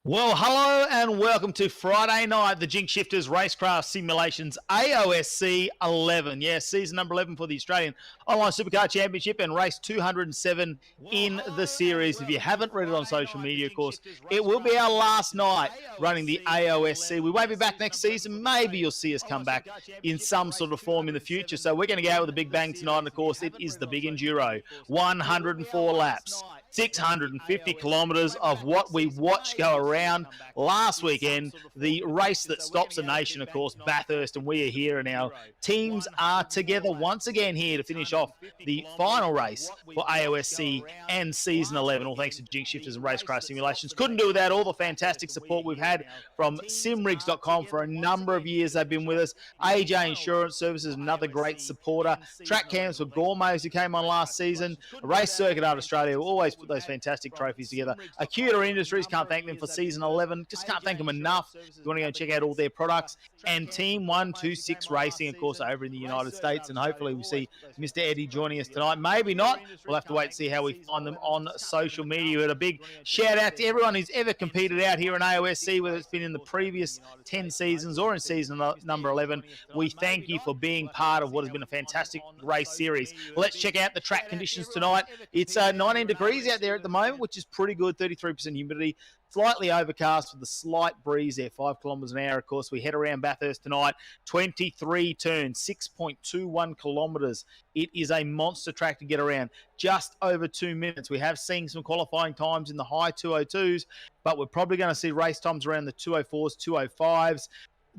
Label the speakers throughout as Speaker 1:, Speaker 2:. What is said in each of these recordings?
Speaker 1: Well, hello and welcome to Friday night, the Jinx Shifters RaceKraft Simulations AOSC 11. Yes, season number 11 for the Australian Online Supercar Championship and race 207 in the series. If you haven't read it on social media, of course, it will be our last night running the AOSC. We won't be back next season. Maybe you'll see us come back in some sort of form in the future. So we're going to go out with a big bang tonight. And of course, it is the big enduro. 104 laps. 650 kilometres of what we watched go around last weekend, the race that stops a nation, of course, Bathurst, and we are here, and our teams are together once again here to finish off the final race for AOSC and Season 11, all thanks to Jinx Shifters and RaceKraft Simulations. Couldn't do without all the fantastic support we've had from simrigs.com for a number of years. They've been with us. AJ Insurance Services, another great supporter. Track cams for Gourmets, who came on last season. Race Circuit Art Australia, who always put those fantastic trophies together. Acuta Industries, can't thank them for Season 11. Just can't thank them enough. If you want to go check out all their products. And Team 126 Racing, of course, over in the United States. And hopefully we see Mr. Eddie joining us tonight. Maybe not. We'll have to wait and see how we find them on social media. But a big shout out to everyone who's ever competed out here in AOSC, whether it's been in the previous 10 seasons or in season number 11. We thank you for being part of what has been a fantastic race series. Let's check out the track conditions tonight. It's 19 degrees out there at the moment, which is pretty good. 33% humidity. Slightly overcast with a slight breeze there, 5 kilometres an hour. Of course, we head around Bathurst tonight. 23 turns, 6.21 kilometres. It is a monster track to get around. Just over 2 minutes. We have seen some qualifying times in the high 202s, but we're probably going to see race times around the 204s, 205s.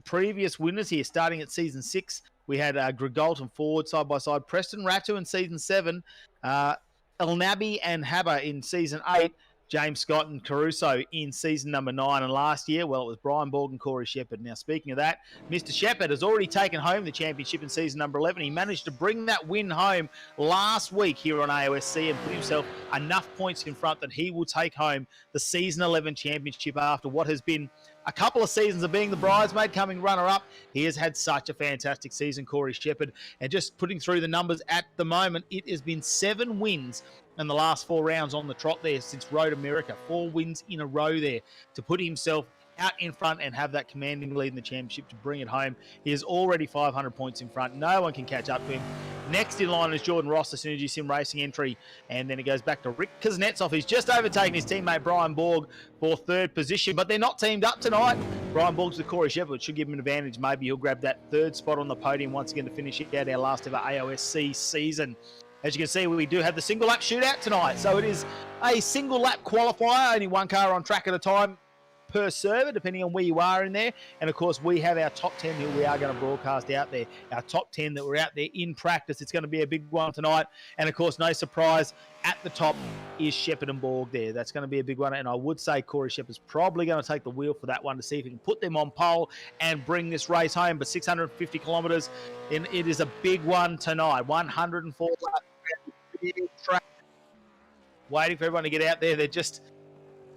Speaker 1: Previous winners here, starting at Season 6, we had Grigalt and Ford side by side. Preston Ratu in Season 7. El Nabi and Haber in Season 8. James Scott and Caruso in season number 9. And last year, well, it was Brian Borg and Corey Shepherd. Now, speaking of that, Mr. Shepherd has already taken home the championship in season number 11. He managed to bring that win home last week here on AOSC and put himself enough points in front that he will take home the season 11 championship after what has been a couple of seasons of being the bridesmaid, coming runner-up. He has had such a fantastic season, Corey Shepherd. And just putting through the numbers at the moment, it has been 7 wins in the last 4 rounds on the trot there since Road America. 4 wins in a row there to put himself out in front and have that commanding lead in the championship to bring it home. He is already 500 points in front. No one can catch up to him. Next in line is Jordan Ross, the Synergy Sim Racing entry. And then it goes back to Rick Kuznetsov, who's just overtaken his teammate Brian Borg for 3rd position. But they're not teamed up tonight. Brian Borg's with Corey Shepherd, which should give him an advantage. Maybe he'll grab that 3rd spot on the podium once again to finish out our last ever AOSC season. As you can see, we do have the single lap shootout tonight. So it is a single lap qualifier, only 1 car on track at a time per server, depending on where you are in there. And of course, we have our top 10 who we are going to broadcast out there. Our top 10 that were out there in practice. It's going to be a big one tonight. And of course, no surprise, at the top is Shepherd and Borg there. That's going to be a big one. And I would say Corey Shepherd's probably going to take the wheel for that one to see if he can put them on pole and bring this race home. But 650 kilometres, and it is a big one tonight. 104 laps. Track. Waiting for everyone to get out there. They're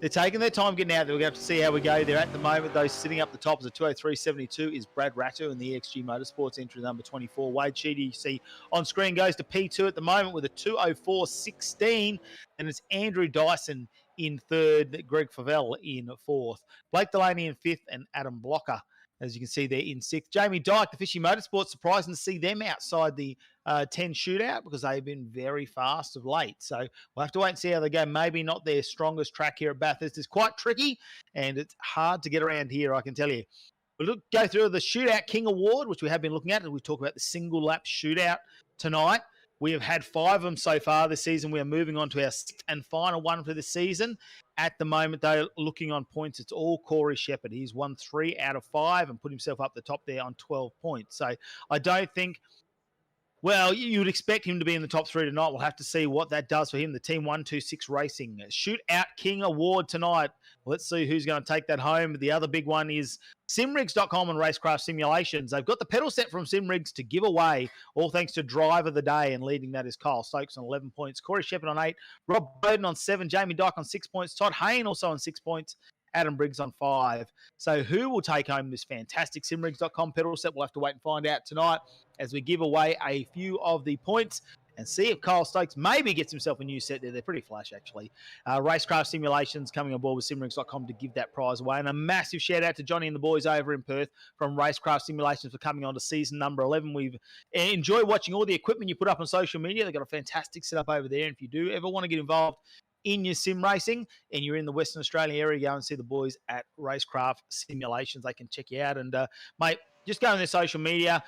Speaker 1: taking their time getting out there. We're going to have to see how we go there. At the moment, those sitting up the top is a 203.72 is Brad Ratto in the EXG Motorsports entry number 24. Wade Sheedy, you see on screen, goes to P2 at the moment with a 204.16. And it's Andrew Dyson in 3rd, Greg Favell in 4th. Blake Delaney in 5th and Adam Blocker, as you can see there, in 6th. Jamie Dyke, the Fishy Motorsports, surprising to see them outside the 10 shootout because they've been very fast of late. So we'll have to wait and see how they go. Maybe not their strongest track here at Bathurst. It's quite tricky and it's hard to get around here, I can tell you. We'll go through the Shootout King Award, which we have been looking at, and we talk about the single lap shootout tonight. We have had 5 of them so far this season. We are moving on to our 6th and final one for the season. At the moment, though, looking on points, it's all Corey Shepherd. He's won 3 out of 5 and put himself up the top there on 12 points. So I don't think, well, you would expect him to be in the top 3 tonight. We'll have to see what that does for him. The Team 126 Racing Shootout King Award tonight. Let's see who's going to take that home. The other big one is simrigs.com and RaceKraft Simulations. They've got the pedal set from Simrigs to give away, all thanks to Driver of the Day, and leading that is Kyle Stokes on 11 points, Corey Shepherd on 8, Rob Bowden on 7, Jamie Dyke on 6 points, Todd Hayne also on 6 points, Adam Briggs on 5. So who will take home this fantastic simrigs.com pedal set? We'll have to wait and find out tonight as we give away a few of the points. and see if Kyle Stokes maybe gets himself a new set there. They're pretty flash, actually. RaceKraft Simulations coming on board with simrings.com to give that prize away. And a massive shout out to Johnny and the boys over in Perth from RaceKraft Simulations for coming on to season number 11. We've enjoyed watching all the equipment you put up on social media. They've got a fantastic setup over there. And if you do ever want to get involved in your sim racing and you're in the Western Australia area, go and see the boys at RaceKraft Simulations. They can check you out. And, mate, just go on their social media.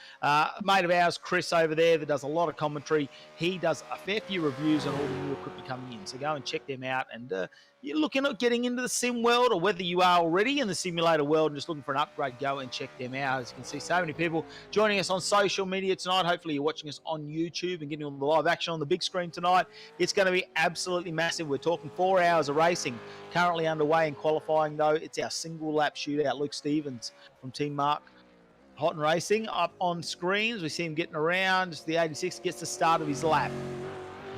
Speaker 1: Mate of ours, Chris, over there, that does a lot of commentary. He does a fair few reviews on all the new equipment coming in. So go and check them out. And you're looking at getting into the sim world, or whether you are already in the simulator world and just looking for an upgrade, go and check them out. As you can see, so many people joining us on social media tonight. Hopefully you're watching us on YouTube and getting all the live action on the big screen tonight. It's going to be absolutely massive. We're talking 4 hours of racing currently underway in qualifying, though. It's our single lap shootout. Luke Stevens from Team Mark Hot and Racing up on screens. We see him getting around. Just the 86 gets the start of his lap.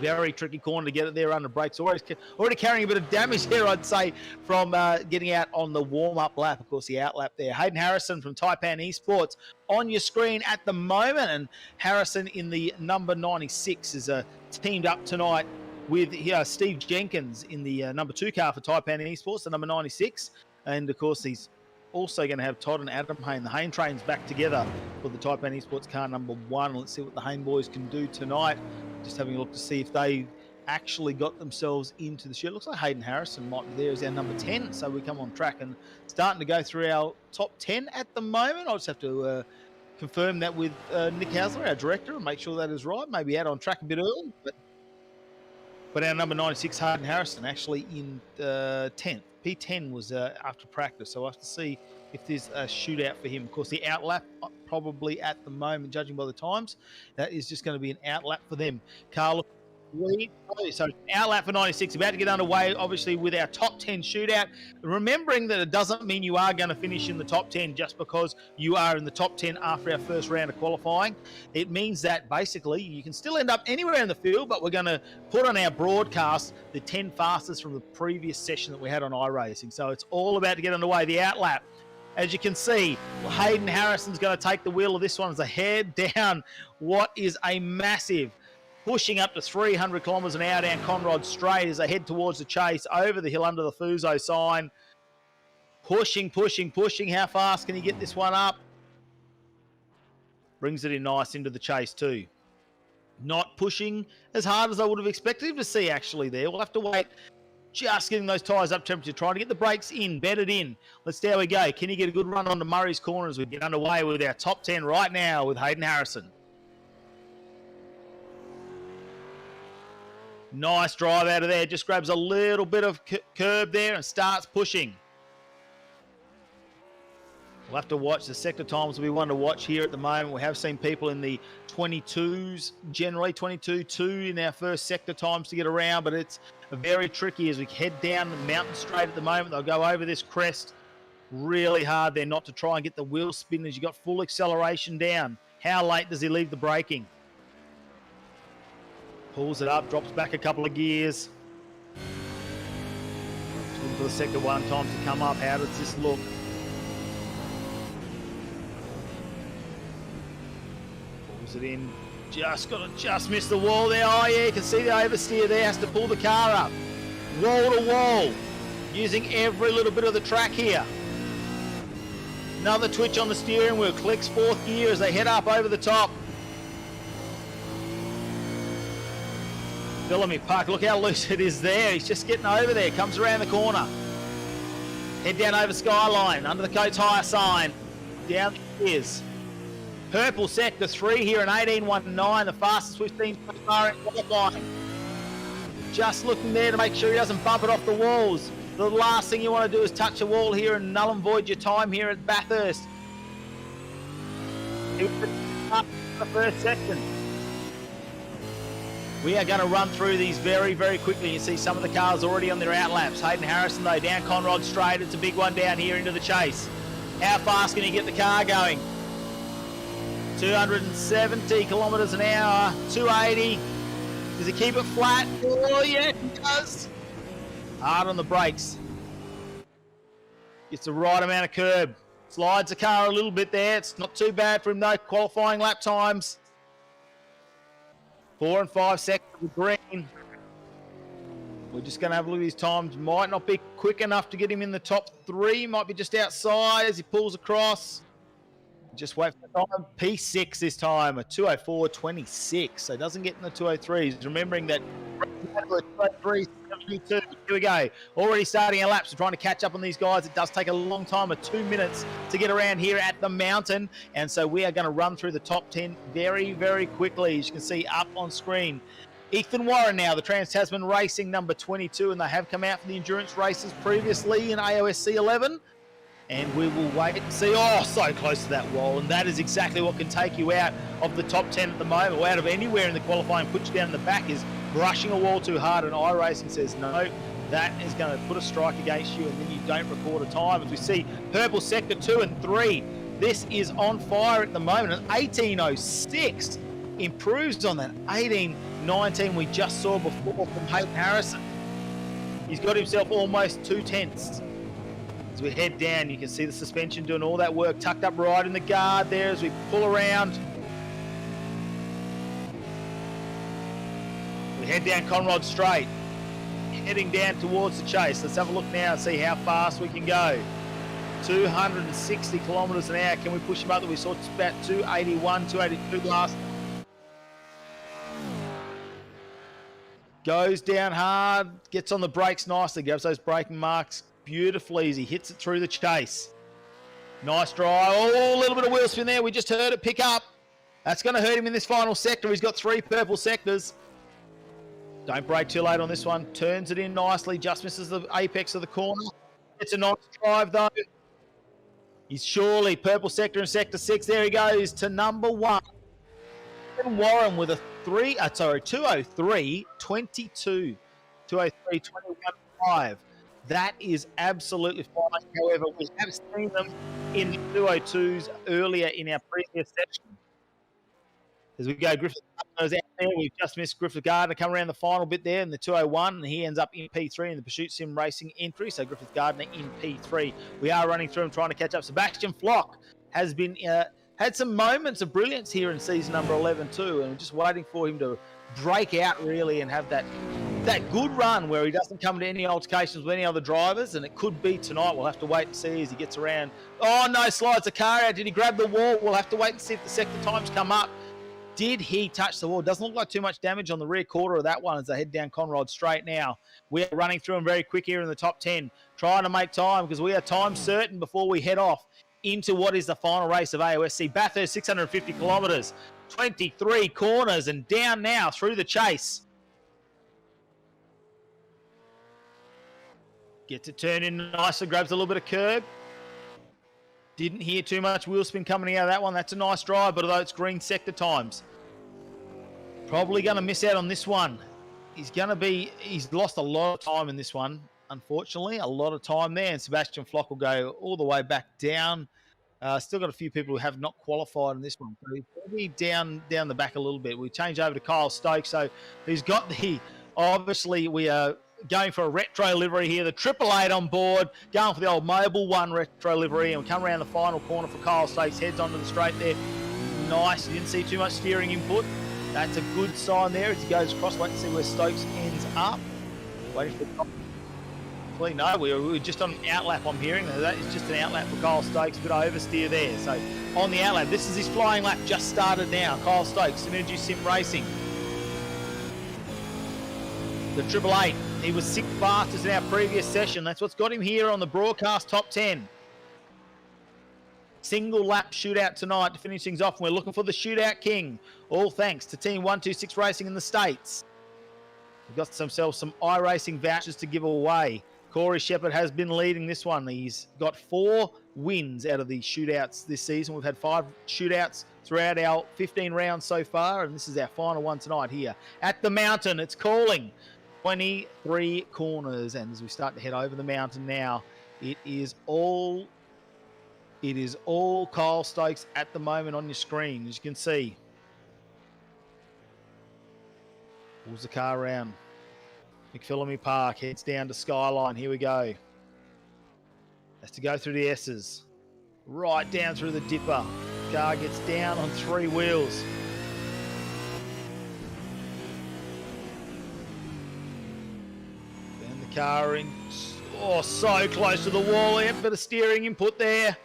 Speaker 1: Very tricky corner to get it there under brakes. Already carrying a bit of damage here, I'd say, from getting out on the warm-up lap. Of course, the out lap there. Hayden Harrison from Taipan Esports on your screen at the moment. And Harrison in the number 96 is teamed up tonight with Steve Jenkins in the number 2 car for Taipan Esports, the number 96. And, of course, he's also going to have Todd and Adam Hayne. The Hayne train's back together for the Taipan Esports car number 1. Let's see what the Hayne boys can do tonight. Just having a look to see if they actually got themselves into the shoot. Looks like Hayden Harrison might be there as our number 10. So we come on track and starting to go through our top 10 at the moment. I'll just have to confirm that with Nick Hausler, our director, and make sure that is right. Maybe out on track a bit early. But our number 96, Hayden Harrison, actually in 10th. P10 was after practice, so we'll have to see if there's a shootout for him. Of course, the outlap probably at the moment, judging by the times, that is just going to be an outlap for them. Carl, so outlap for 96, about to get underway, obviously, with our top 10 shootout. Remembering that it doesn't mean you are going to finish in the top 10 just because you are in the top 10 after our first round of qualifying. It means that basically you can still end up anywhere in the field, but we're going to put on our broadcast the 10 fastest from the previous session that we had on iRacing. So it's all about to get underway. The outlap, as you can see, Hayden Harrison's going to take the wheel of this one as a head down what is a massive, pushing up to 300 kilometres an hour down Conrod Straight as they head towards the chase over the hill under the Fuso sign. Pushing. How fast can he get this one up? Brings it in nice into the chase too. Not pushing as hard as I would have expected him to see actually there. We'll have to wait. Just getting those tyres up temperature, trying to get the brakes in, bedded in. Let's see how we go. Can he get a good run onto Murray's corner as we get underway with our top 10 right now with Hayden Harrison? Nice drive out of there. Just grabs a little bit of curb there and starts pushing. We'll have to watch. The sector times will be one to watch here at the moment. We have seen people in the 22s, generally 22.2 in our first sector times to get around, but it's very tricky as we head down the mountain straight at the moment. They'll go over this crest really hard there not to try and get the wheel spin as you got full acceleration down. How late does he leave the braking? Pulls it up, drops back a couple of gears. Looking for the sector 1 time to come up. How does this look? Pulls it in. Just missed the wall there. Oh yeah, you can see the oversteer there. Has to pull the car up. Wall to wall. Using every little bit of the track here. Another twitch on the steering wheel. Clicks 4th gear as they head up over the top. Bellamy Park, look how loose it is there. He's just getting over there. Comes around the corner. Head down over Skyline, under the Coates Hire sign. Down the gears. Purple sector 3 here in 18.19, the fastest we've seen so far in qualifying. Just looking there to make sure he doesn't bump it off the walls. The last thing you want to do is touch a wall here and null and void your time here at Bathurst. He was the first section. We are going to run through these very, very quickly. You see some of the cars already on their outlaps. Hayden Harrison, though, down Conrod Straight. It's a big one down here into the chase. How fast can he get the car going? 270 kilometres an hour, 280. Does he keep it flat? Oh, yeah, he does. Hard on the brakes. Gets the right amount of curb. Slides the car a little bit there. It's not too bad for him, though. Qualifying lap times. 4 and 5 seconds of green. We're just going to have a look at his times. Might not be quick enough to get him in the top 3. Might be just outside as he pulls across. Just wait for the time. P6 this time, a 2:04.26. So doesn't get in the 2:03s. Remembering that 2:03.72. Here we go. Already starting our laps. We're trying to catch up on these guys. It does take a long time, 2 minutes to get around here at the mountain. And so we are going to run through the top 10 very, very quickly. As you can see up on screen. Ethan Warren now, the Trans-Tasman Racing number 22, and they have come out for the endurance races previously in AOSC11. And we will wait and see. Oh, so close to that wall. And that is exactly what can take you out of the top 10 at the moment, or out of anywhere in the qualifying, put you down in the back, is brushing a wall too hard. And iRacing says, no, that is going to put a strike against you, and then you don't record a time. As we see Purple Sector 2 and 3, this is on fire at the moment. An 18:06 improves on that 18:19 we just saw before from Hayden Harrison. He's got himself almost 2 tenths. As we head down, you can see the suspension doing all that work, tucked up right in the guard there as we pull around. We head down Conrod Straight, heading down towards the chase. Let's have a look now and see how fast we can go. 260 kilometres an hour. Can we push him up? That we saw about 281, 282 last. Goes down hard, gets on the brakes nicely, gives those braking marks beautifully as he hits it through the chase. Nice drive. Oh, a little bit of wheel spin there. We just heard it pick up. That's going to hurt him in this final sector. He's got 3 purple sectors. Don't brake too late on this one. Turns it in nicely. Just misses the apex of the corner. It's a nice drive, though. He's surely purple sector in sector 6. There he goes to number 1. Warren with a 2:03.22. 2:03.21.5. That is absolutely fine. However, we have seen them in the 2:02s earlier in our previous session. As we go, Griffith Gardner's out there. We've just missed Griffith Gardner come around the final bit there in the 2:01, and he ends up in P3 in the Pursuit Sim Racing entry. So Griffith Gardner in P3. We are running through and trying to catch up. Sebastian Flock has been had some moments of brilliance here in season number 11 too, and we're just waiting for him to break out really and have that good run where he doesn't come to any altercations with any other drivers, and it could be tonight. We'll have to wait and see as he gets around. Oh no, slides the car out. Did he grab the wall? We'll have to wait and see if the sector times come up. Did he touch the wall? Doesn't look like too much damage on the rear quarter of that one as they head down Conrod Straight now. We are running through them very quick here in the top 10, trying to make time because we are time certain before we head off into what is the final race of AOSC. Bathurst, 650 kilometres, 23 corners, and down now through the chase. Gets it turned in nicely, grabs a little bit of curb. Didn't hear too much wheel spin coming out of that one. That's a nice drive, but although it's green sector times, probably going to miss out on this one. He's lost a lot of time in this one. Unfortunately, a lot of time there, and Sebastian Flock will go all the way back down. Still got a few people who have not qualified in this one. So he's probably down the back a little bit. We change over to Kyle Stokes, so he's got obviously we are going for a retro livery here. The 888 on board, going for the old Mobile One retro livery, and we come around the final corner for Kyle Stokes, heads onto the straight there. Nice, you didn't see too much steering input. That's a good sign there as he goes across. Wait to see where Stokes ends up. Waiting for no, we were just on an outlap, I'm hearing. That is just an outlap for Kyle Stokes, a bit of oversteer there. So on the outlap, this is his flying lap, just started now. Kyle Stokes, Synergy Sim Racing. The 888, he was 6th fastest in our previous session. That's what's got him here on the broadcast top 10. Single lap shootout tonight to finish things off. We're looking for the shootout king. All thanks to Team 126 Racing in the States. We've got themselves some iRacing vouchers to give away. Corey Shepherd has been leading this one. He's got 4 wins out of the shootouts this season. We've had 5 shootouts throughout our 15 rounds so far, and this is our final one tonight here at the mountain. It's calling 23 corners, and as we start to head over the mountain now, it is all Kyle Stokes at the moment on your screen, as you can see. Pulls the car around McPhillamy Park, heads down to Skyline. Here we go. Has to go through the S's. Right down through the dipper. Car gets down on 3 wheels. car in. Oh, so close to the wall. A bit of steering input there.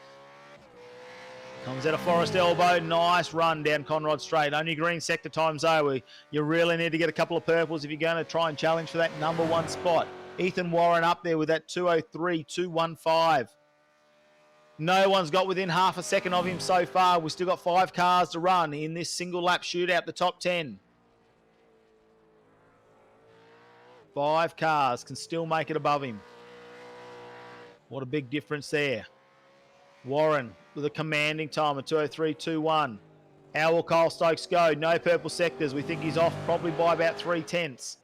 Speaker 1: Comes out of Forest Elbow. Nice run down Conrod Straight. Only green sector times though. You really need to get a couple of purples if you're going to try and challenge for that #1 spot. Ethan Warren up there with that 2:03.215. No one's got within half a second of him so far. We've still got 5 cars to run in this single lap shootout, the top 10. 5 cars can still make it above him. What a big difference there. Warren with a commanding time of 2:03.21. How will Kyle Stokes go? No purple sectors. We think he's off probably by about 3/10.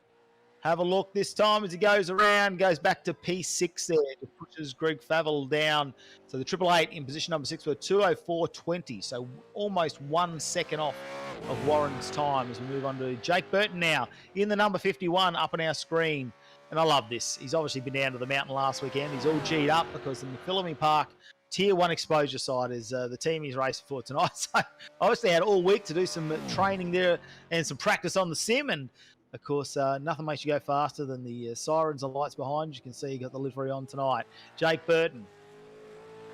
Speaker 1: Have a look this time as he goes around, goes back to P6 there. Just pushes Greg Favell down. So the 888 in position number 6 for 2:04.20. So almost 1 second off of Warren's time as we move on to Jake Burton now in the number 51 up on our screen. And I love this. He's obviously been down to the mountain last weekend. He's all G'd up because in the Philomene Park Tier 1 exposure side is the team he's racing for tonight. So I obviously had all week to do some training there and some practice on the sim. And of course, nothing makes you go faster than the sirens and lights behind. You can see you got the livery on tonight. Jake Burton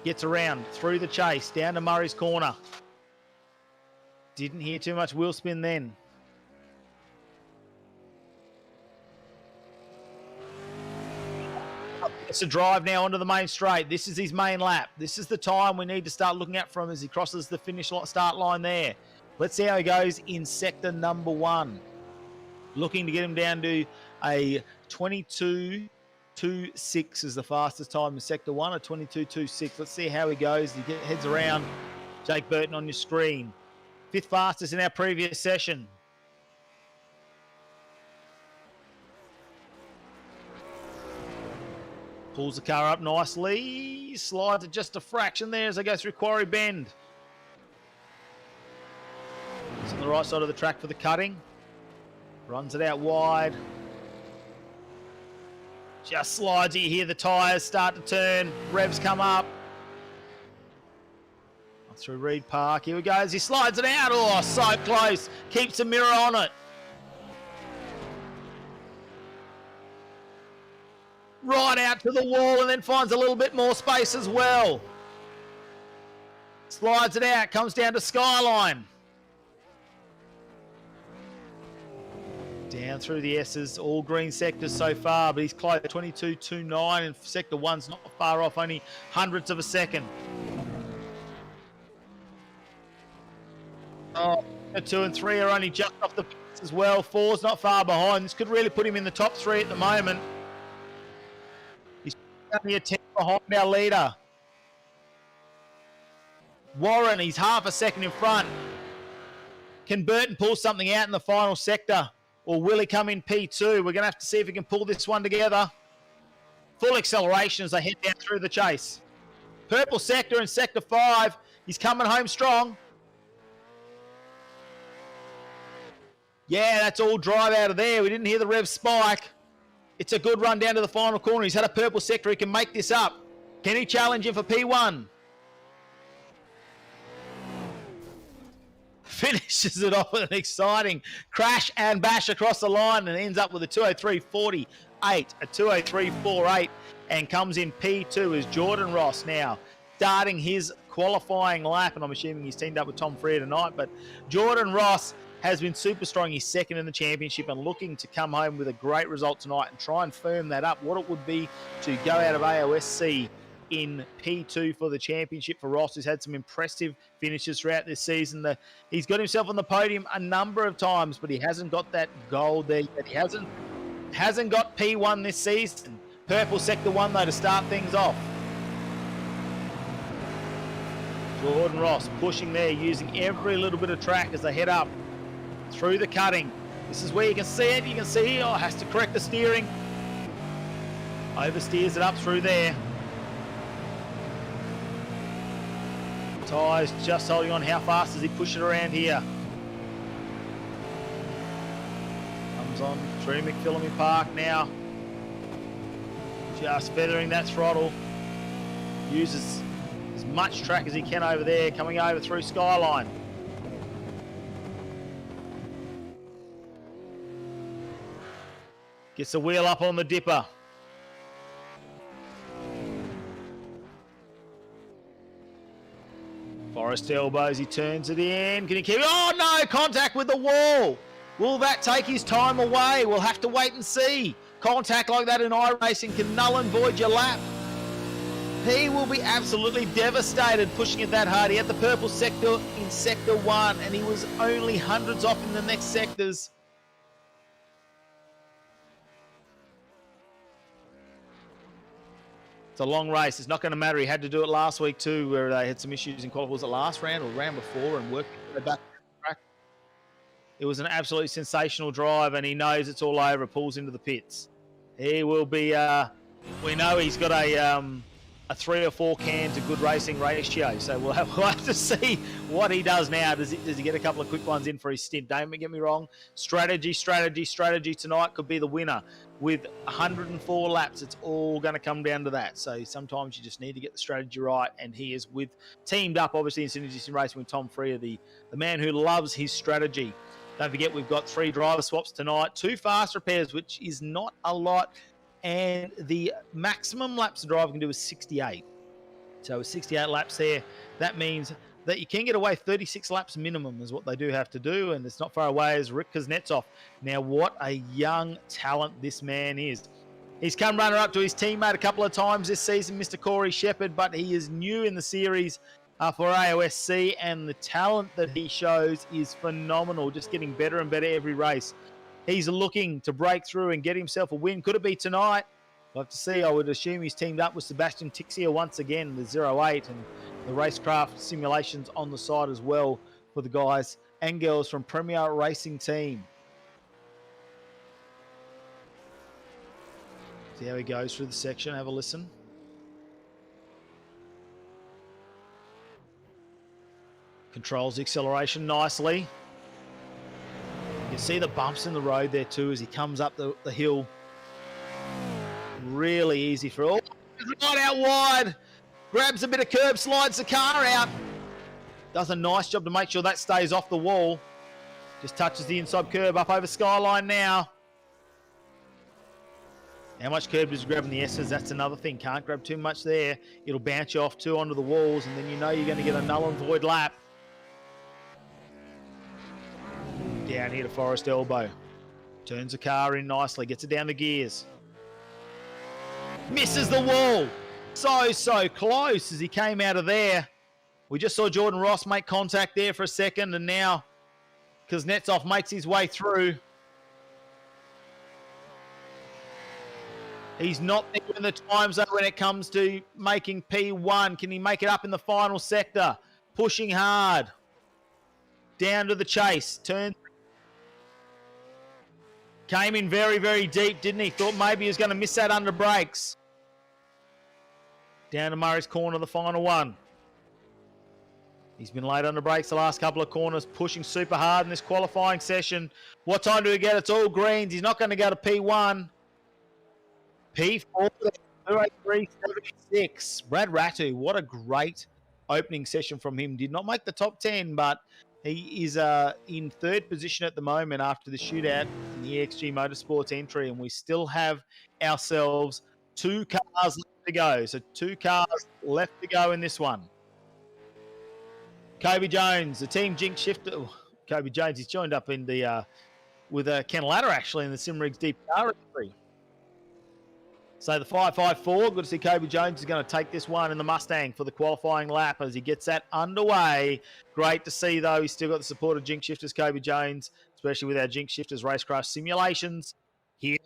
Speaker 1: gets around through the chase down to Murray's Corner. Didn't hear too much wheel spin then. It's a drive now onto the main straight. This is his main lap. This is the time we need to start looking at from as he crosses the start line there. Let's see how he goes in sector number 1. Looking to get him down to a 22.26 is the fastest time in sector 1, a 22.26. Let's see how he goes. He heads around. Jake Burton on your screen. 5th fastest in our previous session. Pulls the car up nicely. Slides it just a fraction there as they go through Quarry Bend. It's on the right side of the track for the cutting. Runs it out wide. Just slides it. You hear the tyres start to turn. Revs come up. Through Reed Park. Here we go as he slides it out. Oh, so close. Keeps the mirror on it. Right out to the wall and then finds a little bit more space as well. Slides it out. Comes down to Skyline. Down through the S's, all green sectors so far, but he's close. 22.29 and sector 1's not far off, only hundredths of a second. Oh, 2 and 3 are only just off the pace as well. 4's not far behind. This could really put him in the top 3 at the moment. He's only a 10 behind our leader. Warren, he's half a second in front. Can Burton pull something out in the final sector? Or will he come in P2? We're going to have to see if he can pull this one together. Full acceleration as they head down through the chase. Purple sector in sector 5. He's coming home strong. Yeah, that's all drive out of there. We didn't hear the rev spike. It's a good run down to the final corner. He's had a purple sector. He can make this up. Can he challenge him for P1? Finishes it off with an exciting crash and bash across the line and ends up with a 2:03.48, a 2:03.48, and comes in P2 as Jordan Ross now starting his qualifying lap, and I'm assuming he's teamed up with Tom Freer tonight, but Jordan Ross has been super strong. He's second in the championship and looking to come home with a great result tonight and try and firm that up, what it would be to go out of AOSC in P2 for the championship for Ross, who's had some impressive finishes throughout this season. He's got himself on the podium a number of times, but he hasn't got that gold there yet. He hasn't got P1 this season. Purple sector 1 though to start things off. Jordan Ross pushing there, using every little bit of track as they head up through the cutting. This is where you can see it. You can see, oh, has to correct the steering. Oversteers it up through there. Tyres just holding on. How fast does he push it around here? Comes on through McPhillamy Park now. Just feathering that throttle. Uses as much track as he can over there. Coming over through Skyline. Gets the wheel up on the dipper. Forest elbows, he turns it in. Can he keep it? Oh no, contact with the wall. Will that take his time away? We'll have to wait and see. Contact like that in iRacing can null and void your lap. He will be absolutely devastated pushing it that hard. He had the purple sector in sector 1 and he was only hundreds off in the next sectors. It's a long race. It's not going to matter. He had to do it last week too, where they had some issues in qualifying. Was it last round or round before, and worked back to the track? It was an absolutely sensational drive, and he knows it's all over. Pulls into the pits. He will be. We know he's got a 3 or 4 cans of good racing ratio, so we'll have to see what he does now. Does he get a couple of quick ones in for his stint? Don't get me wrong. Strategy tonight could be the winner. With 104 laps, it's all going to come down to that. So sometimes you just need to get the strategy right, and he is teamed up, obviously, in Synergy Sim Racing with Tom Freer, the man who loves his strategy. Don't forget, we've got 3 driver swaps tonight, 2 fast repairs, which is not a lot, and the maximum laps the driver can do is 68. So 68 laps there. That means that you can get away 36 laps minimum is what they do have to do, and it's not far away as Rick Kuznetsov. Now, what a young talent this man is. He's come runner-up to his teammate a couple of times this season, Mr. Corey Shepherd, but he is new in the series for AOSC, and the talent that he shows is phenomenal, just getting better and better every race. He's looking to break through and get himself a win. Could it be tonight? We'll have to see. I would assume he's teamed up with Sebastian Tixier once again, the 08, and the RaceKraft Simulations on the side as well for the guys and girls from Premier Racing Team. See how he goes through the section. Have a listen. Controls the acceleration nicely. You can see the bumps in the road there too as he comes up the hill. Really easy for all. Right out wide. Grabs a bit of curb, slides the car out. Does a nice job to make sure that stays off the wall. Just touches the inside curb up over Skyline now. How much curb does he grab in the S's? That's another thing. Can't grab too much there. It'll bounce you off too onto the walls, and then you know you're going to get a null and void lap. Down here to Forest Elbow. Turns the car in nicely. Gets it down the gears. Misses the wall. So close as he came out of there. We just saw Jordan Ross make contact there for a second, and now Kuznetsov makes his way through. He's not there in the time zone when it comes to making P1. Can he make it up in the final sector? Pushing hard. Down to the chase. Turn. Came in very deep, didn't he? Thought maybe he was going to miss that under brakes. Down to Murray's corner, the final one. He's been late under brakes the last couple of corners, pushing super hard in this qualifying session. What time do we get? It's all greens. He's not going to go to P1. P4, 283.76. Brad Ratu, what a great opening session from him. Did not make the top 10, but he is in 3rd position at the moment after the shootout in the EXG Motorsports entry, and we still have ourselves 2 cars left to go. So 2 cars left to go in this one. Kobe Jones, the team Jinx Shifters. Oh, Kobe Jones, he's joined up in the with Ken Latter actually in the Simrigs DPR entry. So the 554, good to see Kobe Jones is going to take this one in the Mustang for the qualifying lap as he gets that underway. Great to see, though. He's still got the support of Jinx Shifters, Kobe Jones, especially with our Jinx Shifters RaceKraft Simulations here.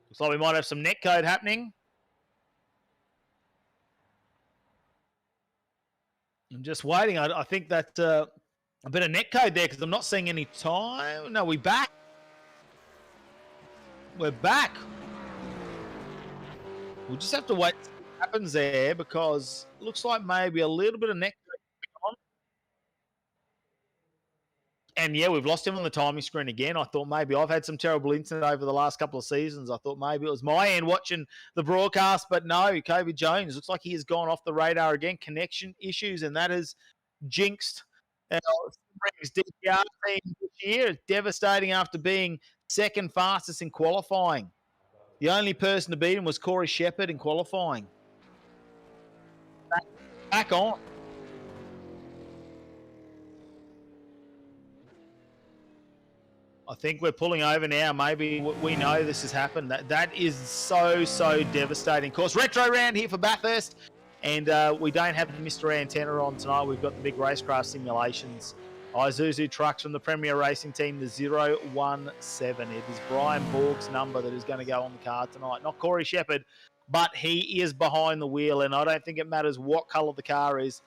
Speaker 1: Looks like we might have some netcode happening. I'm just waiting. I think that a bit of netcode there because I'm not seeing any time. No, we're back. We're back. We'll just have to wait to see what happens there because it looks like maybe a little bit of netcode on. And yeah, we've lost him on the timing screen again. I thought maybe I've had some terrible internet over the last couple of seasons. I thought maybe it was my end watching the broadcast, but no, Kobe Jones looks like he has gone off the radar again. Connection issues, and that has jinxed our DPR team this year. It's devastating after being 2nd fastest in qualifying. The only person to beat him was Corey Shepherd in qualifying. back on. I think we're pulling over now. Maybe we know this has happened. That is so devastating. Of course, retro round here for Bathurst. And we don't have the Mr. Antenna on tonight. We've got the big RaceKraft Simulations. Isuzu trucks from the Premier Racing Team, the 017. It is Brian Borg's number that is going to go on the car tonight. Not Corey Shepherd, but he is behind the wheel. And I don't think it matters what colour the car is.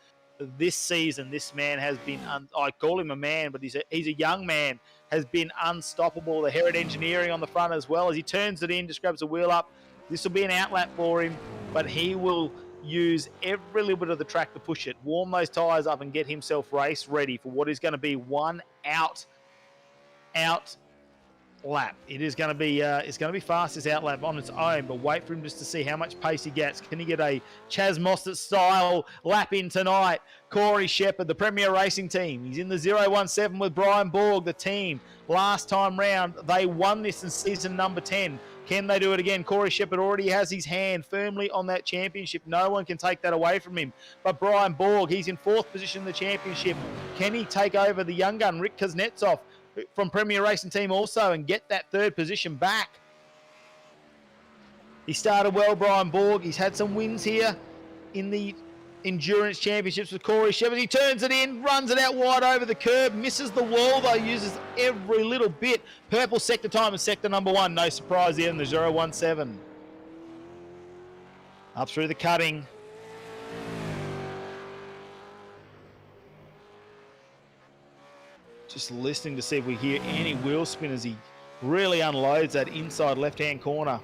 Speaker 1: This season, this man has been, I call him a man, but he's a young man, has been unstoppable. The Herod Engineering on the front as well. As he turns it in, just grabs the wheel up. This will be an outlap for him, but he will use every little bit of the track to push it, warm those tyres up and get himself race ready for what is going to be one out lap. It is going to be it's going to be fastest out lap on its own, but wait for him just to see how much pace he gets. Can he get a Chaz Mostert style lap in tonight? Corey Shepherd, the Premier Racing Team, he's in the 017 with Brian Borg, the team. Last time round, they won this in season number 10. Can they do it again? Corey Shepherd already has his hand firmly on that championship. No one can take that away from him. But Brian Borg, he's in 4th position in the championship. Can he take over the young gun, Rick Kuznetsov, from Premier Racing Team also, and get that 3rd position back? He started well, Brian Borg. He's had some wins here in the Endurance Championships with Corey Shepherd. He turns it in, runs it out wide over the curb, misses the wall though, uses every little bit. Purple sector time in sector number 1. No surprise there in the 017. Up through the cutting. Just listening to see if we hear any wheel spin as he really unloads that inside left-hand corner.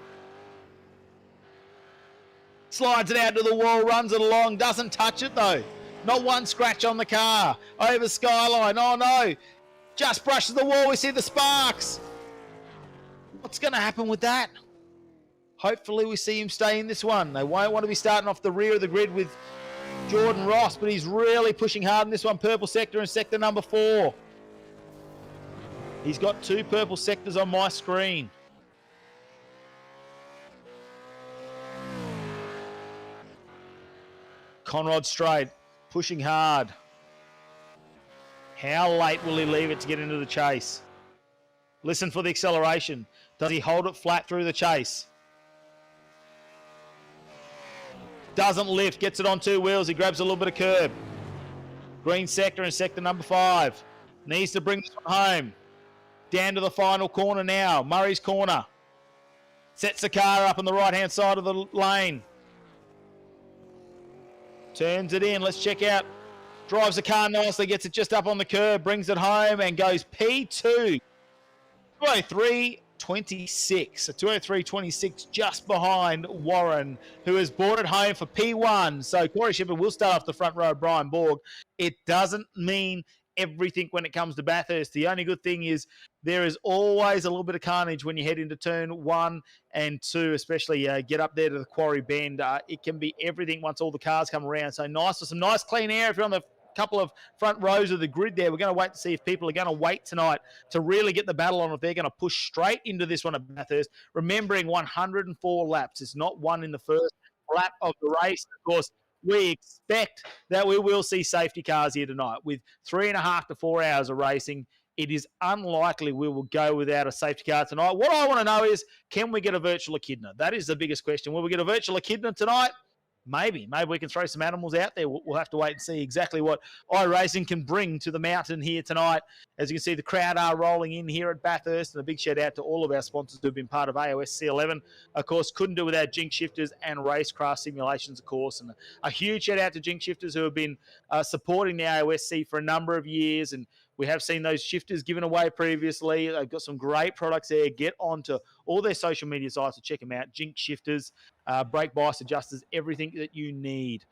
Speaker 1: Slides it out to the wall, runs it along, doesn't touch it though. Not one scratch on the car. Over Skyline, oh no. Just brushes the wall, we see the sparks. What's going to happen with that? Hopefully we see him stay in this one. They won't want to be starting off the rear of the grid with Jordan Ross, but he's really pushing hard in this one. Purple sector and sector number 4. He's got 2 purple sectors on my screen. Conrad straight, pushing hard. How late will he leave it to get into the chase? Listen for the acceleration. Does he hold it flat through the chase? Doesn't lift, gets it on 2 wheels. He grabs a little bit of curb. Green sector and sector number 5. Needs to bring this one home. Down to the final corner now. Murray's corner. Sets the car up on the right-hand side of the lane. Turns it in. Let's check out. Drives the car nicely. Gets it just up on the curb. Brings it home and goes P2. 203.26. So 203.26 just behind Warren, who has brought it home for P1. So Corey Shepherd will start off the front row. Brian Borg. It doesn't mean everything when it comes to Bathurst. The only good thing is there is always a little bit of carnage when you head into turn 1 and 2, especially get up there to the quarry bend. It can be everything once all the cars come around. So nice for some nice clean air if you're on the couple of front rows of the grid there. We're going to wait to see if people are going to wait tonight to really get the battle on, if they're going to push straight into this one at Bathurst. Remembering 104 laps. It's not one in the first lap of the race. Of course, we expect that we will see safety cars here tonight. With 3.5 to 4 hours of racing, it is unlikely we will go without a safety car tonight. What I want to know is, can we get a virtual echidna? That is the biggest question. Will we get a virtual echidna tonight? Maybe we can throw some animals out there. We'll have to wait and see exactly what iRacing can bring to the mountain here tonight. As you can see, the crowd are rolling in here at Bathurst, and a big shout out to all of our sponsors who have been part of AOSC11. Of course, couldn't do without Jinx Shifters and RaceKraft Simulations, of course. And a huge shout out to Jinx Shifters, who have been supporting the AOSC for a number of years, and we have seen those shifters given away previously. They've got some great products there. Get on to all their social media sites to check them out. Jinx Shifters, brake bias adjusters, everything that you need.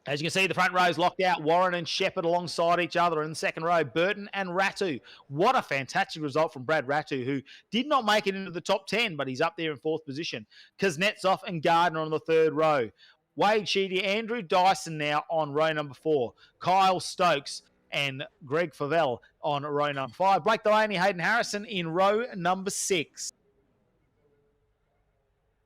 Speaker 1: As you can see, the front row is locked out. Warren and Shepherd alongside each other. In the second row, Burton and Ratu. What a fantastic result from Brad Ratu, who did not make it into the top 10, but he's up there in 4th position. Kuznetsov and Gardner on the 3rd row. Wade Sheedy, Andrew Dyson now on row number 4. Kyle Stokes and Greg Favell on row number 5. Blake Delaney, Hayden Harrison in row number 6.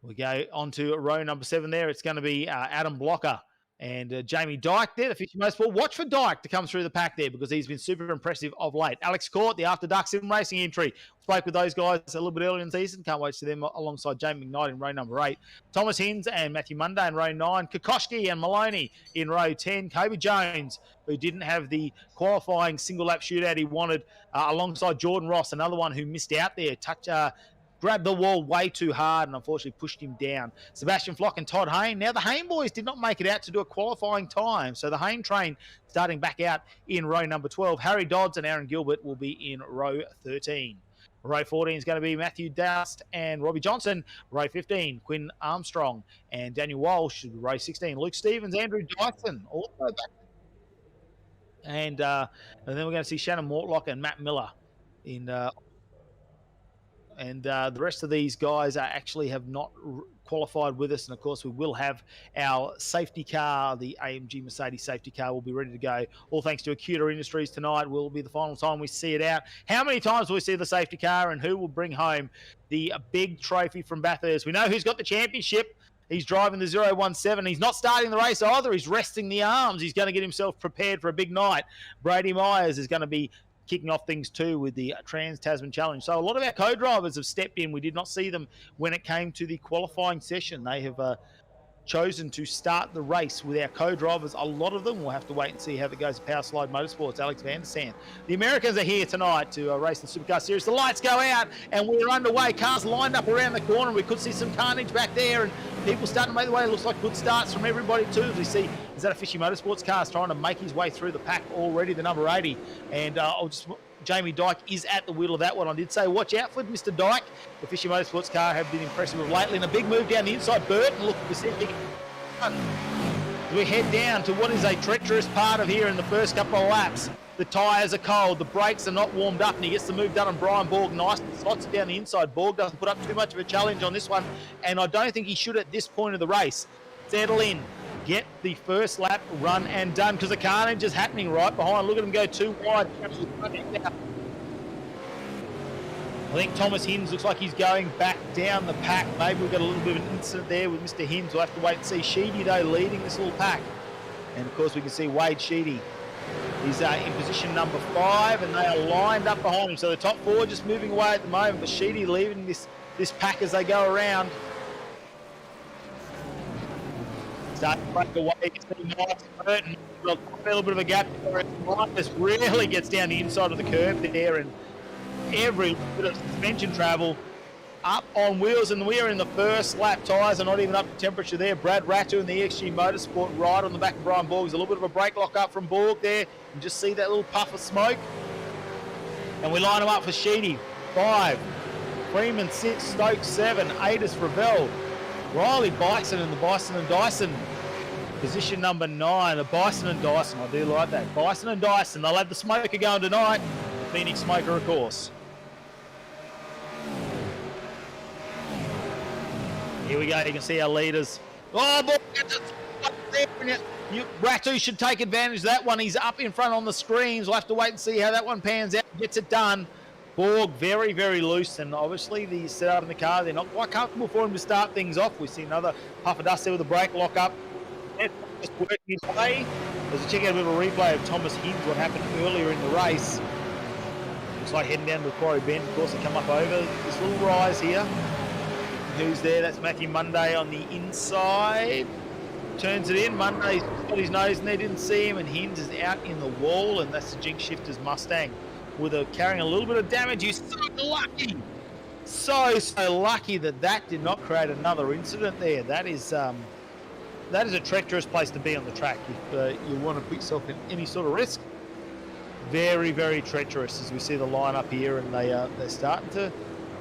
Speaker 1: We go on to row number 7 there. It's going to be Adam Blocker And Jamie Dyke there, the 50 Motorsport. Watch for Dyke to come through the pack there because he's been super impressive of late. Alex Court, the After Dark Sim Racing entry. Spoke with those guys a little bit earlier in the season. Can't wait to see them alongside Jamie McKnight in row number 8. Thomas Hinds and Matthew Munday in row 9. Kokoschki and Maloney in row 10. Kobe Jones, who didn't have the qualifying single lap shootout he wanted, alongside Jordan Ross, another one who missed out there. Grabbed the wall way too hard and unfortunately pushed him down. Sebastian Flock and Todd Hayne. Now, the Hayne boys did not make it out to do a qualifying time. So the Hayne train starting back out in row number 12. Harry Dodds and Aaron Gilbert will be in row 13. Row 14 is going to be Matthew Doust and Robbie Johnson. Row 15, Quinn Armstrong and Daniel Walsh. Row 16, Luke Stevens, Andrew Dyson, also back. And then we're going to see Shannon Mortlock and Matt Miller in... the rest of these guys actually have not qualified with us. And, of course, we will have our safety car, the AMG Mercedes safety car will be ready to go. All thanks to Acuta Industries tonight will be the final time we see it out. How many times will we see the safety car and who will bring home the big trophy from Bathurst? We know who's got the championship. He's driving the 017. He's not starting the race either. He's resting the arms. He's going to get himself prepared for a big night. Brady Myers is going to be kicking off things too with the Trans-Tasman Challenge. So a lot of our co-drivers have stepped in. We did not see them when it came to the qualifying session. They have chosen to start the race with our co-drivers. A lot of them will have to wait and see how it goes at Power Slide Motorsports. Alex Van der Sand. The Americans are here tonight to race the Supercar Series. The lights go out and we're underway. Cars lined up around the corner. We could see some carnage back there and people starting to make the way. It looks like good starts from everybody too. As we see, is that a Fishy Motorsports car trying to make his way through the pack already, the number 80. And Jamie Dyke is at the wheel of that one. I did say watch out for Mr. Dyke. The Fishy Motorsports car have been impressive of lately. And a big move down the inside. Burton looking to see if he can... We head down to what is a treacherous part of here in the first couple of laps. The tyres are cold, the brakes are not warmed up, and he gets the move done on Brian Borg. Nice, slots it down the inside. Borg doesn't put up too much of a challenge on this one, and I don't think he should at this point of the race. Settle in, get the first lap run and done, because the carnage is happening right behind. Look at him go too wide. I think Thomas Hinds looks like he's going back down the pack. Maybe we've got a little bit of an incident there with Mr. Hinds. We'll have to wait and see. Sheedy, though, leading this little pack. And, of course, we can see Wade Sheedy. He's in position number 5, and they are lined up behind him. So the top 4 just moving away at the moment, but Sheedy leaving this pack as they go around. Starting to break away. It's been nice. Burton, a little bit of a gap. Marcus really gets down the inside of the curve there, and every bit of suspension travel up on wheels, and we're in the first lap. Tyres are not even up to temperature there. Brad Rattu in the EXG Motorsport right on the back of Brian Borg. There's a little bit of a brake lock up from Borg there. You can just see that little puff of smoke. And we line them up for Sheedy. 5. Freeman 6. Stokes 7. 8 is Ravel. Riley Bison and the Bison and Dyson. Position number 9. The Bison and Dyson. I do like that. Bison and Dyson. They'll have the smoker going tonight. Phoenix Smoker, of course. Here we go. You can see our leaders. Oh, boy. Rattu should take advantage of that one. He's up in front on the screens. We'll have to wait and see how that one pans out. Gets it done. Borg very, very loose. And obviously the setup in the car, they're not quite comfortable for him to start things off. We see another puff of dust there with the brake lock up. Just working his way. As we check out a bit of a replay of Thomas Hinds, what happened earlier in the race. Looks like heading down to the Quarry Bend. Of course, they come up over this little rise here. Who's there? That's Matthew Munday on the inside. Turns it in. Monday's got his nose in there, didn't see him, and Hinds is out in the wall, and that's the Jinx Shifters Mustang with carrying a little bit of damage. He's so lucky. So lucky that did not create another incident there. That is a treacherous place to be on the track if you want to put yourself in any sort of risk. Very, very treacherous as we see the line up here, and they're starting to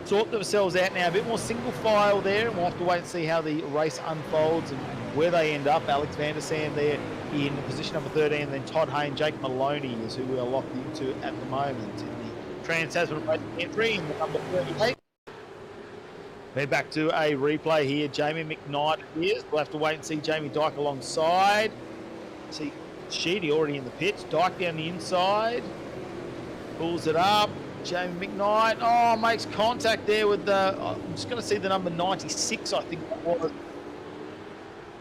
Speaker 1: sort themselves out now. A bit more single file there, and we'll have to wait and see how the race unfolds and where they end up. Alex Van der Sand there in position number 13, and then Todd Hayne, Jake Maloney is who we are locked into at the moment in the Trans-Tasman race entry in the number 38. Head back to a replay here. Jamie McKnight is. We'll have to wait and see Jamie Dyke alongside. See Sheedy already in the pits. Dyke down the inside. Pulls it up. Jamie McKnight. Oh, makes contact there with the... I'm just going to see the number 96, I think that was.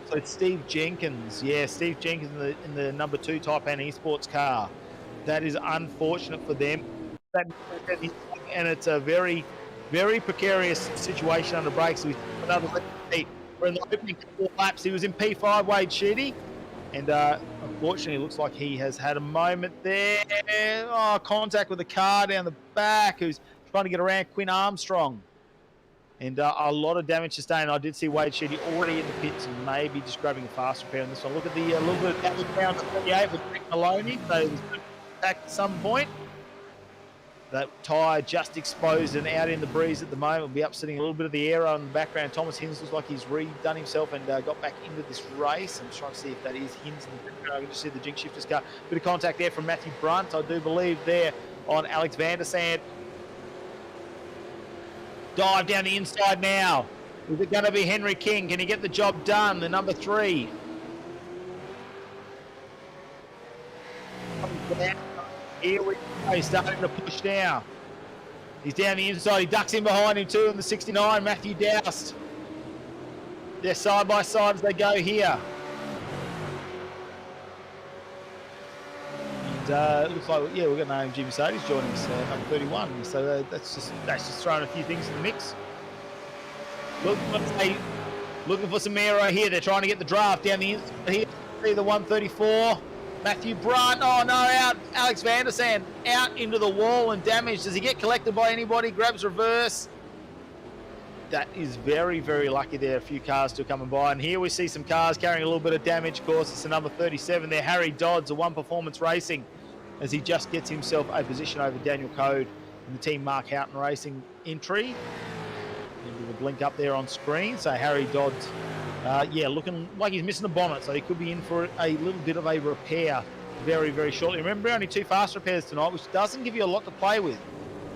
Speaker 1: So Steve Jenkins, yeah, Steve Jenkins in the number 2 Taipan Esports car. That is unfortunate for them. And it's a very, very precarious situation under brakes. We another we're in the opening couple of laps. He was in P5, Wade Sheedy, and unfortunately, it looks like he has had a moment there. Oh, contact with a car down the back who's trying to get around Quinn Armstrong. And a lot of damage sustained. I did see Wade Sheedy already in the pits and maybe just grabbing a fast repair on this one. Look at the little bit of damage down to 38 with Rick Maloney. So it was back at some point. That tyre just exposed and out in the breeze at the moment. Will be upsetting a little bit of the air on the background. Thomas Hinds looks like he's redone himself and got back into this race. I'm just trying to see if that is Hinds in the background. I can just see the Jinx Shifters car. Bit of contact there from Matthew Brunt, I do believe, there on Alex Vandersand. Dive down the inside now. Is it going to be Henry King? Can he get the job done? The number 3. Here we go. He's starting to push now. He's down the inside. He ducks in behind him too in the 69. Matthew Doust. They're side by side as they go here. And looks like, yeah, we've got AMG Mercedes joining us, number 31. So that's just throwing a few things in the mix. Looking for some aero here. They're trying to get the draft down the inside here. See the 134. Matthew Brunt. Oh no, out. Alex Vandersand out into the wall and damaged. Does he get collected by anybody? Grabs reverse. That is very, very lucky there. A few cars still coming by. And here we see some cars carrying a little bit of damage. Of course, it's the number 37 there. Harry Dodds of One Performance Racing, as he just gets himself a position over Daniel Code in the Team Mark Houghton Racing entry. And the blink up there on screen. So Harry Dodds, yeah, looking like he's missing a bonnet. So he could be in for a little bit of a repair very, very shortly. Remember, only 2 fast repairs tonight, which doesn't give you a lot to play with.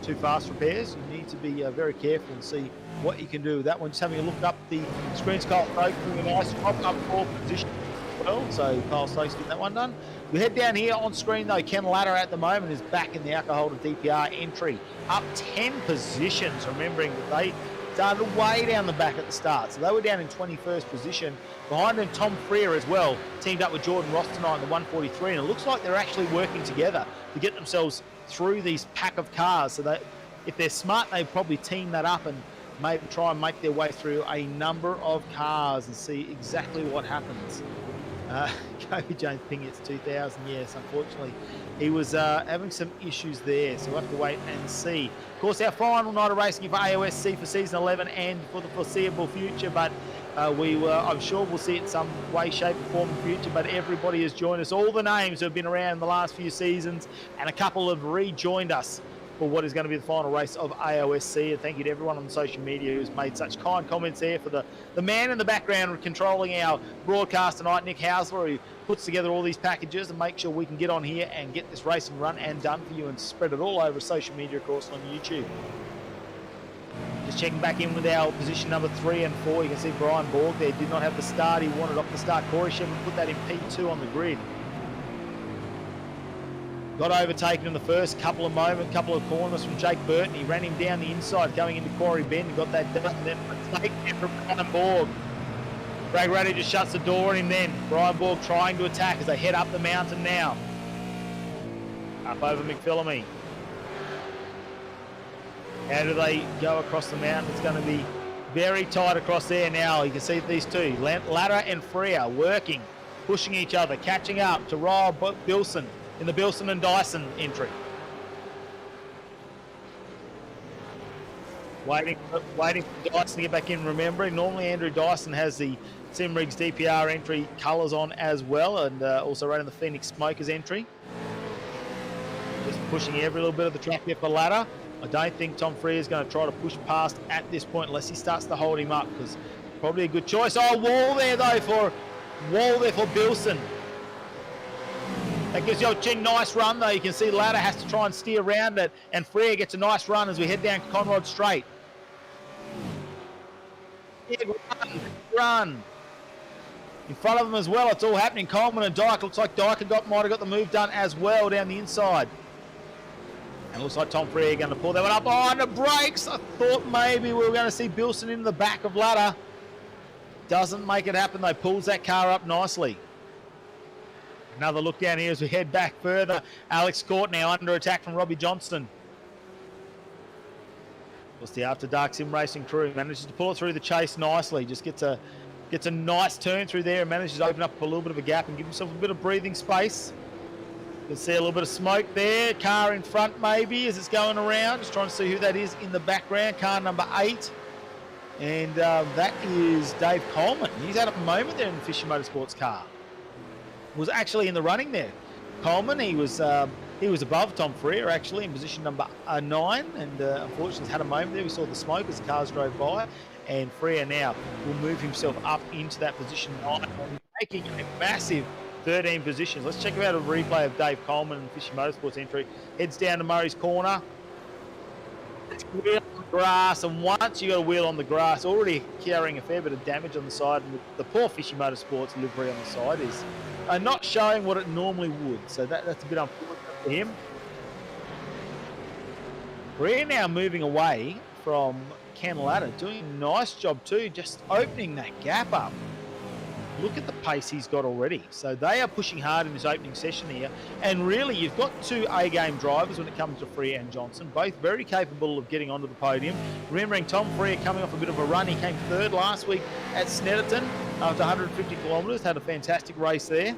Speaker 1: 2 fast repairs. You need to be very careful and see what you can do with that one. Just having a look up the screens. Kyle Stokes doing a nice top up 4 position as well. So Kyle Stokes getting that one done. We head down here on screen though. Ken Latter at the moment is back in the alcohol to DPR entry. Up 10 positions, remembering that they started way down the back at the start. So they were down in 21st position. Behind them, Tom Freer as well, teamed up with Jordan Ross tonight in the 143. And it looks like they're actually working together to get themselves through these pack of cars. So that if they're smart, they probably team that up and maybe try and make their way through a number of cars and see exactly what happens. Kobe James Ping, it's 2000. Yes, unfortunately, he was having some issues there, so we'll have to wait and see. Of course, our final night of racing for AOSC for season 11 and for the foreseeable future, but I'm sure we'll see it in some way, shape, or form in the future. But everybody has joined us. All the names who have been around in the last few seasons, and a couple have rejoined us for what is going to be the final race of AOSC. And thank you to everyone on social media who's made such kind comments there. For the man in the background controlling our broadcast tonight, Nick Hausler, who puts together all these packages and makes sure we can get on here and get this racing run and done for you and spread it all over social media, of course, on YouTube. Just checking back in with our position number 3 and 4. You can see Brian Borg there did not have the start. He wanted off the start. Corey Shepard put that in P2 on the grid. Got overtaken in the first couple of corners from Jake Burton. He ran him down the inside going into Quarry Bend and got that done. And then a take from Brian Borg. Greg Ratty just shuts the door on him then. Brian Borg trying to attack as they head up the mountain now. Up over McPhillamy. How do they go across the mountain? It's going to be very tight across there now. You can see these two, Latter and Freer, working, pushing each other, catching up to Ryle Bilson in the Bilson and Dyson entry. Waiting for Dyson to get back in. Remembering, normally Andrew Dyson has the Simrigs DPR entry colours on as well, and also running the Phoenix Smokers entry. Just pushing every little bit of the track here for Latter. I don't think Tom Freer is going to try to push past at this point unless he starts to hold him up, because probably a good choice. Oh, wall there for Bilson. That gives the old Ching nice run though. You can see Latter has to try and steer around it, and Freer gets a nice run as we head down Conrod Straight. Big run. In front of them as well, it's all happening. Coleman and Dyke. Looks like Dyke might have got the move done as well down the inside. And it looks like Tom Freer going to pull that one up. Oh, and the brakes. I thought maybe we were going to see Bilson in the back of Latter. Doesn't make it happen though. Pulls that car up nicely. Another look down here as we head back further. Alex Court now under attack from Robbie Johnston. Of course, the After Dark Sim Racing crew manages to pull it through the chase nicely. Just gets a nice turn through there and manages to open up a little bit of a gap and give himself a bit of breathing space. You can see a little bit of smoke there. Car in front maybe as it's going around. Just trying to see who that is in the background. Car number 8. And that is Dave Coleman. He's had a moment there in the Fisher Motorsports car. Was actually in the running there. Coleman, he was above Tom Freer actually in position number 9, and unfortunately he's had a moment there. We saw the smoke as the cars drove by, and Freer now will move himself up into that position 9, making a massive 13 positions. Let's check out a replay of Dave Coleman and Fisher Motorsports entry. Heads down to Murray's corner. Wheel on the grass, and once you got a wheel on the grass, already carrying a fair bit of damage on the side, and the poor Fisher Motorsports livery on the side is not showing what it normally would, so that's a bit unfortunate for him. We're now moving away from Ken Latta, doing a nice job too, just opening that gap up. Look at the pace he's got already. So they are pushing hard in this opening session here. And really, you've got 2 A-game drivers when it comes to Freer and Johnson, both very capable of getting onto the podium. Remembering Tom Freer coming off a bit of a run. He came 3rd last week at Snetterton after 150 kilometres. Had a fantastic race there.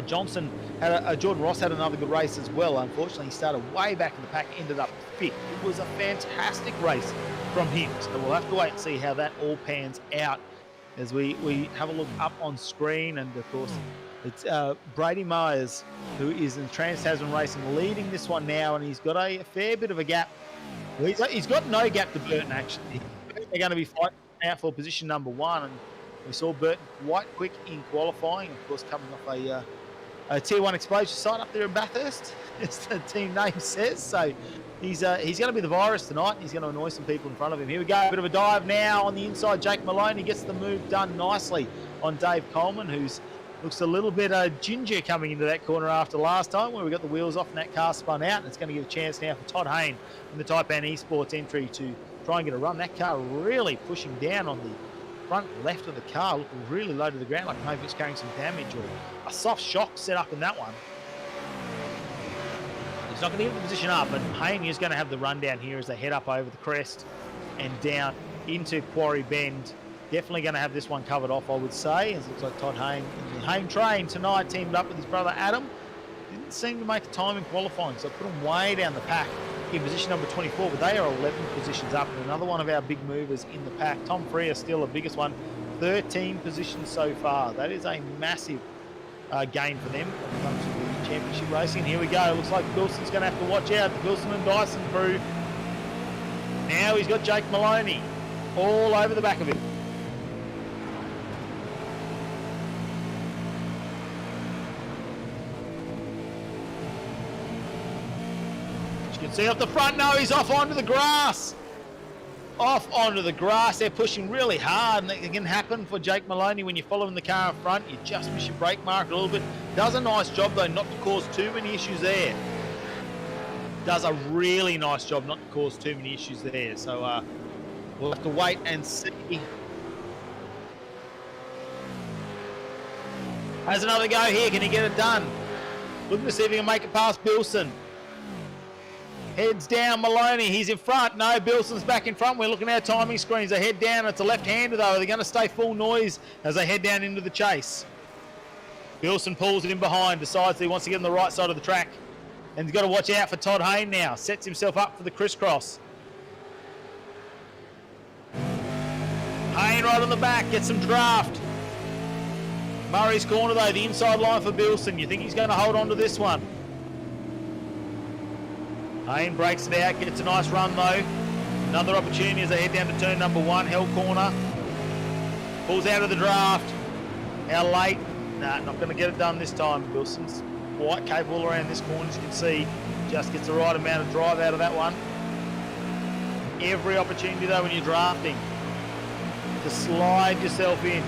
Speaker 1: Johnson had Jordan Ross had another good race as well. Unfortunately, he started way back in the pack, ended up 5th. It was a fantastic race from him. So we'll have to wait and see how that all pans out as we have a look up on screen. And of course, it's Brady Myers, who is in Trans-Tasman Racing, leading this one now, and he's got a fair bit of a gap. Well, he's got no gap to Burton, actually. They're going to be fighting out for position number 1, and we saw Burton quite quick in qualifying, of course, coming off a Tier 1 exposure site up there in Bathurst, as the team name says. So he's going to be the virus tonight. He's going to annoy some people in front of him. Here we go, a bit of a dive now on the inside. Jake Maloney gets the move done nicely on Dave Coleman, who's looks a little bit ginger coming into that corner after last time, where we got the wheels off and that car spun out. And it's going to give a chance now for Todd Hayne in the Taipan Esports entry to try and get a run. That car really pushing down on the front left of the car, looking really low to the ground, like maybe it's carrying some damage or a soft shock set up in that one. He's not going to get the position up, but Hayne is going to have the run down here as they head up over the crest and down into Quarry Bend. Definitely going to have this one covered off, I would say, as it looks like Todd Hayne in the Hayne train tonight teamed up with his brother Adam. Didn't seem to make the time in qualifying, so I put him way down the pack in position number 24, but they are 11 positions up, and another one of our big movers in the pack. Tom Freer still the biggest one, 13 positions so far. That is a massive gain for them when it comes to the championship racing. Here we go. Looks like Wilson's going to have to watch out. The Wilson and Dyson crew. Now he's got Jake Maloney all over the back of him. You can see off the front, no, he's off onto the grass. Off onto the grass. They're pushing really hard, and it can happen for Jake Maloney when you're following the car in front. You just miss your brake mark a little bit. Does a nice job, though, not to cause too many issues there. Does a really nice job not to cause too many issues there. So we'll have to wait and see. Has another go here. Can he get it done? Looking to see if he can make it past Bilson. Heads down, Maloney. He's in front. No, Bilson's back in front. We're looking at our timing screens. They head down. It's a left-hander, though. They're going to stay full noise as they head down into the chase. Bilson pulls it in behind, decides that he wants to get on the right side of the track. And he's got to watch out for Todd Hayne now. Sets himself up for the crisscross. Hayne right on the back. Gets some draft. Murray's corner, though. The inside line for Bilson. You think he's going to hold on to this one? Hayne breaks it out, gets a nice run though. Another opportunity as they head down to turn number 1, hell corner. Pulls out of the draft. How late? Nah, not going to get it done this time. Wilson's quite capable around this corner, as you can see. Just gets the right amount of drive out of that one. Every opportunity though when you're drafting to slide yourself in.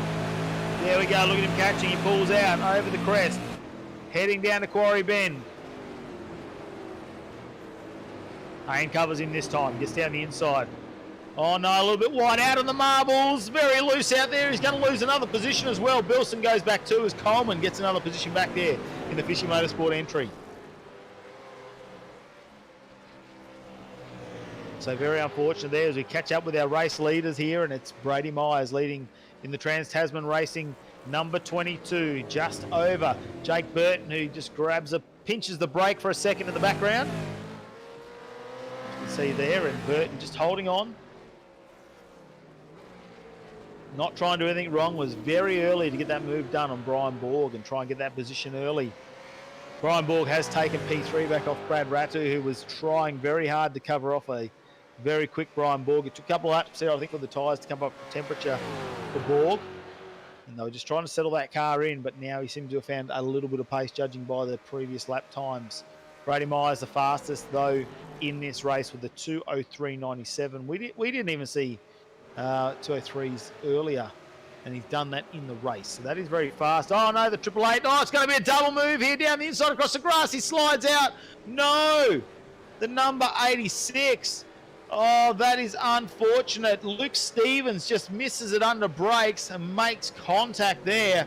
Speaker 1: There we go, look at him catching. He pulls out over the crest. Heading down to Quarry Bend. Hayne covers him this time, gets down the inside. Oh no, a little bit wide out on the marbles. Very loose out there. He's going to lose another position as well. Bilson goes back too as Coleman gets another position back there in the Fishy Motorsport entry. So very unfortunate there as we catch up with our race leaders here, and it's Brady Myers leading in the Trans-Tasman Racing number 22, just over Jake Burton, who just pinches the brake for a second in the background. You can see there, and Burton just holding on. Not trying to do anything wrong, was very early to get that move done on Brian Borg and try and get that position early. Brian Borg has taken P3 back off Brad Ratu, who was trying very hard to cover off a very quick Brian Borg. It took a couple of laps there, I think, for the tyres to come up to temperature for Borg. And they were just trying to settle that car in, but now he seems to have found a little bit of pace, judging by the previous lap times. Brady Myers the fastest, though, in this race with the 2:03.97. We didn't even see 2:03s earlier, and he's done that in the race. So that is very fast. Oh, no, the 888. Oh, it's going to be a double move here down the inside across the grass. He slides out. No, the number 86. Oh, that is unfortunate. Luke Stevens just misses it under brakes and makes contact there.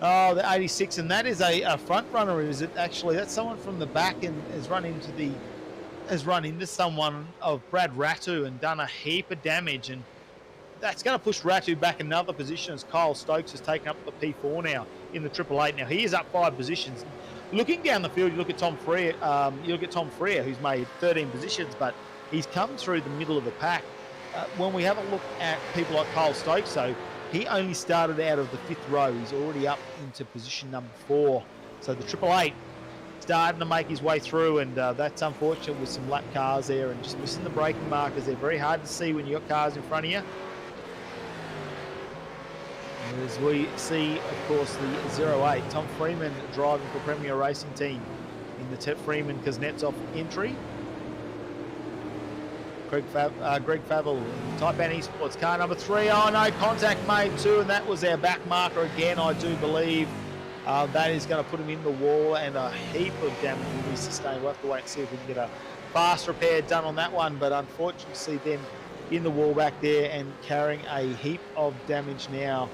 Speaker 1: Oh, the 86, and that is a front runner, is it? Actually, that's someone from the back and has run into someone of Brad Ratu and done a heap of damage, and that's going to push Ratu back another position as Kyle Stokes has taken up the P4 now in the 888. Now he is up 5 positions. Looking down the field, you look at Tom Freer, who's made 13 positions, but he's come through the middle of the pack. When we have a look at people like Kyle Stokes, though, he only started out of the 5th row. He's already up into position number 4. So the 888 starting to make his way through, and that's unfortunate with some lap cars there and just missing the braking markers. They're very hard to see when you've got cars in front of you. And as we see, of course, the 08, Tom Freeman driving for Premier Racing Team in the Freeman Kuznetsov entry. Greg Favell, Type N Esports, car number 3. Oh no, contact made too, and that was our back marker again, I do believe. That is going to put him in the wall, and a heap of damage will be sustained. We'll have to wait and see if we can get a fast repair done on that one, but unfortunately to see them in the wall back there and carrying a heap of damage now.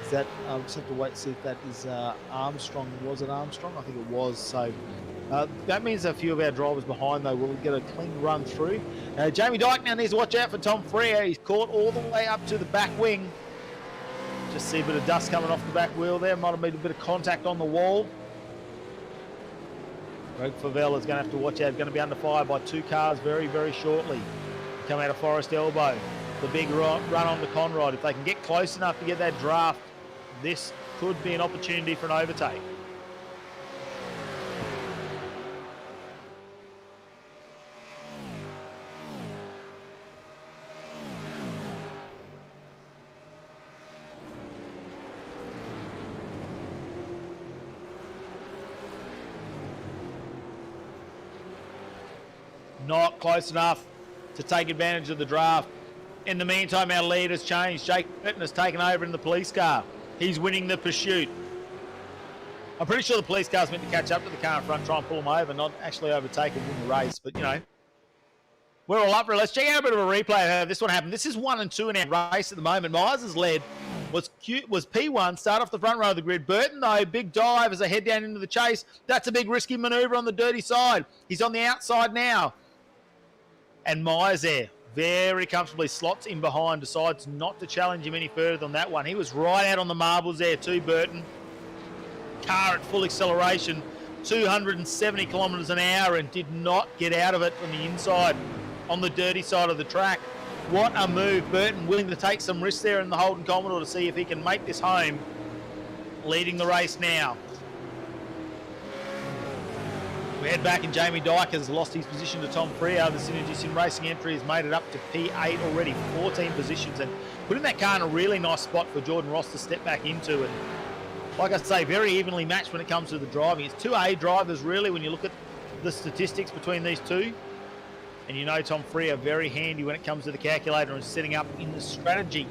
Speaker 1: Is that, I'll just have to wait and see if that is Armstrong. Was it Armstrong? I think it was. So that means a few of our drivers behind, though, will get a clean run through. Jamie Dyke now needs to watch out for Tom Freer. He's caught all the way up to the back wing. Just see a bit of dust coming off the back wheel there. Might have made a bit of contact on the wall. Greg Favell is going to have to watch out. He's going to be under fire by 2 cars very, very shortly. Come out of Forest Elbow. The big run on the Conrod. If they can get close enough to get that draft, this could be an opportunity for an overtake. Not close enough to take advantage of the draft. In the meantime, our lead has changed. Jake Burton has taken over in the police car. He's winning the pursuit. I'm pretty sure the police car's meant to catch up to the car in front, try and pull him over, not actually overtake and win the race. But, you know, we're all up for it. Let's check out a bit of a replay of how this one happened. This is 1 and 2 in our race at the moment. Myers' lead was P1, start off the front row of the grid. Burton, though, big dive as they head down into the chase. That's a big risky manoeuvre on the dirty side. He's on the outside now. And Myers there, very comfortably slots in behind, decides not to challenge him any further on that one. He was right out on the marbles there too, Burton. Car at full acceleration, 270 kilometres an hour, and did not get out of it from the inside on the dirty side of the track. What a move. Burton willing to take some risks there in the Holden Commodore to see if he can make this home, leading the race now. We head back, and Jamie Dyke has lost his position to Tom Freer. The Synergy Sim Racing entry has made it up to P8 already, 14 positions, and putting that car in a really nice spot for Jordan Ross to step back into. And like I say, very evenly matched when it comes to the driving. It's 2 A drivers, really, when you look at the statistics between these two. And you know Tom Freer very handy when it comes to the calculator and setting up in the strategy.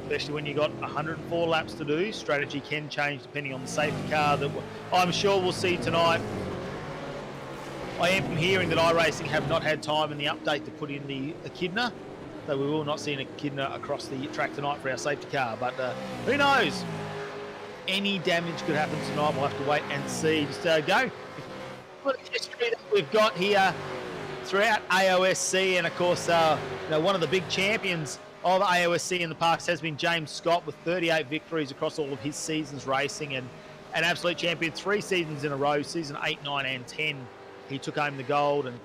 Speaker 1: Especially when you've got 104 laps to do. Strategy can change depending on the safety car that I'm sure we'll see tonight. I am hearing that iRacing have not had time in the update to put in the echidna So we will not see an echidna across the track tonight for our safety car. But who knows? Any damage could happen tonight. We'll have to wait and see. Just go. What a history that we've got here throughout AOSC, and of course, one of the big champions of AOSC in the past has been James Scott with 38 victories across all of his seasons racing, and an absolute champion 3 seasons in a row, season 8, 9 and 10. He took home the gold, and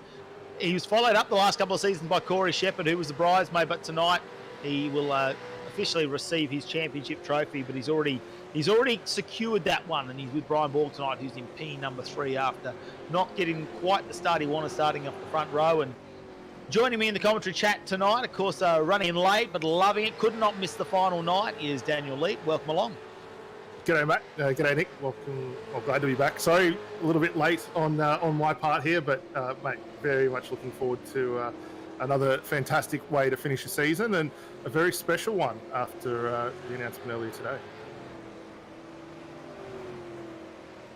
Speaker 1: he was followed up the last couple of seasons by Corey Shepherd, who was the bridesmaid, but tonight he will officially receive his championship trophy, but he's already secured that one, and he's with Brian Borg tonight, who's in P number 3 after not getting quite the start he wanted, starting off the front row. And joining me in the commentary chat tonight, of course, running in late but loving it, could not miss the final night, is Daniel Leet. Welcome along.
Speaker 2: G'day, Matt. G'day, Nick. Welcome. Well, glad to be back. Sorry, a little bit late on my part here, but mate, very much looking forward to another fantastic way to finish the season, and a very special one after the announcement earlier today.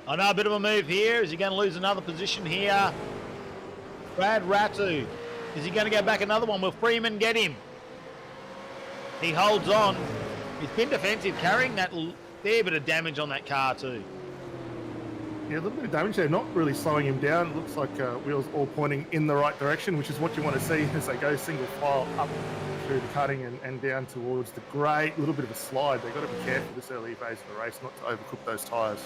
Speaker 1: I know a bit of a move here. Is he going to lose another position here? Brad Ratu. Is he going to go back another one? Will Freeman get him? He holds on. He's been defensive, carrying that fair bit of damage on that car too.
Speaker 2: Yeah, a little bit of damage there, not really slowing him down. It looks like wheels all pointing in the right direction, which is what you want to see as they go single file up through the cutting and down towards the grey. A little bit of a slide. They've got to be careful this early phase of the race not to overcook those tyres.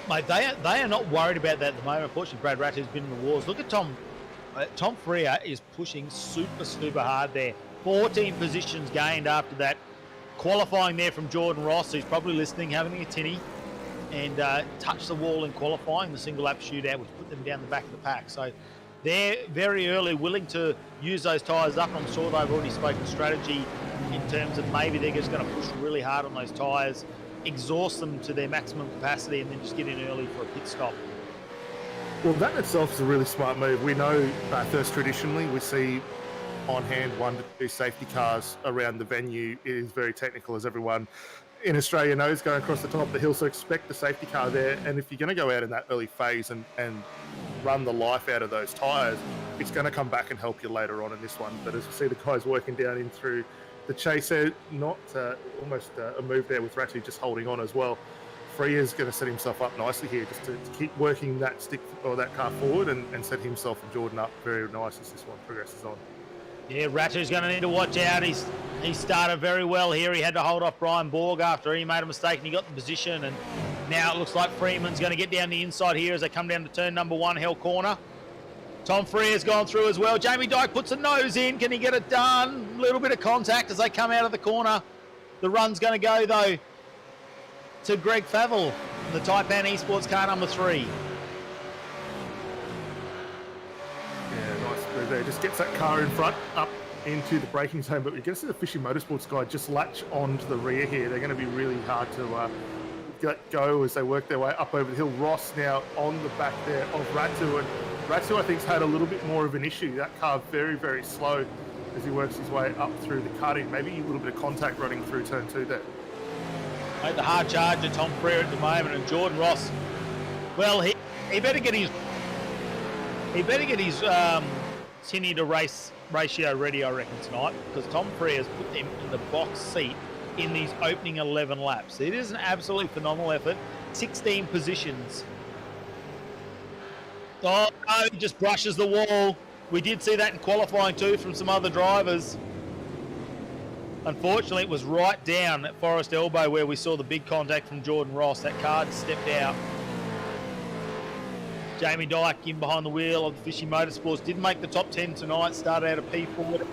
Speaker 1: Mate, they are not worried about that at the moment. Unfortunately, Brad Rat has been in the wars. Look at Tom. Tom Freer is pushing super hard there. 14 positions gained after that. Qualifying there from Jordan Ross, who's probably listening, having a tinny, and touched the wall in qualifying the single lap shootout, which put them down the back of the pack. So they're very early, willing to use those tyres up. I'm sure they've already spoken strategy in terms of maybe they're just going to push really hard on those tyres, exhaust them to their maximum capacity, and then just get in early for a pit stop.
Speaker 2: Well, that in itself is a really smart move. We know Bathurst traditionally, we see on hand 1 to 2 safety cars around the venue. It is very technical, as everyone in Australia knows, going across the top of the hill, so expect the safety car there. And if you're going to go out in that early phase and run the life out of those tyres, it's going to come back and help you later on in this one. But as you see the guys working down in through the chase there, not almost a move there with Ratu just holding on as well. Freer's going to set himself up nicely here just to keep working that stick or that car forward and set himself and Jordan up very nice as this one progresses on.
Speaker 1: Yeah, Ratu's going to need to watch out. He started very well here. He had to hold off Brian Borg after he made a mistake and he got the position. And now it looks like Freeman's going to get down the inside here as they come down to turn number 1, Hell Corner. Tom Freer's gone through as well. Jamie Dyke puts a nose in. Can he get it done? A little bit of contact as they come out of the corner. The run's going to go, though, to Greg Favell, the Taipan Esports car number 3.
Speaker 2: There, just gets that car in front up into the braking zone, but we get to see the Fishy Motorsports guy just latch on to the rear here. They're going to be really hard to get go as they work their way up over the hill. Ross now on the back there of Ratu, and Ratu I think's had a little bit more of an issue. That car very slow as he works his way up through the cutting. Maybe a little bit of contact running through turn 2 there.
Speaker 1: Mate, the hard charge of Tom Freer at the moment, and Jordan Ross, well, he better get his tinny to race ratio ready, I reckon, tonight, because Tom Freer has put them in the box seat in these opening 11 laps. It is an absolutely phenomenal effort. 16 positions. Oh, no, he just brushes the wall. We did see that in qualifying too from some other drivers. Unfortunately, it was right down at Forest Elbow where we saw the big contact from Jordan Ross. That car stepped out. Jamie Dyke in behind the wheel of the Fishy Motorsports did make the top 10 tonight, started out of P4.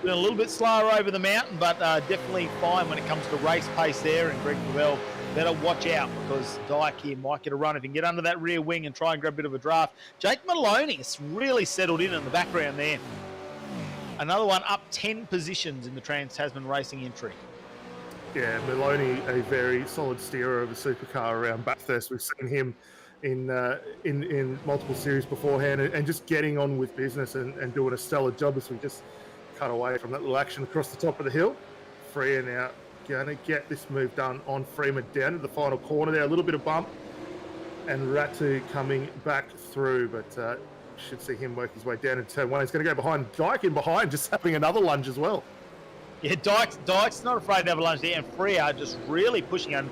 Speaker 1: Been a little bit slower over the mountain, but definitely fine when it comes to race pace there. And Greg Favell better watch out because Dyke here might get a run if he can get under that rear wing and try and grab a bit of a draft. Jake Maloney has really settled in the background there. Another one up 10 positions in the Trans-Tasman Racing entry.
Speaker 2: Yeah, Maloney, a very solid steerer of a supercar around Bathurst. We've seen him in multiple series beforehand and just getting on with business and doing a stellar job as we just cut away from that little action across the top of the hill. Freer now going to get this move done on Freeman down to the final corner there. A little bit of bump and Ratu coming back through, but should see him work his way down into turn one. He's going to go behind Dyke in behind, just having another lunge as well.
Speaker 1: Yeah, Dyke's not afraid to have a lunge there, and Freya just really pushing him.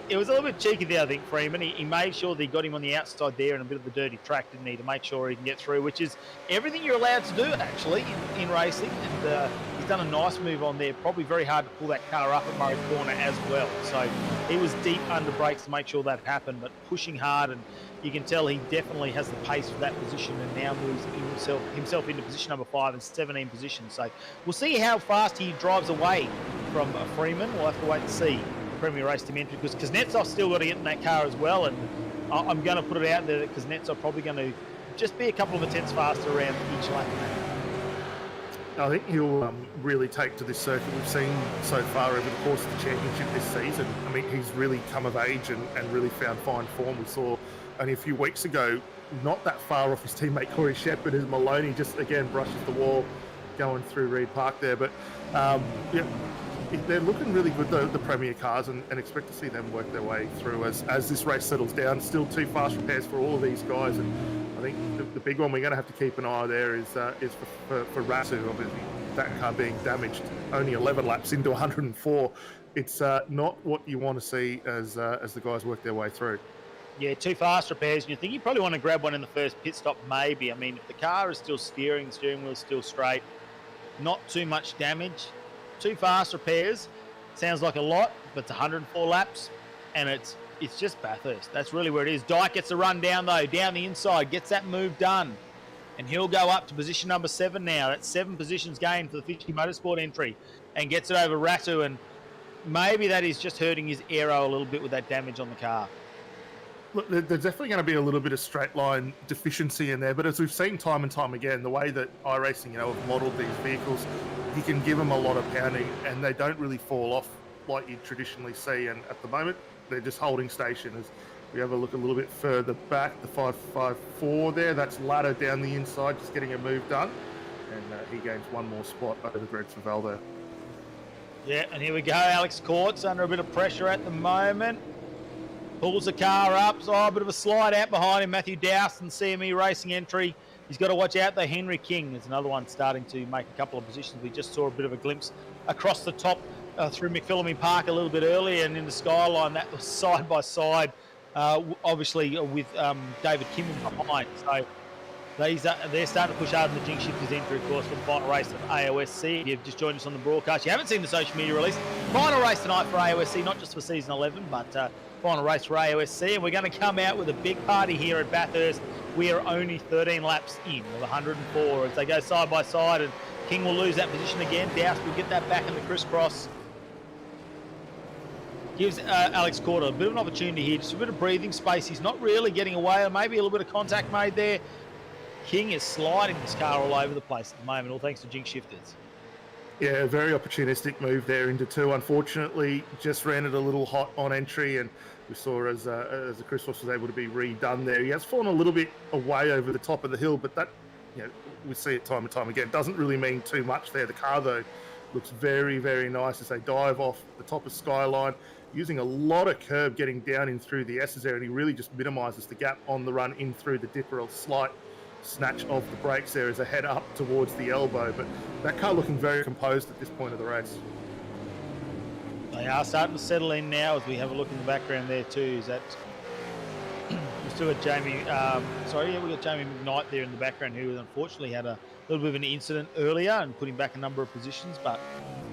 Speaker 1: It was a little bit cheeky there, I think, Freeman. He made sure that he got him on the outside there in a bit of a dirty track, didn't he, to make sure he can get through, which is everything you're allowed to do, actually, in racing. And he's done a nice move on there. Probably very hard to pull that car up at Murray Corner as well. So he was deep under brakes to make sure that happened, but pushing hard, and you can tell he definitely has the pace for that position and now moves himself into position number 5 and 17 position. So we'll see how fast he drives away from Freeman. We'll have to wait and see. Premier Race Team entry, because Kuznetsov's still got to get in that car as well, and I'm going to put it out there that Kuznetsov probably going to just be a couple of tenths faster around each lap.
Speaker 2: I think he'll really take to this circuit we've seen so far over the course of the championship this season. I mean, he's really come of age and really found fine form. We saw only a few weeks ago, not that far off his teammate Corey Shepherd, as Maloney just again brushes the wall going through Reed Park there. But yeah, they're looking really good, the Premier cars, and expect to see them work their way through as this race settles down. Still 2 fast repairs for all of these guys, and I think the big one we're going to have to keep an eye on there is for Ratu. Obviously, that car being damaged only 11 laps into 104. It's not what you want to see as the guys work their way through.
Speaker 1: Yeah, 2 fast repairs, and you think you probably want to grab one in the first pit stop, maybe. I mean, if the car is still steering, the steering wheel's still straight, not too much damage. 2 fast repairs sounds like a lot, but it's 104 laps, and it's just Bathurst. That's really where it is. Dyke gets a run down though, down the inside, gets that move done, and he'll go up to position number 7 now. That's 7 positions gained for the 50 Motorsport entry, and gets it over Ratu, and maybe that is just hurting his aero a little bit with that damage on the car.
Speaker 2: Look, there's definitely going to be a little bit of straight line deficiency in there, but as we've seen time and time again, the way that iRacing, have modelled these vehicles, you can give them a lot of pounding and they don't really fall off like you traditionally see. And at the moment, they're just holding station. As we have a look a little bit further back, the 554 there, that's ladder down the inside, just getting a move done, and he gains 1 more spot over Greg Favaldo.
Speaker 1: Yeah, and here we go. Alex Court's under a bit of pressure at the moment. Pulls the car up. So a bit of a slide out behind him. Matthew Dowson, CME Racing entry. He's got to watch out though. Henry King is another one starting to make a couple of positions. We just saw a bit of a glimpse across the top through McPhillamy Park a little bit earlier, and in the skyline that was side by side, obviously with David Kimmel behind. So they're starting to push hard in the Jinx Shifters entry, of course, for the final race of AOSC. If you've just joined us on the broadcast, you haven't seen the social media release. Final race tonight for AOSC, not just for season 11, but final race for AOSC, and we're going to come out with a big party here at Bathurst. We are only 13 laps in of 104 as they go side by side, and King will lose that position again. Douse will get that back in the crisscross. Gives Alex Corder a bit of an opportunity here, just a bit of breathing space. He's not really getting away, or maybe a little bit of contact made there. King is sliding this car all over the place at the moment, all thanks to Jinx Shifters.
Speaker 2: Yeah, a very opportunistic move there into 2. Unfortunately, just ran it a little hot on entry, and we saw as the crisscross was able to be redone there. He has fallen a little bit away over the top of the hill, but that, we see it time and time again. Doesn't really mean too much there. The car, though, looks very, very nice as they dive off the top of Skyline, using a lot of curb getting down in through the S's there, and he really just minimises the gap on the run in through the dipper. A slight snatch of the brakes there as a head up towards the elbow, but that car looking very composed at this point of the race.
Speaker 1: They are starting to settle in now as we have a look in the background there too. Is that we still got Jamie? We got Jamie McKnight there in the background, who unfortunately had a little bit of an incident earlier and put him back a number of positions, but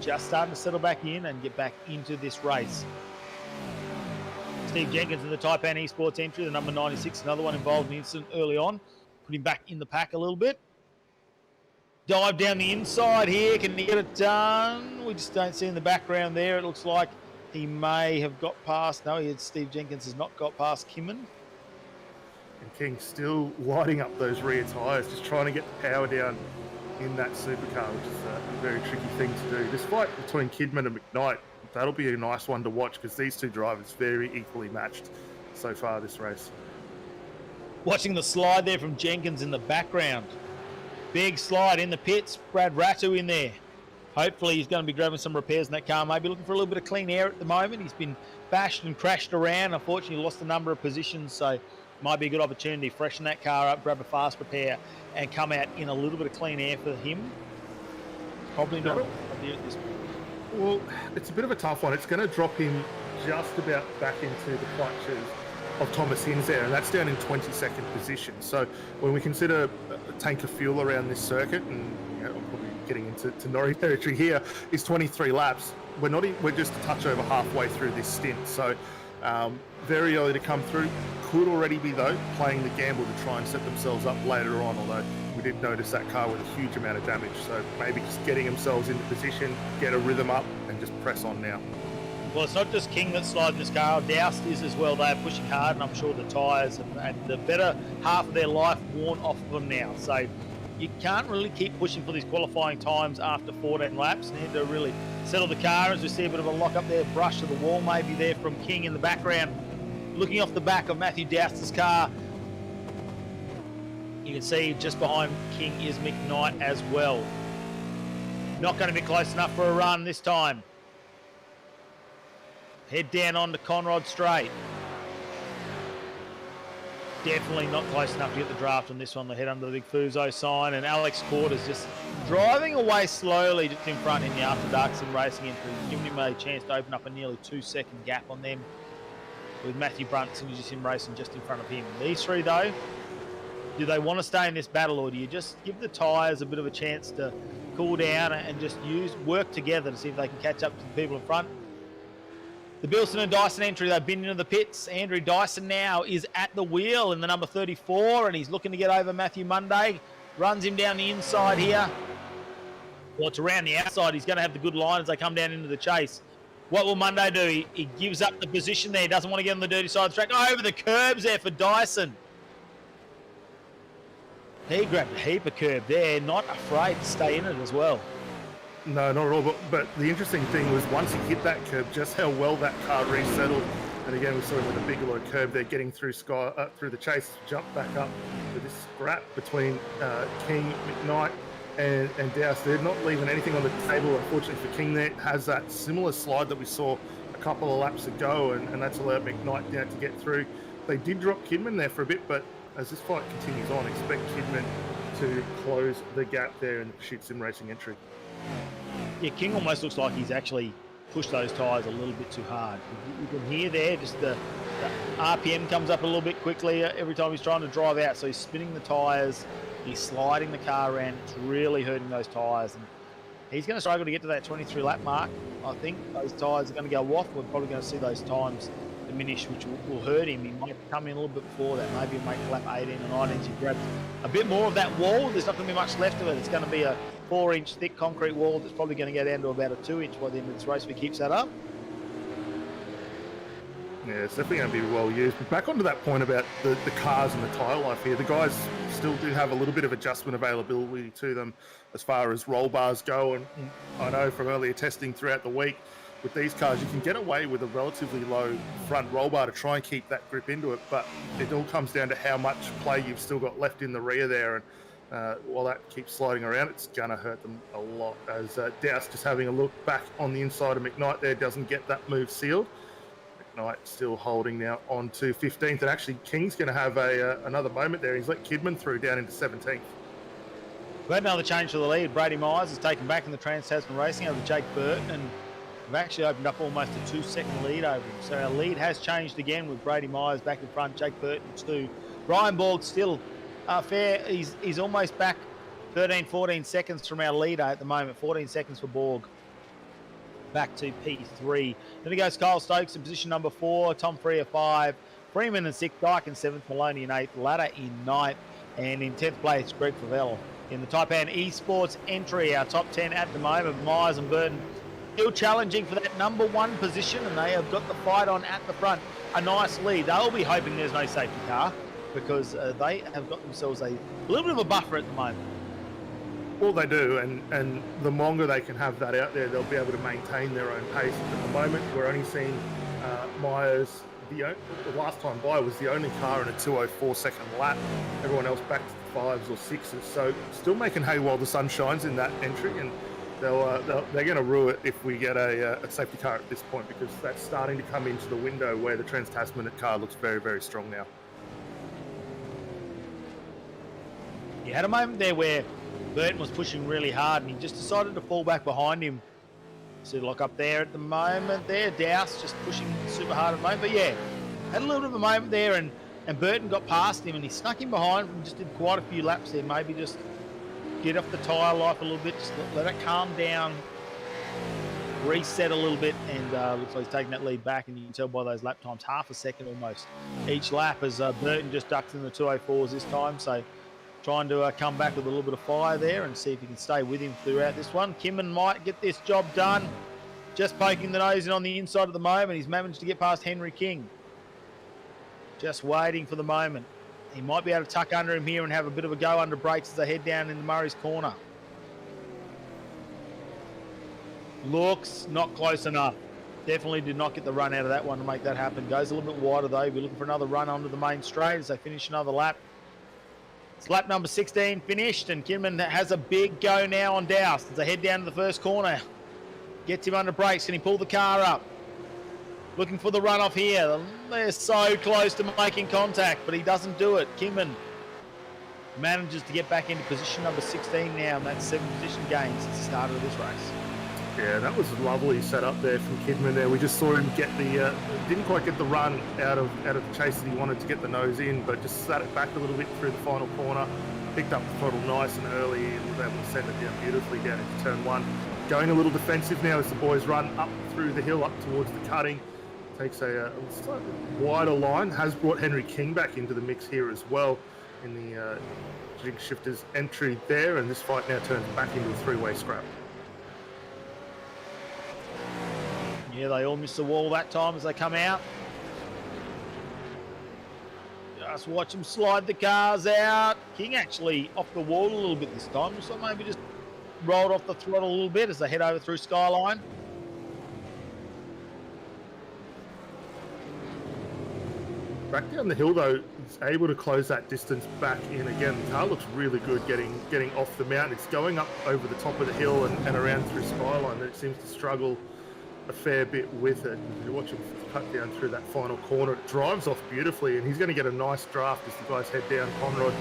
Speaker 1: just starting to settle back in and get back into this race. Steve Jenkins in the Taipan Esports entry, the number 96, another one involved in an incident early on. Put him back in the pack a little bit. Dive down the inside here. Can he get it done? We just don't see in the background there. It looks like he may have got past. No, Steve Jenkins has not got past Kimmin.
Speaker 2: And King still lighting up those rear tyres, just trying to get the power down in that supercar, which is a very tricky thing to do. This fight between Kidman and McKnight, that'll be a nice one to watch, because these two drivers very equally matched so far this race.
Speaker 1: Watching the slide there from Jenkins in the background. Big slide in the pits. Brad Ratu in there. Hopefully he's going to be grabbing some repairs in that car. Maybe looking for a little bit of clean air at the moment. He's been bashed and crashed around. Unfortunately, lost a number of positions. So Might be a good opportunity. Freshen that car up, grab a fast repair, and come out in a little bit of clean air for him. Probably not a good idea at this point.
Speaker 2: Well, it's a bit of a tough one. It's going to drop him just about back into the clutches of Thomas Hinds there, and that's down in 22nd position. So when we consider a tank of fuel around this circuit, and I'm probably getting into Norrie territory here, is 23 laps. We're just a touch over halfway through this stint. So very early to come through. Could already be, though, playing the gamble to try and set themselves up later on, although we did notice that car with a huge amount of damage. So maybe just getting themselves into position, get a rhythm up, and just press on now.
Speaker 1: Well, it's not just King that's sliding this car. Doust is as well. They're pushing hard, and I'm sure the tyres and the better half of their life worn off of them now. So you can't really keep pushing for these qualifying times after 14 laps. You need to really settle the car as we see a bit of a lock up there, brush to the wall maybe there from King in the background. Looking off the back of Matthew Doust's car, you can see just behind King is McKnight as well. Not going to be close enough for a run this time. Head down onto Conrod Straight. Definitely not close enough to get the draft on this one. They head under the big Fuso sign, and Alex Quarter's just driving away slowly just in front in the After Dark Sim Racing entry, giving him a chance to open up a nearly 2-second gap on them, with Matthew Brunson Sim Racing just in front of him. These three, though, do they want to stay in this battle, or do you just give the tyres a bit of a chance to cool down and just work together to see if they can catch up to the people in front? The Bilson and Dyson entry, they've been into the pits. Andrew Dyson now is at the wheel in the number 34, and he's looking to get over Matthew Monday. Runs him down the inside here. Well, it's around the outside. He's going to have the good line as they come down into the chase. What will Monday do? He gives up the position there. Doesn't want to get on the dirty side of the track. Over the curbs there for Dyson. He grabbed a heap of curb there. Not afraid to stay in it as well.
Speaker 2: No, not at all. But the interesting thing was once he hit that curb, just how well that car resettled. And again, we saw him with a Bigelow curb there, getting through through the chase, jump back up to this scrap between King, McKnight, and Doust. They're not leaving anything on the table. Unfortunately for King, there has that similar slide that we saw a couple of laps ago, and that's allowed McKnight down to get through. They did drop Kidman there for a bit, but as this fight continues on, expect Kidman to close the gap there in the Pursuit Sim Racing entry.
Speaker 1: Yeah, King almost looks like he's actually pushed those tyres a little bit too hard. You can hear there just the RPM comes up a little bit quickly every time he's trying to drive out. So he's spinning the tyres, he's sliding the car around. It's really hurting those tyres. And he's going to struggle to get to that 23 lap mark. I think those tyres are going to go off. We're probably going to see those times diminish, which will hurt him. He might come in a little bit before that. Maybe he'll make lap 18 or 19. He grabs a bit more of that wall. There's not going to be much left of it. It's going to be a 4-inch thick concrete wall that's probably going to go down to about a 2-inch by the end of this race if he keeps that up.
Speaker 2: Yeah, it's definitely going to be well used. But back onto that point about the cars and the tyre life here, the guys still do have a little bit of adjustment availability to them as far as roll bars go. And I know from earlier testing throughout the week, with these cars, you can get away with a relatively low front roll bar to try and keep that grip into it, but it all comes down to how much play you've still got left in the rear there, and while that keeps sliding around, it's going to hurt them a lot, as Doust just having a look back on the inside of McKnight there doesn't get that move sealed. McKnight still holding now on to 15th, and actually King's going to have another moment there. He's let Kidman through down into 17th.
Speaker 1: We've had another change to the lead. Brady Myers is taken back in the Trans-Tasman Racing over Jake Burton, and we've actually opened up almost a 2-second lead over him. So our lead has changed again with Brady Myers back in front, Jake Burton 2. Ryan Borg still fair. He's almost back 13, 14 seconds from our leader at the moment. 14 seconds for Borg. Back to P3. Then it goes Kyle Stokes in position number 4, Tom Freer 5, Freeman in 6th, Dyke in 7th, Maloney in 8th, Ladder in 9th, and in 10th place, Greg Favell. In the Taipan Esports entry, our top 10 at the moment, Myers and Burton still challenging for that number 1 position, and they have got the fight on at the front. A nice lead. They'll be hoping there's no safety car, because they have got themselves a little bit of a buffer at the moment.
Speaker 2: Well, they do, and the longer they can have that out there, they'll be able to maintain their own pace. At the moment, we're only seeing Myers, the last time by was the only car in a 2:04 lap. Everyone else back to the 5s or 6s. So still making hay while the sun shines in that entry, and they're going to rue it if we get a safety car at this point, because that's starting to come into the window where the Trans-Tasman car looks very, very strong now.
Speaker 1: You had a moment there where Burton was pushing really hard and he just decided to fall back behind him. So like up there at the moment there, Douse just pushing super hard at the moment. But yeah, had a little bit of a moment there and Burton got past him and he snuck in behind and just did quite a few laps there. Maybe just get off the tyre life a little bit, just let it calm down, reset a little bit, and looks like he's taking that lead back, and you can tell by those lap times, half a second almost each lap, as Burton just ducks in the 204s this time, so trying to come back with a little bit of fire there and see if he can stay with him throughout this one. Kimman might get this job done, just poking the nose in on the inside at the moment. He's managed to get past Henry King, just waiting for the moment. He might be able to tuck under him here and have a bit of a go under brakes as they head down into Murray's corner. Looks not close enough. Definitely did not get the run out of that one to make that happen. Goes a little bit wider though. Be looking for another run onto the main straight as they finish another lap. It's lap number 16 finished, and Kinman has a big go now on Douse as they head down to the first corner. Gets him under brakes. Can he pull the car up? Looking for the runoff here. They're so close to making contact, but he doesn't do it. Kinman manages to get back into position number 16 now, and that's 7 position gains since the start of this race.
Speaker 2: Yeah, that was a lovely setup there from Kidman there. We just saw him get the, didn't quite get the run out of the chase that he wanted to get the nose in, but just sat it back a little bit through the final corner, picked up the throttle nice and early, and was able to send it down beautifully down into turn 1. Going a little defensive now as the boys run up through the hill, up towards the cutting. Takes a slightly wider line, has brought Henry King back into the mix here as well in the Jinx Shifters entry there, and this fight now turns back into a 3-way scrap.
Speaker 1: Yeah, they all miss the wall that time as they come out. Just watch them slide the cars out. King actually off the wall a little bit this time, so maybe just rolled off the throttle a little bit as they head over through Skyline.
Speaker 2: Back down the hill though, it's able to close that distance back in again. The car looks really good getting off the mountain. It's going up over the top of the hill and around through Skyline, but it seems to struggle a fair bit with it. You watch him cut down through that final corner. It drives off beautifully, and he's going to get a nice draft as the guys head down Conrod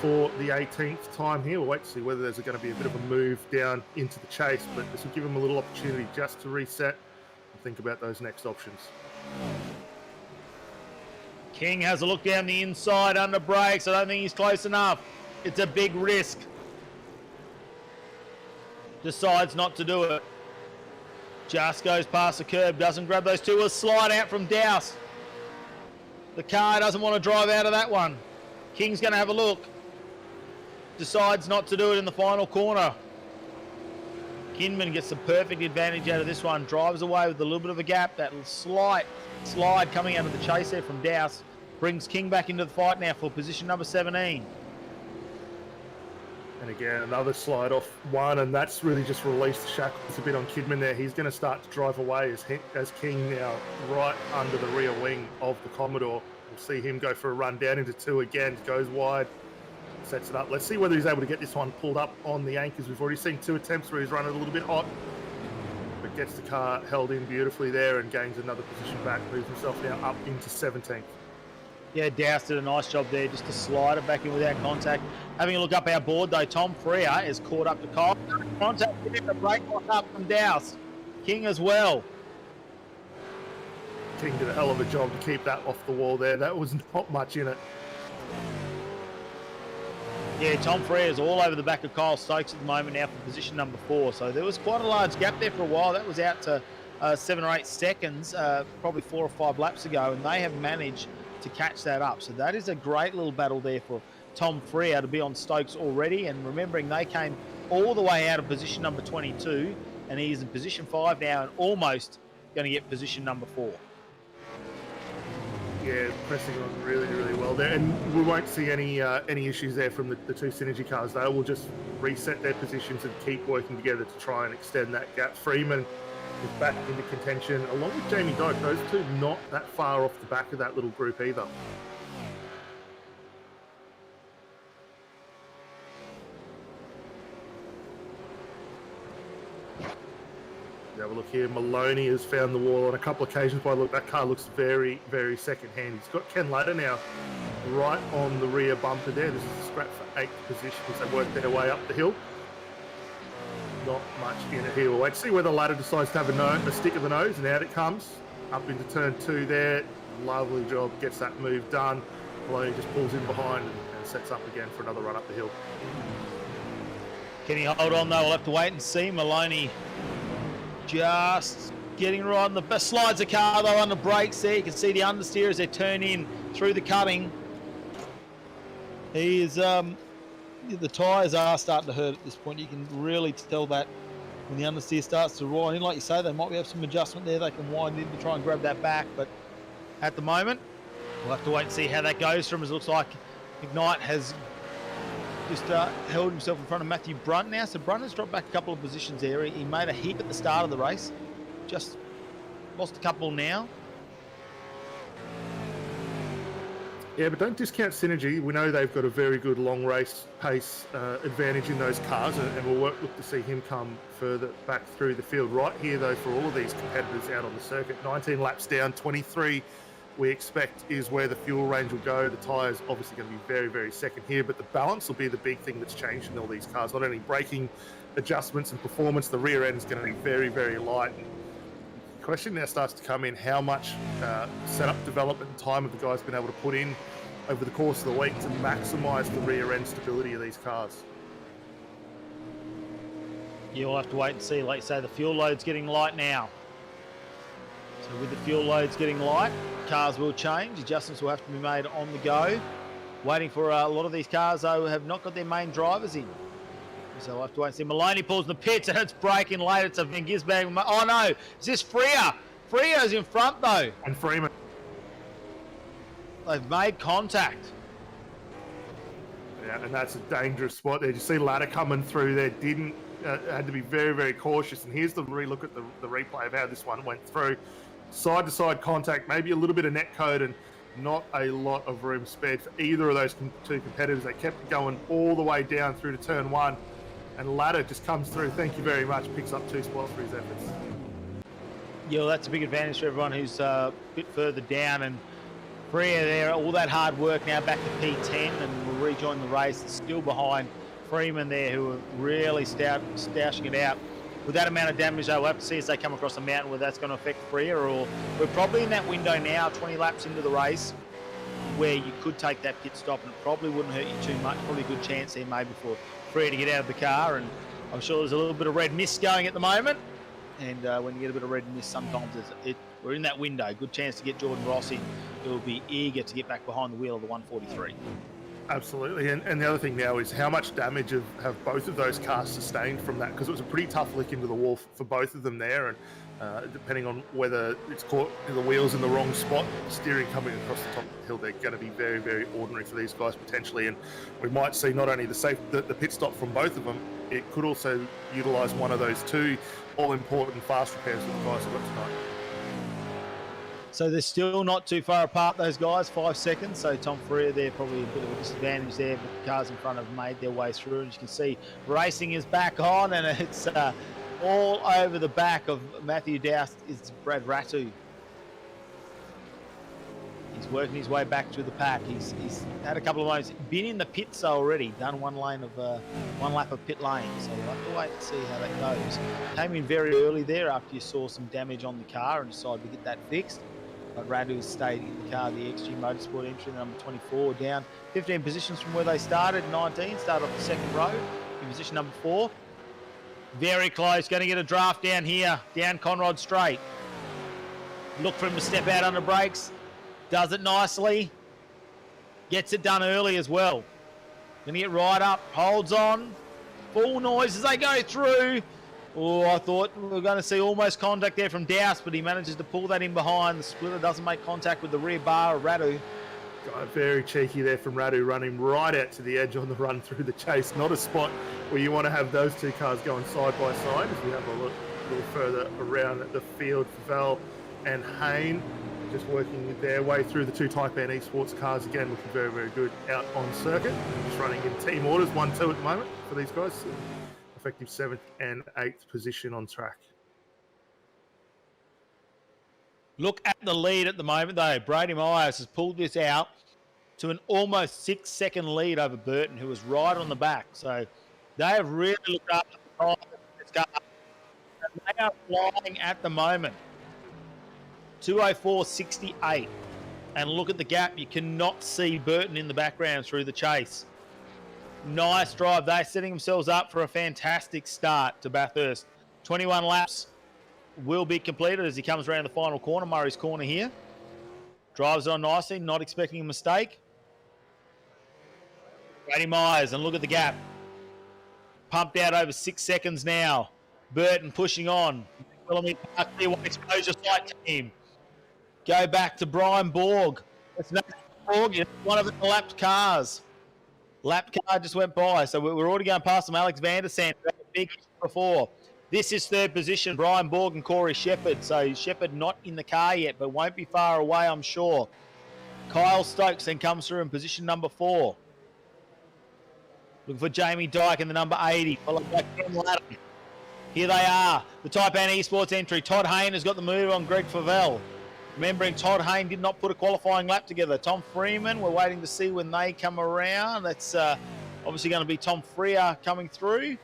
Speaker 2: for the 18th time here. We'll wait to see whether there's going to be a bit of a move down into the chase, but this will give him a little opportunity just to reset and think about those next options.
Speaker 1: King has a look down the inside under brakes. I don't think he's close enough. It's a big risk. Decides not to do it. Just goes past the curb, doesn't grab those two. A slide out from Douse. The car doesn't want to drive out of that one. King's going to have a look. Decides not to do it in the final corner. Kinman gets the perfect advantage out of this one. Drives away with a little bit of a gap. That slight slide coming out of the chase there from Douse brings King back into the fight now for position number 17.
Speaker 2: And again, another slide off one, and that's really just released the shackles a bit on Kidman there. He's going to start to drive away as King now right under the rear wing of the Commodore. We'll see him go for a run down into 2 again, goes wide, sets it up. Let's see whether he's able to get this one pulled up on the anchors. We've already seen 2 attempts where he's run it a little bit hot, but gets the car held in beautifully there and gains another position back, moves himself now up into 17th.
Speaker 1: Yeah, Douse did a nice job there just to slide it back in without contact. Having a look up our board though, Tom Freer is caught up to Kyle. Contact with the brake lock up from Douse. King as well.
Speaker 2: King did a hell of a job to keep that off the wall there. That was not much in it.
Speaker 1: Yeah, Tom Freer is all over the back of Kyle Stokes at the moment now for position number 4. So there was quite a large gap there for a while. That was out to 7 or 8 seconds, probably 4 or 5 laps ago, and they have managed to catch that up. So that is a great little battle there for Tom Freer to be on Stokes already, and remembering they came all the way out of position number 22, and he is in position 5 now and almost going to get position number 4.
Speaker 2: Yeah, pressing on really, really well there, and we won't see any issues there from the 2 Synergy cars. They will just reset their positions and keep working together to try and extend that gap. Freeman is back into contention along with Jamie Doak. Those two not that far off the back of that little group either. Have a look here. Maloney has found the wall on a couple of occasions. By look, that car looks very, very second-hand. He's got Ken Ladder now right on the rear bumper there. This is a scrap for 8th position as they work their way up the hill. Not much in it here. We'll wait to see where the ladder decides to have a stick of the nose, and out it comes. Up into turn 2 there. Lovely job, gets that move done. Maloney just pulls in behind and sets up again for another run up the hill.
Speaker 1: Can he hold on though? We'll have to wait and see. Maloney just getting right on the slides the car though on the brakes there. You can see the understeer as they turn in through the cutting. He is the tyres are starting to hurt at this point. You can really tell that when the understeer starts to wind in. Like you say, they might have some adjustment there. They can wind in to try and grab that back, but at the moment we'll have to wait and see how that goes for him. As it looks like Ignite has just held himself in front of Matthew Brunt now. So Brunt has dropped back a couple of positions there. He made a heap at the start of the race. Just lost a couple now.
Speaker 2: Yeah, but don't discount Synergy. We know they've got a very good long race pace advantage in those cars, and we'll look to see him come further back through the field. Right here, though, for all of these competitors out on the circuit, 19 laps down, 23 we expect is where the fuel range will go. The tyres obviously going to be very, very second here, but the balance will be the big thing that's changed in all these cars. Not only braking adjustments and performance, the rear end is going to be very, very light. And the question now starts to come in, how much setup development and time have the guys been able to put in over the course of the week to maximise the rear end stability of these cars?
Speaker 1: You'll have to wait and see. Like you say, the fuel load's getting light now. So with the fuel loads getting light, cars will change. Adjustments will have to be made on the go. Waiting for a lot of these cars, though, have not got their main drivers in. So we'll have to wait and see. Maloney pulls in the pits and it's braking late. It's a Van Gisbergen. Oh no, is this Freer? Freer's in front though.
Speaker 2: And Freeman.
Speaker 1: They've made contact.
Speaker 2: Yeah, and that's a dangerous spot there. You see ladder coming through there. Had to be very, very cautious. And here's the relook at the replay of how this one went through. Side-to-side contact, maybe a little bit of net code, and not a lot of room spared for either of those two competitors. They kept it going all the way down through to turn 1, and ladder just comes through. Thank you very much. Picks up 2 spots for his efforts.
Speaker 1: Yeah, well, that's a big advantage for everyone who's a bit further down. And Freer there, all that hard work now back to P10, and will rejoin the race. Still behind Freeman there, who are really stashing it out. With that amount of damage, though, we'll have to see as they come across the mountain whether that's going to affect Freer, or we're probably in that window now, 20 laps into the race, where you could take that pit stop and it probably wouldn't hurt you too much. Probably a good chance there maybe for Freer to get out of the car, and I'm sure there's a little bit of red mist going at the moment. And when you get a bit of red mist, sometimes we're in that window. Good chance to get Jordan Ross in. He'll be eager to get back behind the wheel of the 143.
Speaker 2: Absolutely, and the other thing now is how much damage have both of those cars sustained from that, because it was a pretty tough lick into the wall for both of them there, and depending on whether it's caught the wheels in the wrong spot, steering coming across the top of the hill, they're going to be very, very ordinary for these guys potentially, and we might see not only the pit stop from both of them, it could also utilise one of those 2 all-important fast repairs that the guys have got tonight.
Speaker 1: So they're still not too far apart, those guys, 5 seconds. So Tom Freer there, probably a bit of a disadvantage there, but the cars in front have made their way through. And you can see racing is back on, and it's all over the back of Matthew Doust is Brad Ratu. He's working his way back through the pack. He's had a couple of moments, been in the pits already, done one lap of pit lane. So we'll have to wait and see how that goes. Came in very early there after you saw some damage on the car and decided to get that fixed. But Radu has stayed in the car, the XG Motorsport entry, number 24, down 15 positions from where they started. 19, started off the second row, in position number 4. Very close, going to get a draft down here, down Conrod Straight. Look for him to step out under brakes. Does it nicely. Gets it done early as well. Going to get right up, holds on. Full noise as they go through. Oh, I thought we were going to see almost contact there from Doust, but he manages to pull that in behind. The splitter doesn't make contact with the rear bar of Radu.
Speaker 2: Very cheeky there from Radu, running right out to the edge on the run through the chase. Not a spot where you want to have those 2 cars going side by side. As we have a look a little further around the field, Val and Hayne just working their way through the 2 Type N Esports cars again, looking very, very good out on circuit. Just running in team orders, 1-2 at the moment for these guys. Effective 7th and 8th position on track.
Speaker 1: Look at the lead at the moment, though. Brady Myers has pulled this out to an almost 6-second lead over Burton, who was right on the back. So they have really looked up the time of this car. And they are flying at the moment. 2:04.68. And look at the gap. You cannot see Burton in the background through the chase. Nice drive. They're setting themselves up for a fantastic start to Bathurst. 21 laps will be completed as he comes around the final corner, Murray's corner here. Drives on nicely, not expecting a mistake. Brady Myers, and look at the gap. Pumped out over 6 seconds now. Burton pushing on. Exposure site team. Go back to Brian Borg. It's Borg, one of the lapped cars. Lapped car just went by, so we're already going past some Alex Vandersand, big before. This is third position, Brian Borg and Corey Shepherd. So Shepherd not in the car yet, but won't be far away, I'm sure. Kyle Stokes then comes through in position number 4. Looking for Jamie Dyke in the number 80, followed by Ken Laddam. Here they are, the Taipan Esports entry. Todd Hayne has got the move on Greg Favell. Remembering Todd Hayne did not put a qualifying lap together. Tom Freeman, we're waiting to see when they come around. That's obviously going to be Tom Freer coming through.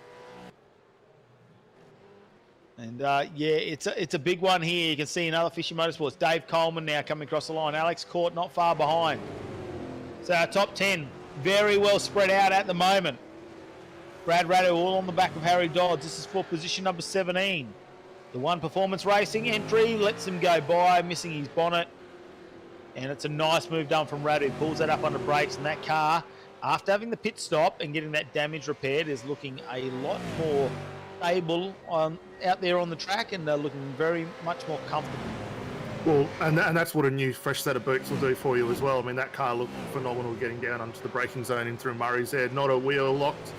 Speaker 1: And yeah, it's a big one here. You can see another Fishy Motorsports. Dave Coleman now coming across the line. Alex Court not far behind. So our top 10 very well spread out at the moment. Brad Ratto all on the back of Harry Dodds. This is for position number 17. The One Performance Racing entry lets him go by, missing his bonnet. And it's a nice move done from Ratto. Pulls that up under brakes, and that car, after having the pit stop and getting that damage repaired, is looking a lot more stable out there on the track, and looking very much more comfortable.
Speaker 2: Well, and that's what a new fresh set of boots will do for you as well. I mean, that car looked phenomenal getting down onto the braking zone in through Murray's there. Not a wheel locked,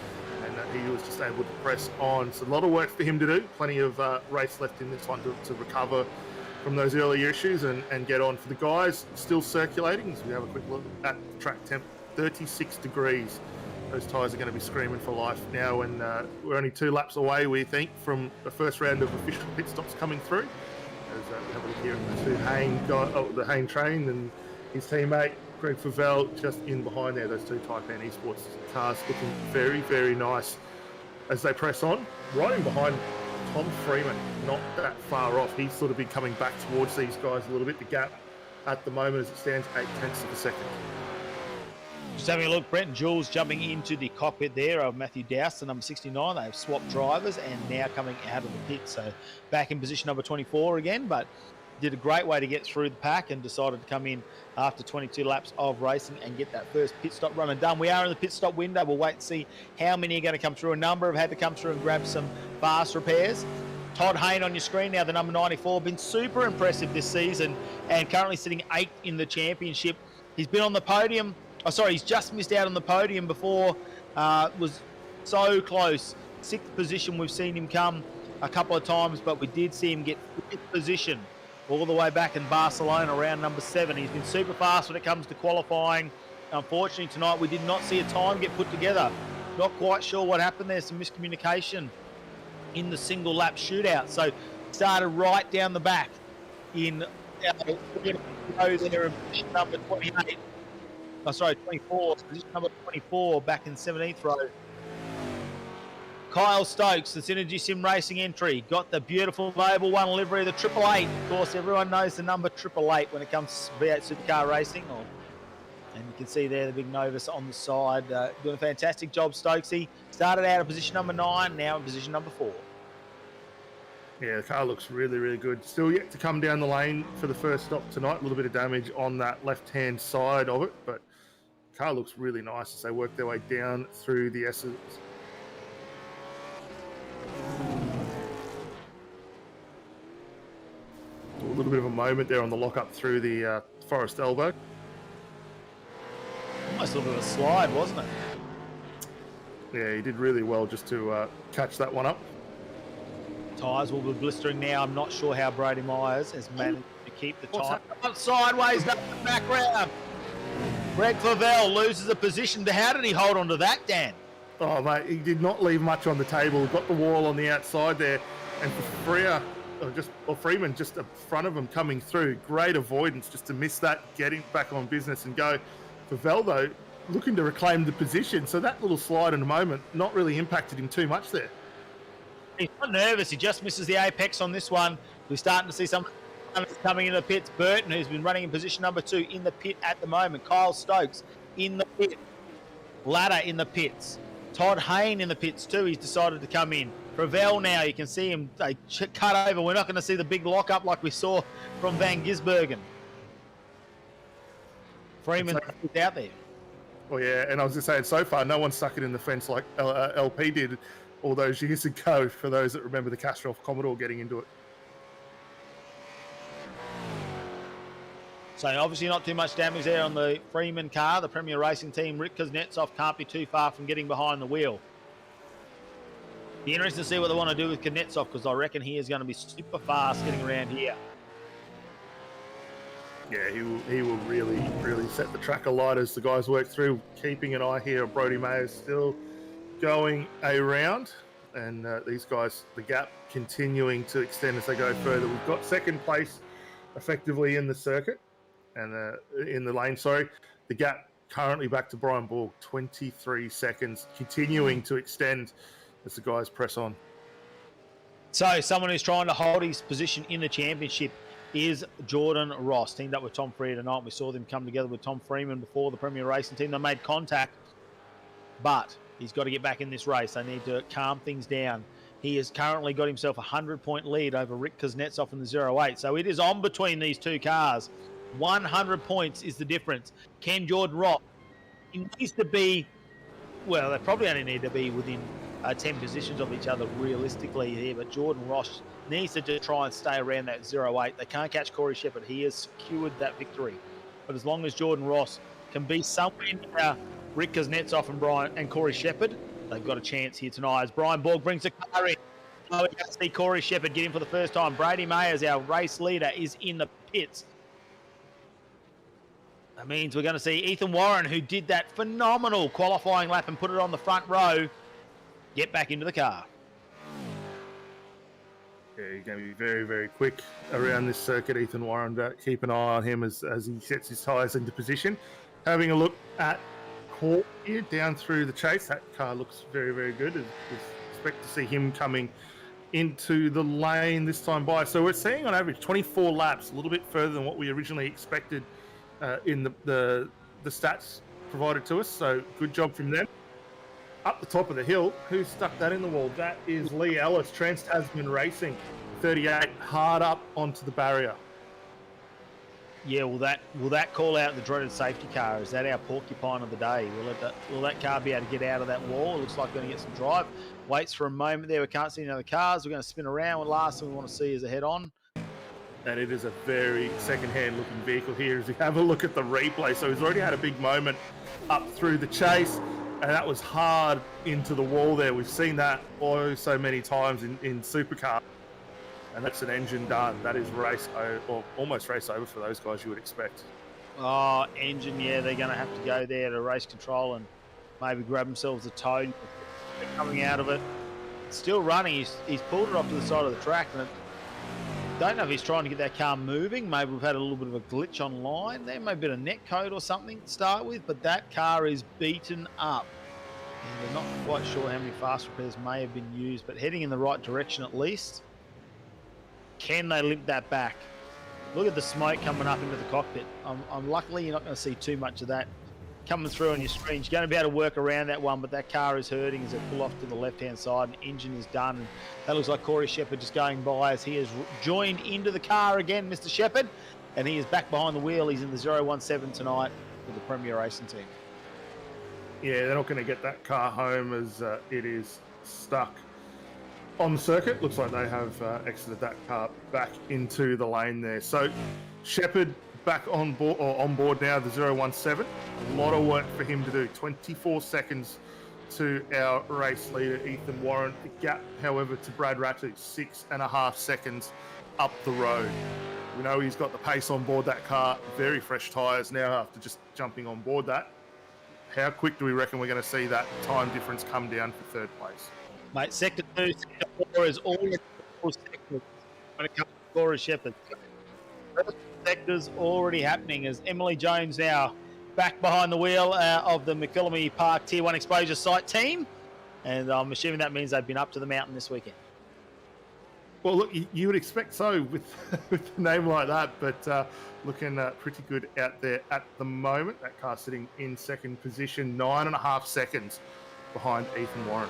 Speaker 2: and he was just able to press on. So a lot of work for him to do. Plenty of race left in this one to recover from those earlier issues and get on. For the guys still circulating, as we have a quick look at track temp, 36 degrees. Those tyres are going to be screaming for life now, and we're only 2 laps away, we think, from the first round of official pit stops coming through. As we have a look here at the Hayne train and his teammate Greg Favell just in behind there. Those 2 Taipan Esports cars looking very, very nice as they press on. Right in behind Tom Freeman, not that far off. He's sort of been coming back towards these guys a little bit. The gap at the moment as it stands, 0.8 of a second.
Speaker 1: Just having a look, Brent and Jules jumping into the cockpit there of Matthew Dowse, the number 69. They have swapped drivers and now coming out of the pit. So back in position number 24 again, but did a great way to get through the pack and decided to come in after 22 laps of racing and get that first pit stop run and done. We are in the pit stop window. We'll wait and see how many are going to come through. A number have had to come through and grab some fast repairs. Todd Hayne on your screen now, the number 94, been super impressive this season and currently sitting 8th in the championship. He's been on the podium. Oh, sorry, he's just missed out on the podium before. Was so close. 6th position, we've seen him come a couple of times, but we did see him get 5th position all the way back in Barcelona, round number 7. He's been super fast when it comes to qualifying. Unfortunately, tonight we did not see a time get put together. Not quite sure what happened there. Some miscommunication in the single lap shootout. So started right down the back in position number 28. Oh, sorry, 24. Position number 24 back in 17th row. Kyle Stokes, the Synergy Sim Racing entry, got the beautiful Mobile 1 livery, the 888. Of course, everyone knows the number 888 when it comes to V8 supercar racing. And you can see there the big Novus on the side. Doing a fantastic job, Stokesy. Started out of position number 9, now in position number 4.
Speaker 2: Yeah, the car looks really, really good. Still yet to come down the lane for the first stop tonight. A little bit of damage on that left-hand side of it, but the car looks really nice as they work their way down through the S's. A little bit of a moment there on the lock-up through the Forest Elbow.
Speaker 1: Almost a little bit of a slide, wasn't it?
Speaker 2: Yeah, he did really well just to catch that one up.
Speaker 1: Tyres will be blistering now. I'm not sure how Brady Myers has managed to keep the tyre. Sideways, up the background. Greg Favell loses a position. How did he hold on to that, Dan?
Speaker 2: Oh, mate, he did not leave much on the table. Got the wall on the outside there. And for Freeman just in front of him coming through. Great avoidance just to miss that, get him back on business and go. Valdo looking to reclaim the position. So that little slide in a moment not really impacted him too much there.
Speaker 1: He's not nervous. He just misses the apex on this one. We're starting to see some coming into the pits. Burton, who's been running in position number 2 in the pit at the moment. Kyle Stokes in the pit. Ladder in the pits. Todd Hayne in the pits too. He's decided to come in. Gravel now, you can see him. They cut over. We're not going to see the big lockup like we saw from Van Gisbergen. Freeman is out there.
Speaker 2: Oh yeah, and I was just saying, so far no one stuck it in the fence like LP did all those years ago. For those that remember the Castrol Commodore getting into it.
Speaker 1: So obviously not too much damage there on the Freeman car. The Premier Racing team, Rick Kuznetsov can't be too far from getting behind the wheel. Be interesting to see what they want to do with Kuznetsov, because I reckon he is going to be super fast getting around here.
Speaker 2: Yeah, he will really set the track alight as the guys work through. Keeping an eye here, Brody Mayer's still going around, and these guys, the gap continuing to extend as they go further. We've got second place effectively in the circuit. And in the lane, sorry. The gap currently back to Brian Ball, 23 seconds, continuing to extend as the guys press on.
Speaker 1: So someone who's trying to hold his position in the championship is Jordan Ross. Teamed up with Tom Freer tonight. We saw them come together with Tom Freeman before the Premier Racing team. They made contact, but he's got to get back in this race. They need to calm things down. He has currently got himself a 100-point lead over Rick Kuznetsov in the 08. So it is on between these two cars. 100 points is the difference. Can Jordan Ross, he needs to be, well, they probably only need to be within 10 positions of each other realistically here, but Jordan Ross needs to just try and stay around that 08. They can't catch Corey Shepherd. He has secured that victory. But as long as Jordan Ross can be somewhere near Rick Kuznetsov and Corey Shepherd, they've got a chance here tonight. As Brian Borg brings the car in. Oh, we can see Corey Shepherd get in for the first time. Brady Mayers, our race leader, is in the pits. That means we're going to see Ethan Warren, who did that phenomenal qualifying lap and put it on the front row, get back into the car.
Speaker 2: Yeah, he's going to be very quick around this circuit, Ethan Warren. But keep an eye on him as he sets his tyres into position. Having a look at Court here down through the chase. That car looks very good. Expect to see him coming into the lane this time by. So we're seeing on average 24 laps, a little bit further than what we originally expected in the stats provided to us. So good job from them. Up the top of the hill, who stuck that in the wall? That is Lee Ellis, Trans-Tasman Racing, 38, hard up onto the barrier.
Speaker 1: Yeah, will that call out the dreaded safety car? Is that our porcupine of the day? Will that car be able to get out of that wall? It looks like we're going to get some drive. Waits for a moment there. We can't see any other cars. We're going to spin around. The last thing we want to see is a head-on.
Speaker 2: And it is a very second-hand looking vehicle here as we have a look at the replay. So he's already had a big moment up through the chase, and that was hard into the wall there. We've seen that so many times in supercar. And that's an engine done. That is race over, or almost race over for those guys you would expect.
Speaker 1: Oh, engine, yeah, they're going to have to go there to race control and maybe grab themselves a tow coming out of it. Still running. He's pulled it off to the side of the track. And don't know if he's trying to get that car moving. Maybe we've had a little bit of a glitch online there. Maybe a bit of net code or something to start with. But that car is beaten up. And we're not quite sure how many fast repairs may have been used, but heading in the right direction at least. Can they limp that back? Look at the smoke coming up into the cockpit. I'm luckily you're not going to see too much of that coming through on your screen. You're going to be able to work around that one, but that car is hurting as they pull off to the left-hand side and engine is done. And that looks like Corey Shepherd just going by as he has joined into the car again, Mr. Shepherd, and he is back behind the wheel. He's in the 017 tonight with the Premier Racing team.
Speaker 2: Yeah, they're not going to get that car home as it is stuck on the circuit. Looks like they have exited that car back into the lane there. So Shepherd back on board now, the 017. A lot of work for him to do. 24 seconds to our race leader, Ethan Warren. The gap, however, to Brad Ratu, 6.5 seconds up the road. We know he's got the pace on board that car. Very fresh tyres now after just jumping on board that. How quick do we reckon we're going to see that time difference come down for third place?
Speaker 1: Mate, Sector 2, Sector 4 is already full sectors when it comes to Corey Shepherd. First sector's already happening as Emily Jones now back behind the wheel of the McPhillamy Park Tier 1 Exposure Site team. And I'm assuming that means they've been up to the mountain this weekend.
Speaker 2: Well, look, you would expect so with, with a name like that, but looking pretty good out there at the moment. That car sitting in second position, 9.5 seconds behind Ethan Warren.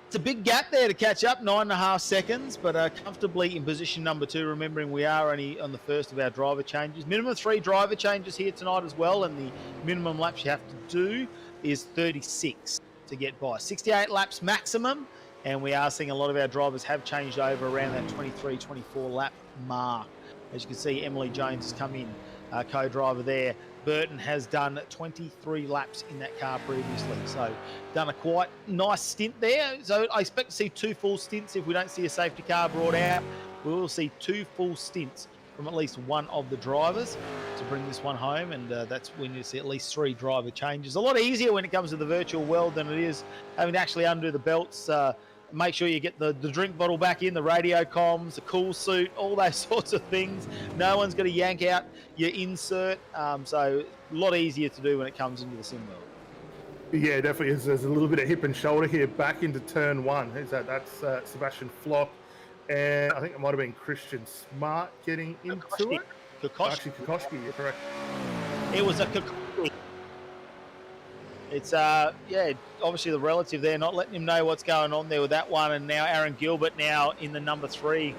Speaker 1: It's a big gap there to catch up, 9.5 seconds, but comfortably in position number 2, remembering we are only on the first of our driver changes. Minimum 3 driver changes here tonight as well, and the minimum laps you have to do is 36 to get by. 68 laps maximum, and we are seeing a lot of our drivers have changed over around that 23, 24 lap mark. As you can see, Emily Jones has come in, co-driver there. Burton has done 23 laps in that car previously, so done a quite nice stint there. So I expect to see 2 full stints if we don't see a safety car brought out. We will see 2 full stints from at least one of the drivers to bring this one home, and that's when you see at least 3 driver changes. A lot easier when it comes to the virtual world than it is having to actually undo the belts. Make sure you get the drink bottle back in, the radio comms, the cool suit, all those sorts of things. No one's going to yank out your insert. So a lot easier to do when it comes into the sim world.
Speaker 2: Yeah, definitely. There's a little bit of hip and shoulder here back into turn 1. Who's that? That's Sebastian Flock. And I think it might have been Christian Smart getting into it.
Speaker 1: Kokoschki.
Speaker 2: Actually, Kokoschki, you're correct.
Speaker 1: It was a Kokoschki. It's, yeah, obviously the relative there, not letting him know what's going on there with that one. And now Aaron Gilbert now in the number 3,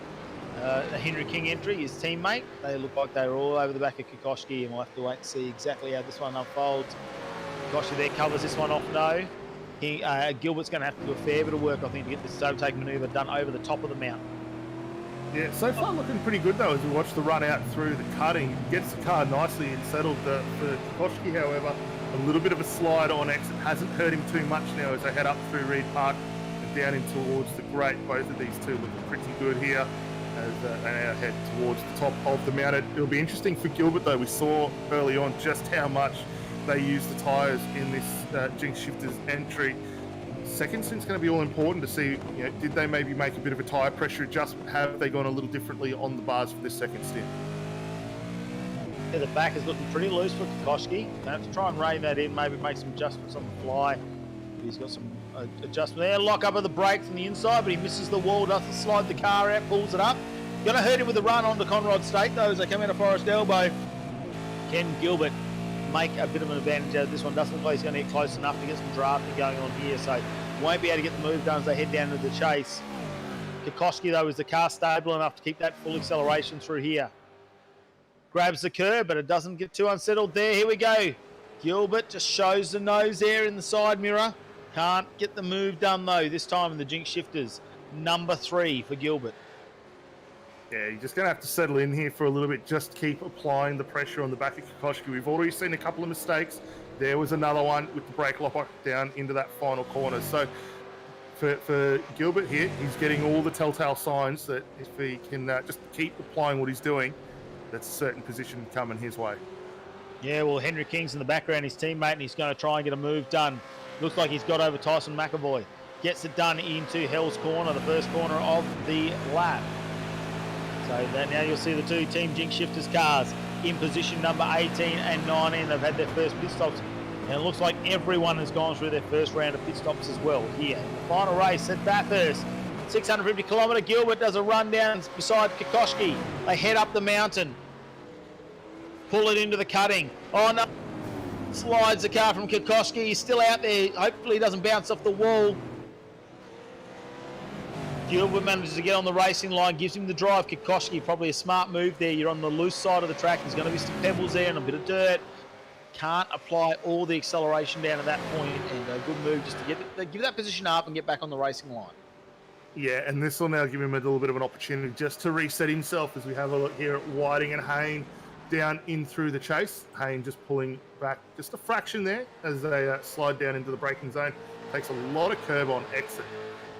Speaker 1: Henry King entry, his teammate. They look like they were all over the back of Kokoschki, and we'll have to wait and see exactly how this one unfolds. Kokoschki there covers this one off, no. Gilbert's going to have to do a fair bit of work, I think, to get this overtake manoeuvre done over the top of the mountain.
Speaker 2: Yeah, so far looking pretty good though as we watch the run out through the cutting. Gets the car nicely and settled. For Kokoschki, however, a little bit of a slide on exit hasn't hurt him too much now as they head up through Reed Park and down in towards the Great. Both of these two looking pretty good here as they now head towards the top of the mountain. It'll be interesting for Gilbert though. We saw early on just how much they use the tyres in this Jinx Shifters entry. Second stint's going to be all important to see, did they maybe make a bit of a tyre pressure adjustment? Have they gone a little differently on the bars for this second stint?
Speaker 1: Yeah, the back is looking pretty loose for Kokoschki. They have to try and rein that in, maybe make some adjustments on the fly. He's got some adjustment there. Lock up of the brake from the inside, but he misses the wall, doesn't slide the car out, pulls it up. Going to hurt him with the run onto Conrod State, though, as they come out of Forest Elbow. Can Gilbert make a bit of an advantage out of this one? Doesn't look like he's going to get close enough to get some drafting going on here, so won't be able to get the move done as they head down to the chase. Kokoschki, though, is the car stable enough to keep that full acceleration through here. Grabs the curb, but it doesn't get too unsettled there. Here we go. Gilbert just shows the nose there in the side mirror. Can't get the move done, though, this time in the Jinx Shifters. Number 3 for Gilbert.
Speaker 2: Yeah, you're just going to have to settle in here for a little bit. Just keep applying the pressure on the back of Kokoschki. We've already seen a couple of mistakes. There was another one with the brake lock down into that final corner. So for Gilbert here, he's getting all the telltale signs that if he can just keep applying what he's doing, that's a certain position coming his way.
Speaker 1: Yeah, well, Henry King's in the background, his teammate, and he's going to try and get a move done. Looks like he's got over Tyson McAvoy. Gets it done into Hell's Corner, the first corner of the lap. So now you'll see the 2 Team Jinx Shifters cars in position number 18 and 19. They've had their first pit stops, and it looks like everyone has gone through their first round of pit stops as well here. In the final race at Bathurst, 650 kilometre, Gilbert does a run down beside Kokoschki. They head up the mountain, pull it into the cutting. Oh no, slides the car from Kokoschki. He's still out there. Hopefully he doesn't bounce off the wall. Gilbert manages to get on the racing line, gives him the drive. Kokoschki, probably a smart move there. You're on the loose side of the track. There's going to be some pebbles there and a bit of dirt. Can't apply all the acceleration down at that point, and a good move just to give that position up and get back on the racing line.
Speaker 2: Yeah, and this will now give him a little bit of an opportunity just to reset himself as we have a look here at Whiting and Hayne down in through the chase. Hayne just pulling back just a fraction there as they slide down into the braking zone. Takes a lot of curb on exit,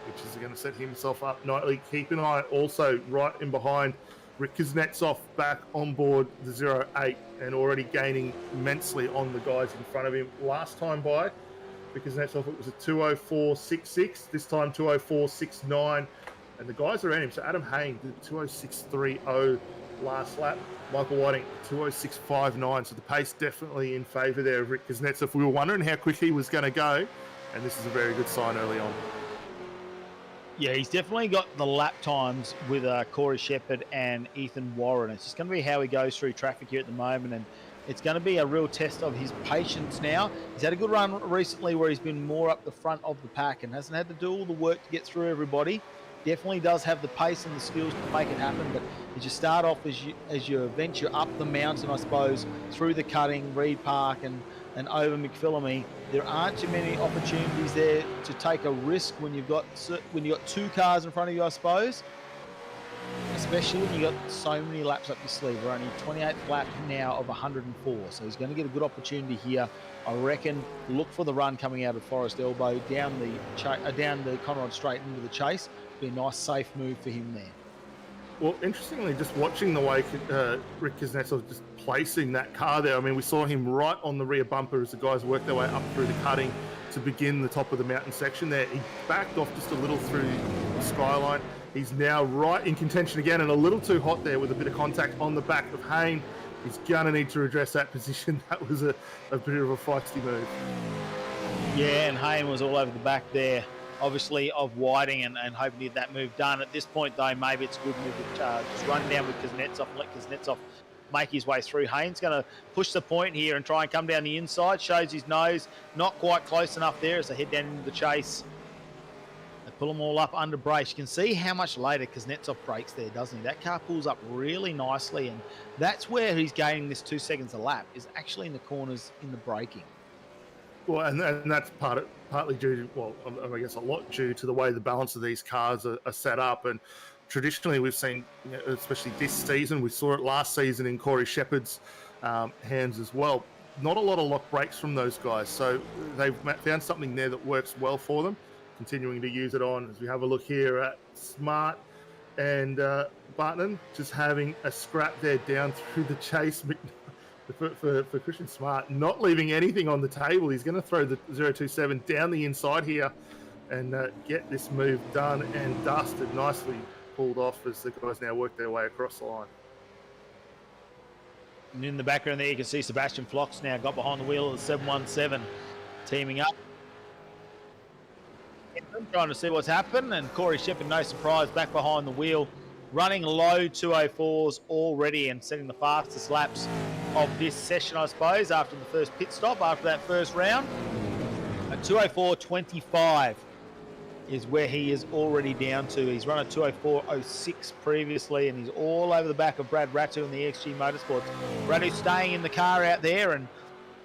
Speaker 2: which is going to set himself up nicely. Keep an eye also right in behind Rick Kuznetsov back on board the 08 and already gaining immensely on the guys in front of him. Last time by, Rick Kuznetsov, it was a 204.66. This time 204.69. And the guys around him, so Adam Hayne did 206.30 last lap. Michael Whiting, 2:06.59, so the pace definitely in favour there of Rick Kuznetsov. We were wondering how quick he was going to go, and this is a very good sign early on.
Speaker 1: Yeah, he's definitely got the lap times with Corey Shepherd and Ethan Warren. It's just going to be how he goes through traffic here at the moment, and it's going to be a real test of his patience now. He's had a good run recently where he's been more up the front of the pack and hasn't had to do all the work to get through everybody. Definitely does have the pace and the skills to make it happen, but as you start off, as you venture up the mountain, I suppose, through the cutting, Reed Park and over McPhillamy, there aren't too many opportunities there to take a risk when you've got two cars in front of you, I suppose. Especially when you've got so many laps up your sleeve. We're only 28th lap now of 104, so he's going to get a good opportunity here. I reckon look for the run coming out of Forest Elbow down the Conrad Straight into the chase. Be a nice safe move for him there.
Speaker 2: Well, interestingly, just watching the way Rick Kuznetsov just placing that car there, I mean, we saw him right on the rear bumper as the guys worked their way up through the cutting to begin the top of the mountain section there. He backed off just a little through the skyline. He's now right in contention again and a little too hot there with a bit of contact on the back of Hayne. He's going to need to redress that position. That was a bit of a feisty move.
Speaker 1: Yeah, and Hayne was all over the back there, obviously, of Whiting and hoping to get that move done. At this point, though, maybe it's a good move to just run down with Kuznetsov and let Kuznetsov make his way through. Hayne's going to push the point here and try and come down the inside. Shows his nose, not quite close enough there as they head down into the chase. They pull them all up under brace. You can see how much later Kuznetsov brakes there, doesn't he? That car pulls up really nicely, and that's where he's gaining this 2 seconds a lap, is actually in the corners in the braking.
Speaker 2: Well, and that's partly due to, well, I guess a lot due to the way the balance of these cars are set up. And traditionally, we've seen, especially this season, we saw it last season in Corey Shepherd's hands as well. Not a lot of lock brakes from those guys. So they've found something there that works well for them, continuing to use it on. As we have a look here at Smart and Barton, just having a scrap there down through the chase. For Christian Smart, not leaving anything on the table. He's going to throw the 027 down the inside here and get this move done and dusted, nicely pulled off as the guys now work their way across the line.
Speaker 1: And in the background there, you can see Sebastian Flox now got behind the wheel of the 717, teaming up. Trying to see what's happened, and Corey Shepherd, no surprise, back behind the wheel, running low 204s already and setting the fastest laps of this session, I suppose, after the first pit stop, after that first round. A 204.25 is where he is already down to. He's run a 204.06 previously, and he's all over the back of Brad Ratu in the XG Motorsports. Ratu staying in the car out there, and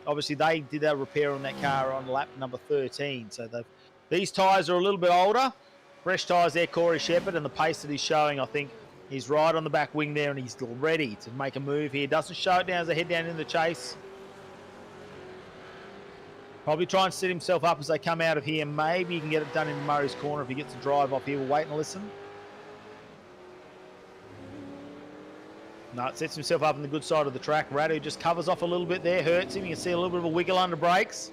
Speaker 1: obviously they did a repair on that car on lap number 13. So these tyres are a little bit older. Fresh tyres there, Corey Shepherd, and the pace that he's showing, I think, he's right on the back wing there, and he's ready to make a move here. Doesn't show it down as they head down in the chase. Probably try and set himself up as they come out of here. Maybe he can get it done in Murray's corner if he gets a drive off here. We'll wait and listen. No, it sets himself up on the good side of the track. Radu just covers off a little bit there, hurts him. You can see a little bit of a wiggle under brakes.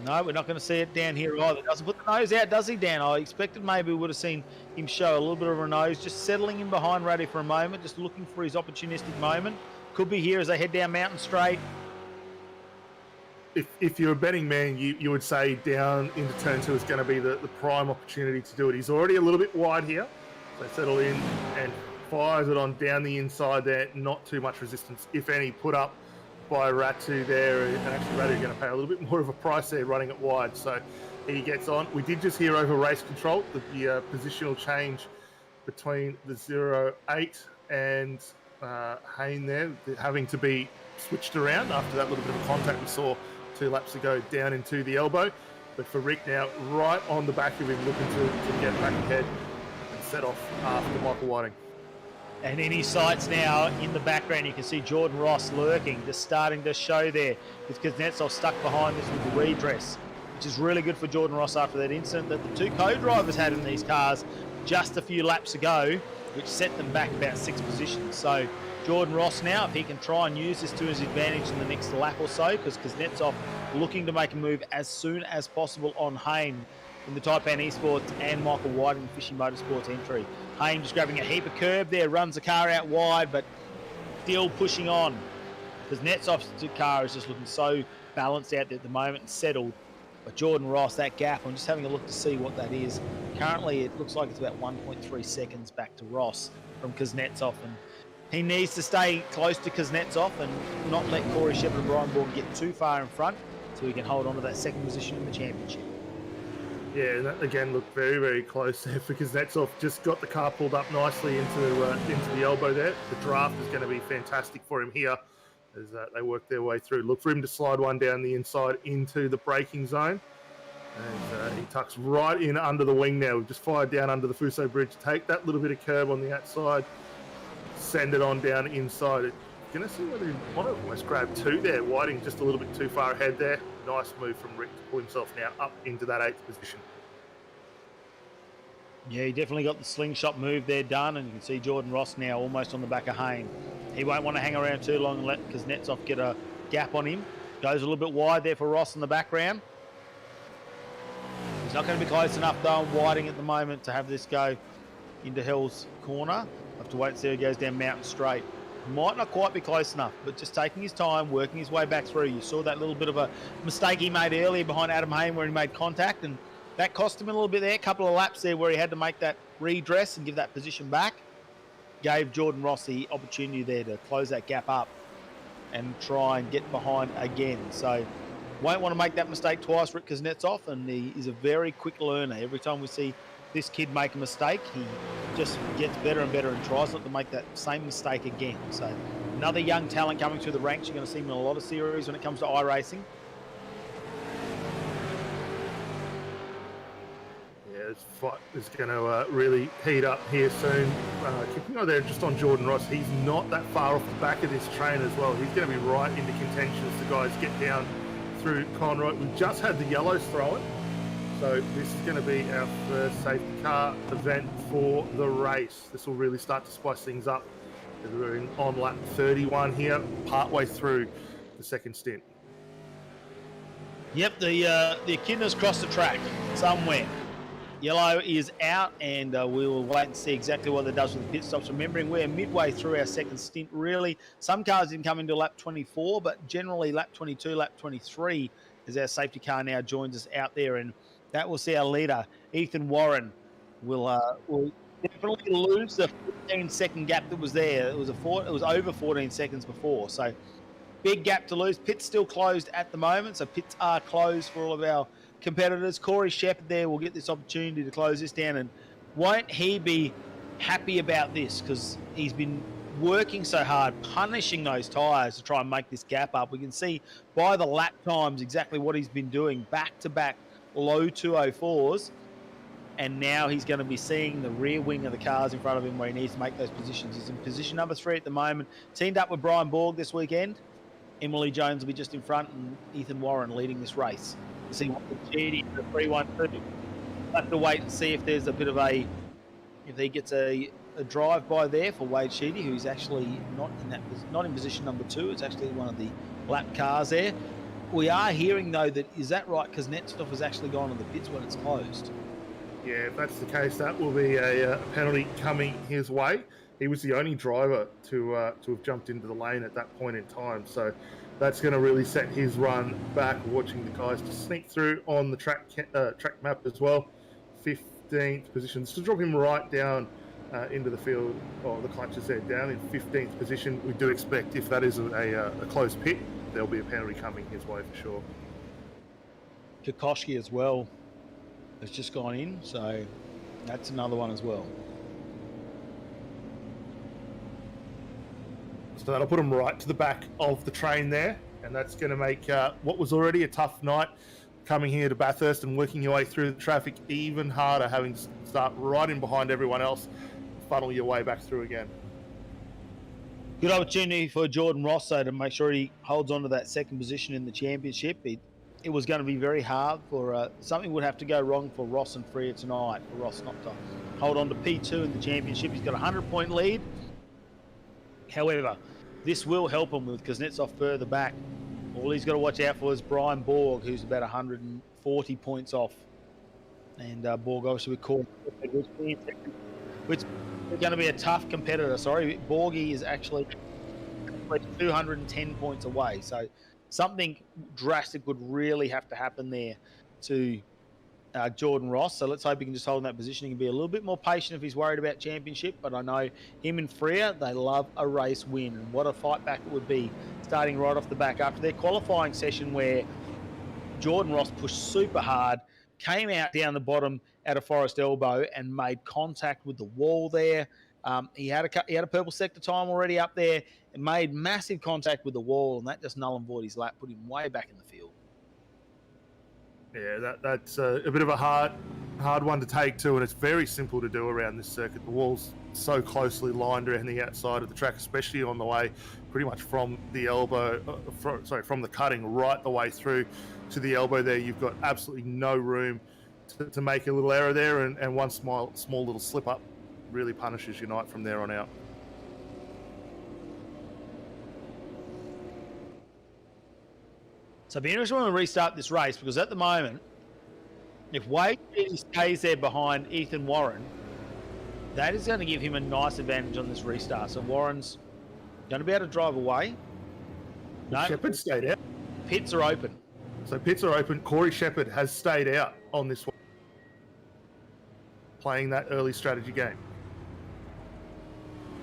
Speaker 1: No, we're not going to see it down here either. Doesn't put the nose out, does he, Dan? I expected maybe we would have seen him show a little bit of a nose, just settling in behind Radu for a moment, just looking for his opportunistic moment. Could be here as they head down Mountain Straight.
Speaker 2: If you're a betting man, you would say down into turn 2 is going to be the prime opportunity to do it. He's already a little bit wide here. So settle in and fires it on down the inside there. Not too much resistance, if any, put up by Ratu there, and actually Ratu going to pay a little bit more of a price there running it wide. So he gets on. We did just hear over race control the positional change between the 08 and Hayne there, having to be switched around after that little bit of contact we saw 2 laps ago down into the elbow. But for Rick now, right on the back of him, looking to get back ahead and set off after Michael Whiting.
Speaker 1: And in his sights now, in the background, you can see Jordan Ross lurking, just starting to show there, with Kuznetsov stuck behind this with the redress, which is really good for Jordan Ross after that incident that the 2 co-drivers had in these cars just a few laps ago, which set them back about 6 positions. So Jordan Ross now, if he can try and use this to his advantage in the next lap or so, because Kuznetsov looking to make a move as soon as possible on Hayne. in the Taipan Esports and Michael White in the Fishing Motorsports entry. Hayne just grabbing a heap of curb there, runs the car out wide, but still pushing on. Because Netsov's car is just looking so balanced out there at the moment and settled. But Jordan Ross, that gap, I'm just having a look to see what that is. Currently, it looks like it's about 1.3 seconds back to Ross from Kuznetsov. And he needs to stay close to Kuznetsov and not let Corey Shepherd and Brian Borg get too far in front so he can hold on to that second position in the championship.
Speaker 2: Yeah, that again looked very, very close there for Kuznetsov. Just got the car pulled up nicely into the elbow there. The draft is going to be fantastic for him here as they work their way through. Look for him to slide one down the inside into the braking zone. And he tucks right in under the wing now. We've just fired down under the Fuso Bridge. Take that little bit of curb on the outside. Send it on down inside. Going to see whether he might have almost grabbed two there. Whiting just a little bit too far ahead there. Nice move from Rick to pull himself now up into that 8th position.
Speaker 1: Yeah, he definitely got the slingshot move there done, and you can see Jordan Ross now almost on the back of Hayne. He won't want to hang around too long and let Kuznetsov get a gap on him. Goes a little bit wide there for Ross in the background. He's not going to be close enough though on Whiting at the moment to have this go into Hell's corner. Have to wait and see how he goes down Mountain Straight. Might not quite be close enough, but just taking his time, working his way back through. You saw that little bit of a mistake he made earlier behind Adam Hayne where he made contact, and that cost him a little bit there. A couple of laps there where he had to make that redress and give that position back. Gave Jordan Ross the opportunity there to close that gap up and try and get behind again. So won't want to make that mistake twice, Rick Kuznetsov, and he is a very quick learner. Every time we see this kid make a mistake, he just gets better and better and tries not to make that same mistake again. So another young talent coming through the ranks. You're going to see him in a lot of series when it comes to iRacing.
Speaker 2: Yeah, this fight is going to really heat up here soon. Keeping on there just on Jordan Ross, he's not that far off the back of this train as well. He's going to be right into contention as the guys get down through Conroy. We've just had the yellows thrown. So this is going to be our first safety car event for the race. This will really start to spice things up. We're on lap 31 here, partway through the second stint.
Speaker 1: Yep, the echidna's crossed the track somewhere. Yellow is out, and we will wait and see exactly what it does with the pit stops. Remembering we're midway through our second stint, really. Some cars didn't come into lap 24, but generally lap 22, lap 23 as our safety car now joins us out there, and that will see our leader, Ethan Warren, will definitely lose the 15-second gap that was there. It was over 14 seconds before, so big gap to lose. Pit's still closed at the moment, so pits are closed for all of our competitors. Corey Shepherd there will get this opportunity to close this down, and won't he be happy about this, because he's been working so hard, punishing those tyres to try and make this gap up. We can see by the lap times exactly what he's been doing, back-to-back low 204s, and now he's going to be seeing the rear wing of the cars in front of him where he needs to make those positions. He's in position number 3 at the moment, teamed up with Brian Borg this weekend. Emily Jones will be just in front, and Ethan Warren leading this race. To see what the GD the 3-1-2. We'll have to wait and see if there's a bit of if he gets a drive by there for Wade Sheedy, who's actually not in position number 2. It's actually one of the lap cars there. We are hearing though that, is that right, because Kuznetsov has actually gone on the pits when it's closed?
Speaker 2: Yeah, if that's the case, that will be a penalty coming his way. He was the only driver to have jumped into the lane at that point in time, so that's going to really set his run back. Watching the guys to sneak through on the track map as well. 15th position, to drop him right down into the field. Oh, the clutches there, down in 15th position. We do expect, if that is a closed pit, there'll be a penalty coming his way for sure.
Speaker 1: Kokoschki as well has just gone in, so that's another one as well.
Speaker 2: So that'll put him right to the back of the train there, and that's going to make what was already a tough night coming here to Bathurst and working your way through the traffic even harder, having to start right in behind everyone else, funnel your way back through again.
Speaker 1: Good opportunity for Jordan Ross, though, to make sure he holds on to that second position in the championship. It was going to be very hard for something would have to go wrong for Ross and Freya tonight, for Ross not to hold on to P2 in the championship. He's got a 100-point lead. However, this will help him with Kuznetsov further back. All he's got to watch out for is Brian Borg, who's about 140 points off. And Borg obviously with Corey, which is going to be a tough competitor. Sorry, Borgie is actually 210 points away. So something drastic would really have to happen there to Jordan Ross. So let's hope he can just hold in that position. He can be a little bit more patient if he's worried about championship. But I know him and Freya, they love a race win. And what a fight back it would be starting right off the back after their qualifying session where Jordan Ross pushed super hard, came out down the bottom at a Forest Elbow and made contact with the wall there. He had a purple sector time already up there and made massive contact with the wall, and that just null and void his lap, put him way back in the field.
Speaker 2: Yeah, that's a bit of a hard one to take too, and it's very simple to do around this circuit. The wall's so closely lined around the outside of the track, especially on the way pretty much from the elbow, from the cutting right the way through to the elbow there. You've got absolutely no room to make a little error there, and one small little slip up really punishes your night from there on out.
Speaker 1: So it'd be interesting when we restart this race, because at the moment, if Wade stays there behind Ethan Warren, that is going to give him a nice advantage on this restart. So Warren's going to be able to drive away. No,
Speaker 2: Shepherd stayed out.
Speaker 1: Pits are open.
Speaker 2: So pits are open. Corey Shepherd has stayed out on this one, playing that early strategy game.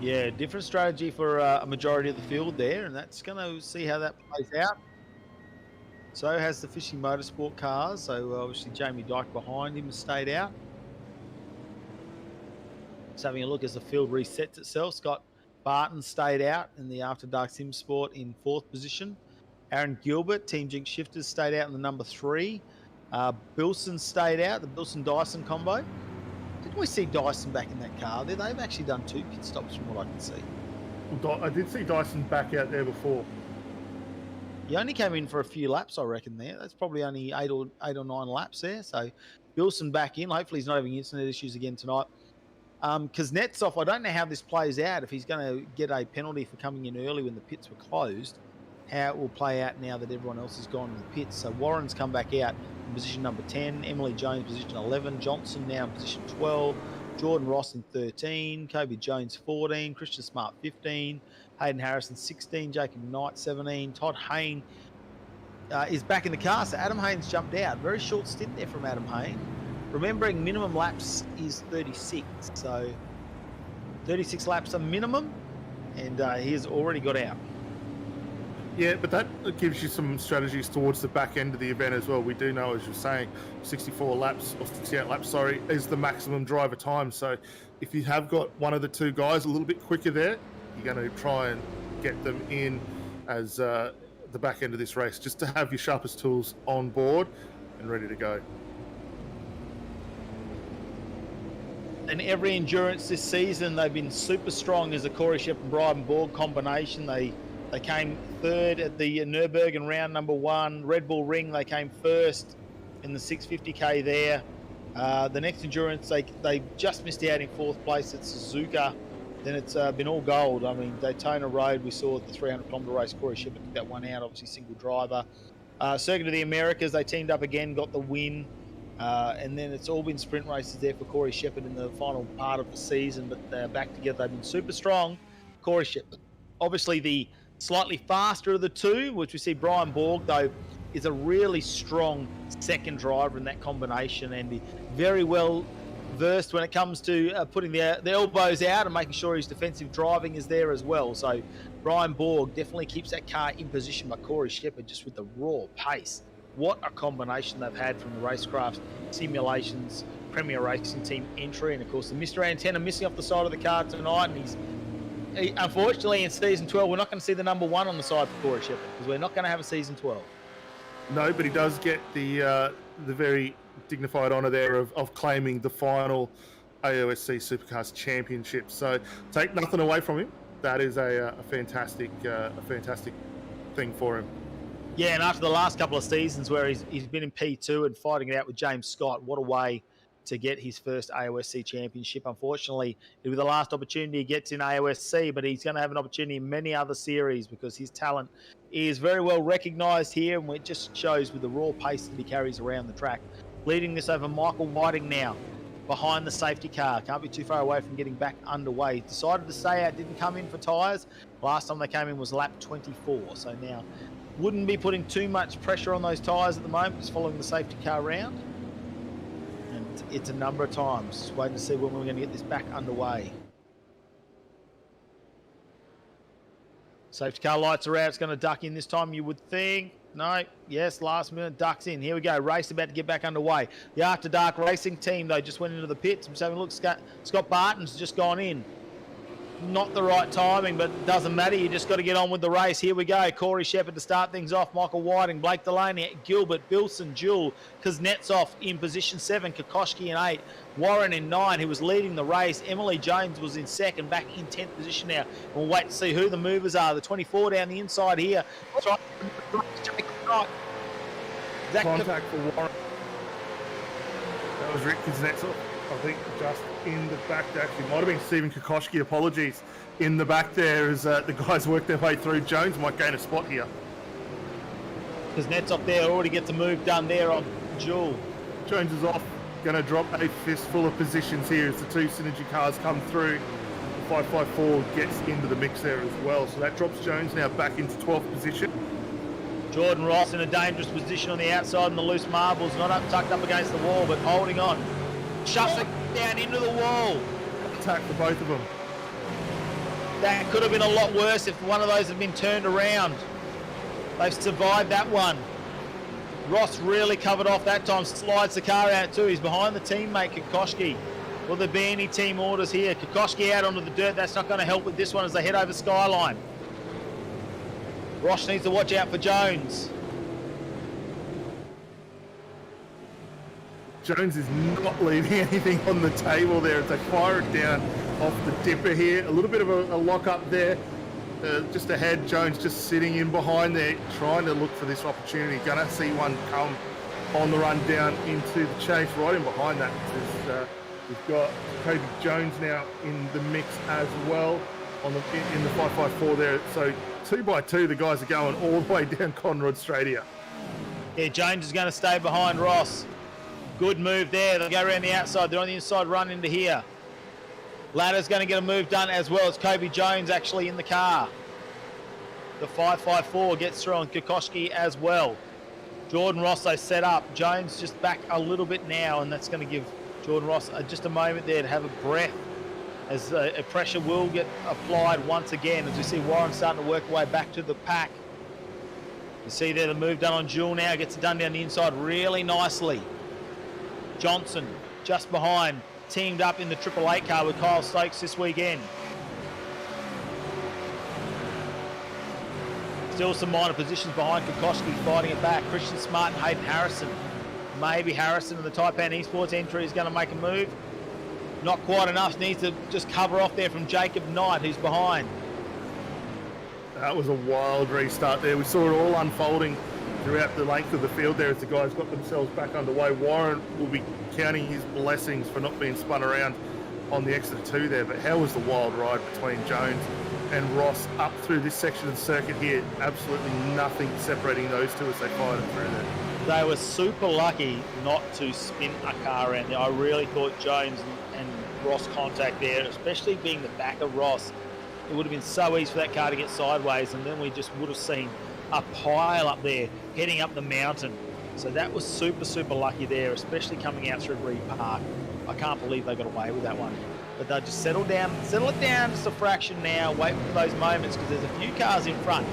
Speaker 1: Yeah, different strategy for a majority of the field there, and that's going to see how that plays out. So has the Fishing Motorsport cars. So obviously Jamie Dyke behind him has stayed out. Just having a look as the field resets itself. Scott Barton stayed out in the After Dark Sim Sport in 4th position. Aaron Gilbert, Team Jinx Shifters, stayed out in the number 3. Bilson stayed out, the Bilson-Dyson combo. Didn't we see Dyson back in that car there? They've actually done 2 pit stops from what I can see.
Speaker 2: I did see Dyson back out there before.
Speaker 1: He only came in for a few laps, I reckon, there. That's probably only 8 or 9 laps there. So Bilson back in. Hopefully he's not having internet issues again tonight. Kuznetsov, I don't know how this plays out, if he's going to get a penalty for coming in early when the pits were closed, how it will play out now that everyone else has gone to the pits. So Warren's come back out in position number 10, Emily Jones position 11, Johnson now in position 12, Jordan Ross in 13, Kobe Jones 14, Christian Smart 15, Hayden Harrison 16, Jacob Knight 17, Todd Hayne is back in the car. So Adam Hayne's jumped out. Very short stint there from Adam Hayne. Remembering minimum laps is 36, so 36 laps a minimum, and he has already got out.
Speaker 2: Yeah, but that gives you some strategies towards the back end of the event as well. We do know, as you're saying, 68 laps, is the maximum driver time. So if you have got one of the 2 guys a little bit quicker there, you're going to try and get them in as the back end of this race, just to have your sharpest tools on board and ready to go.
Speaker 1: And every endurance this season, they've been super strong as a Corey Shepherd and Brian Borg combination. They came 3rd at the Nürburgring round number 1. Red Bull Ring, they came 1st in the 650k there. The next endurance, they just missed out in 4th place at Suzuka. Then it's been all gold. I mean, Daytona Road, we saw the 300-kilometre race. Corey Shepherd took that one out, obviously single driver. Circuit of the Americas, they teamed up again, got the win. And then it's all been sprint races there for Corey Shepherd in the final part of the season, but they're back together. They've been super strong. Corey Shepherd, obviously the slightly faster of the 2, which we see Brian Borg, though, is a really strong second driver in that combination, and very well versed when it comes to putting the elbows out and making sure his defensive driving is there as well. So Brian Borg definitely keeps that car in position, but Corey Shepherd just with the raw pace. What a combination they've had from the RaceKraft Simulations Premier Racing Team entry. And, of course, the Mr. Antenna missing off the side of the car tonight. And unfortunately, in Season 12, we're not going to see the number 1 on the side for Corey Shepherd, because we're not going to have a Season 12.
Speaker 2: No, but he does get the very dignified honour there of claiming the final AOSC Supercars Championship. So take nothing away from him. That is a fantastic thing for him.
Speaker 1: Yeah, and after the last couple of seasons where he's been in P2 and fighting it out with James Scott, what a way to get his first AOSC championship. Unfortunately, it'll be the last opportunity he gets in AOSC, but he's going to have an opportunity in many other series because his talent is very well recognised here, and it just shows with the raw pace that he carries around the track. leading this over Michael Whiting now, behind the safety car. Can't be too far away from getting back underway. Decided to stay out, didn't come in for tyres. Last time they came in was lap 24, so now wouldn't be putting too much pressure on those tyres at the moment, just following the safety car round. And it's a number of times. Just waiting to see when we're going to get this back underway. Safety car lights are out. It's going to duck in this time, you would think. No, yes, last minute ducks in. Here we go. Race about to get back underway. The After Dark Racing team, though, just went into the pits. I'm just having a look. Scott Barton's just gone in. Not the right timing, but it doesn't matter. You just got to get on with the race. Here we go. Corey Shepherd to start things off. Michael Whiting, Blake Delaney, Gilbert, Bilson, Jewell, Kuznetsov in position 7, Kokoschki in 8, Warren in 9, who was leading the race. Emily Jones was in 2nd, back in 10th position now. We'll wait to see who the movers are. The 24 down the inside here.
Speaker 2: Contact for Warren. That was Rick Kuznetsov, I think, just in the back. Actually, might have been Stephen Kokoschki. Apologies. In the back there as the guys work their way through. Jones might gain a spot here.
Speaker 1: Kuznetsov there already gets a move done there on Jewell.
Speaker 2: Jones is off. Going to drop a fistful of positions here as the 2 Synergy cars come through. The 554 gets into the mix there as well. So that drops Jones now back into 12th position.
Speaker 1: Jordan Ross in a dangerous position on the outside and the loose marbles, not up, tucked up against the wall, but holding on. Shuts it down into the wall.
Speaker 2: Attack for both of them.
Speaker 1: That could have been a lot worse if one of those had been turned around. They've survived that one. Ross really covered off that time, slides the car out too. He's behind the teammate Kokoschki. Will there be any team orders here? Kokoschki out onto the dirt. That's not going to help with this one as they head over Skyline. Ross needs to watch out for Jones.
Speaker 2: Jones is not leaving anything on the table there as they fire it down off the dipper here. A little bit of a lock up there. Just ahead, Jones just sitting in behind there, trying to look for this opportunity. Gonna see one come on the run down into the chase. Right in behind that is, we've got Kobe Jones now in the mix as well on in the 554 there. So 2 by 2, the guys are going all the way down Conrod straight here.
Speaker 1: Yeah, Jones is going to stay behind Ross. Good move there. They'll go around the outside. They're on the inside run into here. Ladder's going to get a move done as well as Kobe Jones actually in the car. The 554 gets through on Kokoschki as well. Jordan Ross, they set up. Jones just back a little bit now, and that's going to give Jordan Ross just a moment there to have a breath as a pressure will get applied once again as we see Warren starting to work her way back to the pack. You see there the move done on Jewell now, gets it done down the inside really nicely. Johnson just behind, teamed up in the 888 car with Kyle Stokes this weekend. Still some minor positions behind Kokoschki fighting it back. Christian Smart and Hayden Harrison. Maybe Harrison in the Taipan Esports entry is going to make a move. Not quite enough, needs to just cover off there from Jacob Knight, who's behind.
Speaker 2: That was a wild restart there. We saw it all unfolding throughout the length of the field there as the guys got themselves back underway. Warren will be counting his blessings for not being spun around on the exit 2 there, but how was the wild ride between Jones and Ross up through this section of the circuit here? Absolutely nothing separating those two as they fired it through there.
Speaker 1: They were super lucky not to spin a car around there. I really thought Jones and Ross contact there, especially being the back of Ross. It would have been so easy for that car to get sideways, and then we just would have seen a pile up there heading up the mountain. So that was super, super lucky there, especially coming out through Reed Park. I can't believe they got away with that one. But they'll just settle it down just a fraction now, wait for those moments, because there's a few cars in front.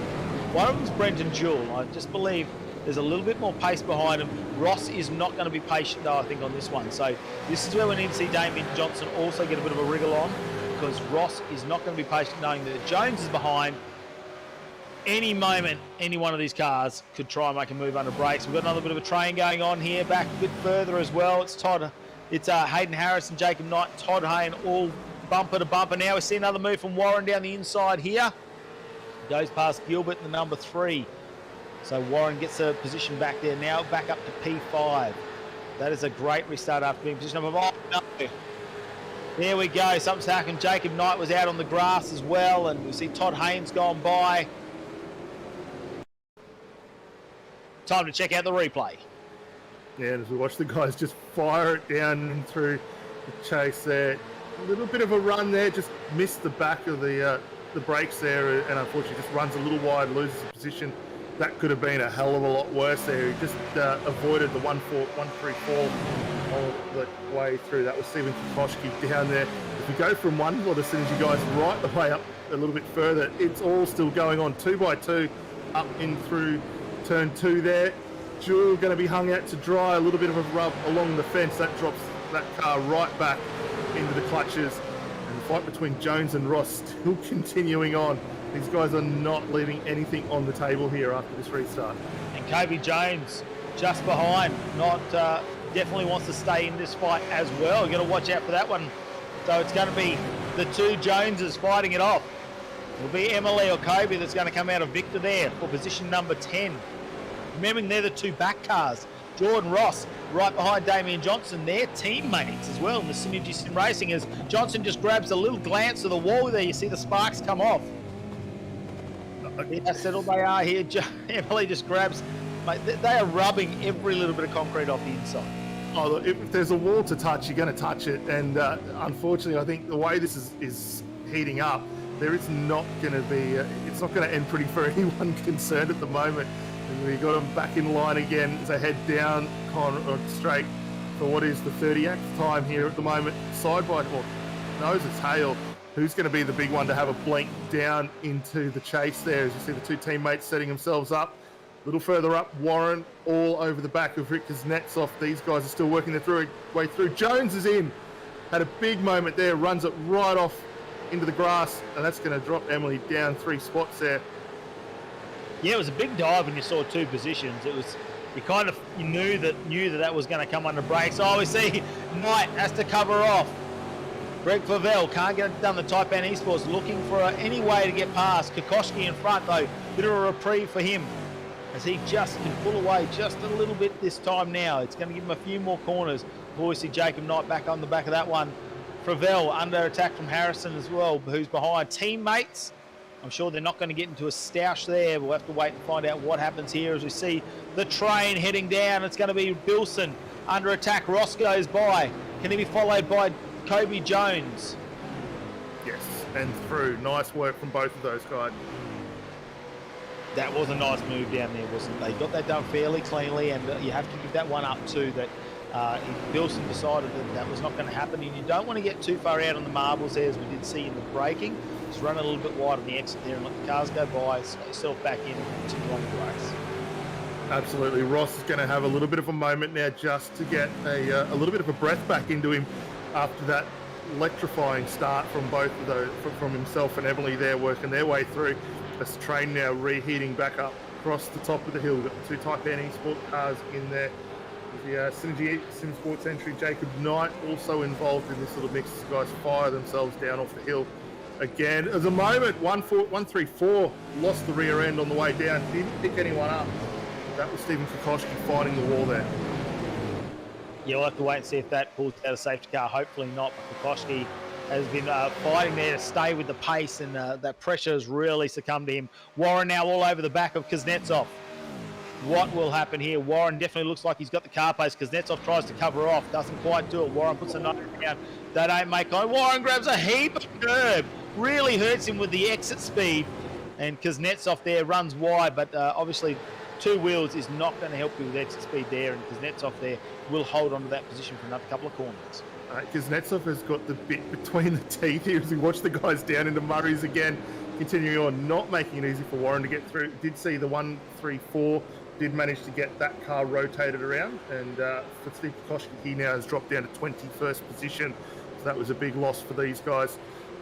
Speaker 1: One of them's Brenton Jewell. I just believe there's a little bit more pace behind him. Ross is not going to be patient, though, I think, on this one. So this is where we need to see Damien Johnson also get a bit of a wriggle on, because Ross is not going to be patient knowing that Jones is behind. Any moment, any one of these cars could try and make a move under brakes. We've got another bit of a train going on here, back a bit further as well. It's Hayden Harrison, Jacob Knight, Todd Hayne, all bumper to bumper. Now we see another move from Warren down the inside here. Goes past Gilbert in the number 3. So Warren gets a position back there now, back up to P5. That is a great restart after being position number 5. No. There we go, something's happened. Jacob Knight was out on the grass as well, and we see Todd Haynes gone by. Time to check out the replay.
Speaker 2: Yeah, and as we watch the guys just fire it down and through the chase there. A little bit of a run there, just missed the back of the brakes there, and unfortunately just runs a little wide, loses the position. That could have been a hell of a lot worse there. He just avoided the 134 all the way through. That was Stephen Kokoschke down there. If we go from one lot of synergy guys right the way up a little bit further, it's all still going on. 2 by 2 up in through turn 2 there. Jewel going to be hung out to dry. A little bit of a rub along the fence. That drops that car right back into the clutches. And the fight between Jones and Ross still continuing on. These guys are not leaving anything on the table here after this restart.
Speaker 1: And Kobe Jones just behind, definitely wants to stay in this fight as well. You've got to watch out for that one. So it's going to be the two Joneses fighting it off. It'll be Emily or Kobe that's going to come out of victor there for position number 10. Remembering they're the two back cars. Jordan Ross right behind Damien Johnson. They're teammates as well in the Synergy Sim Racing as Johnson just grabs a little glance of the wall there. You see the sparks come off. How settled they are here. Emily just grabs. Mate, they are rubbing every little bit of concrete off the inside.
Speaker 2: Oh, look, if there's a wall to touch, you're going to touch it. And unfortunately, I think the way this is heating up, there is not going to be, it's not going to end pretty for anyone concerned at the moment. And we got them back in line again as they head down straight for what is the 30th time here at the moment. Side by, well, nose to tail. Who's going to be the big one to have a blink down into the chase there? As you see the two teammates setting themselves up. A little further up, Warren all over the back of Rick Kuznetsov. These guys are still working their way through. Jones is in. Had a big moment there, runs it right off into the grass, and that's going to drop Emily down 3 spots there.
Speaker 1: Yeah, it was a big dive when you saw 2 positions. It was, you knew that was going to come under brakes. Oh, we see Knight has to cover off. Greg Favell can't get it done. The Taipan Esports looking for any way to get past. Kokoschke in front though, bit of a reprieve for him as he just can pull away just a little bit this time now. It's going to give him a few more corners. We see Jacob Knight back on the back of that one. Favell under attack from Harrison as well, who's behind. Teammates, I'm sure they're not going to get into a stoush there. We'll have to wait and find out what happens here as we see the train heading down. It's going to be Bilson under attack. Ross goes by. Can he be followed by Kobe Jones?
Speaker 2: Yes, and through. Nice work from both of those guys.
Speaker 1: That was a nice move down there, wasn't it? They got that done fairly cleanly, and you have to give that one up too, that Bilson decided that was not going to happen, and you don't want to get too far out on the marbles there, as we did see in the braking. Just run a little bit wide on the exit there and let the cars go by, slot yourself back in and continue on the race.
Speaker 2: Absolutely. Ross is going to have a little bit of a moment now just to get a little bit of a breath back into him after that electrifying start from both of those, from himself and Emily there working their way through. This train now reheating back up across the top of the hill. We've got the 2 Taipan Esports cars in there. The Synergy Sim Sports entry, Jacob Knight, also involved in this little mix. These guys fire themselves down off the hill again. At the moment, 134 lost the rear end on the way down. Didn't pick anyone up. That was Stephen Kokoschke fighting the wall there.
Speaker 1: Yeah, we'll have to wait and see if that pulls out a safety car. Hopefully not, but Kokoschke has been fighting there to stay with the pace, and that pressure has really succumbed to him. Warren now all over the back of Kuznetsov. What will happen here? Warren definitely looks like he's got the car pace. Kuznetsov tries to cover off, doesn't quite do it. Warren puts a note down. They don't make on. Warren grabs a heap of curb. Really hurts him with the exit speed. And Kuznetsov there runs wide, but obviously 2 wheels is not going to help you with exit speed there, and Kuznetsov there will hold on to that position for another couple of corners.
Speaker 2: Kuznetsov has got the bit between the teeth here as we watch the guys down into Murray's again, continuing on, not making it easy for Warren to get through. Did see the 134, did manage to get that car rotated around, and for Steve Kokoschke, he now has dropped down to 21st position, so that was a big loss for these guys.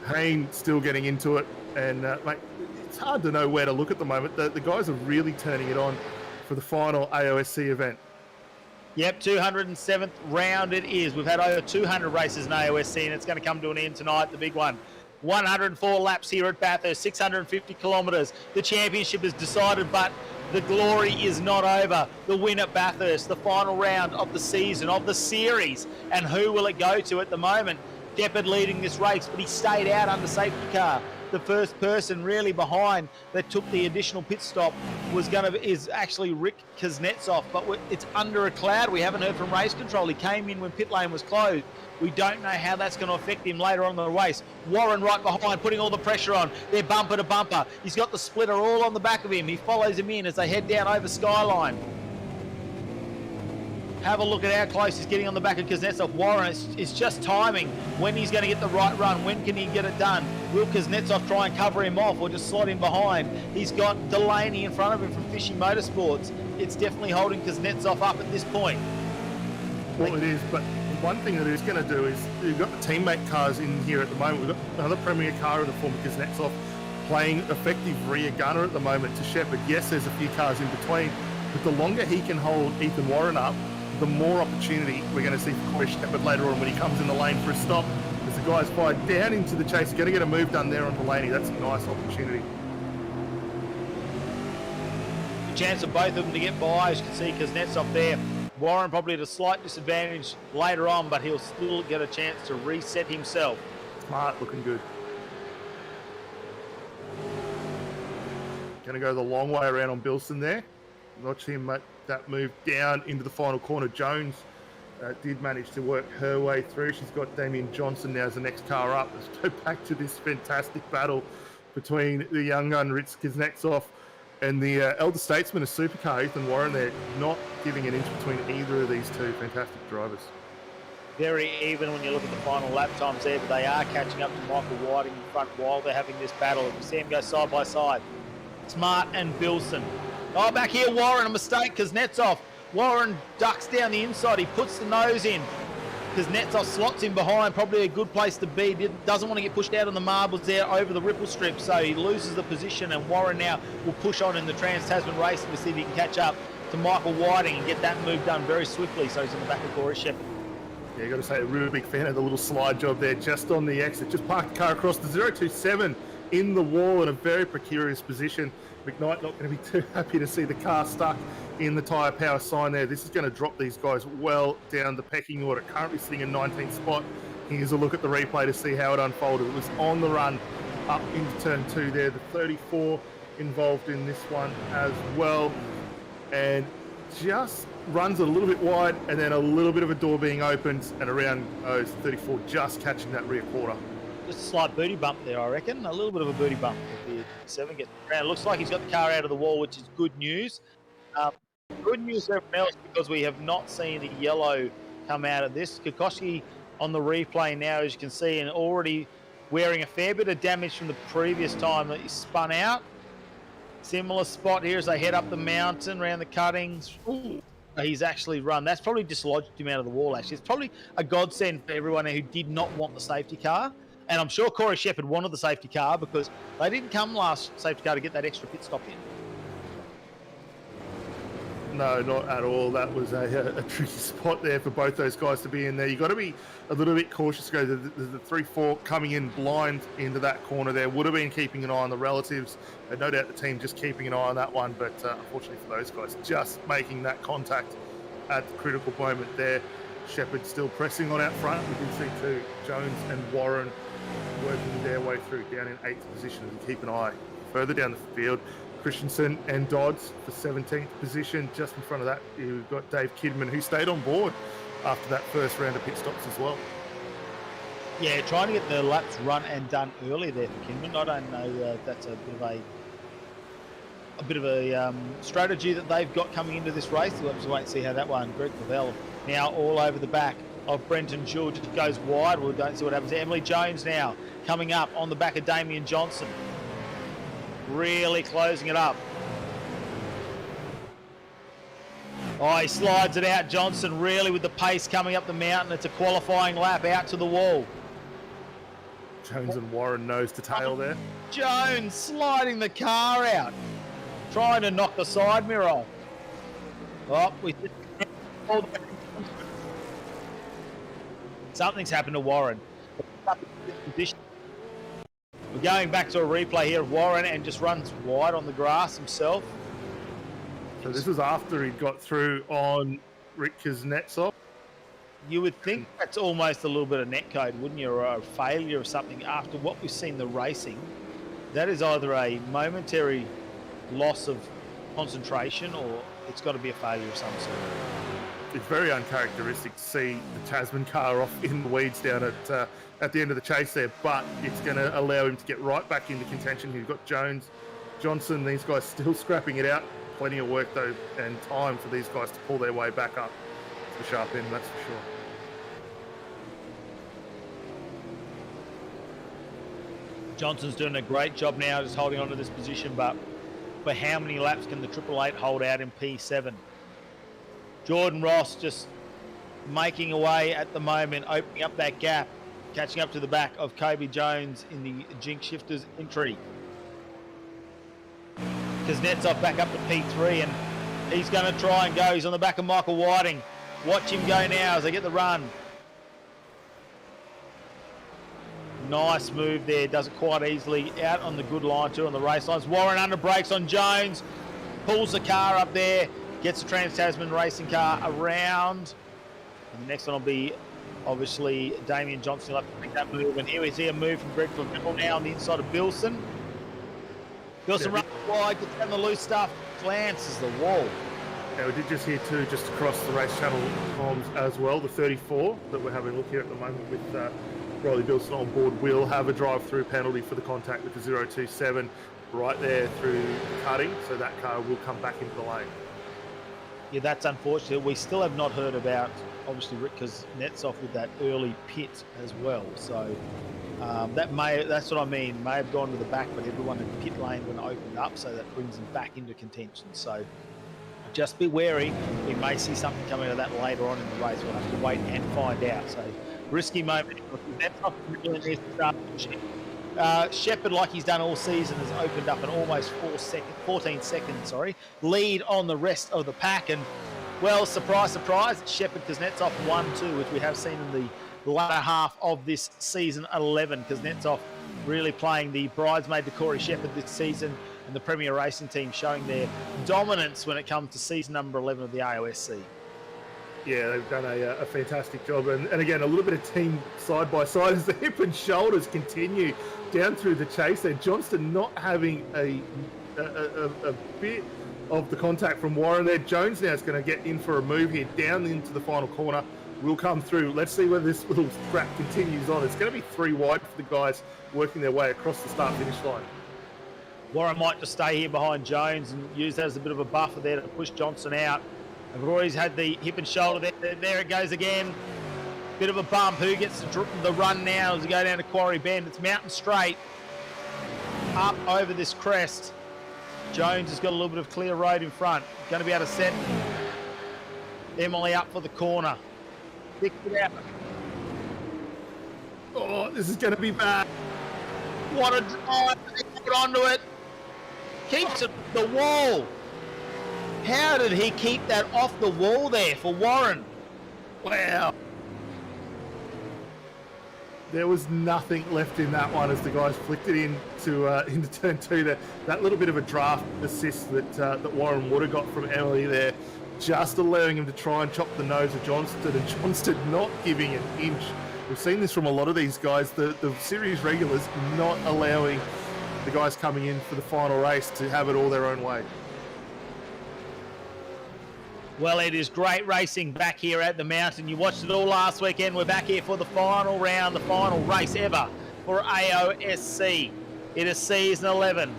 Speaker 2: Hayne still getting into it, and mate, it's hard to know where to look at the moment. The guys are really turning it on for the final AOSC event.
Speaker 1: Yep, 207th round it is. We've had over 200 races in AOSC, and it's going to come to an end tonight, the big one. 104 laps here at Bathurst, 650 kilometres. The championship is decided, but the glory is not over. The win at Bathurst, the final round of the season, of the series. And who will it go to at the moment? Deppard leading this race, but he stayed out under safety car. the first person really behind that took the additional pit stop is actually Rick Kuznetsov, but it's under a cloud. We haven't heard from race control. He came in when pit lane was closed. We don't know how that's going to affect him later on in the race. Warren right behind, putting all the pressure on. They're bumper to bumper. He's got the splitter all on the back of him. He follows him in as they head down over Skyline. Have a look at how close he's getting on the back of Kuznetsov. Warren, it's just timing. When he's going to get the right run, when can he get it done? Will Kuznetsov try and cover him off or just slot him behind? He's got Delaney in front of him from Fishy Motorsports. It's definitely holding Kuznetsov up at this point.
Speaker 2: Well, it is, but one thing that it's going to do is you've got the teammate cars in here at the moment. We've got another Premier car in the form of Kuznetsov playing effective rear gunner at the moment to Shepherd. Yes, there's a few cars in between, but the longer he can hold Ethan Warren up, the more opportunity we're going to see for Corey Shepherd later on when he comes in the lane for a stop. As the guys fired down into the chase, going to get a move done there on Delaney. That's a nice opportunity.
Speaker 1: The chance of both of them to get by, as you can see Kuznetsov there. Warren probably at a slight disadvantage later on, but he'll still get a chance to reset himself.
Speaker 2: Smart, looking good. Going to go the long way around on Bilson there. Watch him make that move down into the final corner. Jones did manage to work her way through. She's got Damien Johnson now as the next car up. Let's go back to this fantastic battle between the young gun Ritz Kuznetsov and the elder statesman of supercar, Ethan Warren. They're not giving an inch between either of these two fantastic drivers.
Speaker 1: Very even when you look at the final lap times there, but they are catching up to Michael Whiting in front while they're having this battle. You see them go side by side. Smart and Bilson. Oh, back here, Warren, a mistake, Kuznetsov. Warren ducks down the inside. He puts the nose in. Kuznetsov slots him behind, probably a good place to be. Doesn't want to get pushed out on the marbles there over the ripple strip, so he loses the position, and Warren now will push on in the Trans-Tasman Racing to see if he can catch up to Michael Whiting and get that move done very swiftly, so he's on the back of Corey Shepherd.
Speaker 2: Yeah, you got to say, a really big fan of the little slide job there, just on the exit. Just parked the car across the 027 in the wall in a very precarious position. McKnight not going to be too happy to see the car stuck in the tyre power sign there. This is going to drop these guys well down the pecking order. Currently sitting in 19th spot. Here's a look at the replay to see how it unfolded. It was on the run up into turn 2 there. The 34 involved in this one as well. And just runs a little bit wide, and then a little bit of a door being opened, and around 34 just catching that rear quarter.
Speaker 1: Just a slight booty bump there, I reckon. A little bit of a booty bump. The 7 gets around. Looks like he's got the car out of the wall, which is good news. Good news for everyone else, because we have not seen the yellow come out of this. Kokoschki on the replay now, as you can see, and already wearing a fair bit of damage from the previous time that he spun out. Similar spot here as they head up the mountain, around the cuttings. Ooh. He's actually run. That's probably dislodged him out of the wall, actually. It's probably a godsend for everyone who did not want the safety car. And I'm sure Corey Shepherd wanted the safety car, because they didn't come last safety car to get that extra pit stop in.
Speaker 2: No, not at all. That was a tricky spot there for both those guys to be in there. You've got to be a little bit cautious. The 3-4 coming in blind into that corner there. Would have been keeping an eye on the relatives. No doubt the team just keeping an eye on that one. But unfortunately for those guys, just making that contact at the critical moment there. Shepherd still pressing on out front. We can see too Jones and Warren working their way through down in 8th position. And keep an eye further down the field. Christensen and Dodds for 17th position. Just in front of that, you've got Dave Kidman, who stayed on board after that first round of pit stops as well.
Speaker 1: Yeah, trying to get the laps run and done early there for Kidman. I don't know, that's a bit of a strategy that they've got coming into this race. We'll have to wait and see how that one. Greg Cavell now all over the back of Brenton Jewell, just goes wide. We don't see what happens. Emily Jones now coming up on the back of Damien Johnson. Really closing it up. Oh, he slides it out. Johnson really with the pace coming up the mountain. It's a qualifying lap out to the wall.
Speaker 2: Jones and Warren nose to tail there.
Speaker 1: Jones sliding the car out. Trying to knock the side mirror off. Oh, something's happened to Warren. We're going back to a replay here of Warren, and just runs wide on the grass himself.
Speaker 2: So this was after he'd got through on Rick Kuznetsov.
Speaker 1: You would think that's almost a little bit of netcode, wouldn't you, or a failure of something after what we've seen the racing. that is either a momentary loss of concentration or it's got to be a failure of some sort.
Speaker 2: It's very uncharacteristic to see the Tasman car off in the weeds down at the end of the chase there, but it's going to allow him to get right back into contention. You've got Jones, Johnson, these guys still scrapping it out. Plenty of work though, and time for these guys to pull their way back up to the sharp end, that's for sure.
Speaker 1: Johnson's doing a great job now just holding on to this position, but for how many laps can the 888 hold out in P7? Jordan Ross just making away at the moment, opening up that gap, catching up to the back of Kobe Jones in the Jinx Shifters entry. Kuznetsov back up to P3 and he's going to try and go. He's on the back of Michael Whiting. Watch him go now as they get the run. Nice move there, does it quite easily. Out on the good line too on the race lines. Warren under brakes on Jones, pulls the car up there, gets the Trans-Tasman racing car around. And the next one will be obviously Damien Johnson. He'll have to make that move. And here we see a move from Greg Flavel now on the inside of Bilson. Bilson runs wide, gets down the loose stuff, glances the wall.
Speaker 2: Yeah, we did just hear too, just across the race channel comms as well, the 34 that we're having a look here at the moment with Riley Bilson on board will have a drive-through penalty for the contact with the 027 right there through the cutting, so that car will come back into the lane.
Speaker 1: Yeah, that's unfortunate. We still have not heard about, obviously, Rick Kuznetsov with that early pit as well. So that's what I mean, may have gone to the back, but everyone in the pit lane when it opened up, so that brings them back into contention. So just be wary. We may see something coming out of that later on in the race. We'll have to wait and find out. So risky moment. Kuznetsov really needs to start. Shepherd, like he's done all season, has opened up an almost 14 second lead on the rest of the pack. And, well, surprise, surprise, Shepherd Kuznetsov 1-2, which we have seen in the latter half of this season 11. Kuznetsov really playing the bridesmaid to Corey Shepherd this season, and the Premier Racing team showing their dominance when it comes to season number 11 of the AOSC.
Speaker 2: Yeah, they've done a fantastic job. And again, a little bit of team side by side as the hip and shoulders continue down through the chase there. Johnston not having a bit of the contact from Warren there. Jones now is going to get in for a move here down into the final corner. Will come through. Let's see whether this little scrap continues on. It's going to be 3 wide for the guys working their way across the start-finish line.
Speaker 1: Warren might just stay here behind Jones and use that as a bit of a buffer there to push Johnson out. And Roy's had the hip and shoulder there. There it goes again. Bit of a bump. Who gets the run now as we go down to Quarry Bend? It's mountain straight. Up over this crest. Jones has got a little bit of clear road in front. Going to be able to set Emily up for the corner. Pick it out.
Speaker 2: Oh, this is going to be bad.
Speaker 1: What a drive. They put onto it. Keeps it the wall. How did he keep that off the wall there for Warren? Wow.
Speaker 2: There was nothing left in that one as the guys flicked it into turn 2 there. That little bit of a draft assist that Warren would have got from Emily there, just allowing him to try and chop the nose of Johnston, and Johnston not giving an inch. We've seen this from a lot of these guys, the series regulars not allowing the guys coming in for the final race to have it all their own way.
Speaker 1: Well, it is great racing back here at the mountain. You watched it all last weekend. We're back here for the final round, the final race ever for AOSC. It is season 11.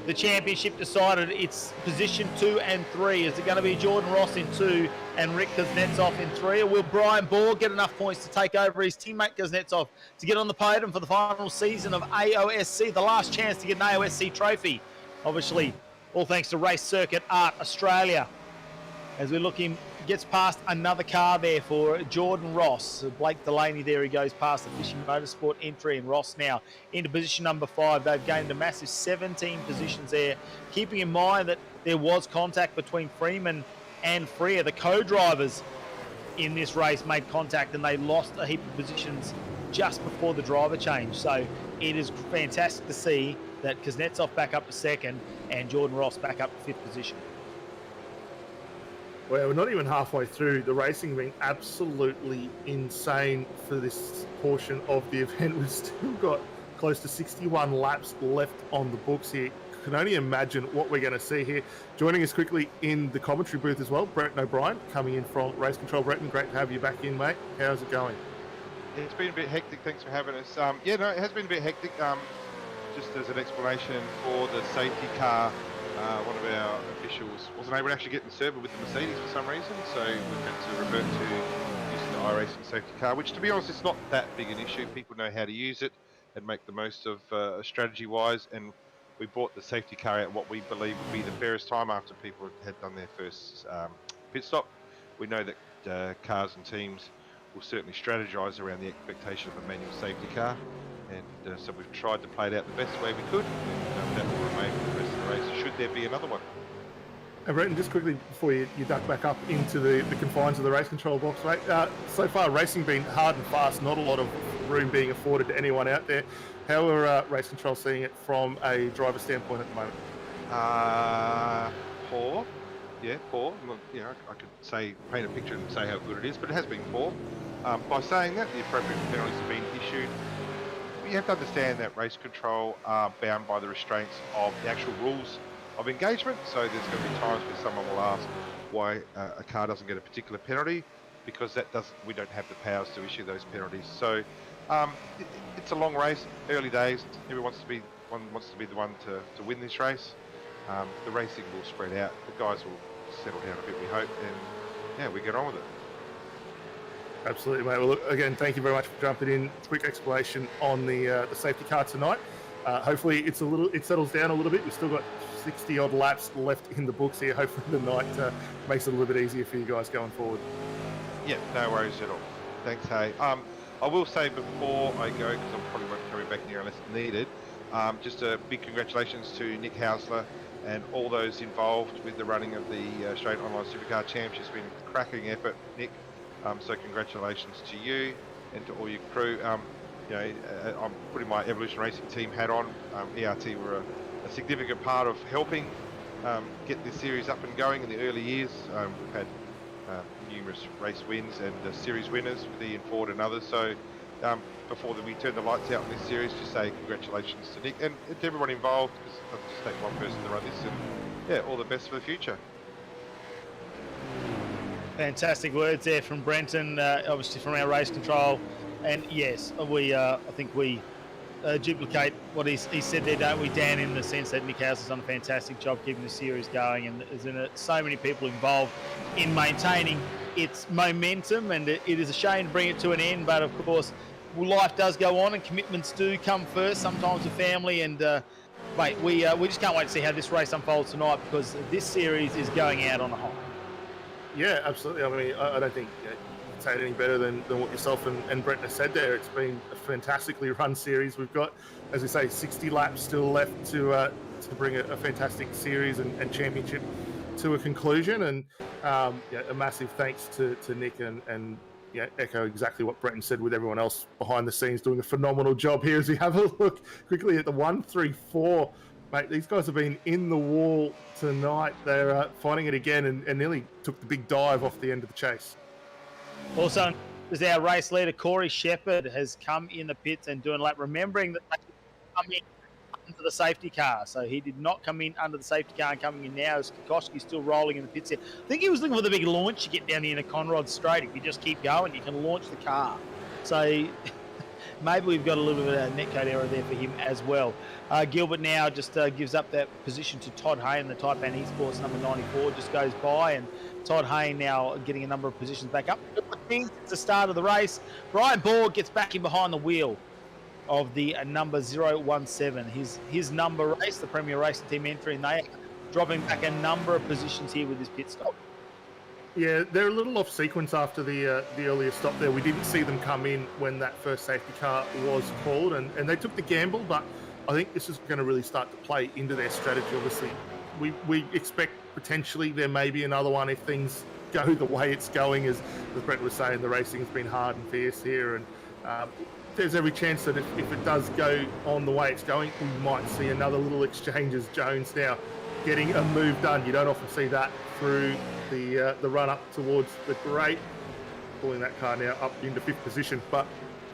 Speaker 1: The championship decided it's position 2 and 3. Is it going to be Jordan Ross in 2 and Rick Kuznetsov in 3? Or will Brian Borg get enough points to take over his teammate Kuznetsov to get on the podium for the final season of AOSC, the last chance to get an AOSC trophy? Obviously, all thanks to Race Circuit Art Australia. As we look, him gets past another car there for Jordan Ross. Blake Delaney there, he goes past the Fishing Motorsport entry, and Ross now into position number 5. They've gained a massive 17 positions there, keeping in mind that there was contact between Freeman and Freer. The co-drivers in this race made contact and they lost a heap of positions just before the driver change. So it is fantastic to see that Kuznetsov back up to 2nd and Jordan Ross back up to 5th position.
Speaker 2: Well, we're not even halfway through. The racing being absolutely insane for this portion of the event. We've still got close to 61 laps left on the books here. Can only imagine what we're going to see here. Joining us quickly in the commentary booth as well, Brenton O'Brien, coming in from Race Control. Brenton, great to have you back in, mate. How's it going?
Speaker 3: It's been a bit hectic, thanks for having us. Yeah, no, it has been a bit hectic. Just as an explanation for the safety car, one of our officials wasn't able to actually get in the server with the Mercedes for some reason, so we've had to revert to using the iRacing safety car, which to be honest, it's not that big an issue. People know how to use it and make the most of strategy-wise, and we brought the safety car out what we believe would be the fairest time after people had done their first pit stop. We know that cars and teams will certainly strategise around the expectation of a manual safety car, and so we've tried to play it out the best way we could, and that will remain for the rest of the race, should there be another one.
Speaker 2: And Brenton, just quickly before you duck back up into the confines of the race control box, mate, so far racing been hard and fast, not a lot of room being afforded to anyone out there. How are race control seeing it from a driver standpoint at the moment?
Speaker 3: Poor. Yeah, poor. You know, I could say, paint a picture and say how good it is, but it has been poor. By saying that, the appropriate penalties have been issued. You have to understand that race control are bound by the restraints of the actual rules of engagement. So there's going to be times where someone will ask why a car doesn't get a particular penalty, because we don't have the powers to issue those penalties. So it's a long race, early days. Everyone wants to be the one to win this race. The racing will spread out. The guys will settle down a bit, we hope, and yeah, we get on with it.
Speaker 2: Absolutely, mate. Well, look, again, thank you very much for jumping in. Quick explanation on the safety car tonight. Hopefully, it settles down a little bit. We've still got 60 odd laps left in the books here. Hopefully, the night makes it a little bit easier for you guys going forward.
Speaker 3: Yeah, no worries at all. Thanks, hey. I will say before I go, because I'm probably won't be coming back here unless needed. Just a big congratulations to Nick Hausler and all those involved with the running of the Australian Online Supercar Champs. It's been a cracking effort, Nick. So congratulations to you and to all your crew. You know, I'm putting my Evolution Racing team hat on. ERT were a significant part of helping get this series up and going in the early years. We've had numerous race wins and series winners with Ian Ford and others. So before we turn the lights out in this series, just say congratulations to Nick and to everyone involved, because it doesn't just take one person to run this. And yeah, all the best for the future.
Speaker 1: Fantastic words there from Brenton, obviously from our race control. And yes, I think we duplicate what he said there, don't we, Dan, in the sense that Nick House has done a fantastic job keeping the series going, and there's so many people involved in maintaining its momentum, and it is a shame to bring it to an end, but of course life does go on and commitments do come first, sometimes with family, and mate, we just can't wait to see how this race unfolds tonight, because this series is going out on a high.
Speaker 2: Yeah, absolutely. I mean, I don't think you can say it any better than what yourself and Brent have said there. It's been a fantastically run series. We've got, as we say, 60 laps still left to bring a fantastic series and championship to a conclusion. And yeah, a massive thanks to Nick and yeah, echo exactly what Brenton said, with everyone else behind the scenes doing a phenomenal job here. As we have a look quickly at the 1-3-4. Mate, these guys have been in the wall tonight. They're finding it again and nearly took the big dive off the end of the chase.
Speaker 1: Also, as our race leader, Corey Shepherd, has come in the pits and doing a lap, remembering that they come in under the safety car. So he did not come in under the safety car, and coming in now is Kokoschki's still rolling in the pits here. I think he was looking for the big launch to get down here in a Conrod straight. If you just keep going, you can launch the car. So maybe we've got a little bit of a netcode error there for him as well. Gilbert now just gives up that position to Todd Hayne, the Taipan Esports number 94, just goes by, and Todd Hayne now getting a number of positions back up. It's the start of the race. Brian Borg gets back in behind the wheel of the number 017. His number race, the Premier Racing Team entry, and they are dropping back a number of positions here with this pit stop.
Speaker 2: Yeah, they're a little off sequence after the earlier stop there. We didn't see them come in when that first safety car was called, and they took the gamble, but I think this is going to really start to play into their strategy. Obviously, we expect potentially there may be another one if things go the way it's going. As Brett was saying, the racing has been hard and fierce here, and there's every chance that if it does go on the way it's going, we might see another little exchange as Jones now getting a move done. You don't often see that through the run up towards the grate, pulling that car now up into 5th position. But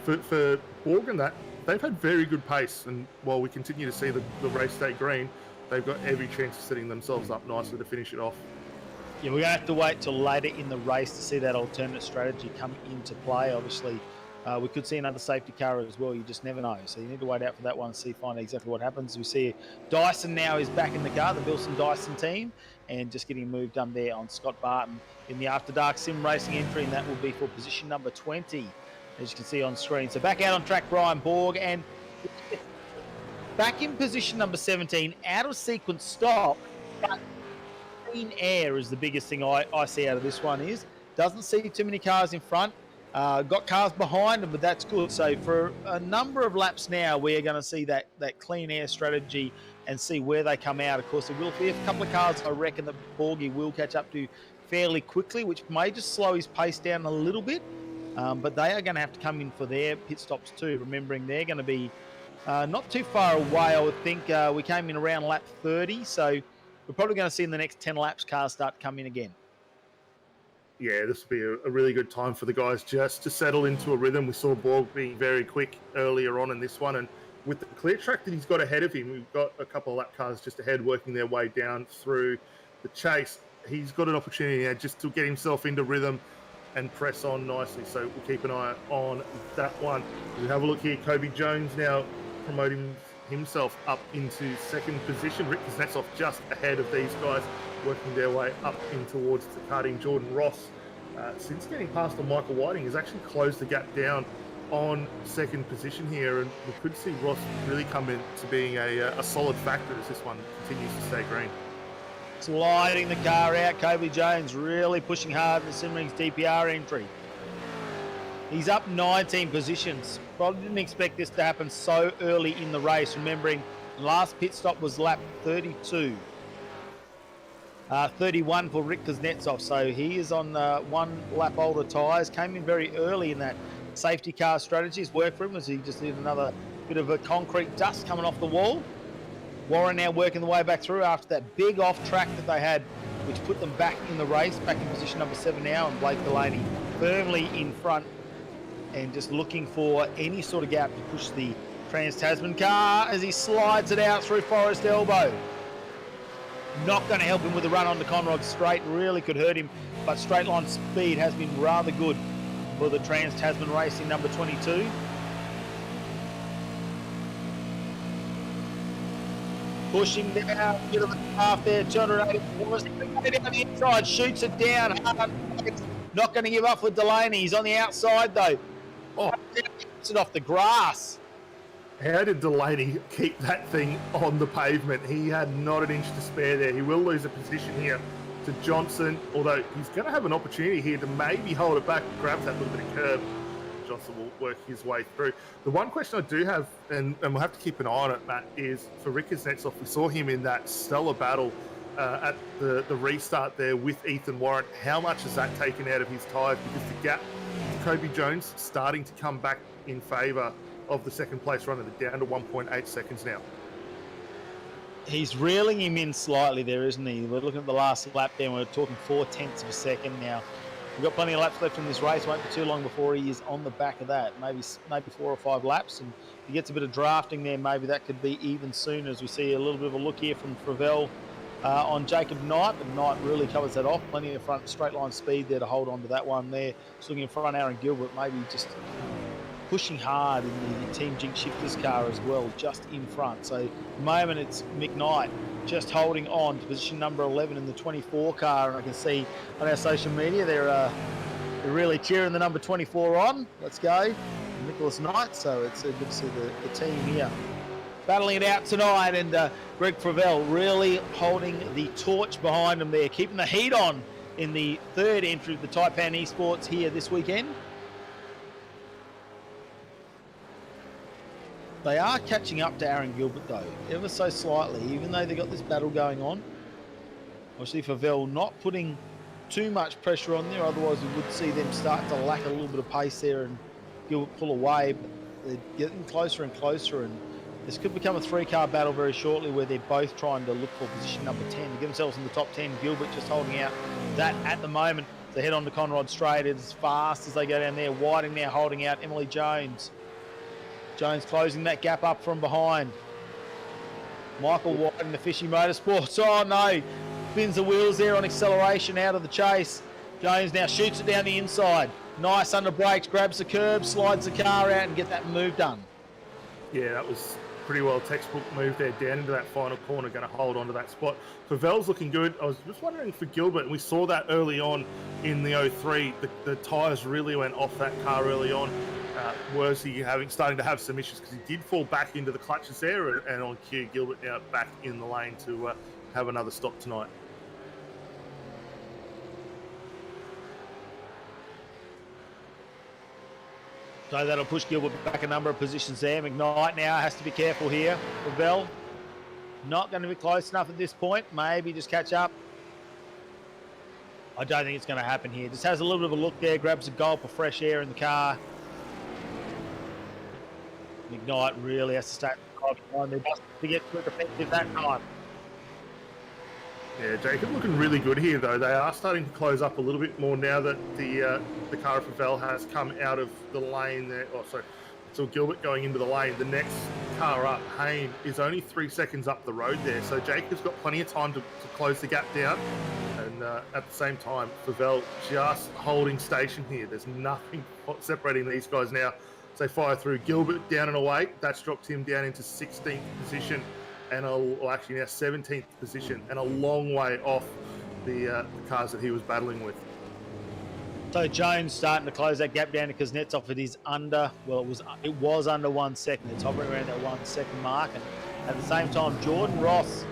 Speaker 2: for Borgen, that they've had very good pace, and while we continue to see the race stay green, they've got every chance of setting themselves up nicely to finish it off.
Speaker 1: Yeah, we're going to have to wait till later in the race to see that alternate strategy come into play. Obviously, we could see another safety car as well. You just never know. So you need to wait out for that one and find out exactly what happens. We see Dyson now is back in the car, the Bilson Dyson team, and just getting moved done there on Scott Barton in the After Dark Sim Racing entry, and that will be for position number 20, as you can see on screen. So back out on track, Brian Borg, and back in position number 17, out of sequence stop, but clean air is the biggest thing I see out of this one. Is doesn't see too many cars in front, got cars behind them, but that's good. So for a number of laps now, we're going to see that clean air strategy and see where they come out. Of course, there will be a couple of cars I reckon that Borgie will catch up to fairly quickly, which may just slow his pace down a little bit, but they are going to have to come in for their pit stops too, remembering they're going to be not too far away. I would think we came in around lap 30, so we're probably going to see in the next 10 laps cars start to come in again.
Speaker 2: Yeah, this will be a really good time for the guys just to settle into a rhythm. We saw Borg being very quick earlier on in this one, and with the clear track that he's got ahead of him, we've got a couple of lap cars just ahead working their way down through the chase. He's got an opportunity now just to get himself into rhythm and press on nicely, so we'll keep an eye on that one. We have a look here. Kobe Jones now promoting himself up into second position. Rick Kuznetsov just ahead of these guys, working their way up in towards the karting. Jordan Ross, since getting past on Michael Whiting, has actually closed the gap down on second position here, and we could see Ross really come into being a solid factor as this one continues to stay green.
Speaker 1: Sliding the car out, Kobe Jones really pushing hard in the Simrings DPR entry. He's up 19 positions. Probably didn't expect this to happen so early in the race, remembering the last pit stop was lap 32. 31 for Rick Kuznetsov, so he is on 1 lap older tyres. Came in very early in that safety car strategy. His work for him was he just did another bit of a concrete dust coming off the wall. Warren now working the way back through after that big off track that they had, which put them back in the race, back in position number 7 now, and Blake Delaney firmly in front and just looking for any sort of gap to push the Trans-Tasman car as he slides it out through Forest Elbow. Not going to help him with the run on the Conrod straight, really could hurt him, but straight line speed has been rather good for the Trans-Tasman Racing number 22. Pushing down, bit of a half there, 280 down the inside, shoots it down hard. Not going to give up with Delaney. He's on the outside though. Oh, gets it off the grass.
Speaker 2: How did Delaney keep that thing on the pavement? He had not an inch to spare there. He will lose a position here to Johnson, although he's going to have an opportunity here to maybe hold it back and grab that little bit of curb. Johnson will work his way through. The one question I do have, and we'll have to keep an eye on it, Matt, is for Rick Kuznetsov. We saw him in that stellar battle at the restart there with Ethan Warren. How much has that taken out of his tyres? Because the gap to Kobe Jones starting to come back in favour of the second place runner. They're down to 1.8 seconds now.
Speaker 1: He's reeling him in slightly there, isn't he? We're looking at the last lap there, and we're talking 0.4 of a second now. We've got plenty of laps left in this race. Won't be too long before he is on the back of that. Maybe 4 or 5 laps, and if he gets a bit of drafting there, maybe that could be even sooner, as we see a little bit of a look here from Fravel on Jacob Knight, but Knight really covers that off. Plenty of front straight line speed there to hold on to that one there. Just looking in front, Aaron Gilbert maybe just pushing hard in the Team Jinx Shifters car as well, just in front. So at the moment it's McKnight just holding on to position number 11 in the 24 car, and I can see on our social media they're really cheering the number 24 on. Let's go, Nicholas Knight. So it's good to see the team here battling it out tonight, and Greg Fravel really holding the torch behind him there, keeping the heat on in the third entry of the Taipan Esports here this weekend. They are catching up to Aaron Gilbert though, ever so slightly, even though they've got this battle going on. Obviously Favel not putting too much pressure on there, otherwise we would see them start to lack a little bit of pace there and Gilbert pull away, but they're getting closer and closer, and this could become a 3-car battle very shortly where they're both trying to look for position number 10 to get themselves in the top 10. Gilbert just holding out that at the moment. They head on to Conrod Straight as fast as they go down there. Whiting now holding out Emily Jones. Jones closing that gap up from behind. Michael White in the Fishy Motorsports. Oh no, spins the wheels there on acceleration out of the chase. Jones now shoots it down the inside. Nice under brakes, grabs the curb, slides the car out and get that move done.
Speaker 2: Yeah, that was pretty well textbook move there, down into that final corner, going to hold on to that spot. Favel's looking good. I was just wondering for Gilbert, and we saw that early on in the 03, the tyres really went off that car early on. Was he starting to have some issues because he did fall back into the clutches there, and on cue, Gilbert now back in the lane to have another stop tonight.
Speaker 1: So that'll push Gilbert back a number of positions there. McKnight now has to be careful here. Favel not going to be close enough at this point. Maybe just catch up. I don't think it's going to happen here. Just has a little bit of a look there, grabs a gulp of fresh air in the car. McKnight really has to stay behind there to get too effective that time.
Speaker 2: Yeah, Jacob looking really good here though. They are starting to close up a little bit more now that the car of Favel has come out of the lane there. Oh, sorry. So Gilbert going into the lane. The next car up, Hayne, is only 3 seconds up the road there. So Jacob's got plenty of time to close the gap down. And at the same time, Favel just holding station here. There's nothing separating these guys now. So they fire through. Gilbert down and away. That's dropped him down into 16th position. And actually now 17th position, and a long way off the cars that he was battling with.
Speaker 1: So Jones starting to close that gap down to Kuznetsov. It is under, well, it was under 1 second. It's hovering around that 1 second mark. And at the same time, Jordan Ross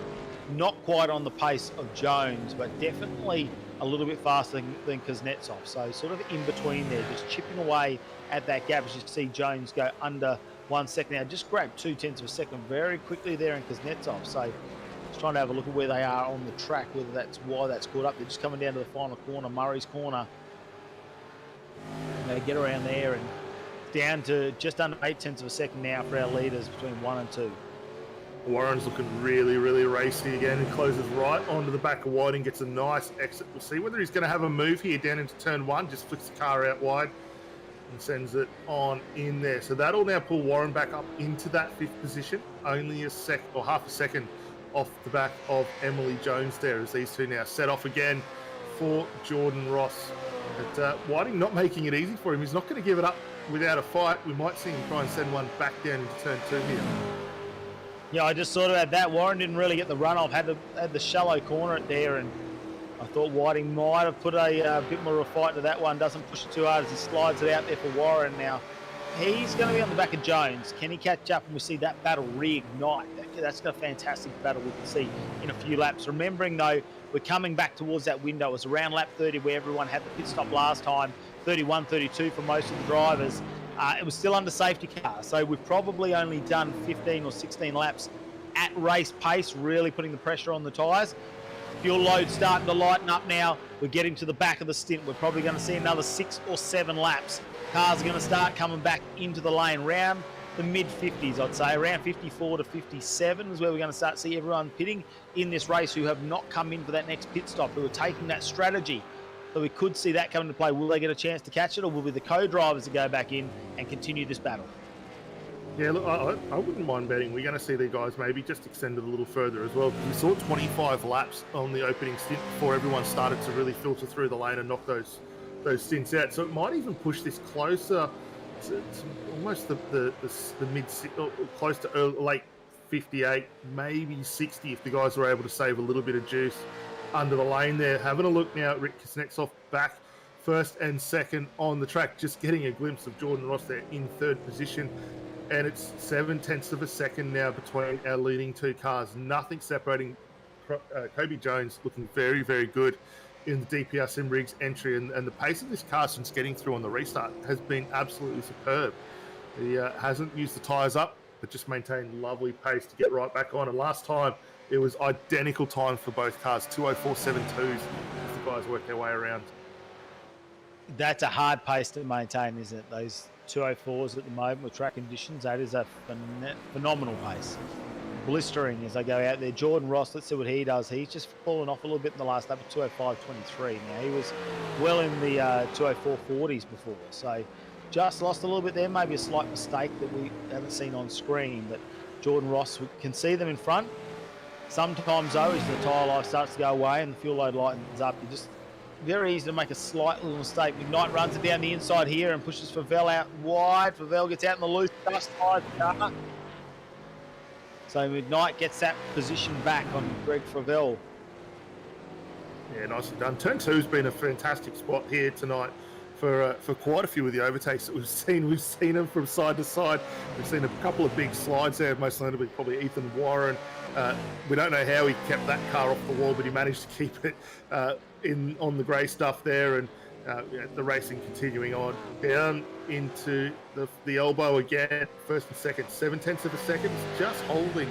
Speaker 1: not quite on the pace of Jones, but definitely a little bit faster than Kuznetsov. So sort of in between there, just chipping away at that gap as you see Jones go under 1 second now. Just grabbed 0.2 of a second very quickly there in Kuznetsov. So just trying to have a look at where they are on the track, whether that's why that's caught up. They're just coming down to the final corner, Murray's corner. And they get around there and down to just under 0.8 of a second now for our leaders between 1 and 2.
Speaker 2: Warren's looking really, really racy again. He closes right onto the back of Whiting, gets a nice exit. We'll see whether he's going to have a move here down into turn 1. Just flicks the car out wide and sends it on in there. So that'll now pull Warren back up into that 5th position. Only a sec or half a second off the back of Emily Jones there as these two now set off again for Jordan Ross. But Whiting not making it easy for him. He's not going to give it up without a fight. We might see him try and send one back down into turn 2 here.
Speaker 1: Yeah, I just thought about that. Warren didn't really get the run-off, had the shallow corner there, and I thought Whiting might have put a bit more of a fight to that one. Doesn't push it too hard as he slides it out there for Warren now. He's going to be on the back of Jones. Can he catch up and we see that battle reignite? That's a fantastic battle we can see in a few laps. Remembering, though, we're coming back towards that window. It was around lap 30 where everyone had the pit stop last time, 31, 32 for most of the drivers. It was still under safety car, so we've probably only done 15 or 16 laps at race pace, really putting the pressure on the tyres. Fuel load starting to lighten up now. We're getting to the back of the stint. We're probably going to see another 6 or 7 laps. Cars are going to start coming back into the lane around the mid-50s, I'd say. Around 54 to 57 is where we're going to start to see everyone pitting in this race who have not come in for that next pit stop, who are taking that strategy. So we could see that come into play. Will they get a chance to catch it, or will be the co-drivers to go back in and continue this battle?
Speaker 2: Yeah, look, I wouldn't mind betting we're going to see the guys maybe just extend it a little further as well. We saw 25 laps on the opening stint before everyone started to really filter through the lane and knock those stints out. So it might even push this closer to almost the mid, close to late 58, maybe 60 if the guys were able to save a little bit of juice under the lane there. Having a look now at Rick Kuznetsov back 1st and 2nd on the track, just getting a glimpse of Jordan Ross there in 3rd position. And it's 0.7 of a second now between our leading 2 cars. Nothing separating. Kobe Jones looking very, very good in the DPR Sim Rigs entry. And the pace of this car since getting through on the restart has been absolutely superb. He hasn't used the tyres up, but just maintained lovely pace to get right back on. And last time, it was identical time for both cars, 2:04.72 as the guys work their way around. That's
Speaker 1: a hard pace to maintain, isn't it? Those 2:04s at the moment with track conditions, that is a phenomenal pace. Blistering as they go out there. Jordan Ross, let's see what he does. He's just fallen off a little bit in the last lap at 2:05.23. Now, he was well in the 2:04.40s before, so just lost a little bit there. Maybe a slight mistake that we haven't seen on screen. But Jordan Ross can see them in front. Sometimes, though, as the tyre life starts to go away and the fuel load lightens up, you just very easy to make a slight little mistake. McKnight runs it down the inside here and pushes Favell out wide. Favell gets out in the loose, just by the car. So McKnight gets that position back on Greg Favell.
Speaker 2: Yeah, nicely done. Turn 2's been a fantastic spot here tonight for quite a few of the overtakes that we've seen. We've seen them from side to side. We've seen a couple of big slides there, most notably probably Ethan Warren. We don't know how he kept that car off the wall, but he managed to keep it on the grey stuff there, and the racing continuing on. Down into the elbow again, first and second, 0.7 of a second, just holding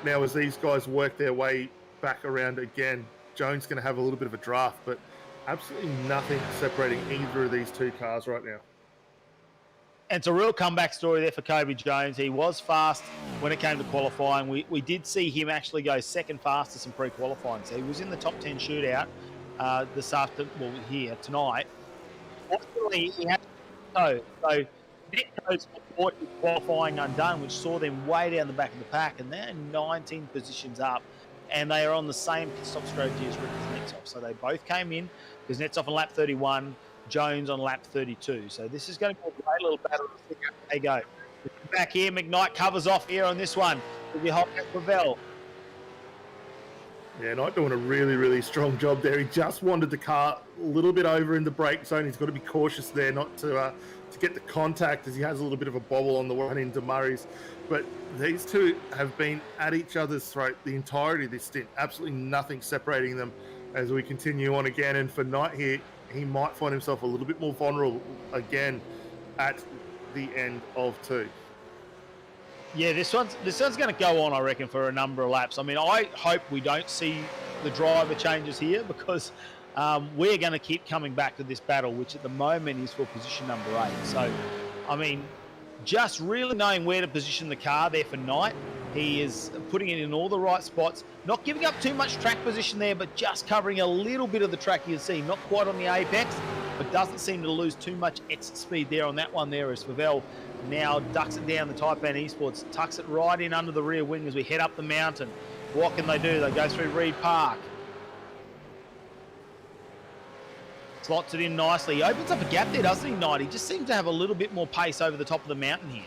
Speaker 2: now as these guys work their way back around again. Jones going to have a little bit of a draft, but absolutely nothing separating either of these two cars right now.
Speaker 1: And it's a real comeback story there for Kobe Jones. He was fast when it came to qualifying. We did see him actually go second fastest in pre-qualifying. So he was in the top 10 shootout here tonight. Fortunately, he had to go. So Netco's qualifying undone, which saw them way down the back of the pack, and they're 19 positions up. And they are on the same pit stop strategy as Rick's Netsov. So they both came in because Netsov on lap 31, Jones on lap 32. So this is going to be a great little battle to see how they go. Back here, McKnight covers off here on this one with the hot Favell.
Speaker 2: Yeah, Knight doing a really, really strong job there. He just wanted the car a little bit over in the brake zone. He's got to be cautious there not to get the contact, as he has a little bit of a bobble on the one into Murray's. But these two have been at each other's throat the entirety of this stint. Absolutely nothing separating them as we continue on again. And for Knight here, he might find himself a little bit more vulnerable again at the end of 2.
Speaker 1: Yeah, this one's going to go on, I reckon, for a number of laps. I mean, I hope we don't see the driver changes here, because we're going to keep coming back to this battle, which at the moment is for position number 8. So, I mean, just really knowing where to position the car there for Knight. He is putting it in all the right spots, not giving up too much track position there, but just covering a little bit of the track you see. Not quite on the apex, but doesn't seem to lose too much exit speed there on that one there, as Favell now ducks it down the Taipan Esports, tucks it right in under the rear wing as we head up the mountain. What can they do? They go through Reed Park. Slots it in nicely. He opens up a gap there, doesn't he, Knight? He just seems to have a little bit more pace over the top of the mountain here.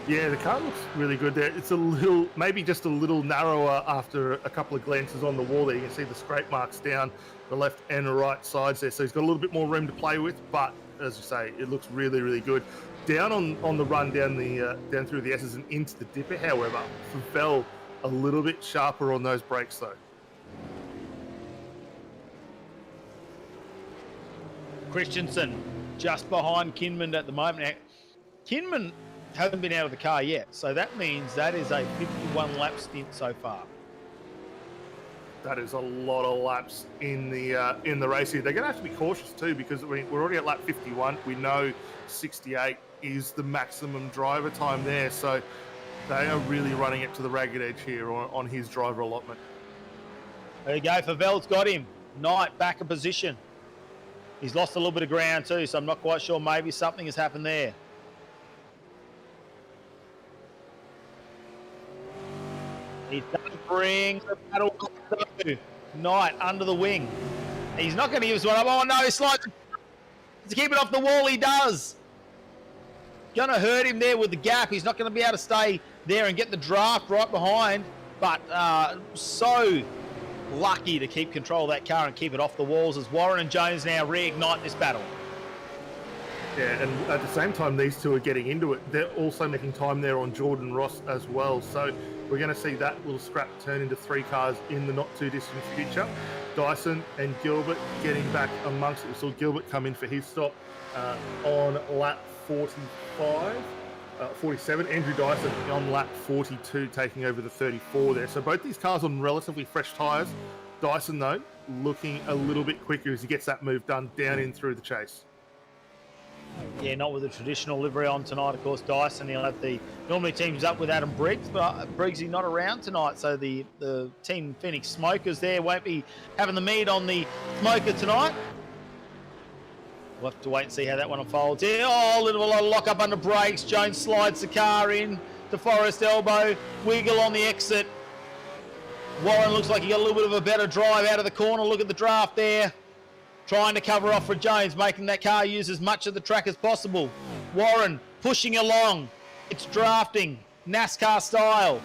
Speaker 2: Yeah, the car looks really good there. It's a little, maybe just a little narrower after a couple of glances on the wall there. You can see the scrape marks down the left and the right sides there. So he's got a little bit more room to play with, but as you say, it looks really, really good. Down on the run down through the S's and into the dipper, however, Favell a little bit sharper on those brakes though.
Speaker 1: Christensen just behind Kinman at the moment. Now, Kinman hasn't been out of the car yet, so that means that is a 51 lap stint so far.
Speaker 2: That is a lot of laps in the race here. They're going to have to be cautious too, because we're already at lap 51. We know 68 is the maximum driver time there, so they are really running it to the ragged edge here on his driver allotment.
Speaker 1: There you go. Favell's got him. Knight back in position. He's lost a little bit of ground too, so I'm not quite sure. Maybe something has happened there. He does bring the battle. Knight under the wing. He's not going to give us one up. Oh no, he slides to keep it off the wall. He does. Going to hurt him there with the gap. He's not going to be able to stay there and get the draft right behind. But so lucky to keep control of that car and keep it off the walls as Warren and Jones now reignite this battle.
Speaker 2: Yeah, and at the same time, these two are getting into it. They're also making time there on Jordan Ross as well. So we're going to see that little scrap turn into 3 cars in the not too distant future. Dyson and Gilbert getting back amongst it. We saw Gilbert come in for his stop on lap 47. Andrew Dyson on lap 42, taking over the 34 there. So both these cars on relatively fresh tyres. Dyson, though, looking a little bit quicker as he gets that move done down in through the chase.
Speaker 1: Yeah, not with the traditional livery on tonight, of course. Dyson, he'll have normally teams up with Adam Briggs, but Briggsy not around tonight, so the Team Phoenix Smokers there won't be having the meat on the smoker tonight. We'll have to wait and see how that one unfolds. Here, oh, a little lock up under brakes. Jones slides the car in to Forest Elbow. Wiggle on the exit. Warren looks like he got a little bit of a better drive out of the corner. Look at the draft there. Trying to cover off for Jones, making that car use as much of the track as possible. Warren pushing along. It's drafting, NASCAR style.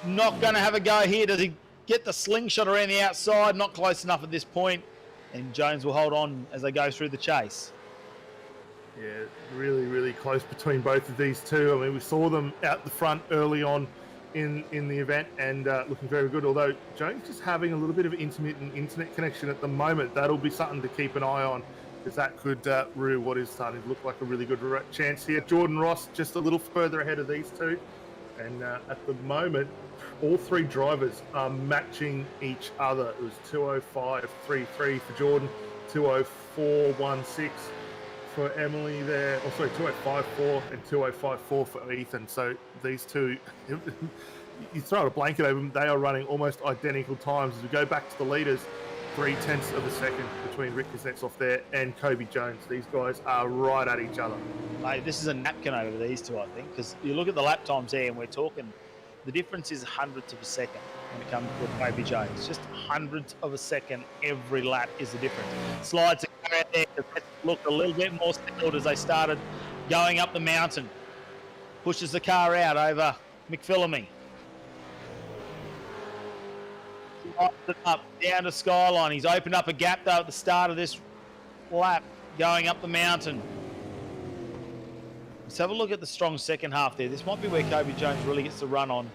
Speaker 1: Not going to have a go here. Does he get the slingshot around the outside? Not close enough at this point. And Jones will hold on as they go through the chase.
Speaker 2: Yeah, really, really close between both of these two. I mean, we saw them out the front early on in the event and looking very good. Although Jones just having a little bit of intermittent internet connection at the moment. That'll be something to keep an eye on, because that could rue what is starting to look like a really good chance here. Jordan Ross just a little further ahead of these two. And at the moment, all three drivers are matching each other. It was 2:05.33 for Jordan, 2:04.16 for Emily there. Oh, sorry, 2:05.4 and 2:05.4 for Ethan. So these two, you throw a blanket over them, they are running almost identical times. As we go back to the leaders, 0.3 of a second between Rick Kuznetsov there and Kobe Jones. These guys are right at each other.
Speaker 1: Mate, this is a napkin over these two, I think, because you look at the lap times there and we're talking, the difference is hundredths of a second when it comes to Kobe Jones. Just hundredths of a second every lap is the difference. Slides the car out there, looked a little bit more settled as they started going up the mountain. Pushes the car out over McPhillamy. Up down to Skyline. He's opened up a gap though at the start of this lap going up the mountain. Let's have a look at the strong second half there. This might be where Kobe Jones really gets the run on.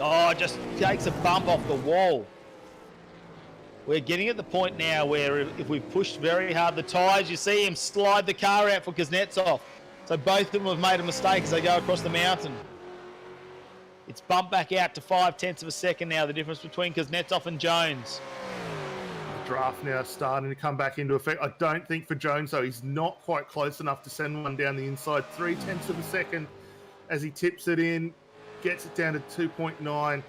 Speaker 1: Oh, just takes a bump off the wall. We're getting at the point now where if we push very hard the tyres, you see him slide the car out for Kuznetsov. So both of them have made a mistake as they go across the mountain. It's bumped back out to 0.5 of a second now, the difference between Kuznetsov and Jones.
Speaker 2: The draft now starting to come back into effect. I don't think for Jones, though, he's not quite close enough to send one down the inside. 0.3 of a second as he tips it in, gets it down to 2.9,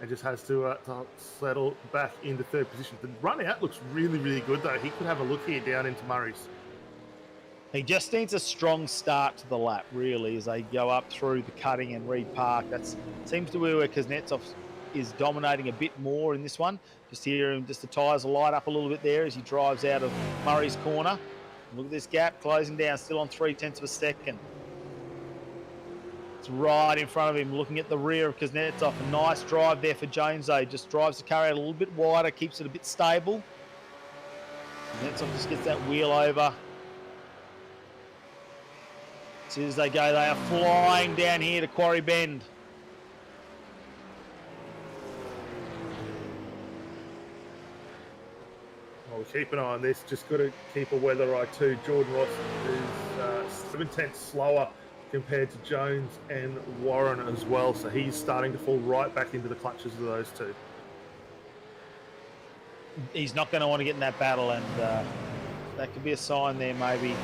Speaker 2: and just has to settle back into third position. The run out looks really, really good, though. He could have a look here down into Murray's.
Speaker 1: He just needs a strong start to the lap, really, as they go up through the cutting and repark. That seems to be where Kuznetsov is dominating a bit more in this one. Just hear him, just the tyres light up a little bit there as he drives out of Murray's corner. Look at this gap closing down, still on 0.3 of a second. It's right in front of him, looking at the rear of Kuznetsov. A nice drive there for Jones, though. Just drives the car out a little bit wider, keeps it a bit stable. Kuznetsov just gets that wheel over. As soon as they go, they are flying down here to Quarry Bend.
Speaker 2: Well, we'll keep an eye on this. Just got to keep a weather eye too. Jordan Ross is 7/10 slower compared to Jones and Warren as well. So he's starting to fall right back into the clutches of those two.
Speaker 1: He's not going to want to get in that battle, and that could be a sign there maybe.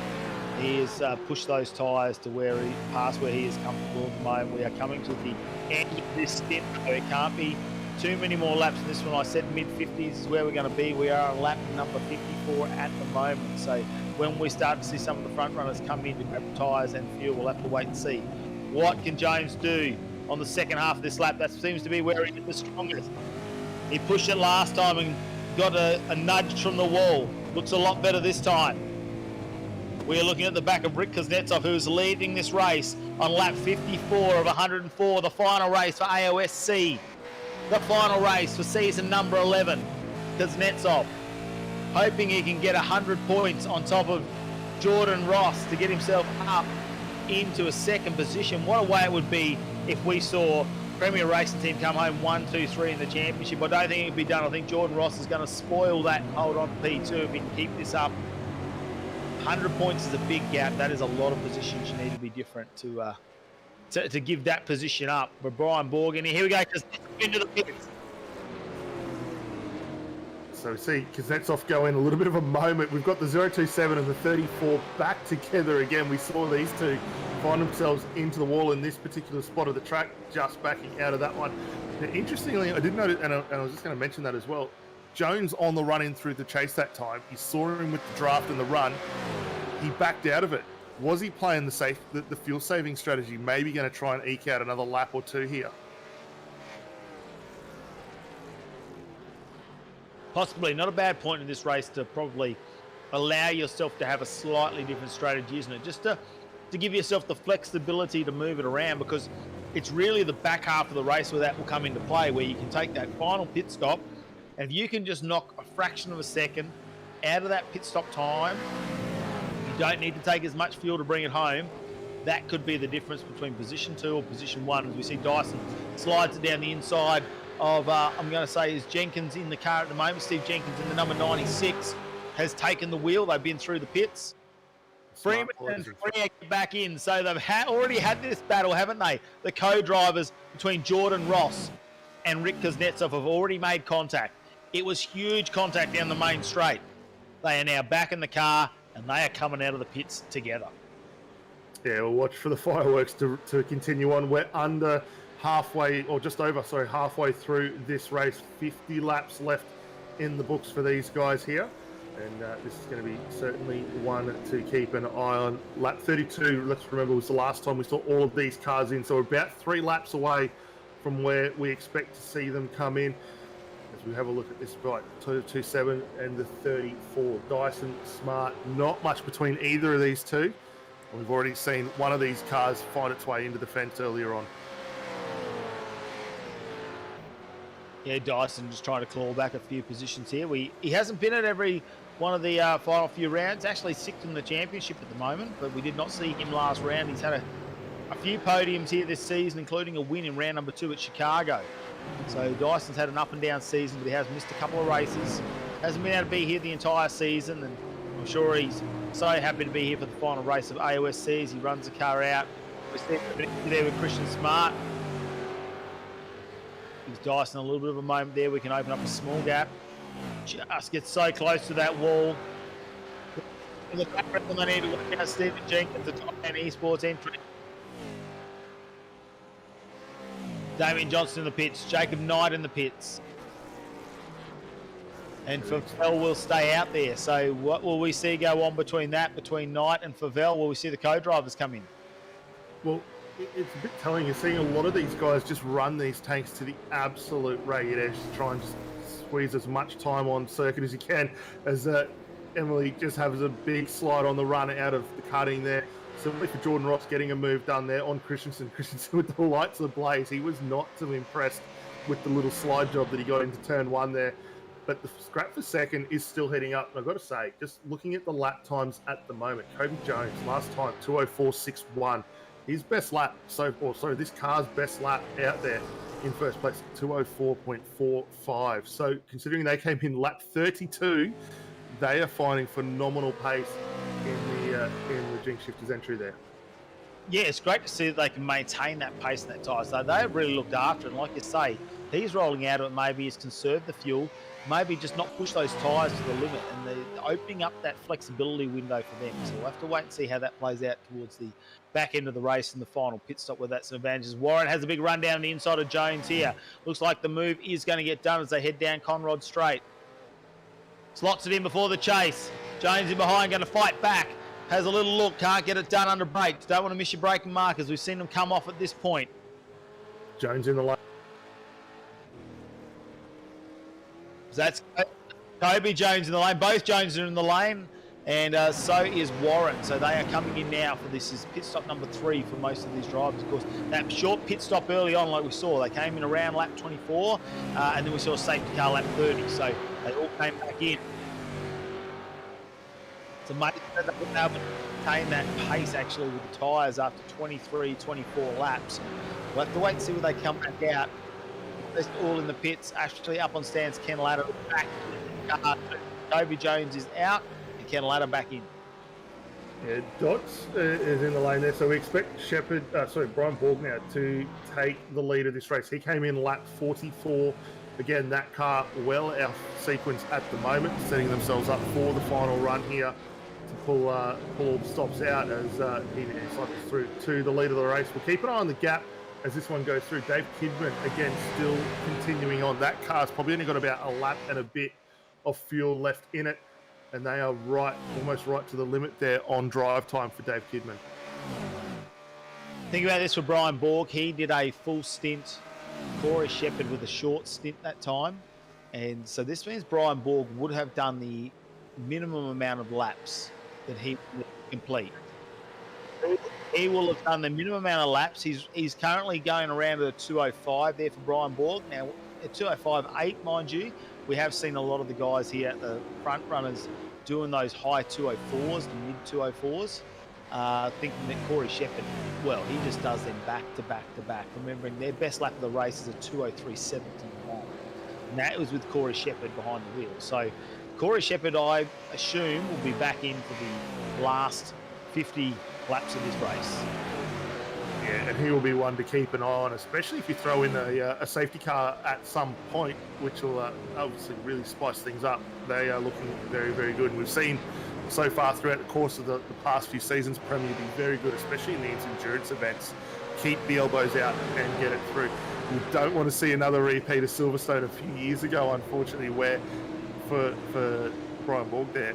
Speaker 1: He has pushed those tyres to where past where he is comfortable at the moment. We are coming to the end of this stint. There can't be too many more laps in this one. I said mid-50s is where we're going to be. We are on lap number 54 at the moment. So when we start to see some of the front runners come in to grab tyres and fuel, we'll have to wait and see. What can Jones do on the second half of this lap? That seems to be where he's the strongest. He pushed it last time and got a nudge from the wall. Looks a lot better this time. We're looking at the back of Rick Kuznetsov, who's leading this race on lap 54 of 104, the final race for AOSC. The final race for season number 11. Kuznetsov hoping he can get 100 points on top of Jordan Ross to get himself up into a second position. What a way it would be if we saw Premier Racing Team come home 1, 2, 3 in the championship. I don't think it would be done. I think Jordan Ross is going to spoil that and hold on to P2 if he can keep this up. 100 points is a big gap. That is a lot of positions you need to be different to give that position up. But Brian Borgen, here we go, into the pits.
Speaker 2: So we see Kuznetsov go in a little bit of a moment. We've got the 027 and the 34 back together again. We saw these two find themselves into the wall in this particular spot of the track, just backing out of that one. Now, interestingly, I did notice, and I was just going to mention that as well, Jones on the run in through the chase that time. He saw him with the draft and the run. He backed out of it. Was he playing the fuel saving strategy? Maybe going to try and eke out another lap or two here.
Speaker 1: Possibly not a bad point in this race to probably allow yourself to have a slightly different strategy, isn't it? Just to give yourself the flexibility to move it around, because it's really the back half of the race where that will come into play, where you can take that final pit stop, and if you can just knock a fraction of a second out of that pit stop time, you don't need to take as much fuel to bring it home. That could be the difference between position 2 or position 1, as we see Dyson slides it down the inside of, I'm going to say, is Jenkins in the car at the moment. Steve Jenkins in the number 96 has taken the wheel. They've been through the pits. Freeman and Freya get back in. So they've already had this battle, haven't they? The co-drivers between Jordan Ross and Rick Kuznetsov have already made contact. It was huge contact down the main straight. They are now back in the car, and they are coming out of the pits together.
Speaker 2: Yeah, we'll watch for the fireworks to continue on. We're under halfway, or just over, sorry, halfway through this race. 50 laps left in the books for these guys here. And this is going to be certainly one to keep an eye on. Lap 32, let's remember, was the last time we saw all of these cars in. So we're about 3 laps away from where we expect to see them come in. As we have a look at this, right, 227 and the 34. Dyson, Smart, not much between either of these two. We've already seen one of these cars find its way into the fence earlier on.
Speaker 1: Yeah, Dyson just trying to claw back a few positions here. He hasn't been at every one of the final few rounds. Actually 6th in the championship at the moment, but we did not see him last round. He's had a few podiums here this season, including a win in round number 2 at Chicago. So Dyson's had an up and down season, but he has missed a couple of races. Hasn't been able to be here the entire season, and I'm sure he's so happy to be here for the final race of AOSC as he runs the car out. We're there with Christian Smart. Gives Dyson a little bit of a moment there. We can open up a small gap. Just gets so close to that wall. In the background, they need to work out Stephen Jenkins, the top 10 esports entry. Damien Johnson in the pits. Jacob Knight in the pits. And Favell will stay out there. So what will we see go on between Knight and Favell? Will we see the co-drivers come in?
Speaker 2: Well, it's a bit telling. You're seeing a lot of these guys just run these tanks to the absolute ragged edge to try and just squeeze as much time on circuit as you can, as Emily just has a big slide on the run out of the cutting there. Similarly for Jordan Ross getting a move done there on Christensen. Christensen with the lights ablaze. He was not too impressed with the little slide job that he got into turn 1 there. But the scrap for second is still heading up. And I've got to say, just looking at the lap times at the moment, Kobe Jones, last time, 2:04.61. His best lap, this car's best lap out there in first place, 2:04.45. So considering they came in lap 32, they are finding phenomenal pace in the Jinx Shifters entry there.
Speaker 1: Yeah, it's great to see that they can maintain that pace and that tyre. So they have really looked after it. And like you say, he's rolling out of it. Maybe he's conserved the fuel, maybe just not push those tyres to the limit, and they're opening up that flexibility window for them. So we'll have to wait and see how that plays out towards the back end of the race and the final pit stop, where that's an advantage. Warren has a big run down the inside of Jones here. Looks like the move is going to get done as they head down Conrod Straight. Slots it in before the chase. Jones in behind, going to fight back. Has a little look, can't get it done under brakes. Don't want to miss your braking markers. We've seen them come off at this point.
Speaker 2: Jones in the lane.
Speaker 1: That's Kobe Jones in the lane. Both Jones are in the lane, and so is Warren. So they are coming in now for this is pit stop number 3 for most of these drivers. Of course, that short pit stop early on, like we saw, they came in around lap 24, and then we saw a safety car lap 30. So they all came back in. It's amazing that they've been able to maintain that pace actually with the tyres after 23, 24 laps. We'll have to wait and see where they come back out. They're all in the pits. Actually up on stands, Ken Latta back. Kobe Jones is out and Ken Latta back in.
Speaker 2: Yeah, Dots is in the lane there, so we expect Brian Borg now to take the lead of this race. He came in lap 44. Again, that car well out of sequence at the moment, setting themselves up for the final run here to pull all the stops out as he cycles through to the lead of the race. We'll keep an eye on the gap as this one goes through. Dave Kidman, again, still continuing on. That car's probably only got about a lap and a bit of fuel left in it, and they are almost right to the limit there on drive time for Dave Kidman.
Speaker 1: Think about this for Brian Borg. He did a full stint. Corey Shepherd with a short stint that time. And so this means Brian Borg would have done the minimum amount of laps that he would complete. He will have done the minimum amount of laps. He's currently going around at a 2:05 there for Brian Borg. Now, at 2:05.8, mind you, we have seen a lot of the guys here at the front runners doing those high 2:04s, the mid 2:04s. Thinking that Corey Shepherd, well, he just does them back to back to back. Remembering their best lap of the race is a 2:03.71. And that was with Corey Shepherd behind the wheel. So Corey Shepherd, I assume, will be back in for the last 50 laps of this race.
Speaker 2: Yeah, and he will be one to keep an eye on, especially if you throw in a safety car at some point, which will obviously really spice things up. They are looking very, very good. And we've seen so far throughout the course of the past few seasons, Premier be very good, especially in these endurance events. Keep the elbows out and get it through. We don't want to see another repeat of Silverstone a few years ago, unfortunately, where for Brian Borg there,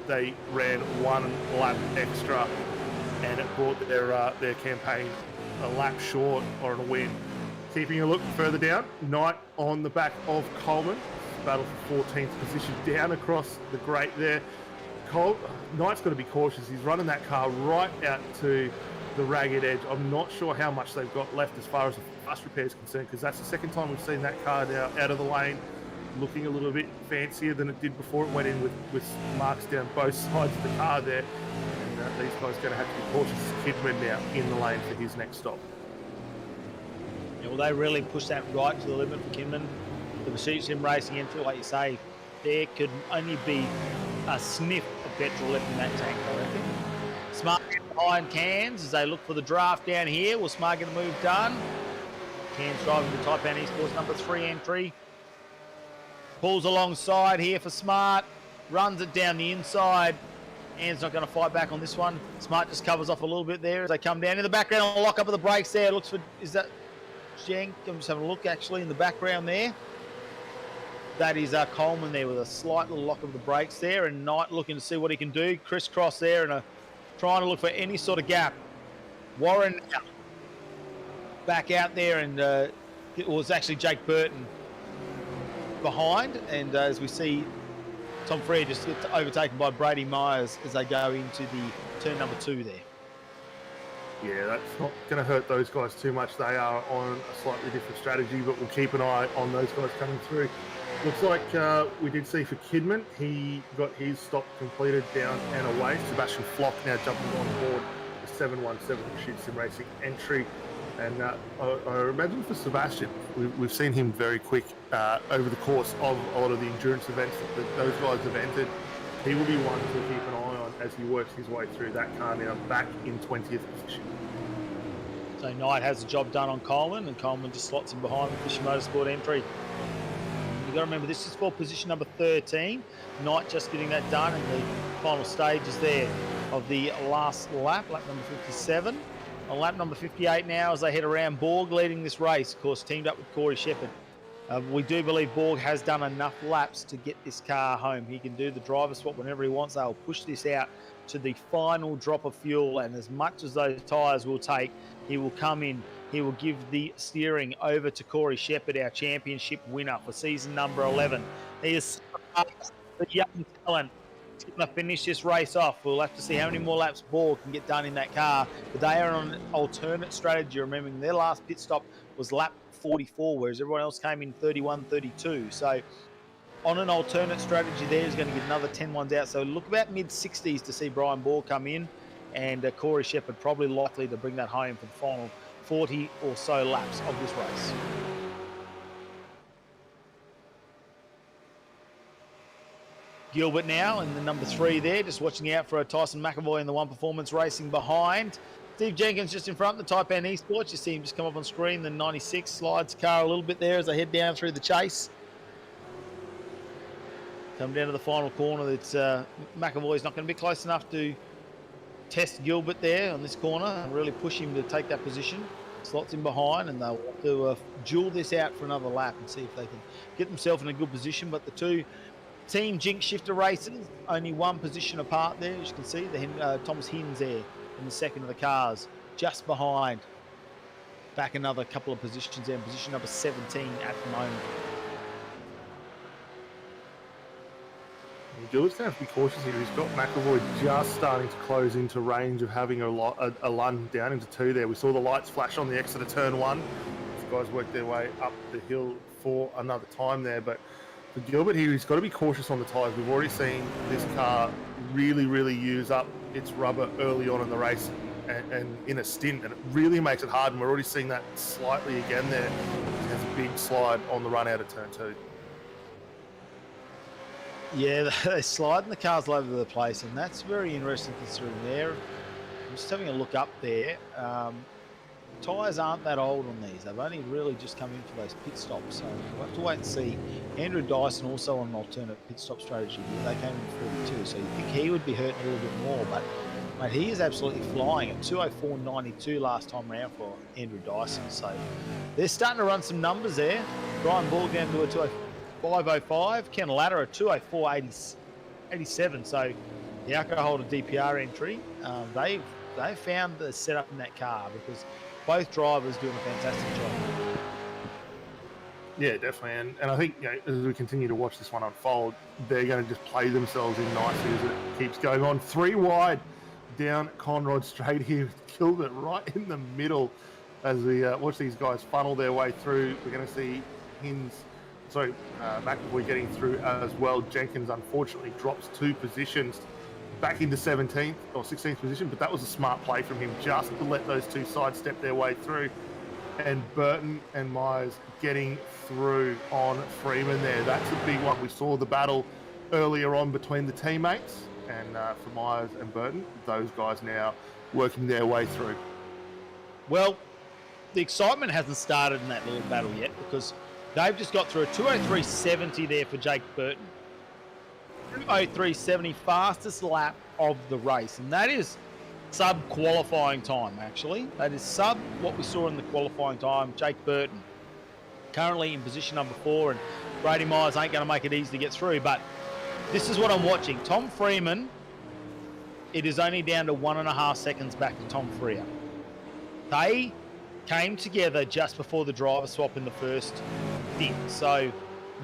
Speaker 2: they ran one lap extra and it brought their campaign a lap short or a win. Keeping a look further down, Knight on the back of Coleman, battle for 14th position down across the grate there. Knight's got to be cautious. He's running that car right out to the ragged edge. I'm not sure how much they've got left as far as the fast repair is concerned, because that's the second time we've seen that car now out of the lane, looking a little bit fancier than it did before it went in with marks down both sides of the car there. And these guys are going to have to be cautious. Kidman now in the lane for his next stop.
Speaker 1: Yeah, well, they really pushed that right to the limit for Kidman. The Pursuit Sim Racing entry, like you say, there could only be a sniff of petrol left in that tank, I reckon. Smart behind Cairns as they look for the draft down here. Will Smart get the move done? Cairns driving the Type N Esports number 3 entry. Pulls alongside here for Smart. Runs it down the inside. Ann's not going to fight back on this one. Smart just covers off a little bit there as they come down in the background and lock up with the brakes there. Looks for, is that Jenk? I'm just having a look actually in the background there. That is Coleman there with a slight little lock of the brakes there, and Knight looking to see what he can do. Crisscross there and trying to look for any sort of gap. Warren back out there, and it was actually Jake Burton behind, and as we see Tom Freer just get overtaken by Brady Myers as they go into the turn number 2 there.
Speaker 2: Yeah, that's not going to hurt those guys too much. They are on a slightly different strategy, but we'll keep an eye on those guys coming through. Looks like we did see for Kidman, he got his stop completed down and away. Sebastian Flock now jumping on board the 717 Shootout Sim Racing entry. And I imagine for Sebastian, we've seen him very quick over the course of a lot of the endurance events that those guys have entered. He will be one to keep an eye on as he works his way through that car now, back in 20th position.
Speaker 1: So Knight has the job done on Coleman, and Coleman just slots him behind the Fisher Motorsport entry. You've got to remember, this is for position number 13. Knight just getting that done in the final stages there of the last lap number 57. On lap number 58 now as they head around. Borg leading this race, of course, teamed up with Corey Shepherd. We do believe Borg has done enough laps to get this car home. He can do the driver swap whenever he wants. They'll push this out to the final drop of fuel, and as much as those tyres will take, he will come in. He will give the steering over to Corey Shepherd, our championship winner for season number 11. He is the young talent. He's going to finish this race off. We'll have to see how many more laps Borg can get done in that car. But they are on an alternate strategy. Remembering their last pit stop was lap 44, whereas everyone else came in 31, 32. So on an alternate strategy there, he's going to get another 10 ones out. So look about mid-60s to see Brian Borg come in, and Corey Shepherd probably likely to bring that home for the final 40 or so laps of this race. Gilbert now in the number 3 there, just watching out for Tyson McAvoy in the One Performance Racing behind. Steve Jenkins just in front, the Type N Esports. You see him just come up on screen. The 96 slides car a little bit there as they head down through the chase. Come down to the final corner. That's McAvoy's not going to be close enough to test Gilbert there on this corner and really push him to take that position. Slots him behind, and they'll have to duel this out for another lap and see if they can get themselves in a good position. But the two Team Jinx Shifter races, only one position apart there. As you can see, Thomas Hinds there in the second of the cars, just behind. Back another couple of positions there, in position number 17 at the moment.
Speaker 2: Gilbert's going to have to be cautious here. He's got McAvoy just starting to close into range of having a lun down into 2 there. We saw the lights flash on the exit of turn 1. These guys worked their way up the hill for another time there, but for Gilbert here, he's got to be cautious on the tyres. We've already seen this car really use up its rubber early on in the race and in a stint, and it really makes it hard, and we're already seeing that slightly again there. He has a big slide on the run out of turn 2.
Speaker 1: Yeah, they're sliding the cars all over the place, and that's very interesting considering there. I'm just having a look up there. Tyres aren't that old on these. They've only really just come in for those pit stops, so we'll have to wait and see. Andrew Dyson also on an alternate pit stop strategy. They came in 42, so you think he would be hurting a little bit more, but mate, he is absolutely flying at 204.92 last time round for Andrew Dyson. So they're starting to run some numbers there. Brian Borg down to a 205.05. Ken Latter a 204.87. So the alcohol to DPR entry, they've found the setup in that car because both drivers doing a fantastic job.
Speaker 2: Yeah, definitely. And I think, you know, as we continue to watch this one unfold, they're going to just play themselves in nicely as it keeps going on. 3 wide down Conrod straight here with Gilbert right in the middle as we watch these guys funnel their way through. We're going to see McAvoy getting through as well. Jenkins unfortunately drops 2 positions back into 17th or 16th position, but that was a smart play from him just to let those 2 sidestep their way through. And Burton and Myers getting through on Freeman there. That's a big one. We saw the battle earlier on between the teammates, and for Myers and Burton, those guys now working their way through.
Speaker 1: Well, the excitement hasn't started in that little battle yet because they've just got through a 203.70 there for Jake Burton. 203.70 fastest lap of the race, and that is sub qualifying time actually. That is sub what we saw in the qualifying time. Jake Burton currently in position number 4, and Brady Myers ain't going to make it easy to get through, but this is what I'm watching. Tom Freeman, it is only down to 1.5 seconds back to Tom Freer. They came together just before the driver swap in the first stint. So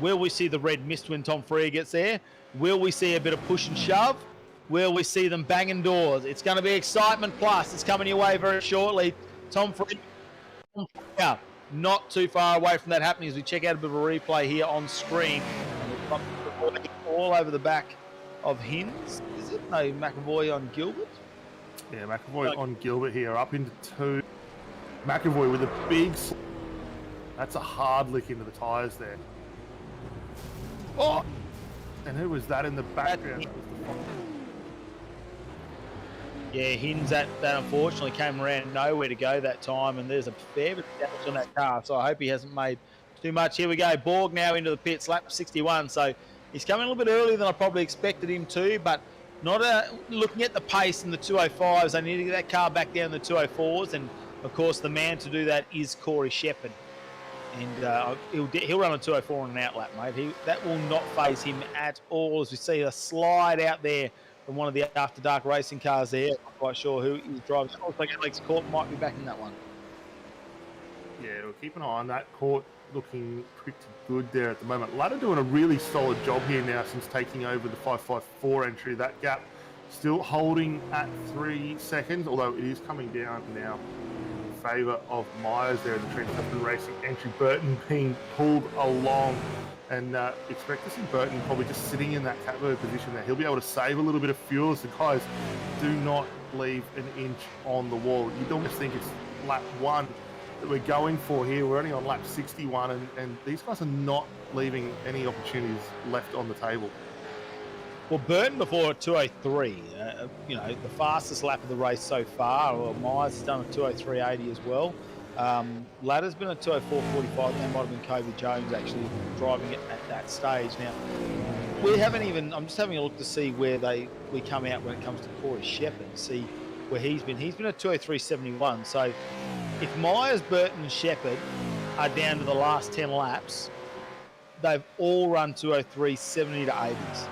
Speaker 1: will we see the red mist when Tom Freer gets there? Will we see a bit of push and shove? Will we see them banging doors? It's going to be excitement plus. It's coming your way very shortly. Tom Freer, not too far away from that happening as we check out a bit of a replay here on screen. All over the back of Hinds. Is it? No, McAvoy on Gilbert?
Speaker 2: Yeah, McAvoy on Gilbert here, up into 2. McAvoy with a big... That's a hard lick into the tyres there. Oh! And who was that in the background?
Speaker 1: Yeah, Hinds that unfortunately came around nowhere to go that time, and there's a fair bit of damage on that car, so I hope he hasn't made too much. Here we go, Borg now into the pits, lap 61, so he's coming a little bit earlier than I probably expected him to, but not looking at the pace in the 205s. They need to get that car back down the 204s, and of course the man to do that is Corey Shepherd. And he'll run a 204 on an outlap, mate. That will not phase him at all, as we see a slide out there from one of the After Dark racing cars there. I'm not quite sure who he's driving. Looks like Alex Court might be back in that one.
Speaker 2: Yeah, we'll keep an eye on that. Court looking pretty good there at the moment. Ladder doing a really solid job here now since taking over the 554 entry. That gap still holding at 3 seconds, although it is coming down now in favour of Myers there in the Trent Husband Racing entry. Burton being pulled along, and expect to see Burton probably just sitting in that catbird position there. He'll be able to save a little bit of fuel as the guys do not leave an inch on the wall. You'd almost think it's lap 1 that we're going for here. We're only on lap 61, and these guys are not leaving any opportunities left on the table.
Speaker 1: Well, Burton before a 203, you know, the fastest lap of the race so far. Well, Myers has done a 203.80 as well. Ladder's been a 204.45. That might have been Kobe Jones actually driving it at that stage. Now, we haven't even, I'm just having a look to see where we come out when it comes to Corey Shepherd, see where he's been. He's been a 203.71. So if Myers, Burton and Shepherd are down to the last 10 laps, they've all run 203, 70 to 80s.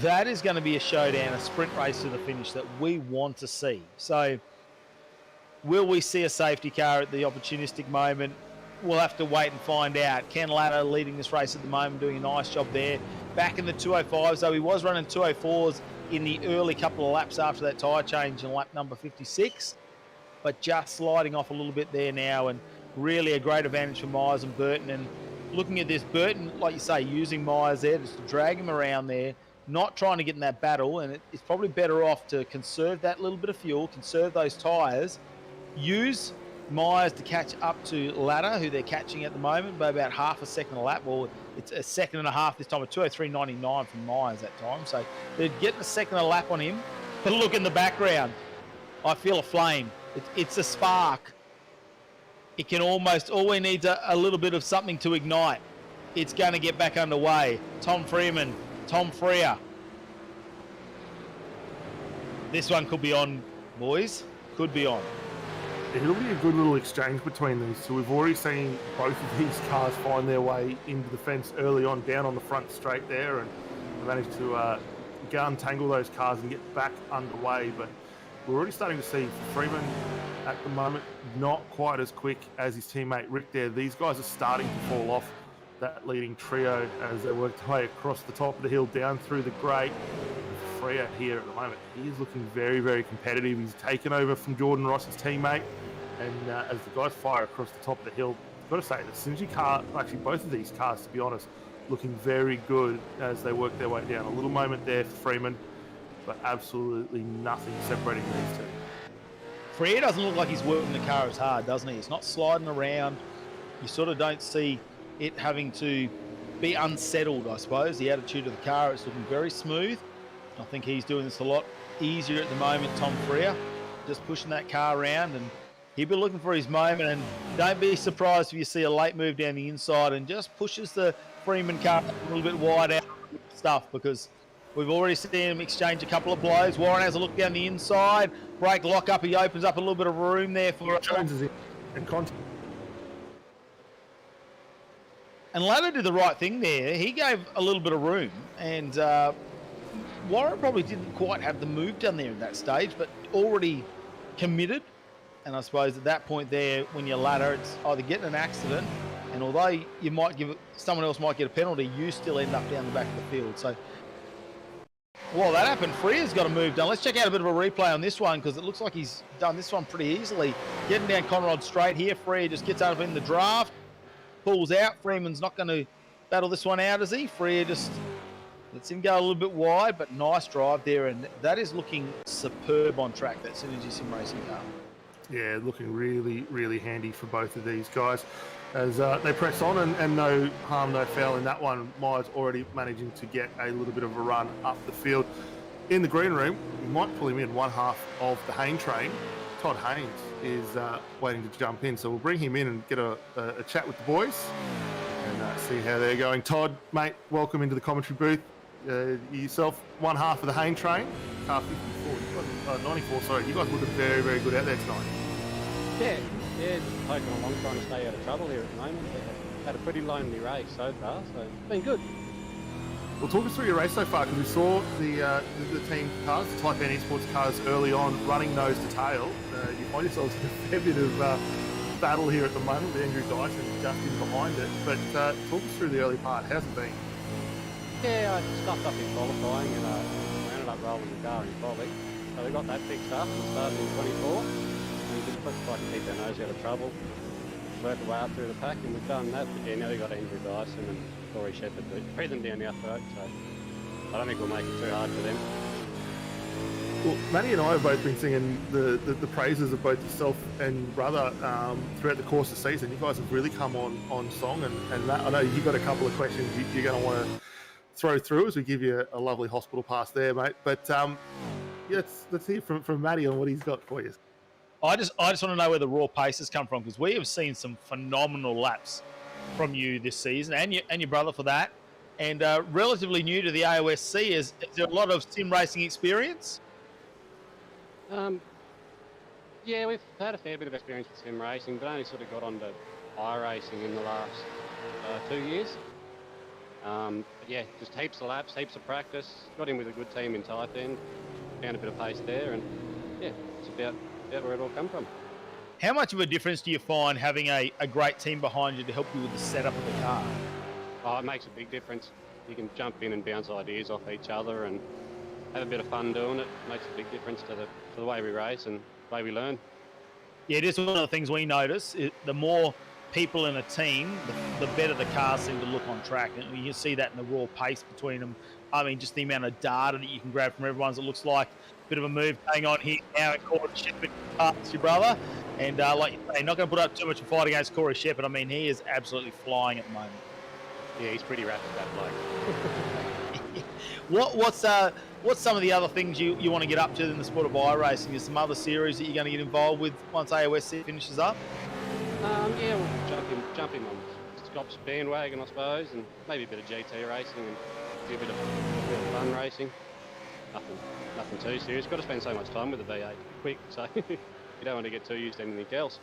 Speaker 1: That is going to be a showdown, a sprint race to the finish that we want to see. So will we see a safety car at the opportunistic moment? We'll have to wait and find out. Ken Latta leading this race at the moment, doing a nice job there. Back in the 205s, though, he was running 204s in the early couple of laps after that tyre change in lap number 56, but just sliding off a little bit there now, and really a great advantage for Myers and Burton. And looking at this, Burton, like you say, using Myers there just to drag him around there, not trying to get in that battle, and it's probably better off to conserve that little bit of fuel, conserve those tyres, use Myers to catch up to Latta, who they're catching at the moment by about half a second a lap. Well, it's a second and a half this time, a 203.99 from Myers that time. So they're getting a second a lap on him. But look in the background. I feel a flame. It's a spark. It can almost, all we need is a little bit of something to ignite. It's going to get back underway. Tom Freeman, Tom Freer. This one could be on, boys. Could be on.
Speaker 2: It'll be a good little exchange between these two. We've already seen both of these cars find their way into the fence early on, down on the front straight there, and managed to untangle those cars and get back underway. But we're already starting to see Freeman at the moment not quite as quick as his teammate Rick there. These guys are starting to fall off that leading trio as they work their way across the top of the hill, down through the grate. Freer here at the moment, he is looking very, very competitive. He's taken over from Jordan Ross's teammate, and as the guys fire across the top of the hill, I've got to say, the Synergy car, actually both of these cars, to be honest, looking very good as they work their way down. A little moment there for Freeman, but absolutely nothing separating these two.
Speaker 1: Freer doesn't look like he's working the car as hard, doesn't he? It's not sliding around. You sort of don't see it having to be unsettled, I suppose. The attitude of the car, it's looking very smooth. I think he's doing this a lot easier at the moment, Tom Freer, just pushing that car around, and he'll be looking for his moment. And don't be surprised if you see a late move down the inside and just pushes the Freeman car a little bit wide out stuff, because we've already seen him exchange a couple of blows. Warren has a look down the inside, brake lock up, he opens up a little bit of room there for
Speaker 2: Jones is in contact.
Speaker 1: And Latta did the right thing there. He gave a little bit of room, and Warren probably didn't quite have the move down there at that stage, but already committed. And I suppose at that point there, when you're Latta, it's either getting an accident, and although you might give it, someone else might get a penalty, you still end up down the back of the field. So while that happened, Freer's got a move done. Let's check out a bit of a replay on this one, because it looks like he's done this one pretty easily. Getting down Conrod straight here, Freer just gets out of in the draft, pulls out. Freeman's not going to battle this one out, is he? Freer just lets him go a little bit wide, but nice drive there, and that is looking superb on track, that Synergy Sim Racing car.
Speaker 2: Yeah, looking really, really handy for both of these guys as they press on, and no harm, no foul in that one. Myers already managing to get a little bit of a run up the field. In the green room, we might pull him in one half of the Haynes train. Todd Haynes is waiting to jump in, so we'll bring him in and get a chat with the boys and see how they're going. Todd, mate, welcome into the commentary booth. Yourself, one half of the Haynes train, car 54, 94, sorry. You guys looking very, very good out there tonight.
Speaker 4: Yeah, it's taken a long time to stay out of trouble here at the moment. But had a pretty lonely race so far, so it's been good.
Speaker 2: Well, talk us through your race so far, because we saw the team cars, the Type N Esports cars early on, running nose to tail. You find yourselves in a fair bit of battle here at the moment with Andrew Dyson just in behind it. But talk us through the early part. How's it been?
Speaker 4: Yeah, I stuffed up in qualifying and I ended up rolling the car in quali. So we got that fixed up and started in 24. And we just tried to keep our nose out of trouble, work our way up through the pack, and we've done that. But yeah, now we got Andrew Dyson and Corey Shepherd breathing down the upper road, so I don't think we'll make it too hard for them.
Speaker 2: Well, Matty and I have both been singing the praises of both yourself and your brother throughout the course of the season. You guys have really come on song, and Matt, I know you've got a couple of questions you're going to want to throw through as we give you a lovely hospital pass there, mate. But yeah, let's hear from Matty on what he's got for you.
Speaker 1: I just want to know where the raw pace has come from, because we have seen some phenomenal laps from you this season, and your brother for that. And relatively new to the AOSC, is there a lot of sim racing experience?
Speaker 4: Yeah, we've had a fair bit of experience with sim racing, but only sort of got onto iRacing in the last 2 years. But yeah, just heaps of laps, heaps of practice. Got in with a good team in Taiping, found a bit of pace there, and yeah, it's about where it all come from.
Speaker 1: How much of a difference do you find having a great team behind you to help you with the setup of the car?
Speaker 4: Oh, it makes a big difference. You can jump in and bounce ideas off each other and have a bit of fun doing it. It makes a big difference to the way we race and the way we learn.
Speaker 1: Yeah, it is one of the things we notice. The more people in a team, the better the cars seem to look on track. And you can see that in the raw pace between them. I mean, just the amount of data that you can grab from everyone's. It looks like a bit of a move going on here now at Corey Shepherd, your brother. And like you say, not going to put up too much of a fight against Corey Shepherd. I mean, he is absolutely flying at the moment.
Speaker 4: Yeah, he's pretty rapid, that bloke.
Speaker 1: What's some of the other things you want to get up to in the sport of iRacing? Is some other series that you're going to get involved with once AOSC finishes up?
Speaker 4: Yeah, we'll jump in on Scott's bandwagon, I suppose, and maybe a bit of GT racing and do a bit of fun racing. Nothing too serious. Got to spend so much time with the V8 quick, so you don't want to get too used to anything else.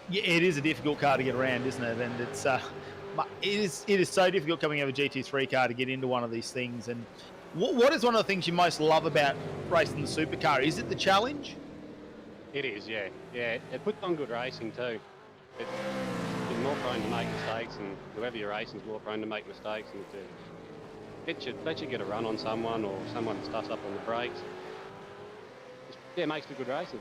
Speaker 1: Yeah, it is a difficult car to get around, isn't it? And it is so difficult coming out of a GT3 car to get into one of these things. And what is one of the things you most love about racing the supercar? Is it the challenge?
Speaker 4: It is, yeah. Yeah, it puts on good racing too. You're more prone to make mistakes, and whoever you're racing is more prone to make mistakes, and let you get a run on someone, or someone stuffs up on the brakes. Yeah, it makes for good racing.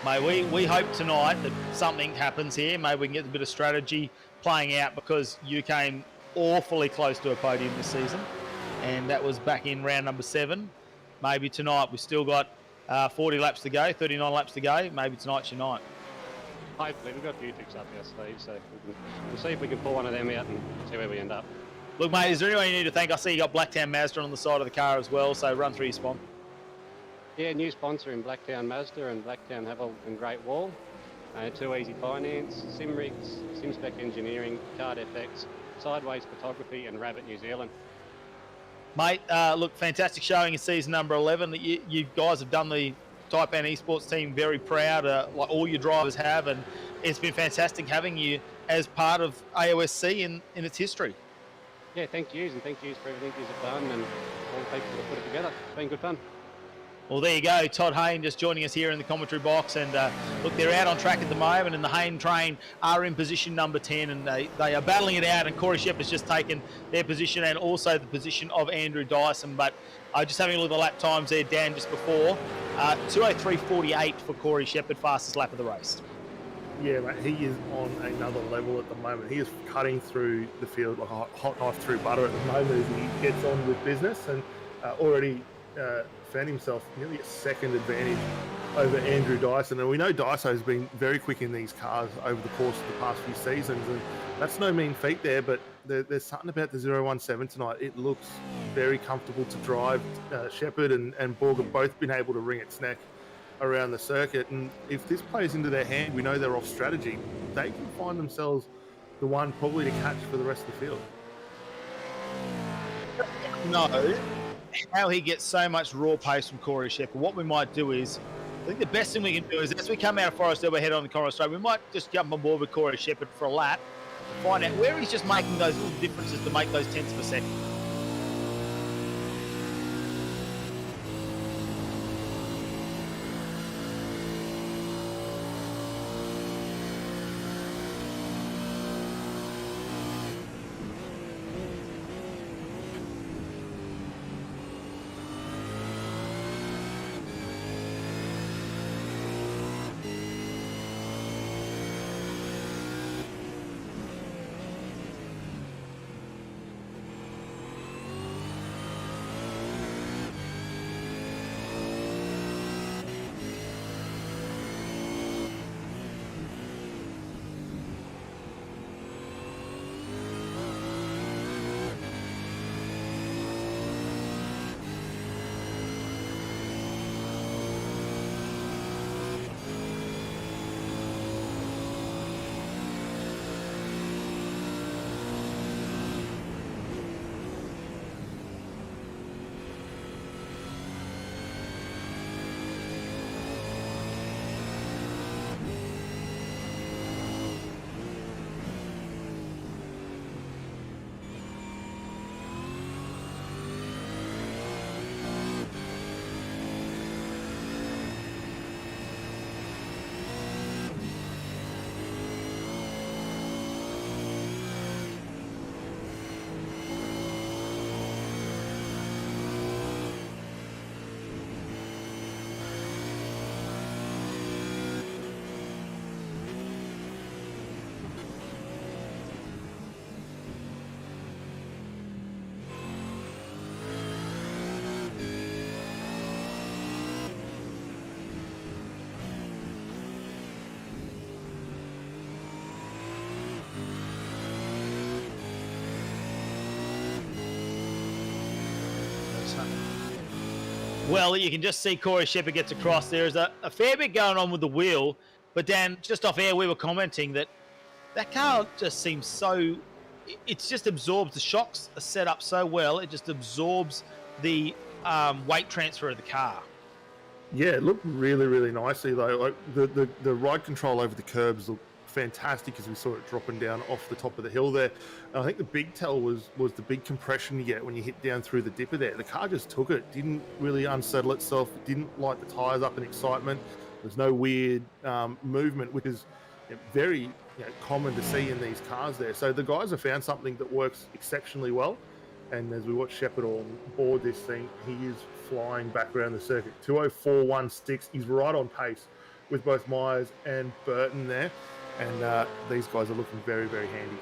Speaker 1: Mate, we hope tonight that something happens here. Maybe we can get a bit of strategy playing out, because you came awfully close to a podium this season, and that was back in round number 7. Maybe tonight we've still got 40 laps to go, 39 laps to go. Maybe tonight's your night.
Speaker 4: Hopefully, we've got a few tricks up our sleeves, so we'll see if we can pull one of them out and see where we end up.
Speaker 1: Look, mate, is there anyone you need to thank? I see you got Blacktown Mazda on the side of the car as well, so run through your sponsor.
Speaker 4: Yeah, new sponsor in Blacktown Mazda and Blacktown Havel and Great Wall. Too Easy Finance, Simrigs, SimSpec Engineering, Card FX, Sideways Photography, and Rabbit New Zealand.
Speaker 1: Mate, look, fantastic showing in season number 11. You guys have done the Taipan Esports team very proud, like all your drivers have, and it's been fantastic having you as part of AOSC in its history.
Speaker 4: Yeah, thank yous, and thank yous for everything you've done and all the people that put it together. It's been good fun.
Speaker 1: Well, there you go. Todd Hayne just joining us here in the commentary box. And look, they're out on track at the moment, and the Hayne train are in position number 10, and they are battling it out. And Corey Shepherd's just taken their position, and also the position of Andrew Dyson. But just having a look at the lap times there, Dan, just before 2:03.48 for Corey Shepherd, fastest lap of the race.
Speaker 2: Yeah, mate, he is on another level at the moment. He is cutting through the field like a hot knife through butter at the moment as he gets on with business, and already found himself nearly a second advantage over Andrew Dyson. And we know Dyson has been very quick in these cars over the course of the past few seasons, and that's no mean feat there, but there's something about the 017 tonight. It looks very comfortable to drive. Shepherd and Borg have both been able to wring its neck around the circuit, and if this plays into their hand, we know they're off strategy, they can find themselves the one probably to catch for the rest of the field.
Speaker 1: No, how he gets so much raw pace from Corey Shepherd. What we might do is, I think the best thing we can do is, as we come out of Forest Hill, head on the Corridor Straight, we might just jump on board with Corey Shepherd for a lap, find out where he's just making those little differences to make those tenths of a second. Well, you can just see Corey Shepherd gets across. There's a fair bit going on with the wheel, but Dan, just off air, we were commenting that car just seems so, it just absorbs, the shocks are set up so well, it just absorbs the weight transfer of the car.
Speaker 2: Yeah, it looked really, really nicely though. Like the ride control over the curbs looked fantastic as we saw it dropping down off the top of the hill there. And I think the big tell was the big compression you get when you hit down through the dipper there. The car just took it, didn't really unsettle itself, it didn't light the tyres up in excitement. There's no weird movement, which is very common to see in these cars there. So the guys have found something that works exceptionally well. And as we watch Shepherd on board this thing, he is flying back around the circuit. 204.16. He's right on pace with both Myers and Burton there. And these guys are looking very, very handy.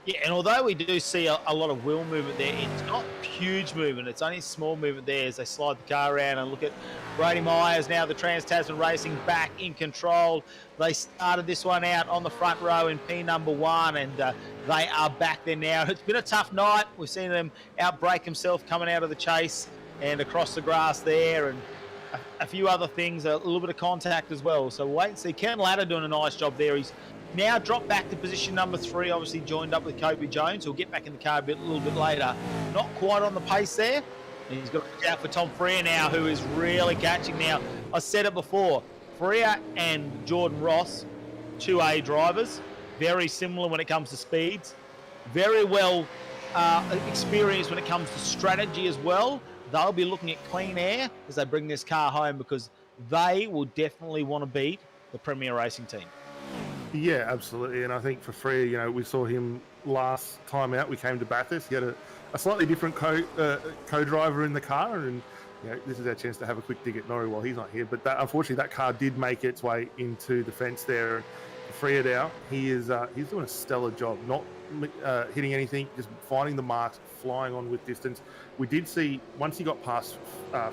Speaker 1: Yeah, and although we do see a lot of wheel movement there, it's not huge movement. It's only small movement there as they slide the car around. And look at Brady Myers now, the Trans-Tasman Racing back in control. They started this one out on the front row in P number 1, and they are back there now. It's been a tough night. We've seen them outbrake himself coming out of the chase and across the grass there, and a few other things, a little bit of contact as well. So we'll wait and see. Ken Latta doing a nice job there. He's now dropped back to position number 3, obviously joined up with Kobe Jones, who'll get back in the car a little bit later. Not quite on the pace there. And he's got to look out for Tom Freer now, who is really catching now. I said it before, Freer and Jordan Ross, 2A drivers, very similar when it comes to speeds, very well experienced when it comes to strategy as well. They'll be looking at clean air as they bring this car home, because they will definitely want to beat the Premier Racing team.
Speaker 2: Yeah, absolutely. And I think for Freer, we saw him last time out. We came to Bathurst. He had a slightly different co-driver in the car, and this is our chance to have a quick dig at Norrie while he's not here. But unfortunately, that car did make its way into the fence there. And Freer now, he's doing a stellar job, not hitting anything, just finding the marks, flying on with distance. We did see, once he got past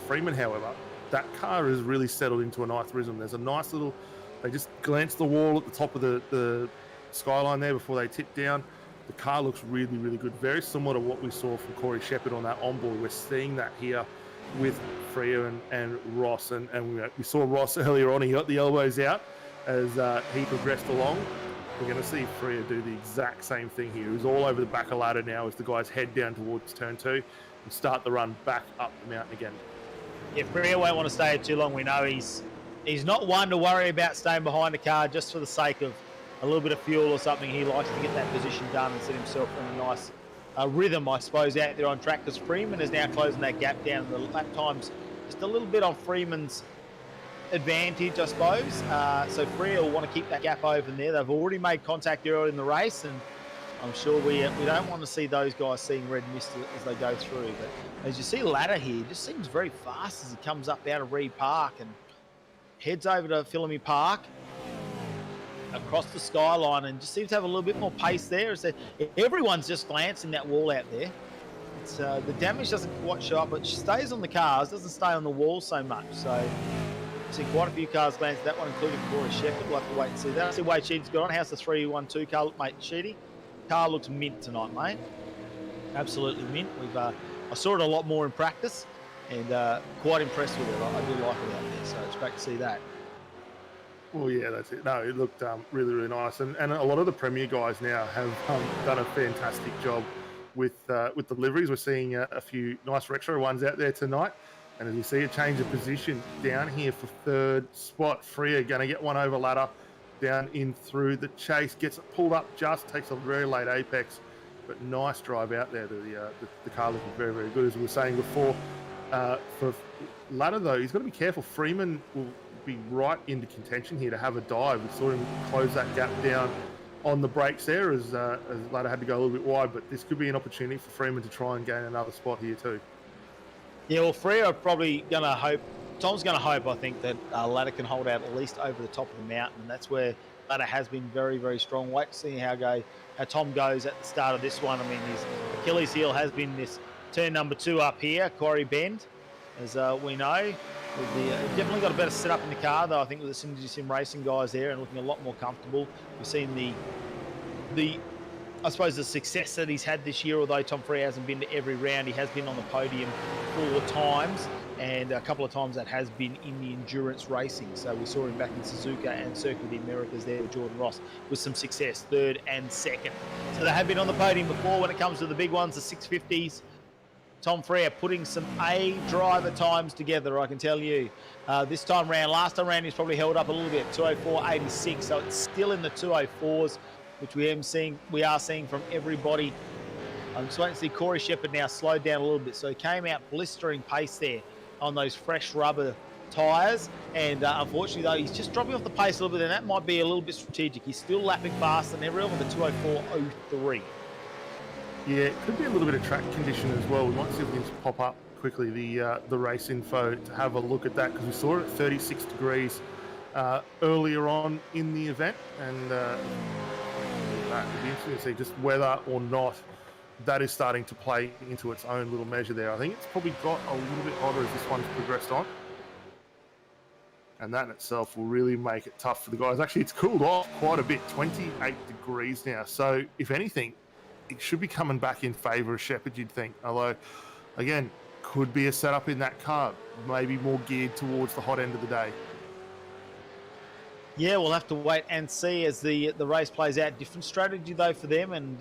Speaker 2: Freeman, however, that car has really settled into a nice rhythm. There's a nice little, they just glance the wall at the top of the skyline there before they tip down. The car looks really, really good. Very similar to what we saw from Corey Shepherd on that onboard. We're seeing that here with Freer and Ross. And we saw Ross earlier on. He got the elbows out as he progressed along. We're going to see Freer do the exact same thing here. He's all over the back of ladder now as the guys head down towards turn 2 and start the run back up the mountain again.
Speaker 1: Yeah, Freer won't want to stay too long. We know he's not one to worry about staying behind the car just for the sake of a little bit of fuel or something. He likes to get that position done and set himself in a nice rhythm, I suppose, out there on track, because Freeman is now closing that gap down. The lap time's just a little bit on Freeman's advantage, I suppose. So Freer will want to keep that gap open there. They've already made contact early in the race, and I'm sure we don't want to see those guys seeing red mist as they go through. But as you see, Latta here just seems very fast as he comes up out of Reed Park and heads over to Philamy Park, across the skyline, and just seems to have a little bit more pace there. So everyone's just glancing that wall out there. It's, the damage doesn't quite show up, but it stays on the cars, doesn't stay on the wall so much. So I see quite a few cars glance at that one, including Corey Shepherd. We'll have to wait and see that. I see Wade Sheedy's got on. How's the 312 car look, mate? Sheedy? Car looks mint tonight, mate. Absolutely mint. I saw it a lot more in practice, and quite impressed with it. I do like it out there, so it's great to see that.
Speaker 2: Well, yeah, that's it. No, it looked really, really nice. And a lot of the Premier guys now have done a fantastic job with the liveries. We're seeing a few nice retro ones out there tonight. And as you see, a change of position down here for 3rd spot. Freer going to get one over ladder, down in through the chase, gets it pulled up just, takes a very late apex. But nice drive out there. The car looking very, very good, as we were saying before. For ladder, though, he's got to be careful. Freeman will be right into contention here to have a dive. We saw him close that gap down on the brakes there as Ladder had to go a little bit wide, but this could be an opportunity for Freeman to try and gain another spot here too.
Speaker 1: Yeah, well, Freer are probably going to hope, Tom's going to hope, I think, that Ladder can hold out at least over the top of the mountain, and that's where Ladder has been very, very strong. Wait to see how Tom goes at the start of this one. I mean, his Achilles heel has been this turn number 2 up here, Quarry Bend, as we know. Definitely got a better setup in the car, though, I think, with the Synergy Sim Racing guys there, and looking a lot more comfortable. We've seen the I suppose the success that he's had this year, although Tom Frere hasn't been to every round, he has been on the podium 4 times, and a couple of times that has been in the endurance racing. So we saw him back in Suzuka and Circuit of the Americas there with Jordan Ross with some success, 3rd and 2nd. So they have been on the podium before when it comes to the big ones, the 650s. Tom Frere putting some A driver times together, I can tell you. This time round, last time round, he's probably held up a little bit, 204.86, so it's still in the 204s, which we are seeing from everybody. I'm just waiting to see Corey Shepherd now slowed down a little bit. So he came out blistering pace there on those fresh rubber tyres. And unfortunately, though, he's just dropping off the pace a little bit, and that might be a little bit strategic. He's still lapping faster than everyone with a 204.03.
Speaker 2: Yeah, it could be a little bit of track condition as well. We might see if we can just pop up quickly the race info to have a look at that, because we saw it at 36 degrees earlier on in the event, and that would be interesting to see just whether or not that is starting to play into its own little measure there. I think it's probably got a little bit hotter as this one's progressed on, and that in itself will really make it tough for the guys. Actually, it's cooled off quite a bit, 28 degrees now. So if anything, it should be coming back in favour of Shepherd, you'd think. Although, again, could be a setup in that car, maybe more geared towards the hot end of the day.
Speaker 1: Yeah, we'll have to wait and see as the race plays out. Different strategy, though, for them. And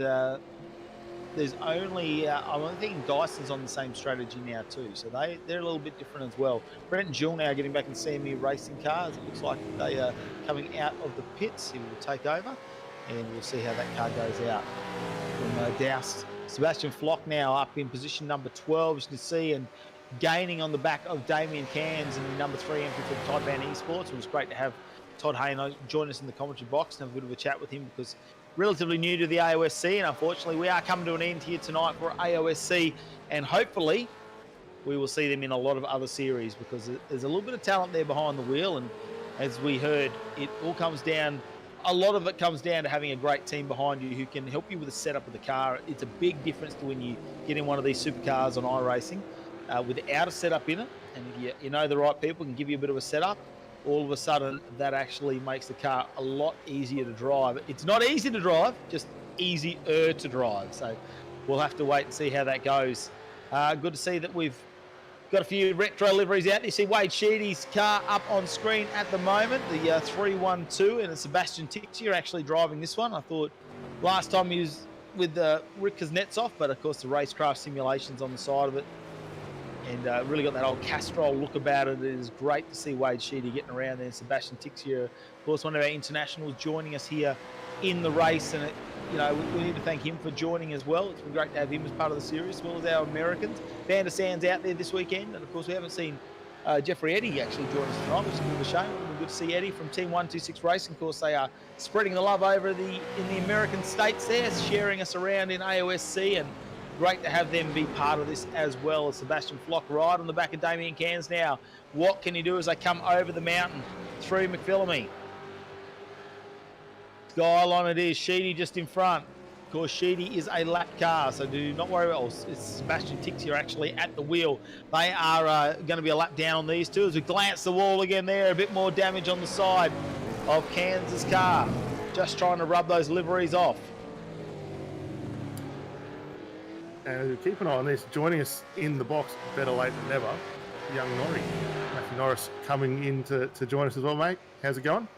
Speaker 1: there's only, I'm thinking Dyson's on the same strategy now, too. So they're a little bit different as well. Brent and Jill now getting back in CME racing cars. It looks like they are coming out of the pits. He will take over, and we'll see how that car goes out from Doust. Sebastian Flock now up in position number 12, as you can see, and gaining on the back of Damien Cairns in the number 3 entry for the Todd Van Esports. It was great to have Todd Hayne join us in the commentary box and have a bit of a chat with him, because relatively new to the AOSC, and unfortunately we are coming to an end here tonight for AOSC, and hopefully we will see them in a lot of other series, because there's a little bit of talent there behind the wheel. And as we heard, it all comes down, a lot of it comes down to having a great team behind you who can help you with the setup of the car. It's a big difference to when you get in one of these supercars on iRacing without a setup in it, and if you know the right people can give you a bit of a setup, all of a sudden that actually makes the car a lot easier to drive. It's not easy to drive, just easier to drive. So we'll have to wait and see how that goes. Good to see that we've got a few retro liveries out. You see Wade Sheedy's car up on screen at the moment, the 312, and it's Sebastian Tixier actually driving this one. I thought last time he was with Rick Kuznetsov, but of course the RaceKraft Simulations on the side of it. And really got that old Castrol look about it. It is great to see Wade Sheedy getting around there. Sebastian Tixier, of course, one of our internationals joining us here in the race. And, we need to thank him for joining as well. It's been great to have him as part of the series, as well as our Americans. Van der Sand's out there this weekend. And, of course, we haven't seen Jeffrey Eddy actually join us tonight, which is a bit of a shame. It would be good to see Eddie from Team 126 Racing. Of course, they are spreading the love over in the American states there, sharing us around in AOSC, and great to have them be part of this as well. As Sebastian Flock right on the back of Damien Cairns now. What can he do as they come over the mountain through McPhillamy? Skyline it is. Sheedy just in front. Of course, Sheedy is a lap car, so do not worry about it. It's Sebastian Tixier actually at the wheel. They are going to be a lap down on these two. As we glance the wall again there, a bit more damage on the side of Cairns' car. Just trying to rub those liveries off.
Speaker 2: And keep an eye on this. Joining us in the box, better late than never, young Norrie. Matthew Norris coming in to join us as well, mate. How's it going?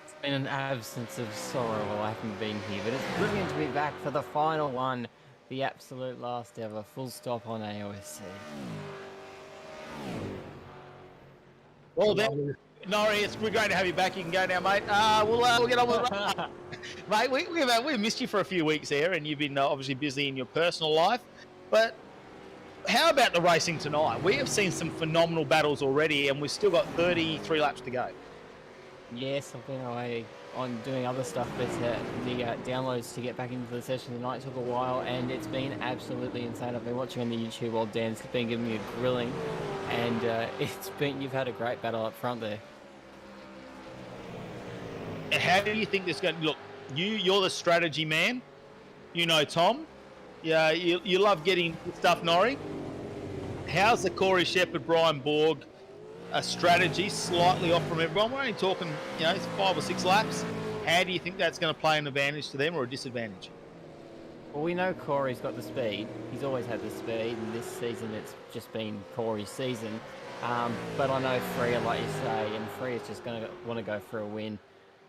Speaker 5: It's been an absence of sorrow while I haven't been here, but it's brilliant to be back for the final one, the absolute last ever, full stop on AOSC.
Speaker 1: Well, then, Norrie, it's great to have you back. You can go now, mate. We'll get on with it. Mate, we've missed you for a few weeks there, and you've been obviously busy in your personal life. But how about the racing tonight? We have seen some phenomenal battles already, and we've still got 33 laps to go.
Speaker 5: Yes, I've been away on doing other stuff, but the downloads to get back into the session tonight took a while, and it's been absolutely insane. I've been watching on the YouTube while Dan's been giving me a grilling, and you've had a great battle up front there.
Speaker 1: How do you think this is going to look? You're the strategy man. You know Tom. Yeah, you love getting stuff, Norrie. How's the Corey Shepherd, Brian Borg a strategy slightly off from everyone? We're only talking, 5 or 6 laps. How do you think that's going to play an advantage to them or a disadvantage?
Speaker 5: Well, we know Corey's got the speed. He's always had the speed, and this season it's just been Corey's season. But I know Freya, like you say, and Freya's just going to want to go for a win.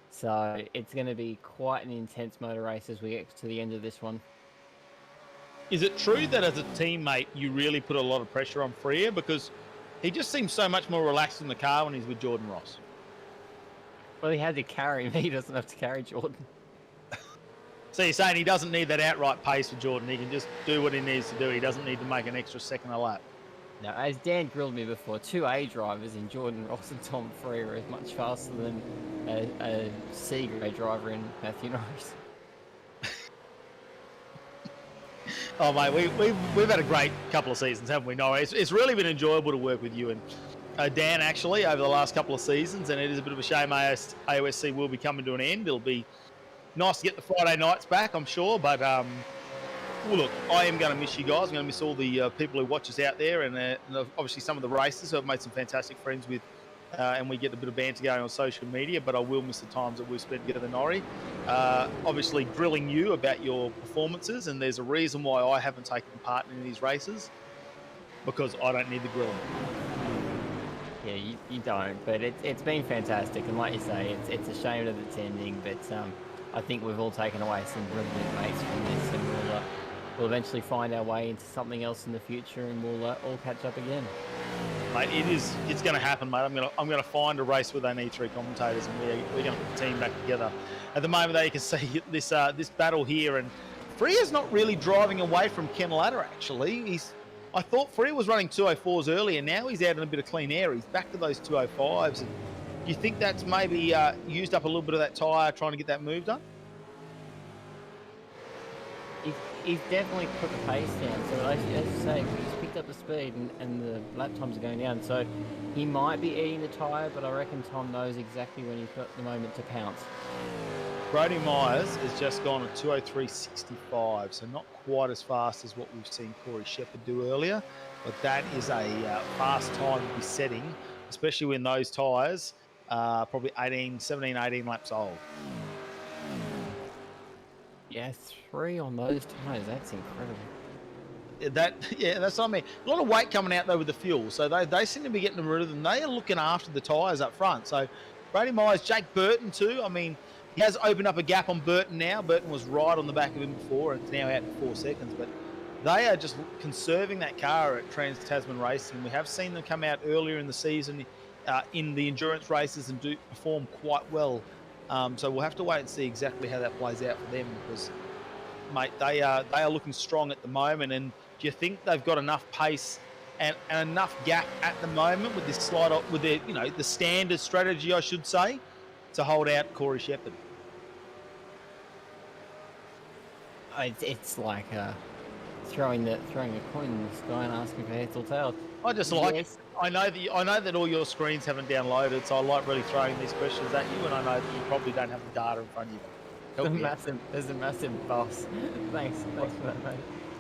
Speaker 5: So it's going to be quite an intense motor race as we get to the end of this one.
Speaker 1: Is it true that as a teammate, you really put a lot of pressure on Freya? Because he just seems so much more relaxed in the car when he's with Jordan Ross.
Speaker 5: Well, he had to carry me. He doesn't have to carry Jordan.
Speaker 1: So you're saying he doesn't need that outright pace for Jordan. He can just do what he needs to do. He doesn't need to make an extra second a lap.
Speaker 5: Now, as Dan grilled me before, 2 A drivers in Jordan Ross and Tom Freya are much faster than a C grade driver in Matthew Norris.
Speaker 1: Oh, mate, we've had a great couple of seasons, haven't we, Norris? It's really been enjoyable to work with you and Dan, actually, over the last couple of seasons, and it is a bit of a shame AOSC will be coming to an end. It'll be nice to get the Friday nights back, I'm sure, but well, look, I am going to miss you guys. I'm going to miss all the people who watch us out there, and obviously some of the racers who I've made some fantastic friends with, and we get a bit of banter going on social media, but I will miss the times that we've spent together, Norrie. Obviously grilling you about your performances, and there's a reason why I haven't taken part in these races, because I don't need the grilling.
Speaker 5: Yeah, you don't, but it's been fantastic, and like you say, it's a shame that it's ending, but I think we've all taken away some really good mates from this, and we'll eventually find our way into something else in the future, and we'll all catch up again.
Speaker 1: Mate, it's going to happen, mate. I'm gonna find a race where they need 3 commentators, and we're going to put the team back together. At the moment, though, you can see this battle here, and Freya's not really driving away from Ken Latter. Actually, I thought Freya was running 204s earlier. Now he's out in a bit of clean air. He's back to those 205s. And do you think that's maybe used up a little bit of that tyre trying to get that move done?
Speaker 5: He's definitely put the pace down. So as you say, he's picked up the speed and the lap times are going down. So he might be eating the tyre, but I reckon Tom knows exactly when he's got the moment to pounce.
Speaker 1: Brody Myers has just gone at 203.65, so not quite as fast as what we've seen Corey Shepherd do earlier, but that is a fast time to be setting, especially when those tyres are probably 17, 18 laps old.
Speaker 5: Yeah, 3 on those tyres, that's incredible.
Speaker 1: That's what I mean. A lot of weight coming out though with the fuel, so they seem to be getting rid of them. They are looking after the tyres up front. So Brady Myers, Jake Burton too. I mean, he has opened up a gap on Burton now. Burton was right on the back of him before, and it's now out in 4 seconds. But they are just conserving that car at Trans-Tasman Racing. We have seen them come out earlier in the season in the endurance races and do perform quite well. So we'll have to wait and see exactly how that plays out for them, because, mate, they are looking strong at the moment. And do you think they've got enough pace and enough gap at the moment with this slide up, with their, the standard strategy, I should say, to hold out Corey Shepherd?
Speaker 5: It's like throwing a coin in the sky and asking for heads or tails.
Speaker 1: I just like it. I know that all your screens haven't downloaded, so I like really throwing these questions at you, and I know that you probably don't have the data in front of you.
Speaker 5: There's a massive bus. Thanks for that, mate.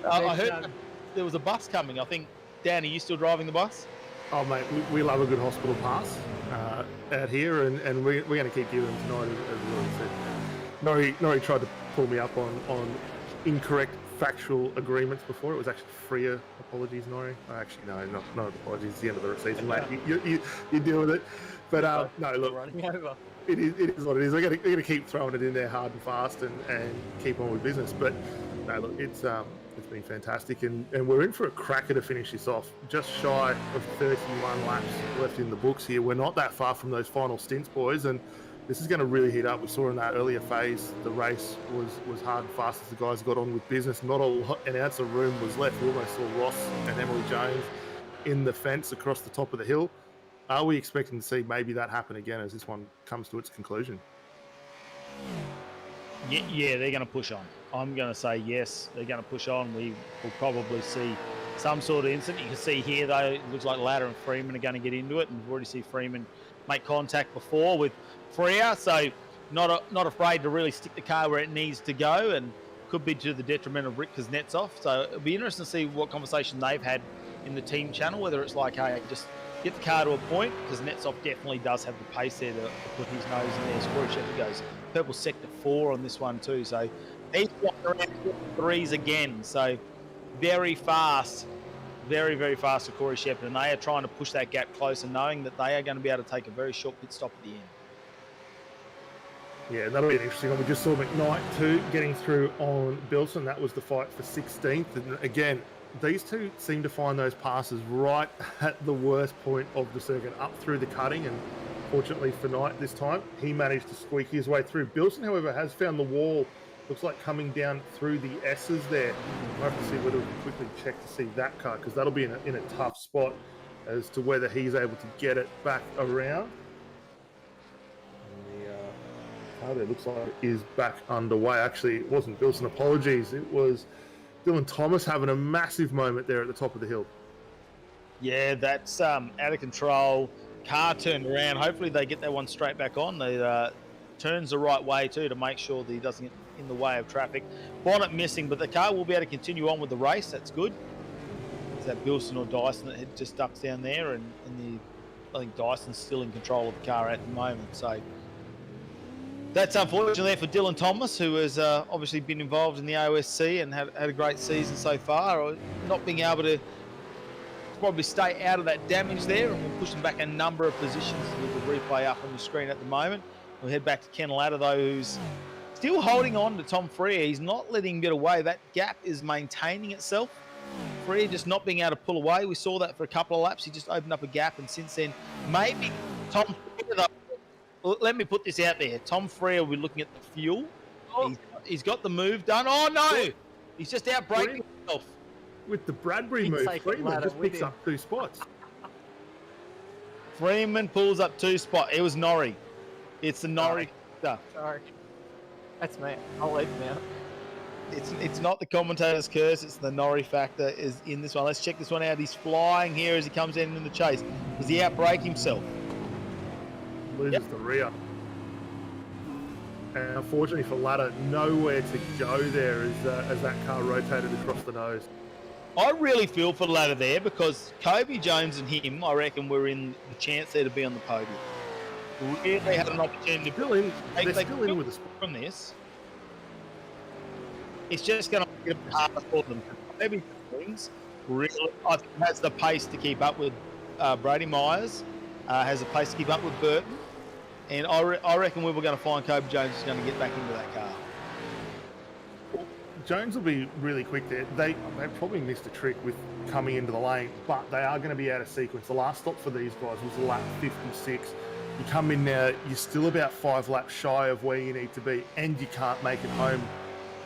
Speaker 1: I heard there was a bus coming. I think, Dan, are you still driving the bus?
Speaker 2: Oh, mate, we love a good hospital pass out here, and we're going to keep giving them tonight, as Rory said. Norrie tried to pull me up on incorrect factual agreements before. It was actually Freya. Apologies, Norrie. Actually, no, not apologies. It's the end of the season, mate. You deal with it. But no, look, it is what it is. We're going to keep throwing it in there hard and fast and keep on with business. But no, look, it's been fantastic, and we're in for a cracker to finish this off. Just shy of 31 laps left in the books here. We're not that far from those final stints, boys, and this is going to really heat up. We saw in that earlier phase, the race was hard and fast as the guys got on with business. Not an ounce of room was left. We almost saw Ross and Emily Jones in the fence across the top of the hill. Are we expecting to see maybe that happen again as this one comes to its conclusion?
Speaker 1: Yeah, they're going to push on. I'm going to say yes, they're going to push on. We will probably see some sort of incident. You can see here, though, it looks like Ladder and Freeman are going to get into it, and we've already seen Freeman make contact before with Freya, so not afraid to really stick the car where it needs to go, and could be to the detriment of Rick Kuznetsov. So it'll be interesting to see what conversation they've had in the team channel, whether it's like, hey, just get the car to a point, because Kuznetsov definitely does have the pace there to put his nose in there. Corey Shepherd goes purple sector 4 on this one too, so He's flying around threes again, so very fast, very, very fast to Corey Shepherd, and they are trying to push that gap closer, knowing that they are going to be able to take a very short pit stop at the end.
Speaker 2: Yeah, that'll be an interesting one. We just saw McKnight too getting through on Bilson. That was the fight for 16th. And again, these two seem to find those passes right at the worst point of the circuit, up through the cutting. And fortunately for Knight this time, he managed to squeak his way through. Bilson, however, has found the wall. Looks like coming down through the S's there. We'll have to see whether we can quickly check to see that car, because that'll be in a tough spot as to whether he's able to get it back around. There looks like it is back underway. Actually, it wasn't Bilson, apologies. It was Dylan Thomas having a massive moment there at the top of the hill.
Speaker 1: Yeah, that's out of control. Car turned around. Hopefully they get that one straight back on. They turns the right way too to make sure that he doesn't get in the way of traffic. Bonnet missing, but the car will be able to continue on with the race. That's good. Is that Bilson or Dyson that had just ducks down there, and I think Dyson's still in control of the car at the moment. So that's unfortunate there for Dylan Thomas, who has obviously been involved in the AOSC and had a great season so far, or not being able to probably stay out of that damage there, and we'll push him back a number of positions with the replay up on the screen at the moment. We'll head back to Ken Latta, though, who's still holding on to Tom Freer. He's not letting him get away. That gap is maintaining itself. Freer just not being able to pull away. We saw that for a couple of laps. He just opened up a gap, and since then, maybe Tom Freer, though, let me put this out there. Tom Freer will be looking at the fuel. Oh. He's got the move done. Oh, no! He's just out braking himself.
Speaker 2: With the Bradbury move, Freeman just picks up 2 spots.
Speaker 1: Freeman pulls up 2 spots. It was Norrie. It's the Norrie stuff.
Speaker 5: Sorry. That's me. I'll leave now.
Speaker 1: It's not the commentator's curse. It's the Norrie factor is in this one. Let's check this one out. He's flying here as he comes in the chase. Does he outbrake himself?
Speaker 2: Loses the rear. And unfortunately for Latta, nowhere to go there as that car rotated across the nose.
Speaker 1: I really feel for Latta there, because Kobe Jones and him, I reckon, were in the chance there to be on the podium. Really had an opportunity to
Speaker 2: still in. They're still in with the spot
Speaker 1: from this. It's just going to get a bit harder for them. Kobe Jones really, I think, has the pace to keep up with Brady Myers, has the pace to keep up with Burton. And I reckon we were going to find Kobe Jones is going to get back into that car.
Speaker 2: Jones will be really quick there. They probably missed a trick with coming into the lane, but they are going to be out of sequence. The last stop for these guys was lap 56. You come in now, you're still about 5 laps shy of where you need to be, and you can't make it home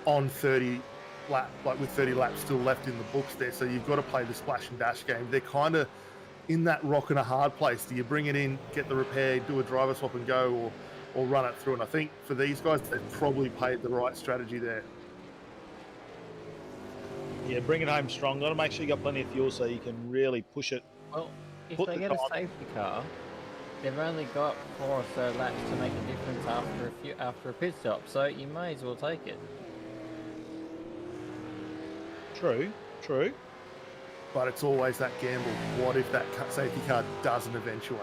Speaker 2: on 30 laps, like with 30 laps still left in the books there. So you've got to play the splash and dash game. They're kind of in that rock and a hard place. Do you bring it in, get the repair, do a driver swap and go, or run it through? And I think for these guys, they've probably played the right strategy there.
Speaker 1: Yeah, bring it home strong. Got to make sure you got plenty of fuel so you can really push it.
Speaker 5: Well, if they get a safety car, they've only got 4 or so laps to make a difference after a pit stop, so you may as well take it.
Speaker 1: True.
Speaker 2: But it's always that gamble. What if that safety car doesn't eventuate?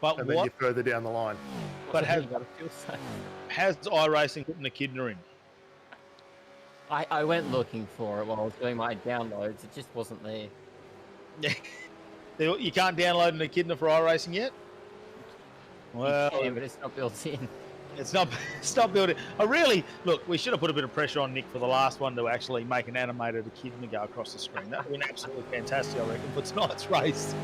Speaker 1: But
Speaker 2: and then you're further down the line.
Speaker 1: But has iRacing put an echidna in?
Speaker 5: I went looking for it while I was doing my downloads. It just wasn't there.
Speaker 1: You can't download an echidna for iRacing yet? Well,
Speaker 5: yeah, but it's not built in.
Speaker 1: It's not built in. Look, we should have put a bit of pressure on Nick for the last one to actually make an animated echidna go across the screen. That would have been absolutely fantastic, I reckon, for tonight's race.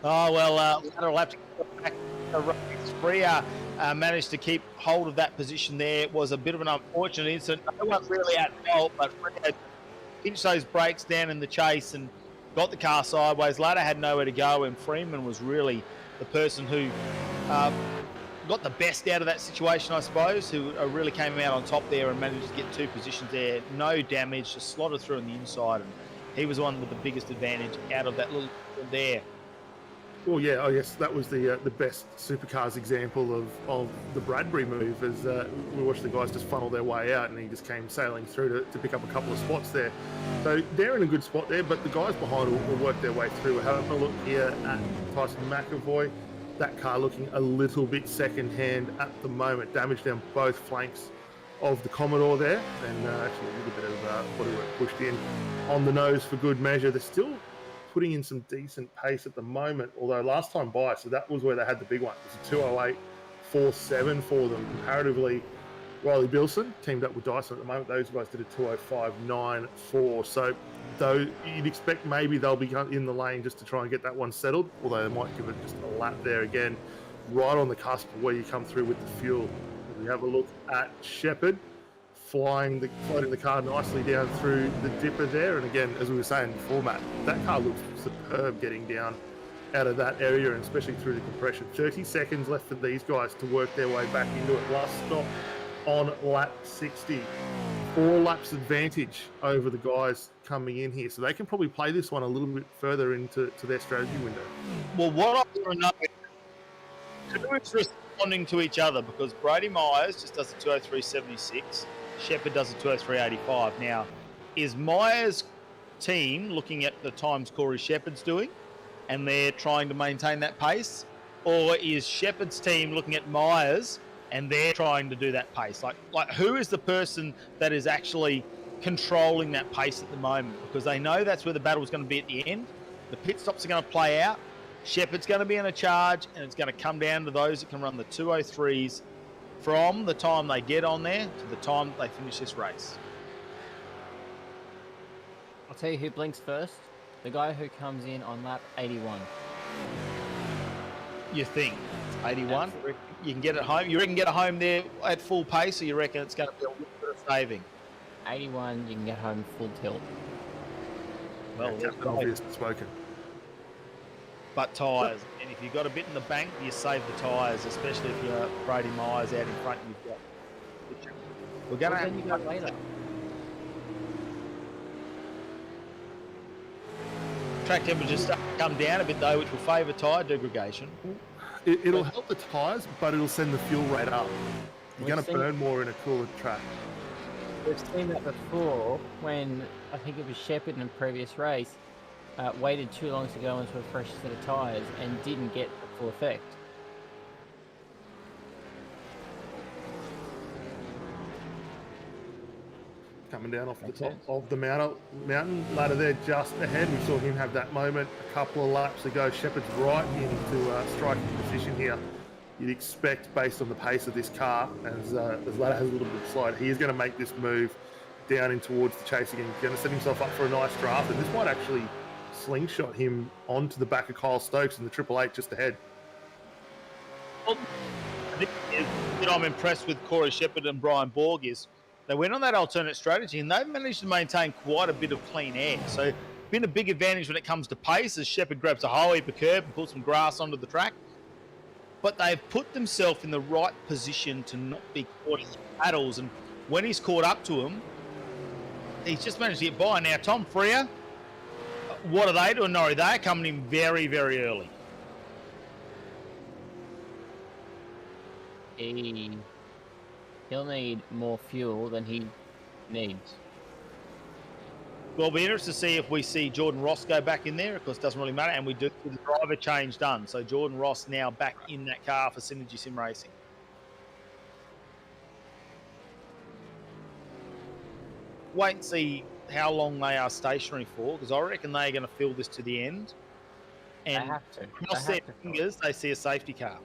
Speaker 1: Oh, well, lateral lap to go back to race. Freer managed to keep hold of that position there. It was a bit of an unfortunate incident. No one really at fault, but Freer pinched those brakes down in the chase and got the car sideways. Latta had nowhere to go, and Freeman was really the person who got the best out of that situation, I suppose, who really came out on top there and managed to get 2 positions there. No damage, just slotted through on the inside, and he was the one with the biggest advantage out of that little there.
Speaker 2: Well, yeah, I guess that was the best supercars example of the Bradbury move, as we watched the guys just funnel their way out, and he just came sailing through to pick up a couple of spots there. So they're in a good spot there, but the guys behind will work their way through. We're having a look here at Tyson McAvoy. That car looking a little bit second-hand at the moment. Damage down both flanks of the Commodore there, and actually a little bit of bodywork pushed in on the nose for good measure. They're still putting in some decent pace at the moment, although last time by, so that was where they had the big one. It was a 208.47 for them. Comparatively, Riley Bilson teamed up with Dyson at the moment. Those guys did a 205.94. So, though you'd expect maybe they'll be in the lane just to try and get that one settled, although they might give it just a lap there again, right on the cusp of where you come through with the fuel. We have a look at Shepherd floating the car nicely down through the dipper there. And again, as we were saying before, Matt, that car looks superb getting down out of that area, and especially through the compression. 30 seconds left for these guys to work their way back into it. Last stop on lap 60. 4 laps advantage over the guys coming in here. So they can probably play this one a little bit further into their strategy window.
Speaker 1: Well, what I want to know is who is responding to each other, because Brady Myers just does a 203.76. Shepherd does a 203.85. Now, is Myers' team looking at the times Corey Shepherd's doing and they're trying to maintain that pace? Or is Shepherd's team looking at Myers and they're trying to do that pace? Like who is the person that is actually controlling that pace at the moment? Because they know that's where the battle is going to be at the end. The pit stops are going to play out. Shepherd's going to be in a charge, and it's going to come down to those that can run the 203s from the time they get on there to the time they finish this race.
Speaker 5: I'll tell you who blinks first. The guy who comes in on lap 81.
Speaker 1: You think? 81?
Speaker 5: Absolutely.
Speaker 1: You can get it home? You reckon get it home there at full pace, or you reckon it's going to be a little bit of saving?
Speaker 5: 81, you can get home full tilt.
Speaker 1: Well,
Speaker 2: Captain Obvious spoken.
Speaker 1: But tyres. And if you've got a bit in the bank, you save the tyres, especially if you're Brady Myers out in front. You've got. We're going to
Speaker 5: Then you go later.
Speaker 1: Track temperatures start to come down a bit though, which will favour tyre degradation.
Speaker 2: It'll help the tyres, but it'll send the fuel rate up. You're going to burn more in a cooler track.
Speaker 5: We've seen that before when I think it was Shepherd in a previous race waited too long to go into a fresh set of tyres and didn't get the full effect.
Speaker 2: Coming down off the top of the mountain ladder there just ahead. We saw him have that moment a couple of laps ago. Shepherd's right into striking position here. You'd expect, based on the pace of this car, as ladder has a little bit of slide, he is going to make this move down in towards the chase again. He's going to set himself up for a nice draft, and this might actually slingshot him onto the back of Kyle Stokes in the Triple Eight just ahead.
Speaker 1: Well, I think that I'm impressed with Corey Shepherd and Brian Borg is they went on that alternate strategy and they've managed to maintain quite a bit of clean air. So been a big advantage when it comes to pace as Shepherd grabs a whole heap of curb and puts some grass onto the track. But they've put themselves in the right position to not be caught in paddles. And when he's caught up to him, he's just managed to get by. Now, Tom Freer, what are they doing? No, they're coming in very, very early.
Speaker 5: He'll need more fuel than he needs.
Speaker 1: Well, it'll be interesting to see if we see Jordan Ross go back in there. Of course, it doesn't really matter. And we do see the driver change done. So Jordan Ross now back in that car for Synergy Sim Racing. Wait and see how long they are stationary for, because I reckon they're going to fill this to the end. And
Speaker 5: They have to.
Speaker 1: cross their fingers, they see a safety car.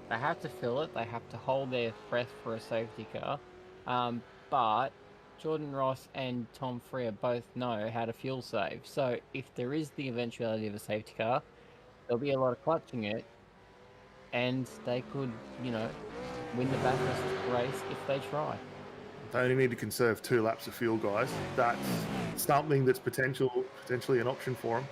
Speaker 5: They have to fill it. They have to hold their breath for a safety car. But Jordan Ross and Tom Freer both know how to fuel save. So if there is the eventuality of a safety car, there'll be a lot of clutching it, and they could, win the Bathurst race if they try.
Speaker 2: They only need to conserve 2 laps of fuel, guys. That's something that's potentially an option for them.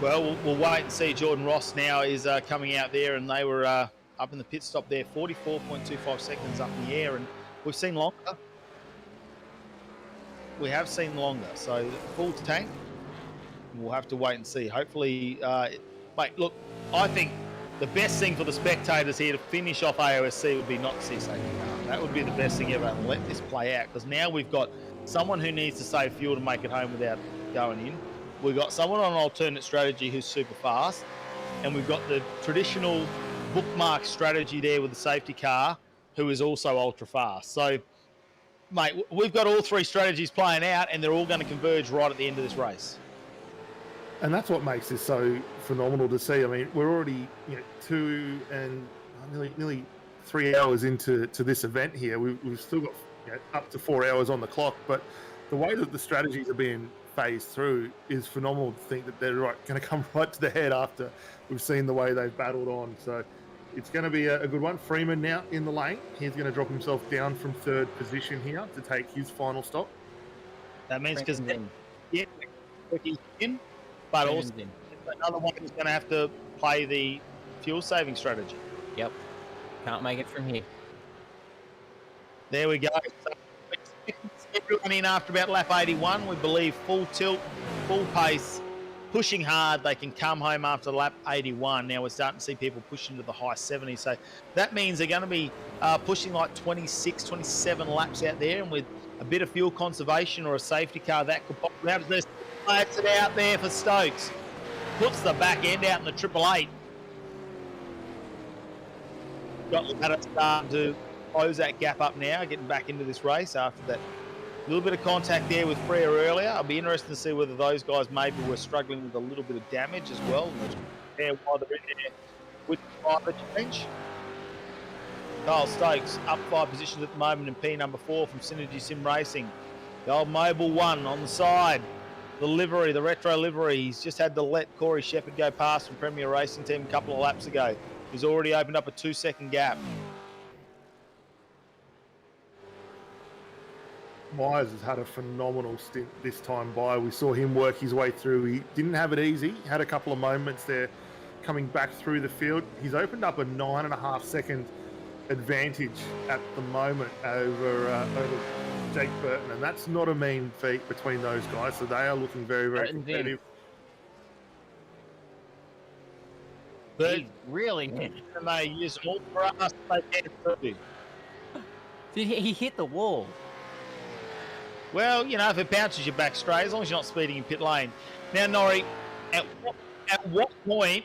Speaker 1: Well, we'll wait and see. Jordan Ross now is coming out there, and they were up in the pit stop there, 44.25 seconds up in the air, and we've seen longer. We have seen longer, so full tank. We'll have to wait and see. Hopefully, mate, look, I think the best thing for the spectators here to finish off AOSC would be not to see a safety car. That would be the best thing ever, and let this play out, because now we've got someone who needs to save fuel to make it home without going in. We've got someone on an alternate strategy who's super fast, and we've got the traditional bookmark strategy there with the safety car who is also ultra fast. So, mate, we've got all three strategies playing out, and they're all going to converge right at the end of this race.
Speaker 2: And that's what makes this so phenomenal to see. I mean, we're already 2 and nearly 3 hours into this event here. We've still got up to 4 hours on the clock, but the way that the strategies are being phased through is phenomenal to think that they're going to come right to the head after we've seen the way they've battled on. So it's going to be a good one. Freeman now in the lane. He's going to drop himself down from 3rd position here to take his final stop.
Speaker 1: That means because he's in, but also another one who's going to have to play the fuel saving strategy.
Speaker 5: Yep. Can't make it from here.
Speaker 1: There we go. So everyone in after about lap 81. We believe full tilt, full pace, pushing hard. They can come home after lap 81. Now we're starting to see people pushing to the high 70s. So that means they're going to be pushing like 26, 27 laps out there. And with a bit of fuel conservation or a safety car, that could pop out. There's it out there for Stokes. Puts the back end out in the 888. Got that starting to close that gap up now, getting back into this race after that little bit of contact there with Freya earlier. I'll be interested to see whether those guys maybe were struggling with a little bit of damage as well. While they're in there with the driver change. Kyle Stokes up 5 positions at the moment in P number 4 from Synergy Sim Racing. The old Mobile 1 on the side. The livery, the retro livery. He's just had to let Corey Shepherd go past from Premier Racing Team a couple of laps ago. He's already opened up a 2-second gap.
Speaker 2: Myers has had a phenomenal stint this time by. We saw him work his way through. He didn't have it easy. Had a couple of moments there coming back through the field. He's opened up a 9.5 second advantage at the moment over Jake Burton, and that's not a mean feat between those guys. So they are looking very, very competitive.
Speaker 5: But he's really
Speaker 1: and they use all for us they can do.
Speaker 5: Did he hit the wall?
Speaker 1: Well, if it bounces you back straight, as long as you're not speeding in pit lane. Now, Norrie, at what point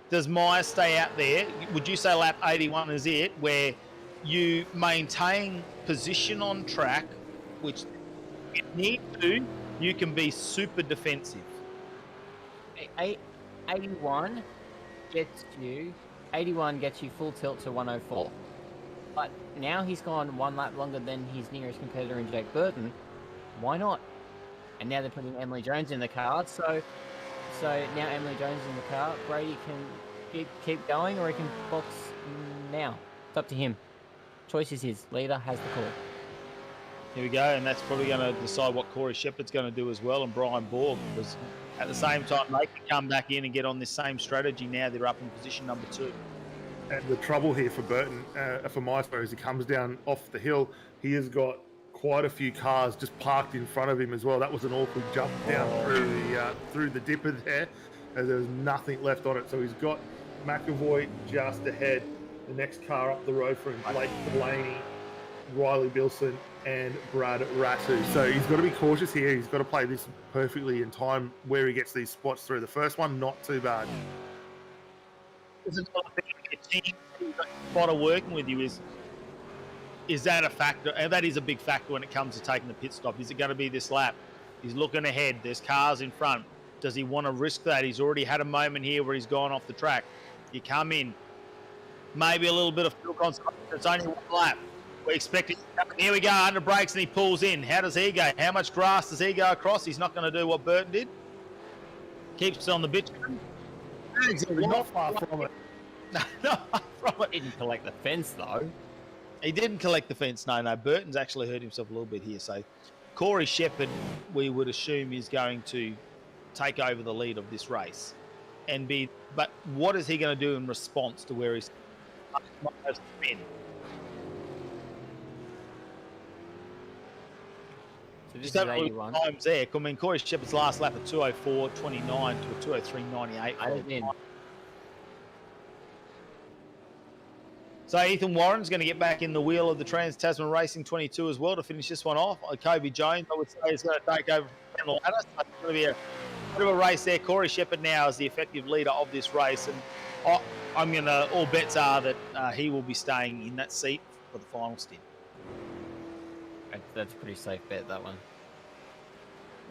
Speaker 1: does Myers stay out there? Would you say lap 81 is it, where you maintain position on track, which you need to, you can be super defensive?
Speaker 5: 81 gets you full tilt to 104. But now he's gone 1 lap longer than his nearest competitor in Jake Burton. Why not? And now they're putting Emily Jones in the car. So now Emily Jones in the car. Brady can keep going, or he can box now. It's up to him. Choice is his. Leader has the call.
Speaker 1: Here we go, and that's probably going to decide what Corey Shepherd's going to do as well, and Brian Borg, because at the same time they can come back in and get on this same strategy. Now they're up in position number 2.
Speaker 2: And the trouble here for Burton, for Maestro, as he comes down off the hill, he has got quite a few cars just parked in front of him as well. That was an awkward jump down through the dipper there, and there was nothing left on it. So he's got McAvoy just ahead. The next car up the road for him, Blake Delaney, Riley Bilson, and Brad Ratu. So he's got to be cautious here. He's got to play this perfectly in time where he gets these spots through. The first one, not too bad.
Speaker 1: This is what a team spotter working with you is that a factor? And that is a big factor when it comes to taking the pit stop. Is it going to be this lap? He's looking ahead. There's cars in front. Does he want to risk that? He's already had a moment here where he's gone off the track. You come in, maybe a little bit of fuel consumption. It's only 1 lap. We expect it to come in. Here we go, under brakes, and he pulls in. How does he go? How much grass does he go across? He's not going to do what Burton did. Keeps it on the bitumen.
Speaker 2: He's not far from it.
Speaker 1: No, not far from it.
Speaker 5: Didn't collect the fence though.
Speaker 1: He didn't collect the fence. No. Burton's actually hurt himself a little bit here. So Corey Shepherd, we would assume, is going to take over the lead of this race and be. But what is he going to do in response to where he's been?
Speaker 5: So this
Speaker 1: Just
Speaker 5: is
Speaker 1: over
Speaker 5: 81.
Speaker 1: times there. I mean, Corey Shepherd's last lap at 204.29 to a 203.98. So Ethan Warren's going to get back in the wheel of the Trans-Tasman Racing 22 as well to finish this one off. Kobe Jones, I would say, is going to take over from the ladder. So it's going to be a bit of a race there. Corey Shepherd now is the effective leader of this race. And I'm going to, all bets are that he will be staying in that seat for the final stint.
Speaker 5: That's a pretty safe bet, that one.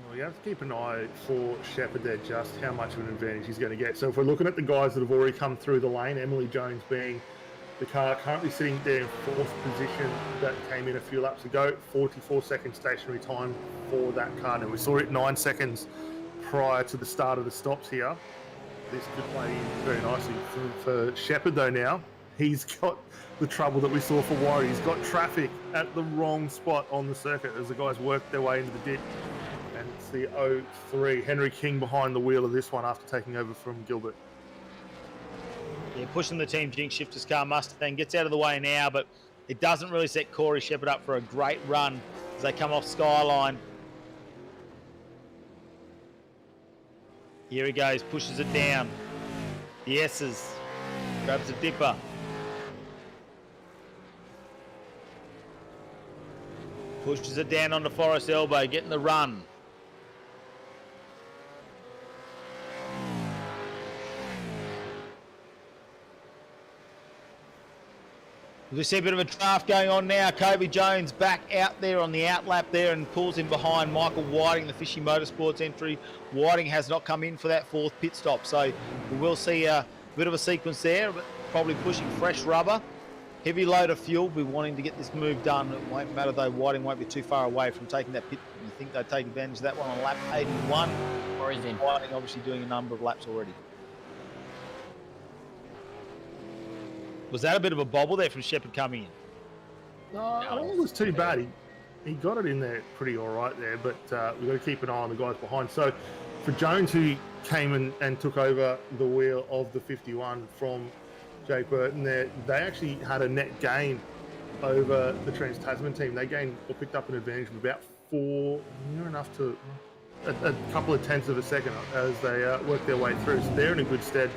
Speaker 2: Well, you have to keep an eye for Shepherd there, just how much of an advantage he's going to get. So if we're looking at the guys that have already come through the lane, Emily Jones being the car currently sitting there in 4th position that came in a few laps ago, 44-second stationary time for that car. Now we saw it 9 seconds prior to the start of the stops here. This could play in very nicely for Shepherd though now. He's got the trouble that we saw for Warrior. He's got traffic at the wrong spot on the circuit as the guys work their way into the ditch. And it's the 03. Henry King behind the wheel of this one after taking over from Gilbert.
Speaker 1: Yeah, pushing the Team Jinx Shifters car. Mustang gets out of the way now, but it doesn't really set Corey Shepherd up for a great run as they come off Skyline. Here he goes, pushes it down. The S's, grabs a dipper. Pushes it down onto Forest Elbow, getting the run. We see a bit of a draft going on now. Kobe Jones back out there on the outlap there and pulls in behind Michael Whiting, the Fishy Motorsports entry. Whiting has not come in for that 4th pit stop, so we will see a bit of a sequence there, but probably pushing fresh rubber. Heavy load of fuel. We're wanting to get this move done. It won't matter though. Whiting won't be too far away from taking that pit. You think they'd take advantage of that one on lap 81?
Speaker 5: Or is in?
Speaker 1: Whiting obviously doing a number of laps already. Was that a bit of a bobble there from Shepherd coming in?
Speaker 2: No, I don't think it was too bad. He got it in there pretty all right there, but we've got to keep an eye on the guys behind. So for Jones, who came and took over the wheel of the 51 from Jake Burton there, they actually had a net gain over the Trans-Tasman team. They gained or picked up an advantage of about 4, near enough to a couple of tenths of a second as they worked their way through. So they're in a good stead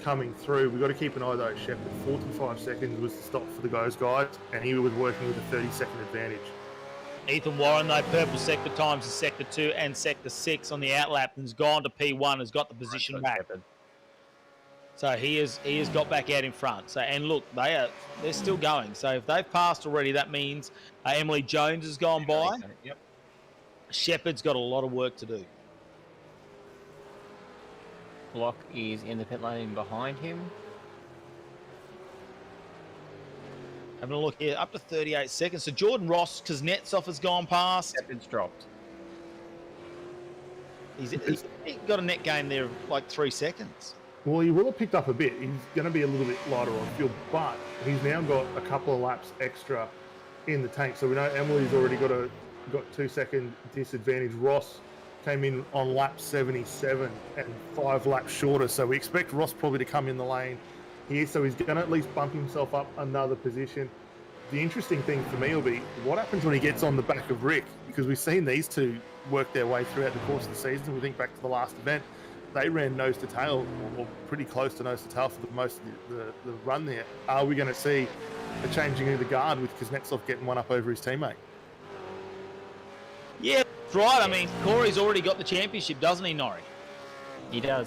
Speaker 2: coming through. We've got to keep an eye though. Shepherd, 45 seconds was the stop for the guys, and he was working with a 30-second advantage.
Speaker 1: Ethan Warren, though, purple sector times is sector 2 and sector 6 on the outlap and has gone to P1, has got the position back. So he has got back out in front. So, and look, they're still going. So if they've passed already, that means Emily Jones has gone by.
Speaker 4: Yep.
Speaker 1: Shepherd's got a lot of work to do.
Speaker 5: Block is in the pit lane behind him.
Speaker 1: Having a look here, up to 38 seconds. So Jordan Ross, Kuznetsov has gone past.
Speaker 4: Shepherd's dropped.
Speaker 1: He's got a net gain there of like 3 seconds.
Speaker 2: Well, he will have picked up a bit. He's going to be a little bit lighter on fuel, but he's now got a couple of laps extra in the tank. So we know Emily's already got 2-second disadvantage. Ross came in on lap 77 and 5 laps shorter. So we expect Ross probably to come in the lane here. So he's going to at least bump himself up another position. The interesting thing for me will be what happens when he gets on the back of Rick, because we've seen these two work their way throughout the course of the season. We think back to the last event. They ran nose to tail, or pretty close to nose to tail for most of the run there. Are we going to see a changing of the guard with Kuznetsov getting one up over his teammate?
Speaker 1: Yeah, that's right. I mean, Corey's already got the championship, doesn't he, Norrie?
Speaker 5: He does.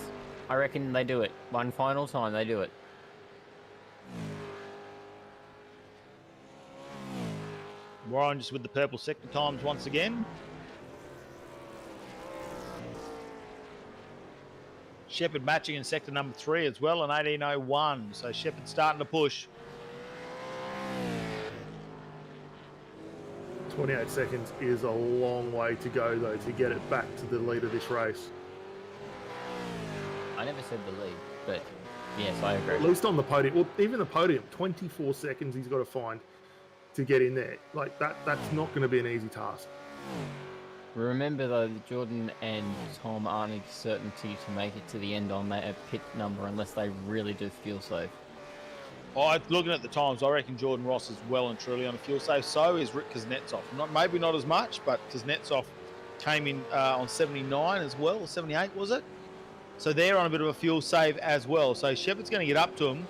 Speaker 5: I reckon they do it. One final time, they do it.
Speaker 1: Warren just with the purple sector times once again. Shepherd matching in sector number 3 as well, an 18.01. So Shepherd starting to push.
Speaker 2: 28 seconds is a long way to go, though, to get it back to the lead of this race.
Speaker 5: I never said the lead, but yes, I agree.
Speaker 2: At least on the podium. Well, even the podium, 24 seconds he's got to find to get in there. Like, that's not going to be an easy task.
Speaker 5: Remember though, that Jordan and Tom aren't a certainty to make it to the end on that pit number unless they really do fuel save.
Speaker 1: Looking at the times, I reckon Jordan Ross is well and truly on a fuel save. So is Rick Kuznetsov. Maybe not as much, but Kuznetsov came in on 79 as well, or 78 was it? So they're on a bit of a fuel save as well. So Shepherd's going to get up to him,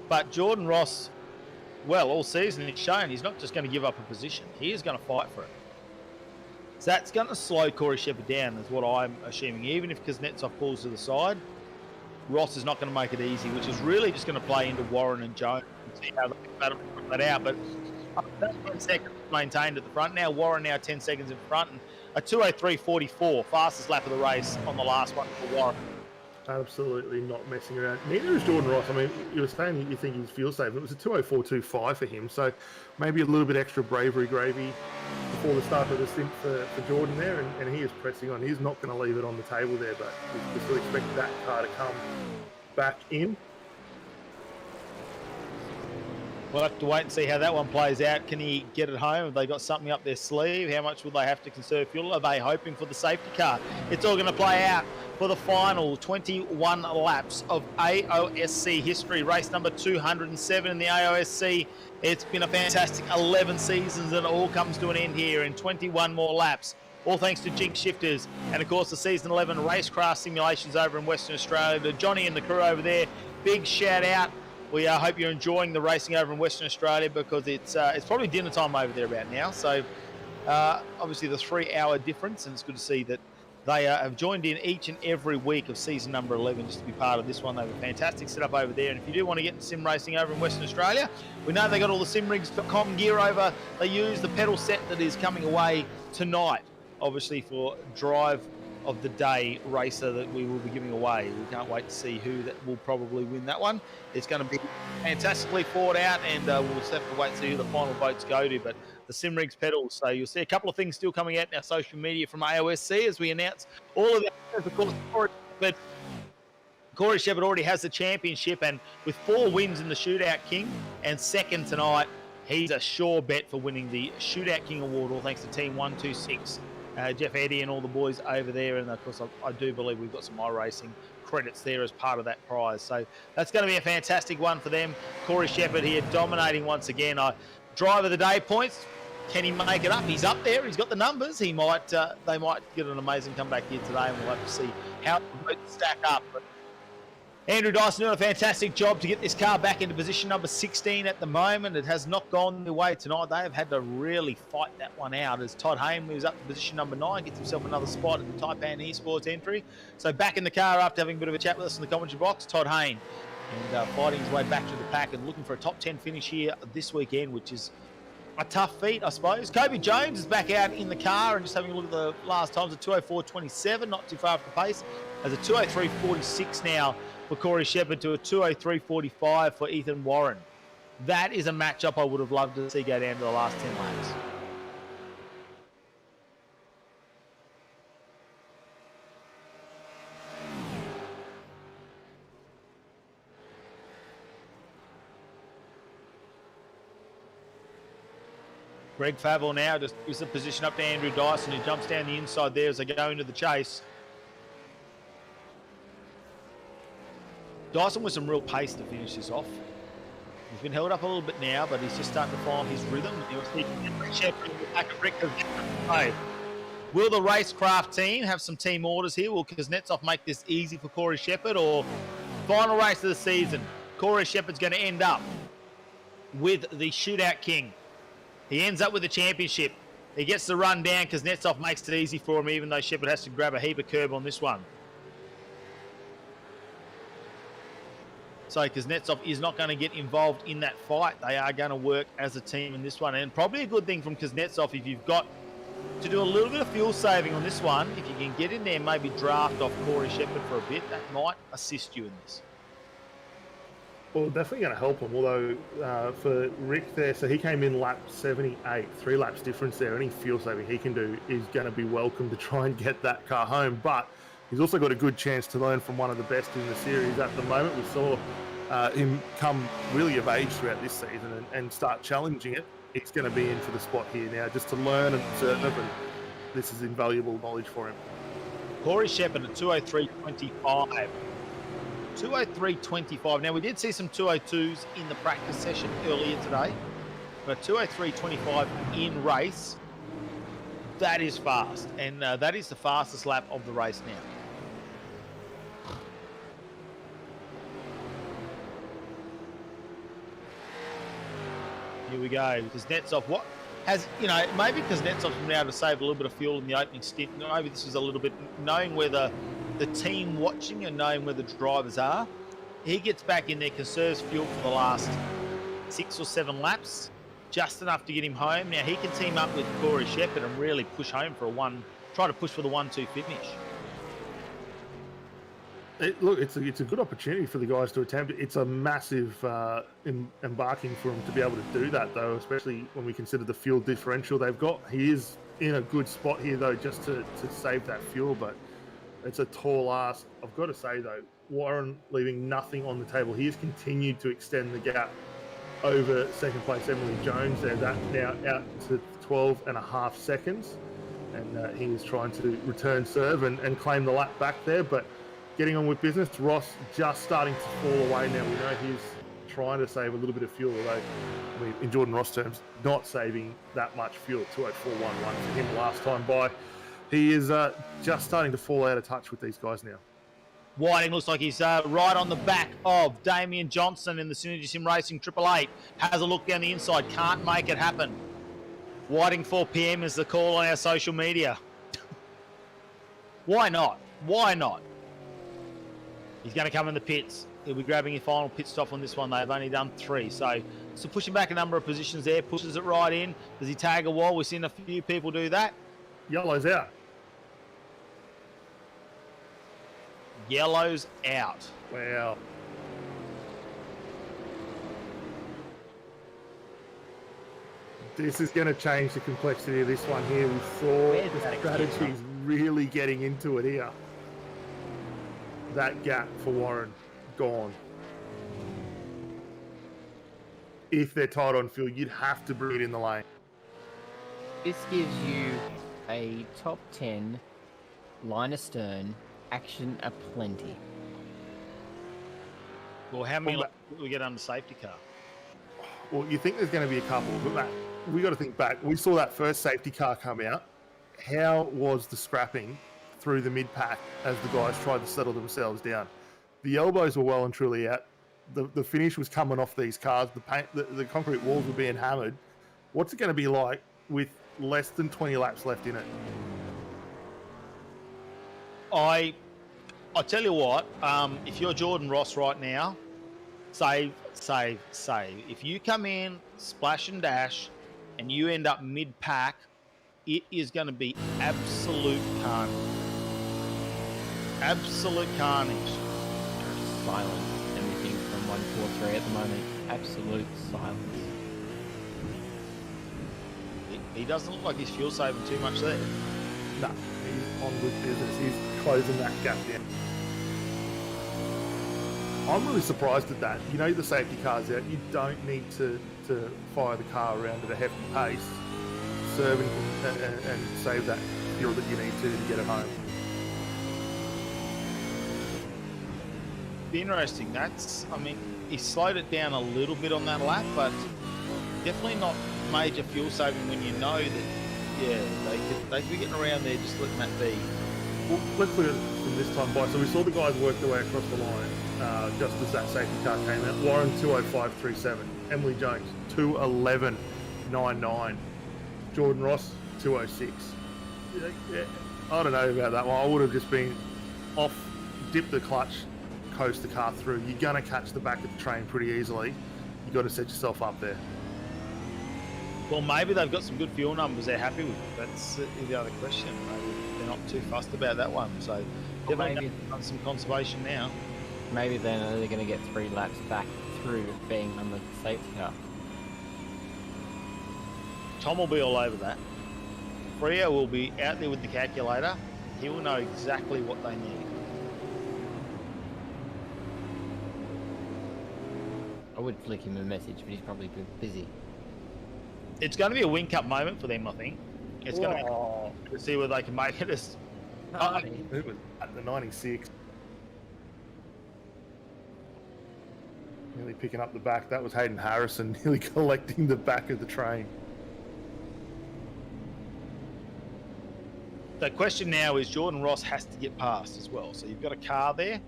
Speaker 1: but Jordan Ross, well, all season it's shown he's not just going to give up a position. He is going to fight for it. So that's going to slow Corey Shepherd down, is what I'm assuming. Even if Kuznetsov pulls to the side, Ross is not going to make it easy, which is really just going to play into Warren and Jones and see how they battle that out. But that's 10 seconds maintained at the front. Now Warren 10 seconds in front, and a 2:03.44, fastest lap of the race on the last one for Warren.
Speaker 2: Absolutely not messing around. Neither is Jordan Ross. I mean, you were saying you think he's fuel saving. It was a 2:04.25 for him, so maybe a little bit extra bravery gravy before the start of the stint for Jordan there, and he is pressing on. He's not going to leave it on the table there, but we still expect that car to come back in.
Speaker 1: We'll have to wait and see how that one plays out. Can he get it home? Have they got something up their sleeve? How much will they have to conserve fuel? Are they hoping for the safety car? It's all going to play out for the final 21 laps of AOSC history. Race number 207 in the AOSC. It's been a fantastic 11 seasons, and it all comes to an end here in 21 more laps. All thanks to Jinx Shifters and, of course, the Season 11 RaceKraft Simulations over in Western Australia. To Johnny and the crew over there, big shout out. We hope you're enjoying the racing over in Western Australia, because it's probably dinner time over there about now. So obviously the 3-hour difference, and it's good to see that they have joined in each and every week of season number 11 just to be part of this one. They have a fantastic setup over there. And if you do want to get into sim racing over in Western Australia, we know they got all the simrigs.com gear over. They use the pedal set that is coming away tonight, obviously, for drive of the day racer that we will be giving away. We can't wait to see who that will probably win that one. It's going to be fantastically thought out, and we'll just have to wait to see who the final votes go to. But the Simrigs pedals, so you'll see a couple of things still coming out in our social media from AOSC as we announce all of that. Of course, Corey Shepherd already has the championship, and with 4 wins in the Shootout King and second tonight, he's a sure bet for winning the Shootout King award, all thanks to Team 126. Jeff Eddy and all the boys over there, and of course I do believe we've got some iRacing credits there as part of that prize, so that's going to be a fantastic one for them. Corey Shepherd here dominating once again. Driver of the day points, can he make it up? He's up there, he's got the numbers. He might they might get an amazing comeback here today, and we'll have to see how the votes stack up. But Andrew Dyson doing a fantastic job to get this car back into position number 16 at the moment. It has not gone their way tonight. They have had to really fight that one out, as Todd Hayne moves up to position number 9, gets himself another spot at the Taipan Esports entry. So back in the car after having a bit of a chat with us in the commentary box, Todd Hayne, and fighting his way back to the pack and looking for a top 10 finish here this weekend, which is a tough feat, I suppose. Kobe Jones is back out in the car and just having a look at the last times, a 2:04.27, not too far off the pace, as a 2:03.46 now for Corey Shepherd to a 2:03.45 for Ethan Warren. That is a matchup I would have loved to see go down to the last 10 laps. Greg Favell now just gives the position up to Andrew Dyson, who jumps down the inside there as they go into the chase. Dyson with some real pace to finish this off. He's been held up a little bit now, but he's just starting to find his rhythm. Will the RaceKraft team have some team orders here? Will Kuznetsov make this easy for Corey Shepherd, or final race of the season? Corey Shepherd's going to end up with the Shootout King. He ends up with the championship. He gets the run down. Kuznetsov makes it easy for him, even though Shepherd has to grab a heap of curb on this one. So Kuznetsov is not going to get involved in that fight. They are going to work as a team in this one. And probably a good thing from Kuznetsov, if you've got to do a little bit of fuel saving on this one, if you can get in there, maybe draft off Corey Shepherd for a bit, that might assist you in this.
Speaker 2: Well, definitely going to help him, although for Rick there, so he came in lap 78, 3 laps difference there. Any fuel saving he can do is going to be welcome to try and get that car home. But he's also got a good chance to learn from one of the best in the series at the moment. We saw him come really of age throughout this season and start challenging it. He's going to be in for the spot here now, just to learn and observe, and this is invaluable knowledge for him.
Speaker 1: Corey Shepherd at 2:03.25. 2:03.25. Now, we did see some 2:02s in the practice session earlier today, but 2:03.25 in race, that is fast, and that is the fastest lap of the race now. Here we go. Kuznetsov, what has, maybe Kuznetsov's been able to save a little bit of fuel in the opening stint. Maybe this was a little bit, knowing where the the team watching and knowing where the drivers are. He gets back in there, conserves fuel for the last 6 or 7 laps, just enough to get him home. Now he can team up with Corey Shepherd and really push home for try to push for the 1-2 finish.
Speaker 2: Look, it's a good opportunity for the guys to attempt it. It's a massive embarking for them to be able to do that, though, especially when we consider the fuel differential they've got. He is in a good spot here, though, just to save that fuel, but it's a tall ask. I've got to say, though, Warren leaving nothing on the table. He has continued to extend the gap over second place Emily Jones there. That now out to 12.5 seconds, and he is trying to return serve and claim the lap back there, but getting on with business. Ross just starting to fall away now. We know he's trying to save a little bit of fuel, although in Jordan Ross terms, not saving that much fuel. 204.11 for him last time by. He is just starting to fall out of touch with these guys now.
Speaker 1: Whiting looks like he's right on the back of Damien Johnson in the Synergy Sim Racing 888. Has a look down the inside, can't make it happen. Whiting 4 p.m. is the call on our social media. Why not? Why not? He's going to come in the pits. He'll be grabbing his final pit stop on this one. They've only done 3. So pushing back a number of positions there, pushes it right in. Does he tag a wall? We've seen a few people do that.
Speaker 2: Yellow's out.
Speaker 1: Yellow's out.
Speaker 2: Wow. This is going to change the complexity of this one here. We saw the strategies really getting into it here. That gap for Warren, gone. If they're tight on fuel, you'd have to bring it in the lane.
Speaker 5: This gives you a top 10 line astern, action aplenty.
Speaker 1: Well, how many will we get under safety car?
Speaker 2: Well, you think there's going to be a couple, but Matt, we got to think back. We saw that first safety car come out. How was the scrapping through the mid-pack as the guys tried to settle themselves down? The elbows were well and truly out. The finish was coming off these cars. The paint, the concrete walls were being hammered. What's it going to be like with less than 20 laps left in it?
Speaker 1: I tell you what, if you're Jordan Ross right now, save. If you come in, splash and dash, and you end up mid-pack, it is going to be absolute carnage. Absolute carnage.
Speaker 5: Silence. Everything from 143 at the moment. Absolute silence.
Speaker 1: He doesn't look like he's fuel saving too much there.
Speaker 2: No, he's on with business. He's closing that gap down. I'm really surprised at that. You know, the safety car's out. You don't need to fire the car around at a hefty pace, serve and save that fuel that you need to get it home.
Speaker 1: Interesting. He slowed it down a little bit on that lap, but definitely not major fuel saving when you know that, they could be getting around there just letting that be.
Speaker 2: Well, let's look at it from this time by. So we saw the guys work their way across the line just as that safety car came out. Warren 205.37, Emily Jones 211.99, Jordan Ross 206. I don't know about that one. I would have just been off, dip the clutch, coast the car through. You're going to catch the back of the train pretty easily. You've got to set yourself up there.
Speaker 1: Well, maybe they've got some good fuel numbers they're happy with. That's the other question. Maybe they're not too fussed about that one. So definitely done some conservation now.
Speaker 5: Maybe they're only going to get 3 laps back through being on the safety car.
Speaker 1: Tom will be all over that. Freo will be out there with the calculator. He will know exactly what they need.
Speaker 5: I would flick him a message, but he's probably busy.
Speaker 1: It's going to be a win cup moment for them, I think. It's going to be to see whether they can make it.
Speaker 2: It was at the 96. Nearly picking up the back. That was Hayden Harrison nearly collecting the back of the train.
Speaker 1: The question now is Jordan Ross has to get past as well. So you've got a car there.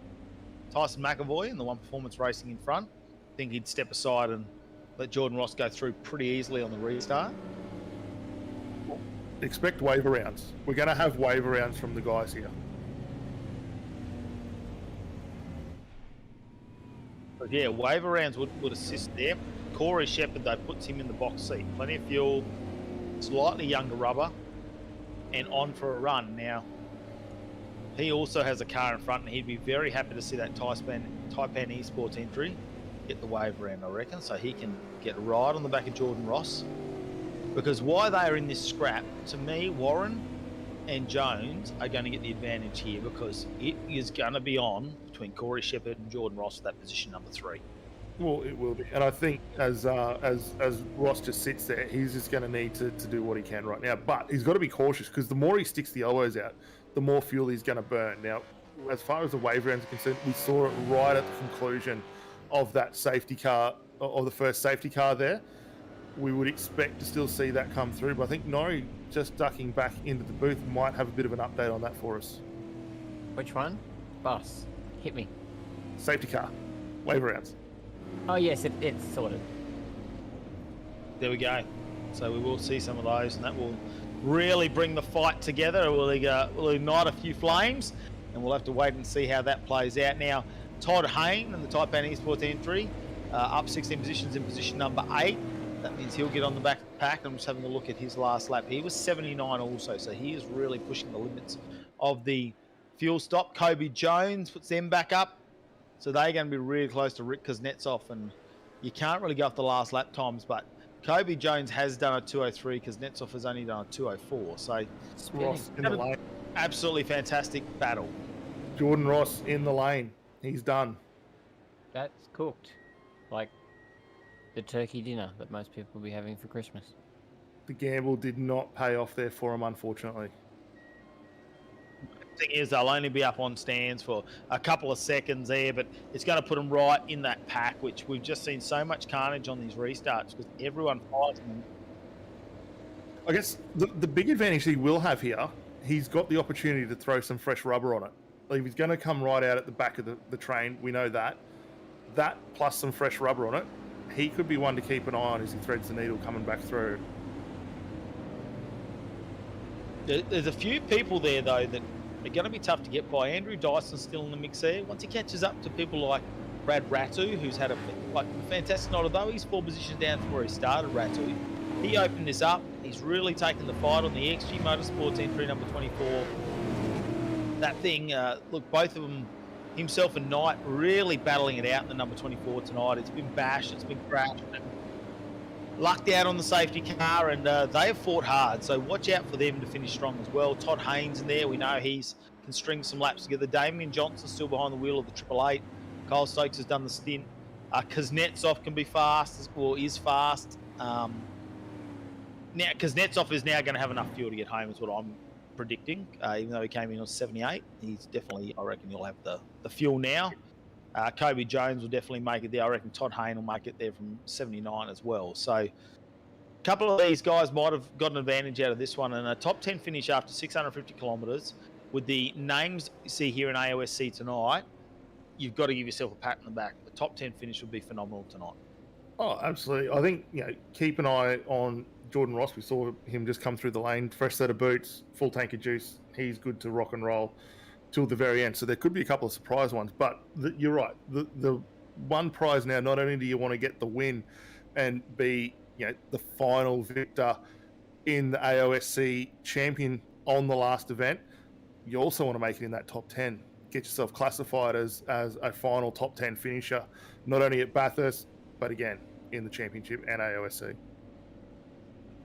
Speaker 1: Tyson McAvoy and the One Performance Racing in front. I think he'd step aside and let Jordan Ross go through pretty easily on the restart.
Speaker 2: Expect waiver rounds. We're going to have waiver rounds from the guys here.
Speaker 1: Yeah, waiver rounds would assist there. Corey Shepherd, though, puts him in the box seat. Plenty of fuel, slightly younger rubber, and on for a run. Now, he also has a car in front, and he'd be very happy to see that Taipan Esports entry get the waiver round, I reckon, so he can get right on the back of Jordan Ross. Because why they are in this scrap, to me, Warren and Jones are going to get the advantage here because it is going to be on between Corey Shepherd and Jordan Ross for that position number 3.
Speaker 2: Well, it will be, and I think as Ross just sits there, he's just going to need to do what he can right now. But he's got to be cautious because the more he sticks the elbows out, the more fuel he's going to burn. Now, as far as the wave rounds are concerned, we saw it right at the conclusion of that safety car, of the first safety car there. We would expect to still see that come through, but I think Norrie just ducking back into the booth might have a bit of an update on that for us.
Speaker 5: Which one? Boss. Hit me.
Speaker 2: Safety car, wave rounds.
Speaker 5: Oh yes, it's sorted.
Speaker 1: There we go. So we will see some of those, and that will really bring the fight together. Will ignite a few flames, and we'll have to wait and see how that plays out. Now, Todd Hayne and the Taipan Esports entry, up 16 positions in position number 8. That means he'll get on the back of the pack. I'm just having a look at his last lap. He was 79 also, so he is really pushing the limits of the fuel stop. Kobe Jones puts them back up. So they're going to be really close to Rick Kuznetsov, and you can't really go off the last lap times, but Kobe Jones has done a 2:03, Kuznetsov has only done a 2:04. So
Speaker 2: Ross in the lane.
Speaker 1: Absolutely fantastic battle.
Speaker 2: Jordan Ross in the lane. He's done.
Speaker 5: That's cooked. Like the turkey dinner that most people will be having for Christmas.
Speaker 2: The gamble did not pay off there for him, unfortunately.
Speaker 1: The thing is, they'll only be up on stands for a couple of seconds there, but it's going to put them right in that pack, which we've just seen so much carnage on these restarts because everyone fights them.
Speaker 2: I guess the big advantage he will have here, he's got the opportunity to throw some fresh rubber on it. Like if he's going to come right out at the back of the train, we know that. That plus some fresh rubber on it, he could be one to keep an eye on as he threads the needle coming back through.
Speaker 1: There's a few people there, though, that are going to be tough to get by. Andrew Dyson's still in the mix there. Once he catches up to people like Brad Ratu, who's had a fantastic night, although he's 4 positions down from where he started, Ratu. He opened this up. He's really taken the fight on the XG Motorsports entry number 24. That thing, look, both of them, himself and Knight, really battling it out in the number 24 tonight. It's been bashed, it's been crashed, and lucked out on the safety car, and they have fought hard. So watch out for them to finish strong as well. Todd Haynes in there, we know he's can string some laps together. Damien Johnson's still behind the wheel of the 888. Kyle Stokes has done the stint. Kuznetsov can be fast, or is fast. Now Kuznetsov is now going to have enough fuel to get home, is what I'm predicting. Even though he came in on 78, he's definitely, I reckon he'll have the fuel now. Kobe Jones will definitely make it there. I reckon Todd Hayne will make it there from 79 as well. So a couple of these guys might have got an advantage out of this one, and a top 10 finish after 650 kilometres with the names you see here in AOSC tonight. You've got to give yourself a pat on the back. The top 10 finish would be phenomenal tonight.
Speaker 2: Oh, absolutely. I think, keep an eye on Jordan Ross. We saw him just come through the lane, fresh set of boots, full tank of juice. He's good to rock and roll till the very end. So there could be a couple of surprise ones, but you're right. The one prize now, not only do you want to get the win and be, the final victor in the AOSC champion on the last event, you also want to make it in that top 10. Get yourself classified as a final top 10 finisher, not only at Bathurst, but again, in the championship and AOSC.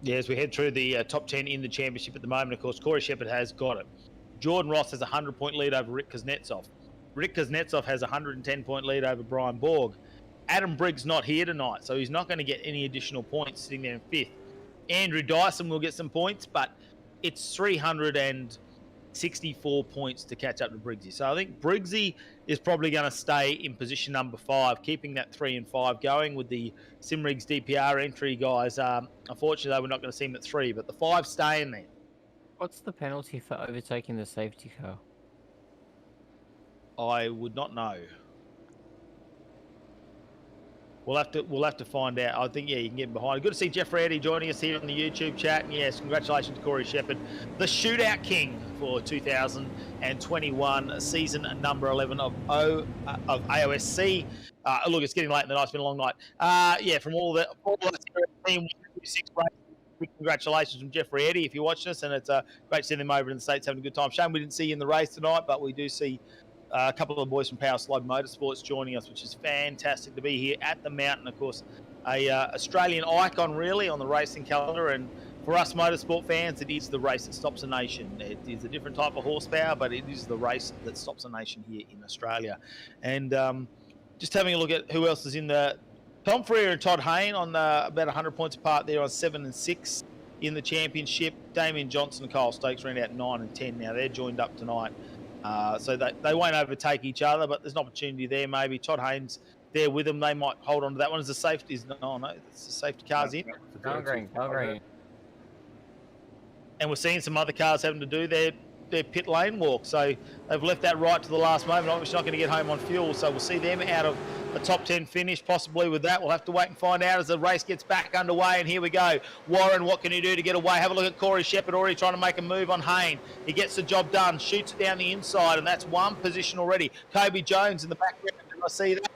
Speaker 1: Yeah, as we head through the top 10 in the championship at the moment, of course, Corey Shepherd has got it. Jordan Ross has a 100-point lead over Rick Kuznetsov. Rick Kuznetsov has a 110-point lead over Brian Borg. Adam Briggs not here tonight, so he's not going to get any additional points sitting there in 5th. Andrew Dyson will get some points, but it's 364 points to catch up to Briggsy. So I think Briggsy is probably going to stay in position number 5, keeping that 3 and 5 going with the Simrigs DPR entry guys. Unfortunately, we're not going to see him at 3, but the 5 staying there.
Speaker 5: What's the penalty for overtaking the safety car?
Speaker 1: I would not know. We'll have to find out. I think, yeah, you can get behind. Good to see Jeff Reddy joining us here on the YouTube chat. And yes, congratulations to Corey Shepherd, the shootout king for 2021 season number 11 of AOSC. Look, it's getting late in the night. It's been a long night. Yeah, from all the team 6 races. Congratulations from Jeff Reddy if you're watching us, and it's great to see them over in the States having a good time. Shame we didn't see you in the race tonight, but we do see a couple of boys from Power Slide Motorsports joining us, which is fantastic to be here at the mountain. Of course, a Australian icon really on the racing calendar, and for us motorsport fans, it is the race that stops a nation. It is a different type of horsepower, but it is the race that stops a nation here in Australia. And just having a look at who else is in the Tom Freer and Todd Hayne on about 100 points apart there on 7 and 6 in the championship. Damien Johnson and Kyle Stokes ran out 9 and 10. Now they're joined up tonight. So they won't overtake each other, but there's an opportunity there. Maybe Todd Haynes there with them. They might hold on to that one as the safety. No, it's the safety car's in.
Speaker 5: Green.
Speaker 1: And we're seeing some other cars having to do their pit lane walk. So they've left that right to the last moment. Obviously not going to get home on fuel. So we'll see them out of a top 10 finish possibly with that. We'll have to wait and find out as the race gets back underway. And here we go. Warren, what can he do to get away? Have a look at Corey Shepherd already trying to make a move on Hayne. He gets the job done, shoots it down the inside, and that's one position already. Kobe Jones in the background. Did I see that?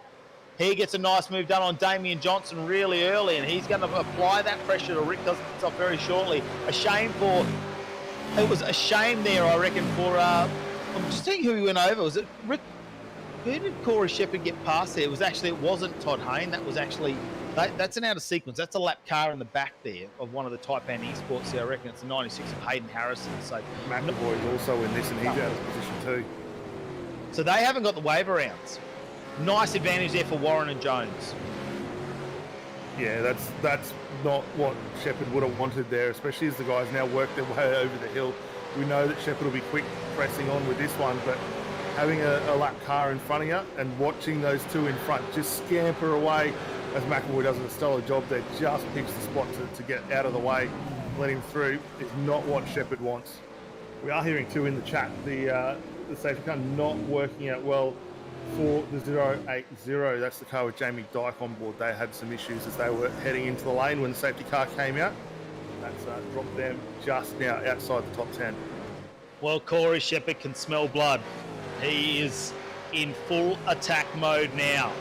Speaker 1: He gets a nice move done on Damien Johnson really early, and he's going to apply that pressure to Rick Cousins very shortly. It was a shame there, I reckon, for... I'm just seeing who he went over. Was it Rick? Who did Corey Shepherd get past there? It wasn't Todd Hayne. That was actually... That's an out of sequence. That's a lap car in the back there of one of the Taipan Esports there. I reckon it's the 96 of Hayden Harrison. So
Speaker 2: McAvoy is also in this, and he's out of position too.
Speaker 1: So they haven't got the waiver rounds. Nice advantage there for Warren and Jones.
Speaker 2: Yeah, that's not what Shepherd would have wanted there, especially as the guys now work their way over the hill. We know that Shepherd will be quick pressing on with this one, but having a lap car in front of you and watching those two in front just scamper away as McAvoy does a stellar job there, just picks the spot to get out of the way, let him through, is not what Shepherd wants. We are hearing too in the chat, the safety car not working out well for the 080. That's the car with Jamie Dyke on board. They had some issues as they were heading into the lane when the safety car came out. That's dropped them just now outside the top 10.
Speaker 1: Well, Corey Shepherd can smell blood. He is in full attack mode now.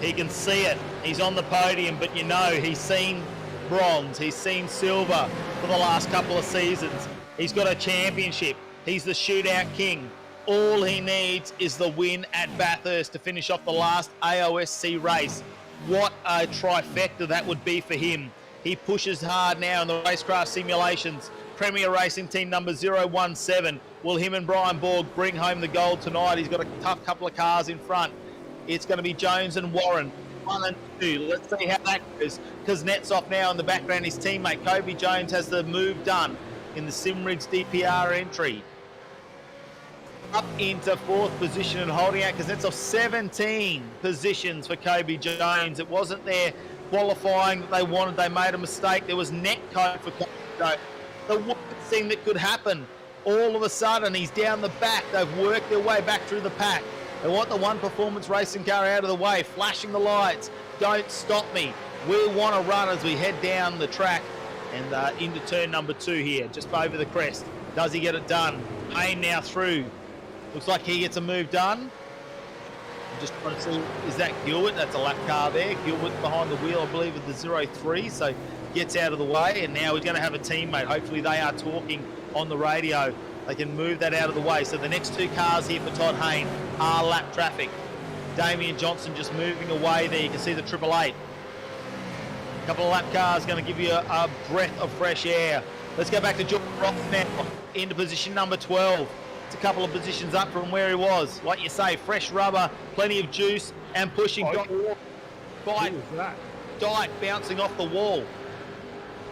Speaker 1: He can see it. He's on the podium, but you know, he's seen bronze. He's seen silver for the last couple of seasons. He's got a championship. He's the shootout king. All he needs is the win at Bathurst to finish off the last AOSC race. What a trifecta that would be for him. He pushes hard now in the RaceKraft Simulations. Premier Racing Team number 017. Will him and Brian Borg bring home the gold tonight? He's got a tough couple of cars in front. It's going to be Jones and Warren, 1 and 2. Let's see how that goes. Kuznetsov now in the background. His teammate Kobe Jones has the move done in the Simrigs DPR entry. Up into 4th position and holding out Kuznetsov. 17 positions for Kobe Jones. It wasn't their qualifying that they wanted. They made a mistake. There was net code for Kobe Jones. The worst thing that could happen. All of a sudden, he's down the back. They've worked their way back through the pack. They want the one performance racing car out of the way, flashing the lights. Don't stop me. We want to run as we head down the track and into turn number 2 here, just over the crest. Does he get it done? Hayne now through. Looks like he gets a move done. I'm just trying to see, is that Gilbert? That's a lap car there. Gilbert behind the wheel, I believe, with the 03. So gets out of the way, and now he's going to have a teammate. Hopefully they are talking on the radio. They can move that out of the way. So the next 2 cars here for Todd Hayne are lap traffic. Damien Johnson just moving away there. You can see the 888. A couple of lap cars going to give you a breath of fresh air. Let's go back to Jordan Rock now into position number 12. It's a couple of positions up from where he was. Like you say, fresh rubber, plenty of juice, and pushing. Dyke bouncing off the wall.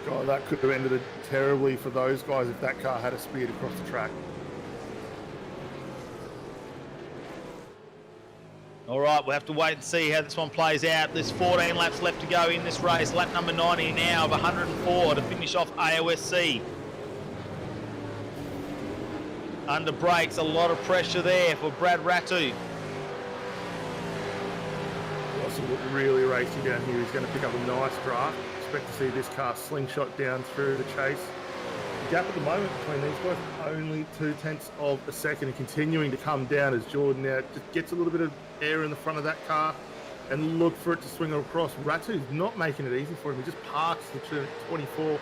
Speaker 2: God, that could have ended it terribly for those guys if that car had a speed across the track.
Speaker 1: All right, we'll have to wait and see how this one plays out. There's 14 laps left to go in this race. Lap number 90 now of 104 to finish off AOSC. Under brakes, a lot of pressure there for Brad Ratu.
Speaker 2: Dawson looked really racy down here. He's going to pick up a nice draft. Expect to see this car slingshot down through the chase. The gap at the moment between these guys, only 0.2 of a second, and continuing to come down as Jordan now just gets a little bit of air in the front of that car and look for it to swing across. Ratu's not making it easy for him. He just parks the 24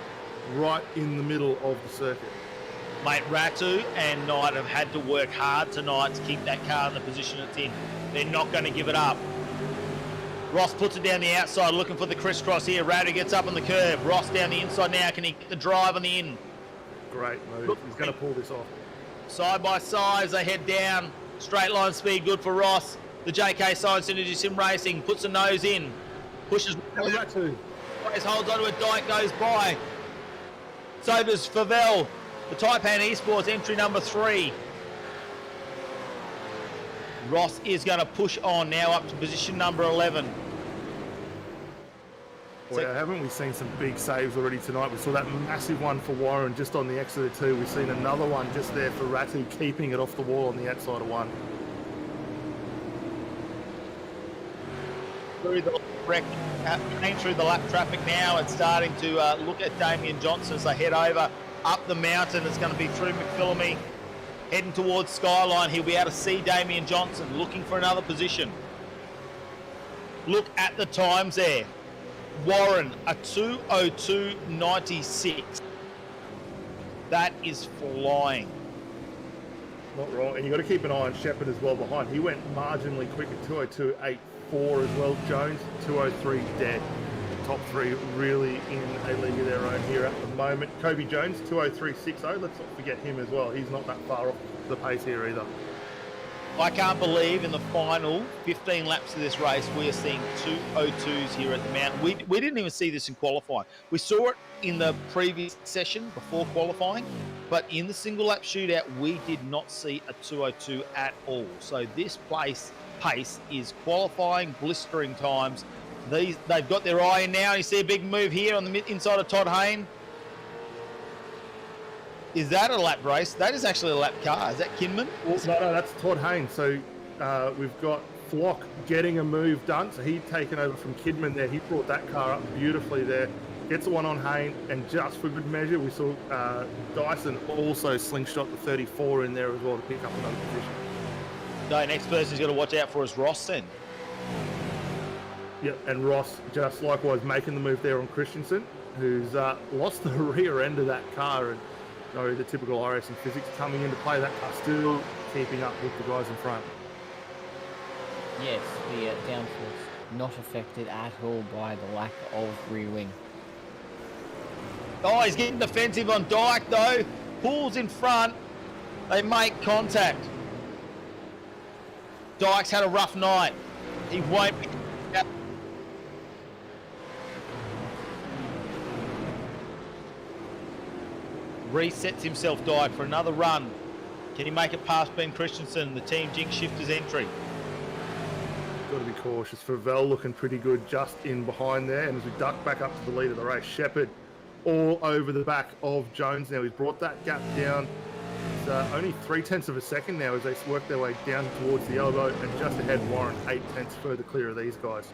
Speaker 2: right in the middle of the circuit.
Speaker 1: Mate, Ratu and Knight have had to work hard tonight to keep that car in the position it's in. They're not going to give it up. Ross puts it down the outside, looking for the crisscross here. Ratu gets up on the curve. Ross down the inside now. Can he get the drive on the in?
Speaker 2: Great move. He's going to pull this off.
Speaker 1: Side by side as they head down. Straight line speed, good for Ross. The JK Science Synergy Sim Racing puts the nose in. Pushes.
Speaker 2: Ratu.
Speaker 1: Holds onto it. Dyke goes by. So does Favell. The Taipan Esports entry number 3. Ross is going to push on now up to position number 11.
Speaker 2: Well, haven't we seen some big saves already tonight? We saw that massive one for Warren just on the exit of 2. We've seen another one just there for Ratu, keeping it off the wall on the outside of 1.
Speaker 1: Through the lap traffic now, it's starting to look at Damien Johnson as they head over up the mountain. It's going to be through McPhillamy, heading towards Skyline. He'll be able to see Damien Johnson looking for another position. Look at the times there. Warren, a 2:02.96. That is flying.
Speaker 2: Not wrong. And you've got to keep an eye on Shepherd as well behind. He went marginally quick at 2:02.84 as well. Jones, 2:03 dead. Top 3 really in a league of their own here at the moment. Kobe Jones, 2:03.60. Let's not forget him as well. He's not that far off the pace here either.
Speaker 1: I can't believe in the final 15 laps of this race, we are seeing 2:02s here at the mountain. We didn't even see this in qualifying. We saw it in the previous session before qualifying, but in the single lap shootout, we did not see a 2:02 at all. So this pace is qualifying, blistering times. They've got their eye in now. You see a big move here on the inside of Todd Hayne. Is that a lap race? That is actually a lap car. Is that Kinman?
Speaker 2: Well, no, that's Todd Haynes. So we've got Flock getting a move done. So he'd taken over from Kidman there. He brought that car up beautifully there. Gets the one on Hayne, and just for good measure, we saw Dyson also slingshot the 34 in there as well to pick up another position.
Speaker 1: No, next person he's got to watch out for is Ross then.
Speaker 2: Yep, and Ross just likewise making the move there on Christensen, who's lost the rear end of that car, and the typical iRacing physics coming into play. That car still keeping up with the guys in front.
Speaker 5: Yes, the downforce not affected at all by the lack of rear wing.
Speaker 1: Oh, he's getting defensive on Dyke though. Pulls in front. They make contact. Dyke's had a rough night. He won't be. Resets himself, Dyke, for another run. Can he make it past Ben Christensen, the team Jinx Shifters entry?
Speaker 2: Got to be cautious. Favell looking pretty good just in behind there. And as we duck back up to the lead of the race, Shepherd all over the back of Jones now. He's brought that gap down. It's only 0.3 of a second now as they work their way down towards the elbow, and just ahead Warren 0.8 further clear of these guys.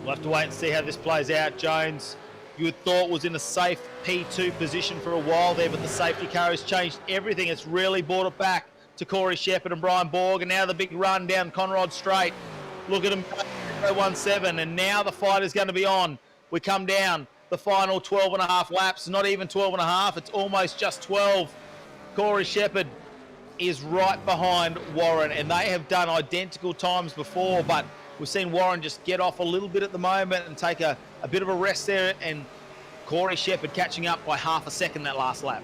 Speaker 1: We'll have to wait and see how this plays out. Jones, you had thought was in a safe P2 position for a while there, but the safety car has changed everything. It's really brought it back to Corey Shepherd and Brian Borg, and now the big run down Conrod Straight. Look at him, 0.17, and now the fight is going to be on. We come down the final 12 and a half laps, not even 12 and a half, it's almost just 12. Corey Shepherd is right behind Warren, and they have done identical times before, but we've seen Warren just get off a little bit at the moment and take a bit of a rest there, and Corey Shepherd catching up by half a second that last lap.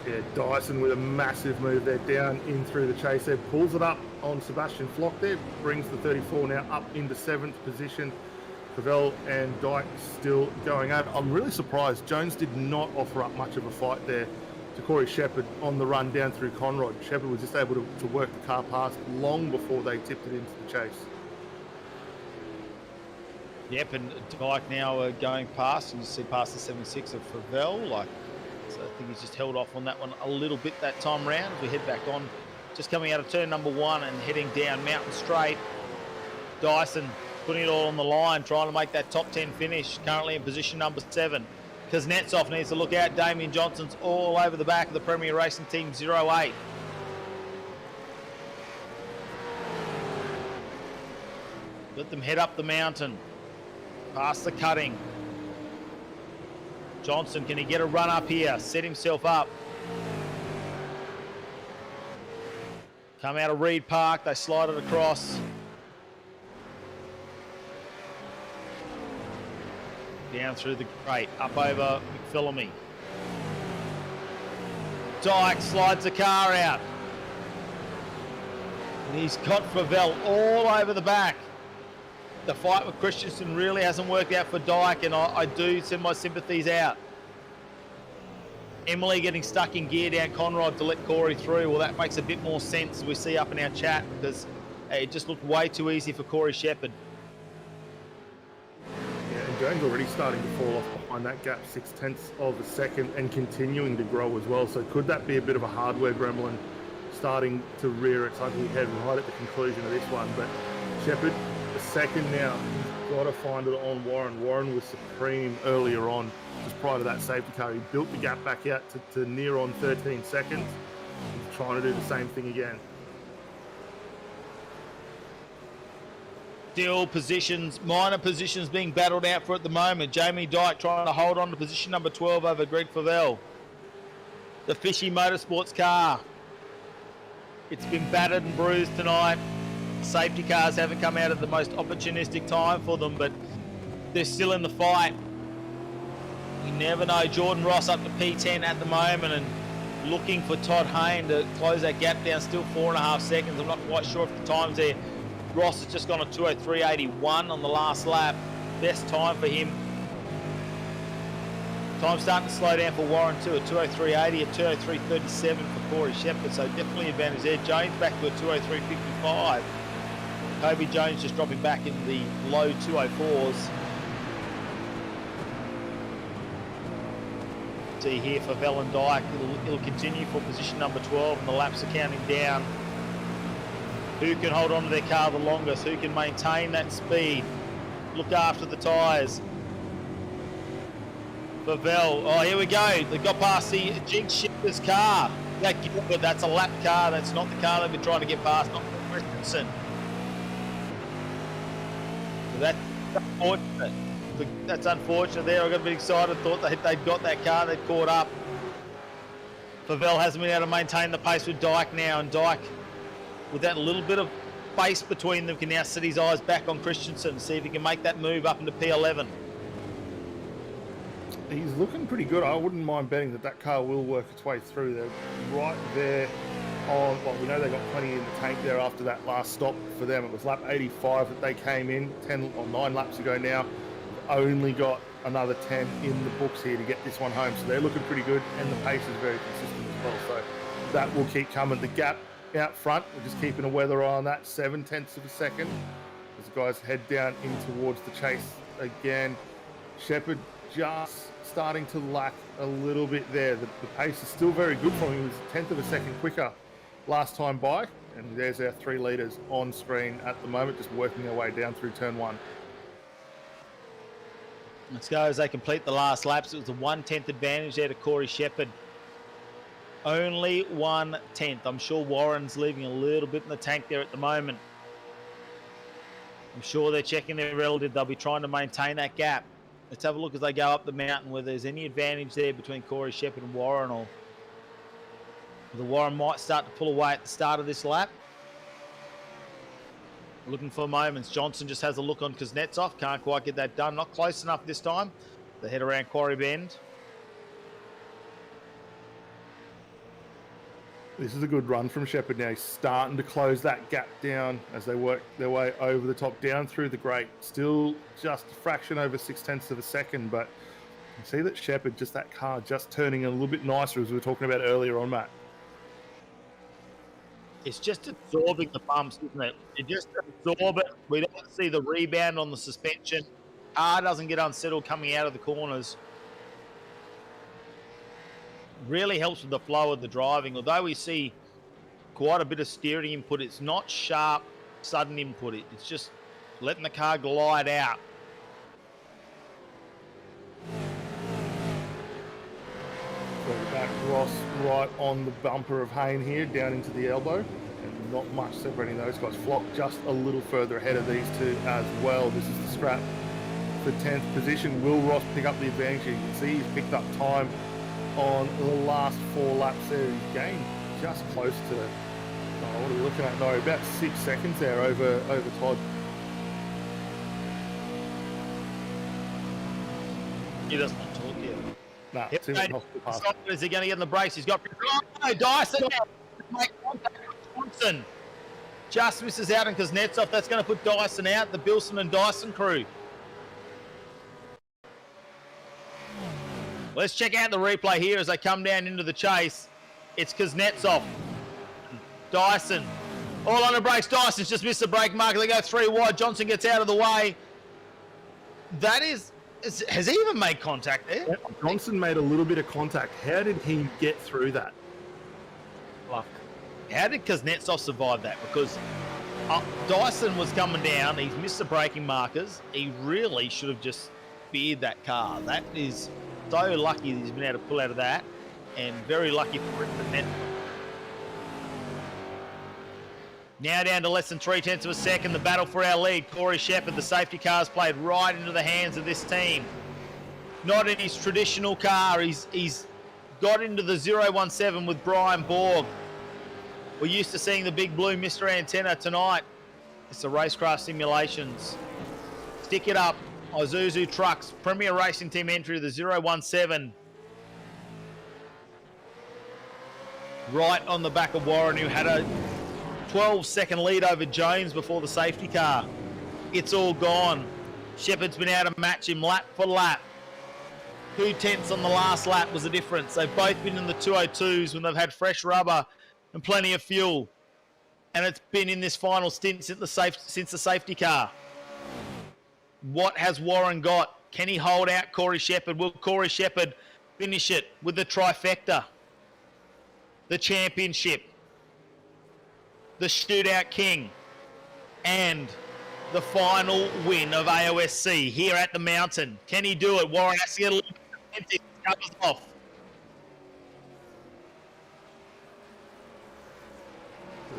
Speaker 2: Yeah, Dyson with a massive move there, down in through the chase there, pulls it up on Sebastian Flock there, brings the 34 now up into 7th position. Favell and Dyke still going over. I'm really surprised Jones did not offer up much of a fight there to Corey Shepherd on the run down through Conrod. Shepherd was just able to work the car past long before they tipped it into the chase.
Speaker 1: Yep, and Dyke now going past, and you see past the 76 of Favell. So I think he's just held off on that one a little bit that time round. As we head back on, just coming out of turn number 1 and heading down Mountain Straight. Dyson putting it all on the line, trying to make that top 10 finish, currently in position number 7. Kuznetsov needs to look out. Damien Johnson's all over the back of the Premier Racing Team 08. Let them head up the mountain, past the cutting. Johnson, can he get a run up here? Set himself up. Come out of Reed Park, they slide it across. Down through the grate, up over McPhillamy. Dyke slides the car out. And he's got Favell all over the back. The fight with Christensen really hasn't worked out for Dyke, and I do send my sympathies out. Emily getting stuck in gear down Conrod to let Corey through. Well, that makes a bit more sense, as we see up in our chat, because it just looked way too easy for Corey Shepherd.
Speaker 2: Yeah, and Jones already starting to fall off behind that gap, 0.6 of a second, and continuing to grow as well. So could that be a bit of a hardware gremlin starting to rear its ugly head right at the conclusion of this one? But Shepherd, the second now, he's got to find it on Warren. Warren was supreme earlier on, just prior to that safety car. He built the gap back out to near on 13 seconds. He's trying to do the same thing again.
Speaker 1: Still positions, minor positions being battled out for at the moment. Jamie Dyke trying to hold on to position number 12 over Greg Favell. The Fishy Motorsports car. It's been battered and bruised tonight. Safety cars haven't come out at the most opportunistic time for them, but they're still in the fight. You never know. Jordan Ross up to P10 at the moment and looking for Todd Hayne to close that gap down. Still 4.5 seconds. I'm not quite sure if the time's there. Ross has just gone a 2:03.81 on the last lap. Best time for him. Time starting to slow down for Warren too, a 2:03.80, a 2:03.37 for Corey Shepherd, so definitely advantage there. Jones back to a 2:03.55. Kobe Jones just dropping back in the low 2:04s. See here for Vell Dyke, it'll continue for position number 12 and the laps are counting down. Who can hold on to their car the longest? Who can maintain that speed? Look after the tyres. Favell, oh here we go. They got past the Jinx Shifters car. That's a lap car. That's not the car they've been trying to get past, not Christensen. So that's unfortunate. That's unfortunate there. I got a bit excited, thought they'd got that car, they'd caught up. Favell hasn't been able to maintain the pace with Dyke now, and Dyke, with that little bit of space between them, can now set his eyes back on Christensen and see if he can make that move up into P11.
Speaker 2: He's looking pretty good. I wouldn't mind betting that car will work its way through. They're right there on, well, we know they got plenty in the tank there after that last stop for them. It was lap 85 that they came in, 10 or 9 laps ago now. Only got another 10 in the books here to get this one home. So they're looking pretty good, and the pace is very consistent as well. So that will keep coming. The gap out front, we're just keeping a weather eye on that, 0.7 of a second as the guys head down in towards the chase again. Shepherd just starting to lack a little bit there. The pace is still very good for him. He was 1/10 of a second quicker last time by, and there's our 3 leaders on screen at the moment, just working their way down through turn 1.
Speaker 1: Let's go as they complete the last laps. It was a 1/10 advantage there to Corey Shepherd. Only 1/10. I'm sure Warren's leaving a little bit in the tank there at the moment. I'm sure they're checking their relative. They'll be trying to maintain that gap. Let's have a look as they go up the mountain whether there's any advantage there between Corey Shepherd and Warren, or the Warren might start to pull away at the start of this lap. Looking for moments. Johnson just has a look on Kuznetsov. Can't quite get that done. Not close enough this time. They head around Quarry Bend.
Speaker 2: This is a good run from Shepherd now. He's starting to close that gap down as they work their way over the top, down through the grate. Still just a fraction over 0.6 of a second, but you see that Shepherd, just that car, just turning a little bit nicer as we were talking about earlier on, Matt.
Speaker 1: It's just absorbing the bumps, isn't it? You just absorb it. We don't see the rebound on the suspension. Car doesn't get unsettled coming out of the corners. Really helps with the flow of the driving. Although we see quite a bit of steering input, it's not sharp, sudden input. It's just letting the car glide out.
Speaker 2: So back Ross right on the bumper of Hayne here, down into the elbow. And not much separating those guys. Flock just a little further ahead of these two as well. This is the scrap for 10th position. Will Ross pick up the advantage? You can see he's picked up time on the last 4 laps there. He's gained just close to, what are we looking at? No, about 6 seconds there over Todd.
Speaker 1: He doesn't want to talk yet.
Speaker 2: Nah,
Speaker 1: Yep,
Speaker 2: too much off the pass.
Speaker 1: is he going to get in the brakes? He's got Dyson. Make contact with Johnson. Just misses out, and Kuznetsov, that's going to put Dyson out. The Bilson and Dyson crew. Let's check out the replay here as they come down into the chase. It's Kuznetsov, Dyson, all on the brakes. Dyson's just missed the brake marker. They go 3 wide. Johnson gets out of the way. That is, has he even made contact there?
Speaker 2: Yep, Johnson made a little bit of contact. How did he get through that?
Speaker 5: Luck.
Speaker 1: How did Kuznetsov survive that? Because Dyson was coming down. He's missed the braking markers. He really should have just speared that car. That is so lucky that he's been able to pull out of that, and very lucky for it. But then now down to less than 0.3 of a second. The battle for our lead. Corey Shepherd, the safety car's played right into the hands of this team. Not in his traditional car. He's got into the 017 with Brian Borg. We're used to seeing the big blue Mr. Antenna tonight. It's the RaceKraft Simulations. Stick it up. Isuzu Trucks, Premier Racing Team entry, the 017. Right on the back of Warren, who had a 12-second lead over Jones before the safety car. It's all gone. Shepherd's been able to match him lap for lap. 2/10 on the last lap was the difference. They've both been in the 202s when they've had fresh rubber and plenty of fuel. And it's been in this final stint since the safety car. What has Warren got? Can he hold out Corey Shepherd? Will Corey Shepherd finish it with the trifecta? The championship, the shootout king, and the final win of AOSC here at the mountain. Can he do it? Warren has to get a little bit covers off.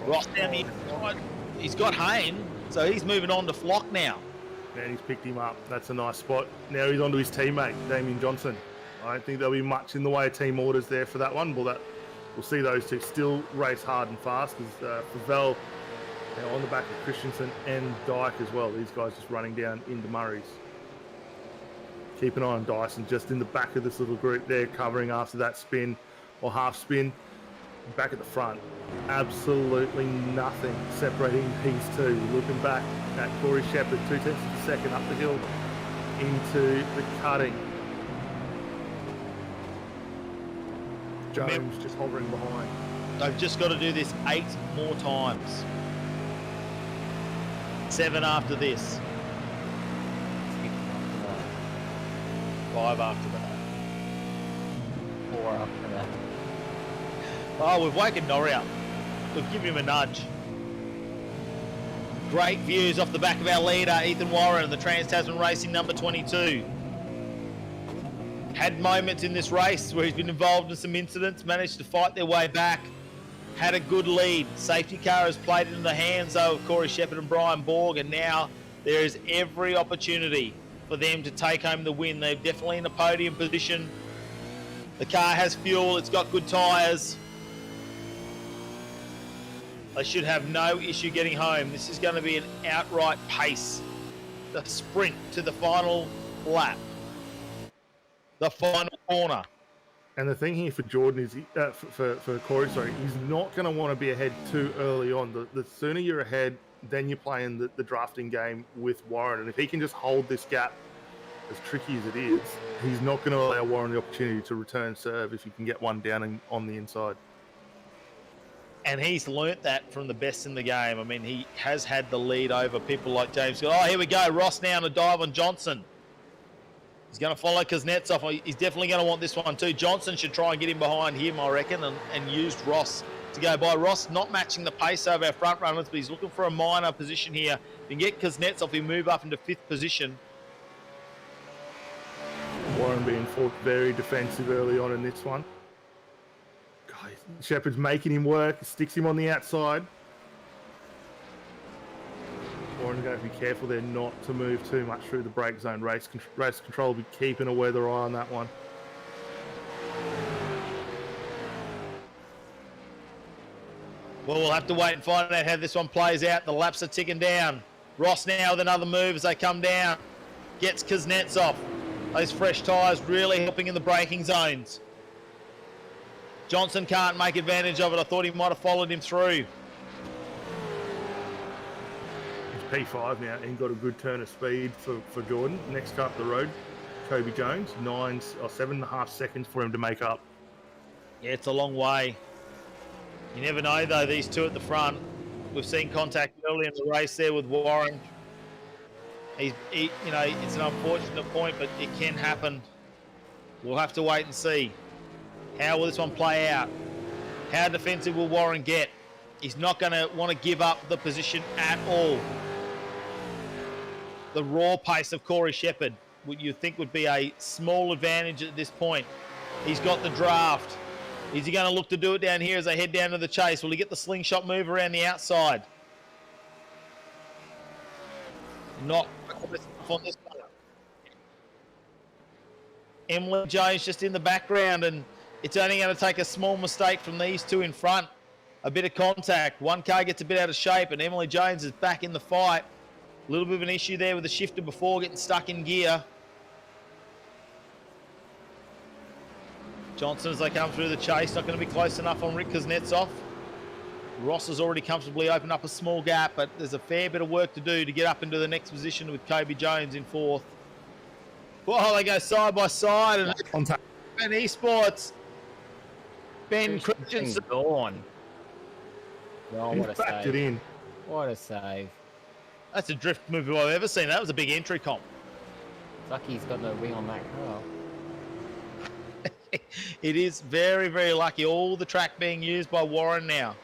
Speaker 1: Ross down the inside. He's got Hayne, so he's moving on to Flock now.
Speaker 2: And he's picked him up. That's a nice spot. Now he's on to his teammate, Damien Johnson. I don't think there'll be much in the way of team orders there for that one. We'll see those two still race hard and fast. As Favel on the back of Christensen and Dyke as well. These guys just running down into Murray's. Keep an eye on Dyson just in the back of this little group there, covering after that spin or half spin. Back at the front, absolutely nothing separating these two. Looking back at Corey Shepherd, 0.2 of a second up the hill into the cutting. Jones just hovering behind.
Speaker 1: They've just got to do this 8 more times. 7 after this. 5 after that.
Speaker 5: 4 after that.
Speaker 1: Oh, we've woken Norrie up. We've given him a nudge. Great views off the back of our leader, Ethan Warren, the Trans-Tasman Racing number 22. Had moments in this race where he's been involved in some incidents, managed to fight their way back, had a good lead. Safety car has played into the hands of Corey Shepherd and Brian Borg, and now there is every opportunity for them to take home the win. They're definitely in a podium position. The car has fuel, it's got good tyres. They should have no issue getting home. This is going to be an outright pace. The sprint to the final lap. The final corner.
Speaker 2: And the thing here for Jordan is, for Corey, sorry, he's not going to want to be ahead too early on. The sooner you're ahead, then you're playing the drafting game with Warren. And if he can just hold this gap, as tricky as it is, he's not going to allow Warren the opportunity to return serve if he can get one down on the inside.
Speaker 1: And he's learnt that from the best in the game. I mean, he has had the lead over people like James. Oh, here we go. Ross now on a dive on Johnson. He's going to follow Kuznetsov. He's definitely going to want this one too. Johnson should try and get him behind him, I reckon, and used Ross to go by. Ross not matching the pace of our front runners, but he's looking for a minor position here. If he can get Kuznetsov, he'll move up into 5th position.
Speaker 2: Warren being fought very defensive early on in this one. God, Shepard's making him work, sticks him on the outside. Warren's going to be careful there not to move too much through the brake zone. Race control will be keeping a weather eye on that one.
Speaker 1: Well, we'll have to wait and find out how this one plays out. The laps are ticking down. Ross now with another move as they come down. Gets Kuznetsov. Those fresh tyres really helping in the braking zones. Johnson can't make advantage of it. I thought he might have followed him through.
Speaker 2: He's P5 now and got a good turn of speed for Jordan. Next car up the road, Kobe Jones, 7.5 seconds for him to make up.
Speaker 1: Yeah, it's a long way. You never know, though, these two at the front. We've seen contact early in the race there with Warren. You know, it's an unfortunate point, but it can happen. We'll have to wait and see. How will this one play out? How defensive will Warren get? He's not going to want to give up the position at all. The raw pace of Corey Shepherd, what you think would be a small advantage at this point. He's got the draft. Is he going to look to do it down here as they head down to the chase? Will he get the slingshot move around the outside? Not on this one. Emily Jones just in the background, and it's only going to take a small mistake from these two in front. A bit of contact. One car gets a bit out of shape, and Emily Jones is back in the fight. A little bit of an issue there with the shifter before, getting stuck in gear. Johnson, as they come through the chase, not going to be close enough on Rick Kuznetsov. Ross has already comfortably opened up a small gap, but there's a fair bit of work to do to get up into the next position with Kobe Jones in 4th. Well, they go side by side, and
Speaker 2: Contact.
Speaker 1: Ben Esports, Ben Christensen.
Speaker 5: Gone. Oh,
Speaker 2: He's
Speaker 5: what a
Speaker 2: backed it
Speaker 5: save.
Speaker 2: in.
Speaker 5: What a save.
Speaker 1: That's a drift move I've ever seen. That was a big entry comp.
Speaker 5: It's lucky he's got no wing on that car.
Speaker 1: It is very, very lucky. All the track being used by Warren now.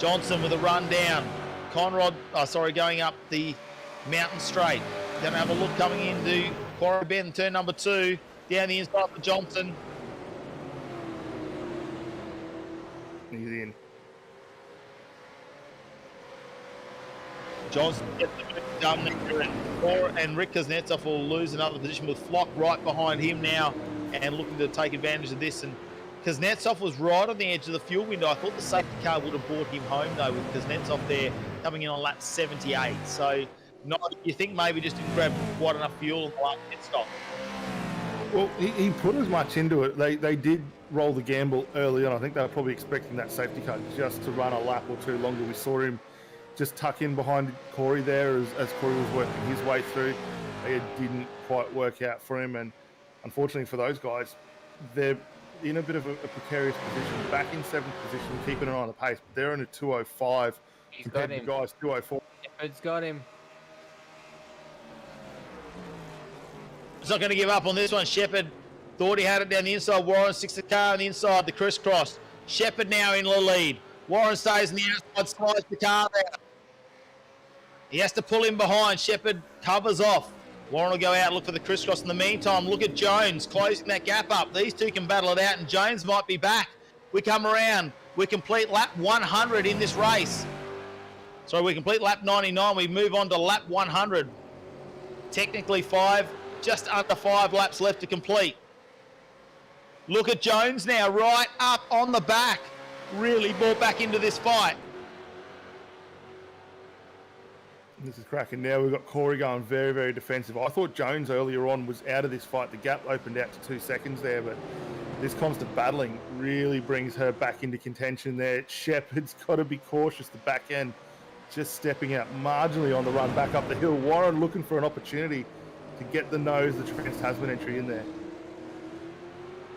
Speaker 1: Johnson with a run down. Conrad, going up the mountain straight. Going to have a look coming into Quarry Bend, turn number 2. Down the inside for Johnson.
Speaker 2: He's in.
Speaker 1: Johnson gets the move done there, and Rick Kuznetsov will lose another position with Flock right behind him now and looking to take advantage of this. And Kuznetsov was right on the edge of the fuel window. I thought the safety car would have brought him home, though, with Kuznetsov there coming in on lap 78. So you think maybe just didn't grab quite enough fuel on the last pit stop.
Speaker 2: Well, he put as much into it. They did roll the gamble early on. I think they were probably expecting that safety car just to run a lap or two longer. We saw him just tuck in behind Corey there as Corey was working his way through. It didn't quite work out for him, and unfortunately for those guys, they're in a bit of a precarious position. Back in 7th position, keeping an eye on the pace, but they're in a 205 compared to the guys 204.
Speaker 5: Shepard's got him.
Speaker 1: He's not going to give up on this one. Shepherd thought he had it down the inside. Warren sticks the car on the inside, the crisscross. Shepherd now in the lead. Warren stays on the outside, slides the car there. He has to pull him behind. Shepherd covers off. Warren will go out and look for the crisscross. In the meantime, look at Jones closing that gap up. These two can battle it out, and Jones might be back. We come around. We complete lap 100 in this race. So we complete lap 99. We move on to lap 100. Technically just under 5 laps left to complete. Look at Jones now, right up on the back. Really brought back into this fight.
Speaker 2: This is cracking now. We've got Corey going very, very defensive. I thought Jones earlier on was out of this fight. The gap opened out to 2 seconds there, but this constant battling really brings her back into contention there. Shepherd's got to be cautious. The back end just stepping out marginally on the run back up the hill. Warren looking for an opportunity to get the nose, the Trans-Tasman entry in there.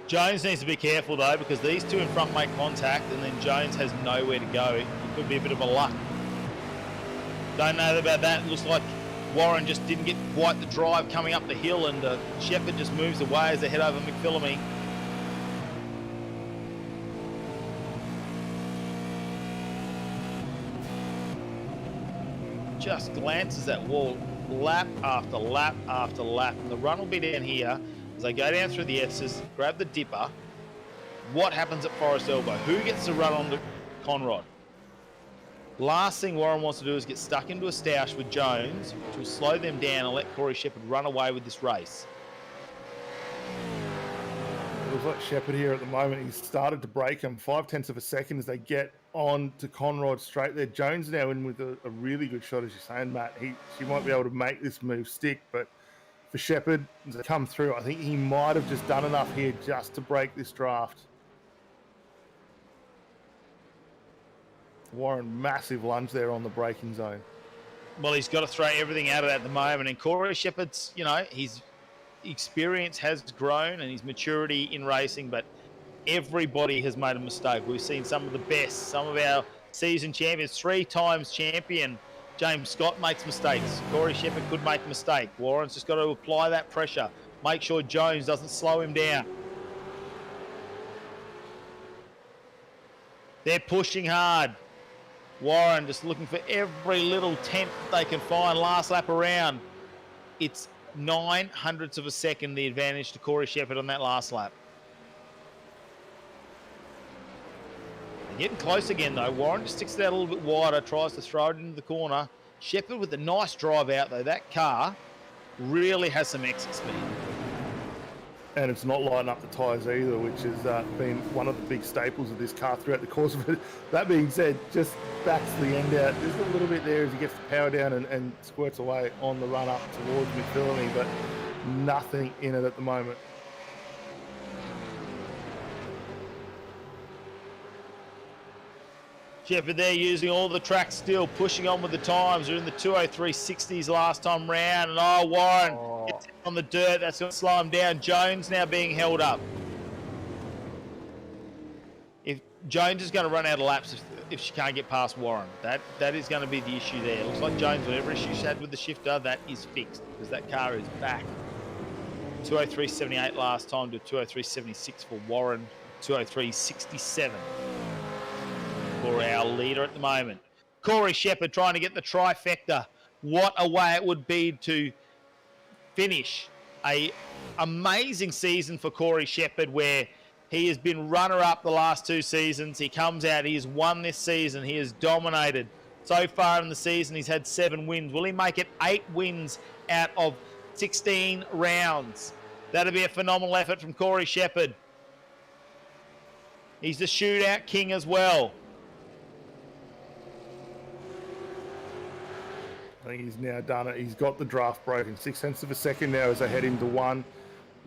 Speaker 1: Jones needs to be careful, though, because these two in front make contact, and then Jones has nowhere to go. It could be a bit of a luck. Don't know about that. It looks like Warren just didn't get quite the drive coming up the hill, and Shepherd just moves away as they head over McPhillamy. just glances that wall lap after lap after lap. And the run will be down here as they go down through the S's, grab the dipper. What happens at Forest Elbow? Who gets to run on the Conrod? Last thing Warren wants to do is get stuck into a stoush with Jones, which will slow them down and let Corey Shepherd run away with this race.
Speaker 2: It looks like Shepherd here at the moment. He's started to break him 0.5 of a second as they get on to Conrod straight there. Jones now in with a really good shot, as you're saying, Matt. She might be able to make this move stick, but for Shepherd to come through, I think he might have just done enough here just to break this draft. Warren, massive lunge there on the braking zone.
Speaker 1: Well, he's got to throw everything at it at the moment. And Corey Shepherd's, you know, his experience has grown and his maturity in racing, but everybody has made a mistake. We've seen some of the best, some of our season champions, 3 times champion. James Scott makes mistakes. Corey Shepherd could make a mistake. Warren's just got to apply that pressure. Make sure Jones doesn't slow him down. They're pushing hard. Warren just looking for every little tenth they can find last lap around. It's 0.09 of a second the advantage to Corey Shepherd on that last lap. They're getting close again though. Warren just sticks it out a little bit wider, tries to throw it into the corner. Shepherd with a nice drive out though. That car really has some exit speed.
Speaker 2: And it's not lighting up the tyres either, which has been one of the big staples of this car throughout the course of it. That being said, just backs the end out. There's a little bit there as he gets the power down and squirts away on the run up towards McPhillany, but nothing in it at the moment.
Speaker 1: Shepherd there using all the track still, pushing on with the times. They're in the 203.60s last time round. And Warren gets on the dirt. That's going to slow him down. Jones now being held up. If Jones is going to run out of laps if she can't get past Warren, that is going to be the issue there. It looks like Jones, whatever issue she had with the shifter, that is fixed because that car is back. 203.78 last time to 203.76 for Warren. 203.67. For our leader at the moment. Corey Shepherd trying to get the trifecta. What a way it would be to finish a amazing season for Corey Shepherd where he has been runner-up the last 2 seasons. He comes out, he has won this season. He has dominated. So far in the season, he's had 7 wins. Will he make it 8 wins out of 16 rounds? That'll be a phenomenal effort from Corey Shepherd. He's the shootout king as well.
Speaker 2: I think he's now done it. He's got the draft broken. 0.6 of a second now as they head into 1.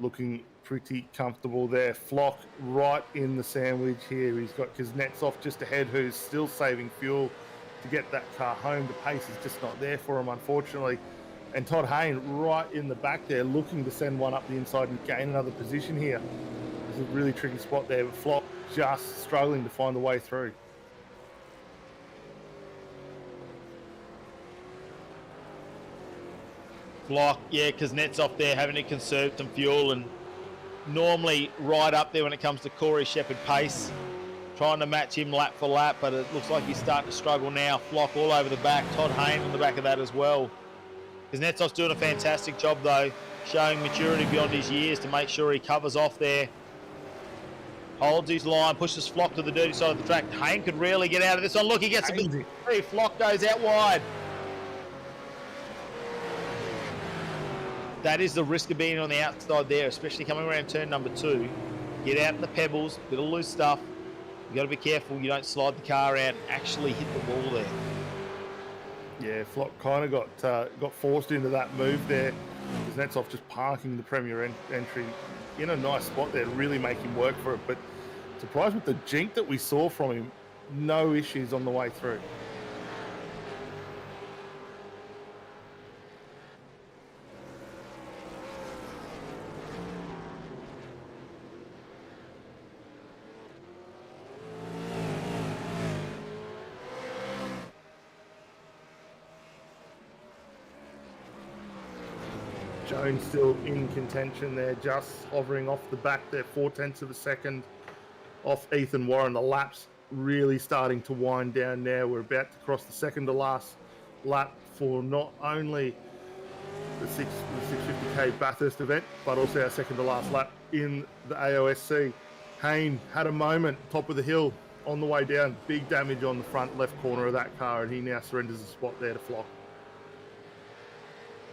Speaker 2: Looking pretty comfortable there. Flock right in the sandwich here. He's got Kuznetsov just ahead, who's still saving fuel to get that car home. The pace is just not there for him, unfortunately. And Todd Hayne right in the back there, looking to send one up the inside and gain another position here. It's a really tricky spot there, but Flock just struggling to find the way through.
Speaker 1: Flock, yeah, Kuznetsov there having to conserve some fuel and normally right up there when it comes to Corey Shepherd pace. Trying to match him lap for lap, but it looks like he's starting to struggle now. Flock all over the back, Todd Hayne on the back of that as well. Kuznetsov's doing a fantastic job though, showing maturity beyond his years to make sure he covers off there. Holds his line, pushes Flock to the dirty side of the track. Hayne could really get out of this one. Look, he gets a bit free. Flock goes out wide. That is the risk of being on the outside there, especially coming around turn number 2. Get out in the pebbles, bit of loose stuff. You got to be careful you don't slide the car out and actually hit the wall there.
Speaker 2: Yeah, Flock kind of got forced into that move there. Kuznetsov just parking the Premier entry in a nice spot there to really make him work for it. But surprised with the jink that we saw from him, no issues on the way through. Jones still in contention there, just hovering off the back there, 0.4 of a second off Ethan Warren. The lap's really starting to wind down now. We're about to cross the second to last lap for not only the 650k Bathurst event, but also our second to last lap in the AOSC. Hayne had a moment, top of the hill, on the way down, big damage on the front left corner of that car, and he now surrenders the spot there to Flock.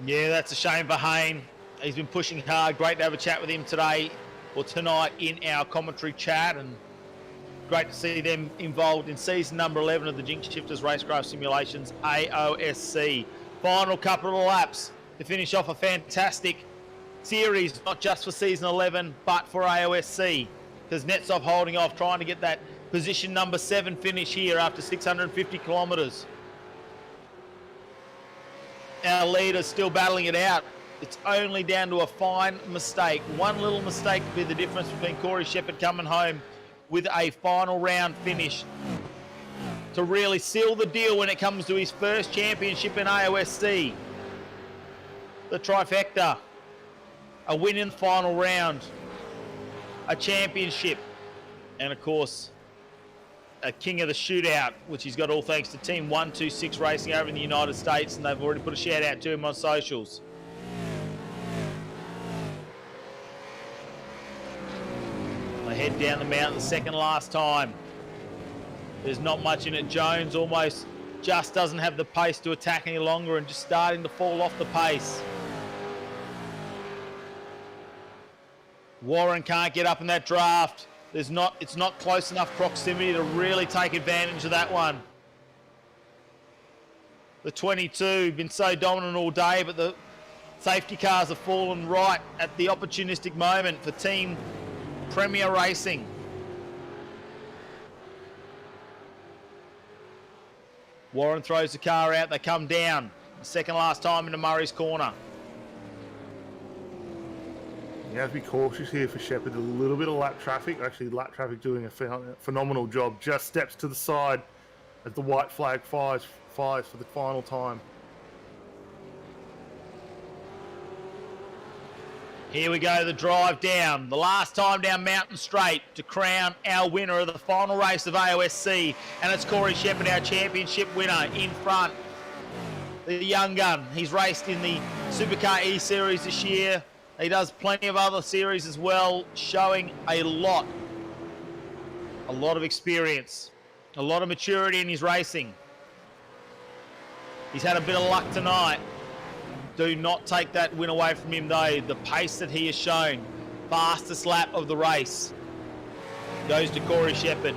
Speaker 1: Yeah, that's a shame for Hayne. He's been pushing hard. Great to have a chat with him today or tonight in our commentary chat, and great to see them involved in season number 11 of the Jinx Shifters RaceKraft Simulations AOSC. Final couple of laps to finish off a fantastic series, not just for season 11, but for AOSC, because Netsov holding off, trying to get that position number 7 finish here after 650 kilometres. Our leader's still battling it out. It's only down to a fine mistake. One little mistake could be the difference between Corey Shepherd coming home with a final round finish to really seal the deal when it comes to his first championship in AOSC. The trifecta, a win in the final round, a championship, and of course, a king of the shootout, which he's got all thanks to Team 126 Racing over in the United States, and they've already put a shout out to him on socials. They head down the mountain the second last time. There's not much in it. Jones almost just doesn't have the pace to attack any longer and just starting to fall off the pace. Warren can't get up in that draft. It's not close enough proximity to really take advantage of that one. The 22 been so dominant all day, but the safety cars have fallen right at the opportunistic moment for Team Premier Racing. Warren throws the car out, they come down. The second last time into Murray's corner.
Speaker 2: You have to be cautious here for Shepherd. A little bit of lap traffic. Actually, lap traffic doing a phenomenal job. Just steps to the side as the white flag fires for the final time.
Speaker 1: Here we go, the drive down. The last time down Mountain Straight to crown our winner of the final race of AOSC. And it's Corey Shepherd, our championship winner, in front. The young gun. He's raced in the Supercar E Series this year. He does plenty of other series as well, showing a lot of experience, a lot of maturity in his racing. He's had a bit of luck tonight. Do not take that win away from him though. The pace that he has shown, fastest lap of the race, goes to Corey Shepherd.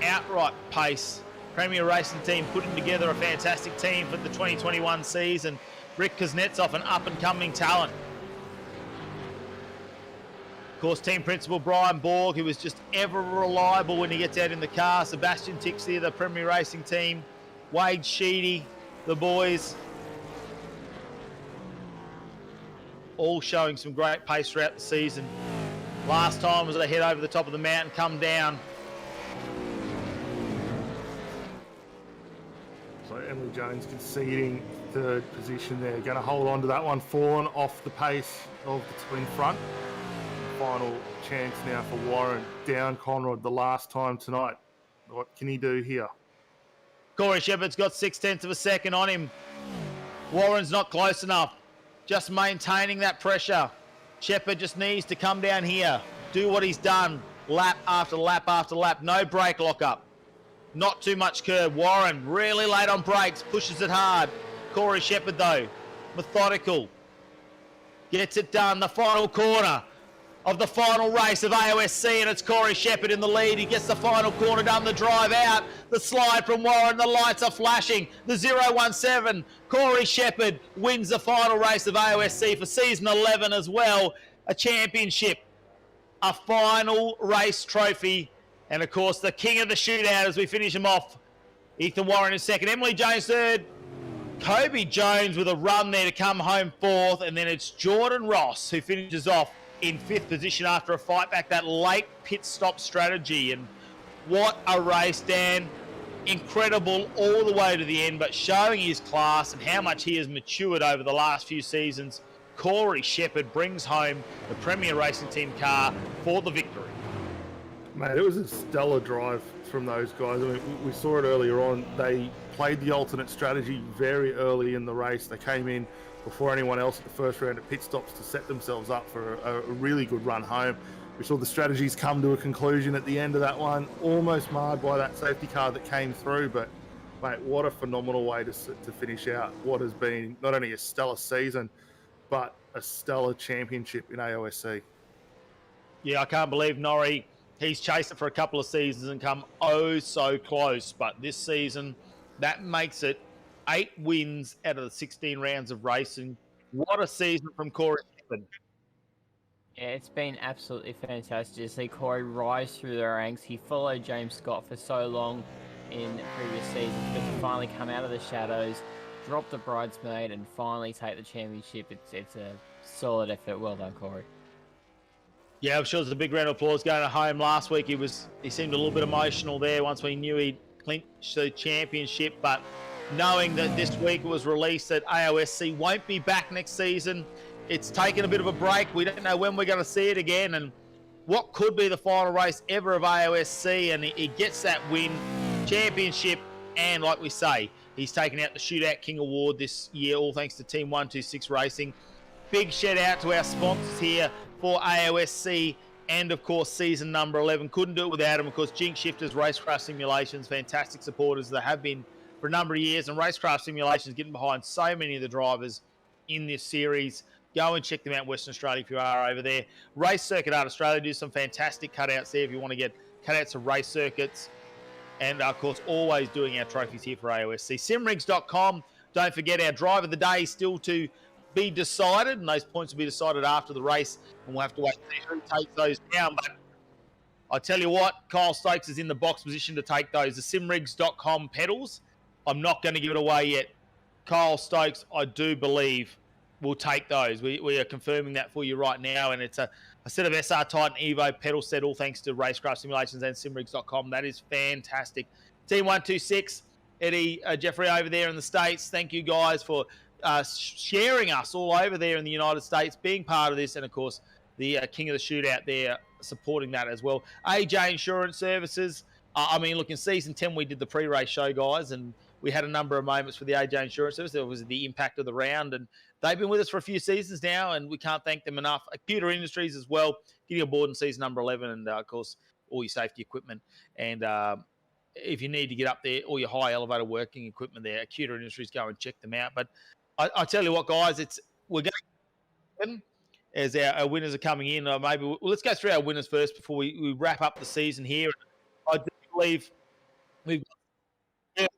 Speaker 1: Outright pace. Premier Racing team putting together a fantastic team for the 2021 season. Rick Kuznetsov, an up-and-coming talent. Of course, team principal Brian Borg, who is just ever reliable when he gets out in the car. Sebastian Tixley, the Premier Racing team. Wade Sheedy, the boys. All showing some great pace throughout the season. Last time was they head over the top of the mountain, come down.
Speaker 2: So Emily Jones conceding third position there. Going to hold on to that one, fallen off the pace of the twin front. Final chance now for Warren. Down Conrad the last time tonight. What can he do here?
Speaker 1: Corey Shepherd's got 0.6 of a second on him. Warren's not close enough. Just maintaining that pressure. Shepherd just needs to come down here. Do what he's done. Lap after lap after lap. No brake lockup. Not too much curb. Warren really late on brakes. Pushes it hard. Corey Shepherd though, methodical. Gets it done. The final corner of the final race of AOSC, and it's Corey Shepherd in the lead. He gets the final corner done, the drive out, the slide from Warren, the lights are flashing, the 017. Corey Shepherd wins the final race of AOSC for season 11 as well. A championship, a final race trophy, and of course the king of the shootout as we finish him off. Ethan Warren in second, Emily Jones third, Kobe Jones with a run there to come home fourth, and then it's Jordan Ross who finishes off in fifth position after a fight back, that late pit stop strategy. And what a race, Dan. Incredible all the way to the end, but showing his class and how much he has matured over the last few seasons. Corey Shepherd brings home the Premier Racing Team car for the victory.
Speaker 2: Mate, it was a stellar drive from those guys. I mean, we saw it earlier on. They played the alternate strategy very early in the race. They came in before anyone else at the first round at pit stops to set themselves up for a really good run home. We saw the strategies come to a conclusion at the end of that one, almost marred by that safety car that came through. But, mate, what a phenomenal way to finish out what has been not only a stellar season, but a stellar championship in AOSC.
Speaker 1: Yeah, I can't believe Norrie, he's chased it for a couple of seasons and come oh so close. But this season, that makes it 8 wins out of the 16 rounds of racing. What a season from Corey Shepherd.
Speaker 5: Yeah, it's been absolutely fantastic to see Corey rise through the ranks. He followed James Scott for so long in previous seasons, but to finally come out of the shadows, drop the bridesmaid, and finally take the championship, it's a solid effort. Well done, Corey.
Speaker 1: Yeah, I'm sure there's a big round of applause going home. Last week he seemed a little bit emotional there once we knew he'd clinched the championship, but knowing that this week it was released that AOSC won't be back next season, it's taken a bit of a break. We don't know when we're going to see it again, and what could be the final race ever of AOSC, and he gets that win, championship, and like we say, he's taken out the Shootout King Award this year, all thanks to Team 126 Racing. Big shout out to our sponsors here for AOSC and, of course, season number 11. Couldn't do it without them. Of course, Jinx Shifters, RaceKraft Simulations, fantastic supporters that have been for a number of years. And RaceKraft Simulations getting behind so many of the drivers in this series. Go and check them out in Western Australia if you are over there. Race Circuit Art Australia do some fantastic cutouts there if you want to get cutouts of race circuits. And, of course, always doing our trophies here for AOSC. Simrigs.com. Don't forget our drive of the day is still to be decided, and those points will be decided after the race, and we'll have to wait to see who takes those down. But I tell you what, Kyle Stokes is in the box position to take those. The Simrigs.com pedals, I'm not going to give it away yet. Kyle Stokes, I do believe, will take those. We are confirming that for you right now, and it's a set of SR Titan Evo pedal set, all thanks to RaceKraft Simulations and Simrigs.com. That is fantastic. Team 126, Eddie, Jeffrey over there in the States, thank you guys for sharing us all over there in the United States, being part of this, and of course the King of the Shootout there supporting that as well. AJ Insurance Services. I mean, look, in season 10 we did the pre-race show, guys, and we had a number of moments for the AJ Insurance Service. There was the impact of the round, and they've been with us for a few seasons now, and we can't thank them enough. Computer Industries as well, getting aboard in season number 11, and of course all your safety equipment, and if you need to get up there, all your high elevator working equipment there, Computer Industries, go and check them out. But I tell you what, guys, we're going as our winners are coming in. Let's go through our winners first before we wrap up the season here. I do believe we've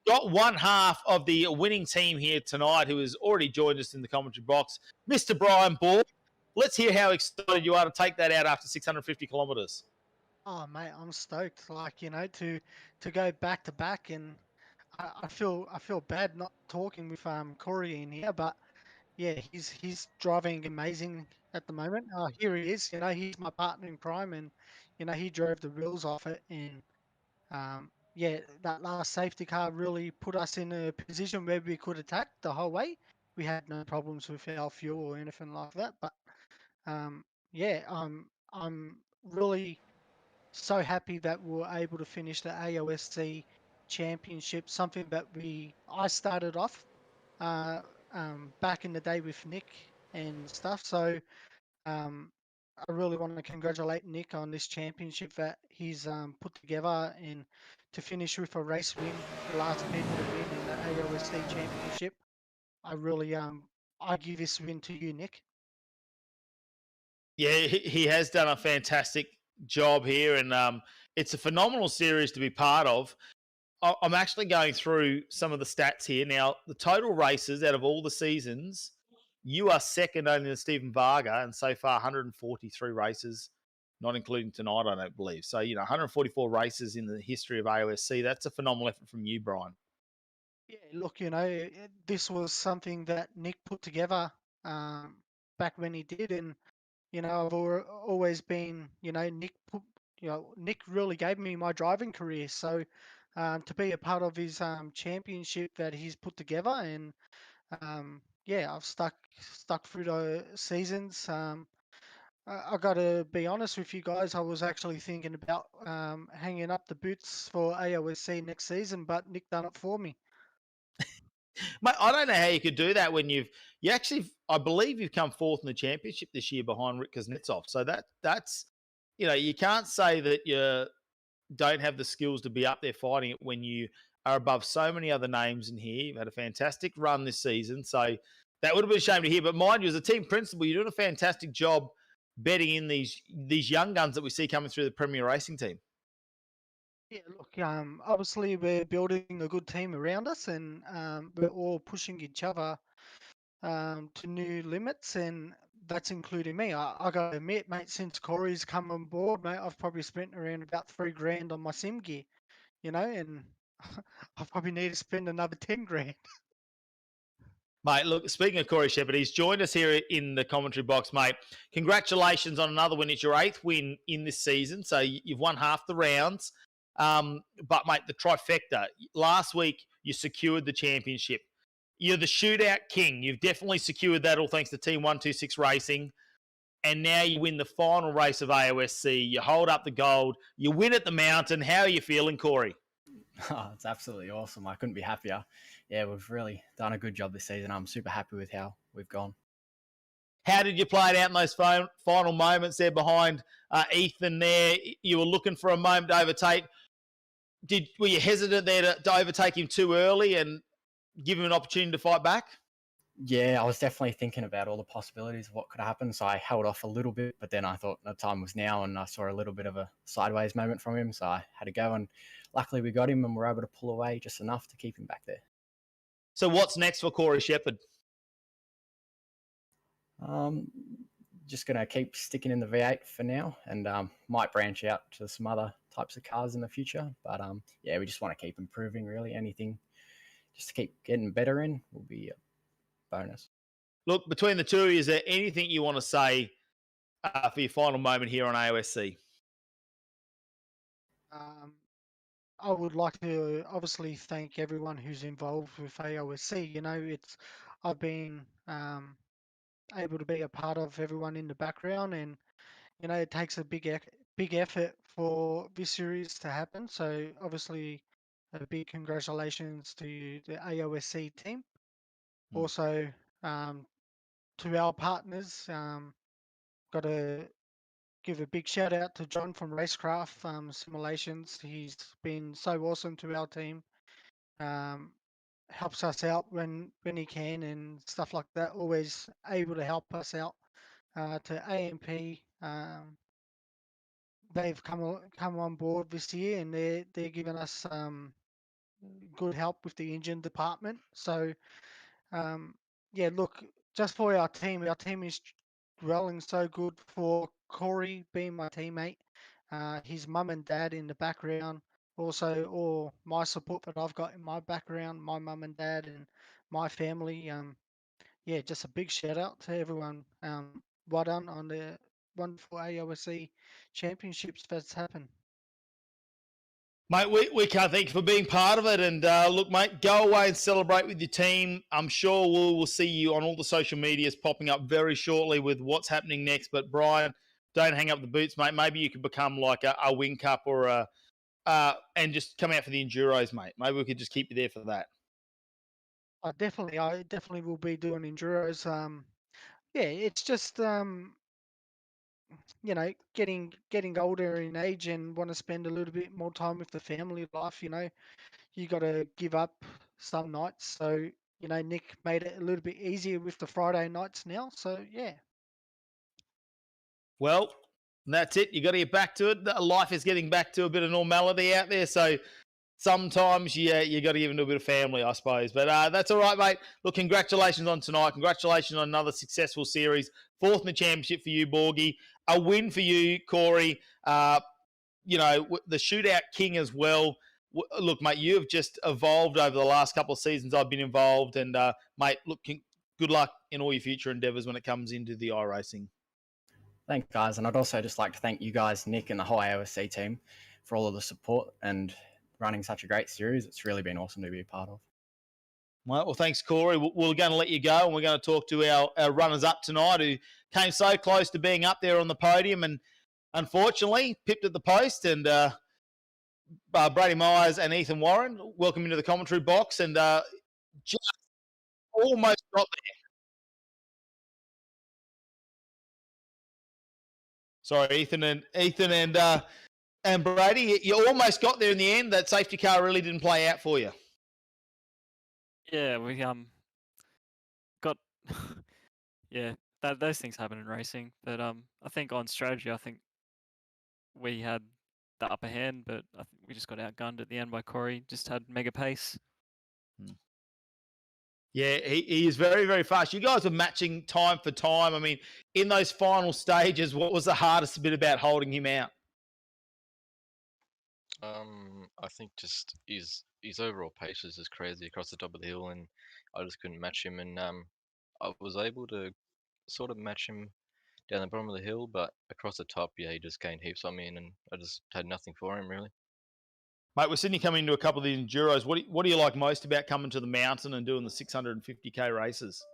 Speaker 1: got one half of the winning team here tonight who has already joined us in the commentary box, Mr. Brian Ball. Let's hear how excited you are to take that out after 650 kilometres.
Speaker 6: Oh, mate, I'm stoked. Like, to go back to back, and I feel bad not talking with Corey in here, but yeah, he's driving amazing at the moment. Here he is. He's my partner in crime, and he drove the wheels off it, and yeah, that last safety car really put us in a position where we could attack the whole way. We had no problems with our fuel or anything like that, but yeah, I'm really so happy that we were able to finish the AOSC championship, something that I started off back in the day with Nick and stuff. So I really want to congratulate Nick on this championship that he's put together, and to finish with a race win, the last people to win in the AOSC championship. I really I give this win to you, Nick.
Speaker 1: Yeah, he has done a fantastic job here, and it's a phenomenal series to be part of. I'm actually going through some of the stats here. Now, the total races out of all the seasons, you are second only to Stephen Varga, and so far 143 races, not including tonight, I don't believe. So, 144 races in the history of AOSC. That's a phenomenal effort from you, Brian.
Speaker 6: Yeah, look, this was something that Nick put together back when he did, and I've always been, Nick really gave me my driving career. So to be a part of his championship that he's put together, and yeah, I've stuck through the seasons. I got to be honest with you guys. I was actually thinking about hanging up the boots for AOSC next season, but Nick done it for me.
Speaker 1: Mate, I don't know how you could do that when you actually, I believe you've come fourth in the championship this year behind Rick Kuznetsov. So that's, you can't say that you don't have the skills to be up there fighting it when you are above so many other names in here. You've had a fantastic run this season. So that would have been a shame to hear. But mind you, as a team principal, you're doing a fantastic job betting in these young guns that we see coming through the Premier Racing team.
Speaker 6: Yeah, look, obviously we're building a good team around us, and we're all pushing each other to new limits, and that's including me. I got to admit, mate, since Corey's come on board, mate, I've probably spent around about $3,000 on my sim gear, and I probably need to spend another 10 grand.
Speaker 1: Mate, look, speaking of Corey Shepherd, he's joined us here in the commentary box, mate. Congratulations on another win. It's your 8th win in this season, so you've won half the rounds. But, mate, the trifecta. Last week, you secured the championship. You're the shootout king. You've definitely secured that, all thanks to Team 126 Racing. And now you win the final race of AOSC. You hold up the gold. You win at the mountain. How are you feeling, Corey?
Speaker 7: Oh, it's absolutely awesome. I couldn't be happier. Yeah, we've really done a good job this season. I'm super happy with how we've gone.
Speaker 1: How did you play it out in those final moments there behind Ethan there? You were looking for a moment to overtake. Were you hesitant there to overtake him too early and give him an opportunity to fight back?
Speaker 7: Yeah, I was definitely thinking about all the possibilities of what could happen, so I held off a little bit, but then I thought the time was now, and I saw a little bit of a sideways moment from him, so I had to go, and luckily we got him and were able to pull away just enough to keep him back there.
Speaker 1: So what's next for Corey Shepherd?
Speaker 7: Just going to keep sticking in the V8 for now, and might branch out to some other types of cars in the future, but yeah, we just want to keep improving, really. Anything just to keep getting better in will be bonus.
Speaker 1: Look, between the two of you, is there anything you want to say for your final moment here on AOSC?
Speaker 6: I would like to obviously thank everyone who's involved with AOSC. I've been able to be a part of everyone in the background, and it takes a big effort for this series to happen. So obviously, a big congratulations to the AOSC team. Also, to our partners, got to give a big shout out to John from RaceKraft Simulations. He's been so awesome to our team. Helps us out when he can and stuff like that. Always able to help us out. To AMP, they've come on board this year, and they're giving us good help with the engine department. So yeah, look, just for our team is rolling so good. For Corey being my teammate, his mum and dad in the background, also all my support that I've got in my background, my mum and dad and my family. Yeah, just a big shout out to everyone. Well done on the wonderful AOSC championships that's happened.
Speaker 1: Mate, we can't thank you for being part of it. And look, mate, go away and celebrate with your team. I'm sure we'll see you on all the social medias popping up very shortly with what's happening next. But Brian, don't hang up the boots, mate. Maybe you could become like a Wing Cup or and just come out for the Enduros, mate. Maybe we could just keep you there for that.
Speaker 6: I definitely will be doing Enduros. Yeah, it's just getting older in age and want to spend a little bit more time with the family life. You got to give up some nights. So Nick made it a little bit easier with the Friday nights now. So yeah.
Speaker 1: Well, that's it. You got to get back to it. Life is getting back to a bit of normality out there. So sometimes, yeah, you got to give into a bit of family, I suppose. But that's all right, mate. Look, congratulations on tonight. Congratulations on another successful series. 4th in the championship for you, Borgie. A win for you, Corey. The shootout king as well. Look, mate, you have just evolved over the last couple of seasons I've been involved. And, mate, look, good luck in all your future endeavours when it comes into the iRacing.
Speaker 7: Thanks, guys. And I'd also just like to thank you guys, Nick, and the whole AOSC team for all of the support and running such a great series. It's really been awesome to be a part of.
Speaker 1: Well, thanks, Corey. We're going to let you go, and we're going to talk to our runners-up tonight who came so close to being up there on the podium and unfortunately pipped at the post. And Brady Myers and Ethan Warren, welcome into the commentary box. And just almost got there. Sorry, Ethan and Brady, you almost got there in the end. That safety car really didn't play out for you.
Speaker 8: Yeah, we got yeah, those things happen in racing. But I think on strategy, I think we had the upper hand, but I think we just got outgunned at the end by Corey. Just had mega pace.
Speaker 1: Yeah, he is very, very fast. You guys are matching time for time. I mean, in those final stages, what was the hardest bit about holding him out?
Speaker 9: I think just his overall pace was just crazy across the top of the hill, and I just couldn't match him. And I was able to sort of match him down the bottom of the hill, but across the top, yeah, he just gained heaps on me, and I just had nothing for him really.
Speaker 1: Mate, with Sydney coming into a couple of the enduros, what do you like most about coming to the mountain and doing the 650k races?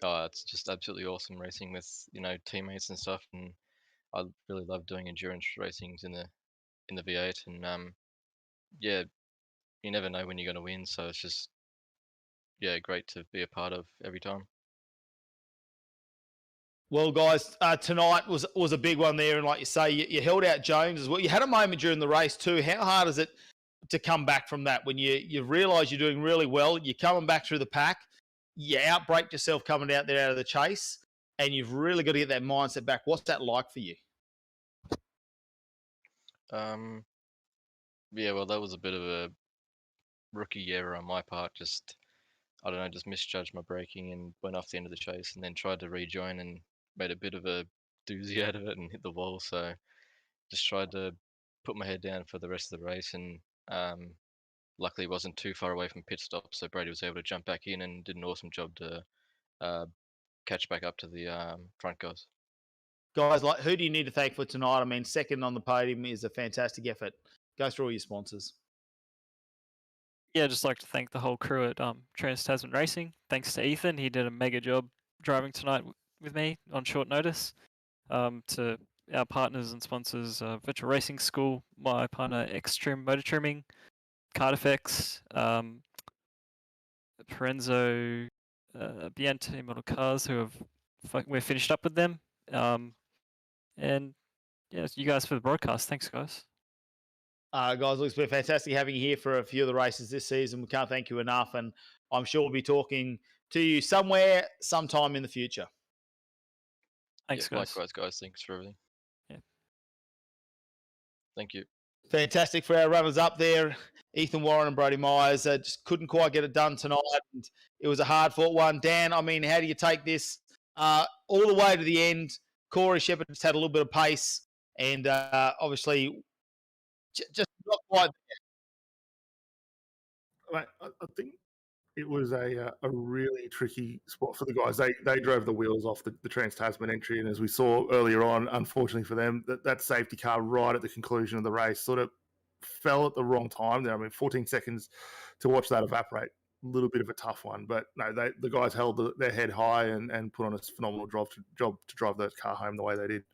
Speaker 9: Oh, it's just absolutely awesome racing with teammates and stuff, and I really love doing endurance racings in the V8, and yeah, you never know when you're going to win, so it's just great to be a part of every time.
Speaker 1: Well, guys, tonight was a big one there, and like you say, you held out Jones as well. You had a moment during the race too. How hard is it to come back from that when you realise you're doing really well? You're coming back through the pack, you outbreak yourself coming out there out of the chase, and you've really got to get that mindset back. What's that like for you?
Speaker 9: Yeah, well, that was a bit of a rookie error on my part. Just I don't know, just misjudged my braking and went off the end of the chase, and then tried to rejoin and made a bit of a doozy out of it and hit the wall. So just tried to put my head down for the rest of the race, and luckily wasn't too far away from pit stop, so Brady was able to jump back in and did an awesome job to catch back up to the front guys.
Speaker 1: Guys, like, who do you need to thank for tonight? I mean, second on the podium is a fantastic effort. Go through all your sponsors.
Speaker 8: Yeah, I'd just like to thank the whole crew at Trans Tasman Racing. Thanks to Ethan, he did a mega job driving tonight with me on short notice. To our partners and sponsors, Virtual Racing School, my partner X-Trim Motor Trimming, Card Effects, Parenzo, Biente Model Cars, we're finished up with them. And yeah, you guys for the broadcast. Thanks, guys.
Speaker 1: Guys, it's been fantastic having you here for a few of the races this season. We can't thank you enough, and I'm sure we'll be talking to you somewhere, sometime in the future.
Speaker 8: Thanks, guys.
Speaker 9: Likewise, guys. Thanks for everything.
Speaker 8: Yeah.
Speaker 9: Thank you.
Speaker 1: Fantastic for our runners up there, Ethan Warren and Brody Myers. Just couldn't quite get it done tonight, and it was a hard-fought one. Dan, I mean, how do you take this all the way to the end? Corey Shepherd just had a little bit of pace, and obviously just not quite
Speaker 2: there. I think it was a really tricky spot for the guys. They drove the wheels off the Trans-Tasman entry, and as we saw earlier on, unfortunately for them, that safety car right at the conclusion of the race sort of fell at the wrong time there. I mean, 14 seconds to watch that evaporate, a little bit of a tough one. But no, the guys held their head high and put on a phenomenal job to drive that car home the way they did.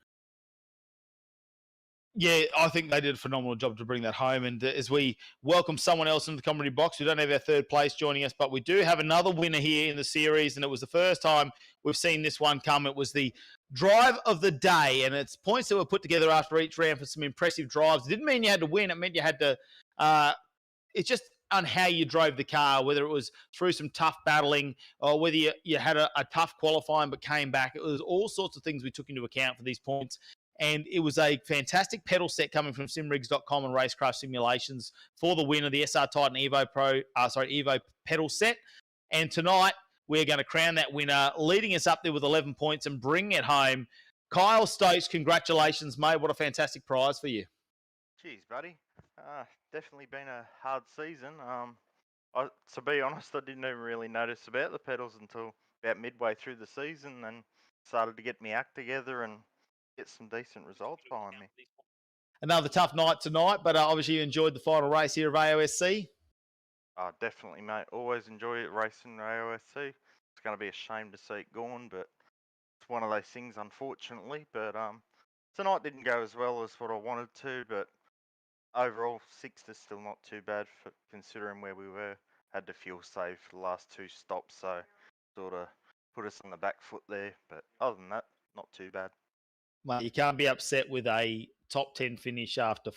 Speaker 1: Yeah, I think they did a phenomenal job to bring that home. And as we welcome someone else into the commentary box, we don't have our third place joining us, but we do have another winner here in the series. And it was the first time we've seen this one come. It was the drive of the day. And it's points that were put together after each round for some impressive drives. It didn't mean you had to win. It meant you had to it's just on how you drove the car, whether it was through some tough battling or whether you had a tough qualifying but came back. It was all sorts of things we took into account for these points. And it was a fantastic pedal set coming from simrigs.com and RaceKraft Simulations for the win of the SR Titan Evo pedal set. And tonight, we're going to crown that winner, leading us up there with 11 points and bringing it home. Kyle Stokes, congratulations, mate. What a fantastic prize for you.
Speaker 10: Cheers, buddy. Definitely been a hard season. To be honest, I didn't even really notice about the pedals until about midway through the season and started to get my act together and get some decent results behind me.
Speaker 1: Another tough night tonight, but obviously you enjoyed the final race here of AOSC.
Speaker 10: Definitely, mate. Always enjoy it racing AOSC. It's going to be a shame to see it gone, but it's one of those things, unfortunately. But tonight didn't go as well as what I wanted to, but overall, 6th is still not too bad for considering where we were had to fuel save for the last 2 stops, so sort of put us on the back foot there. But other than that, not too bad.
Speaker 1: Mate, you can't be upset with a top 10 finish after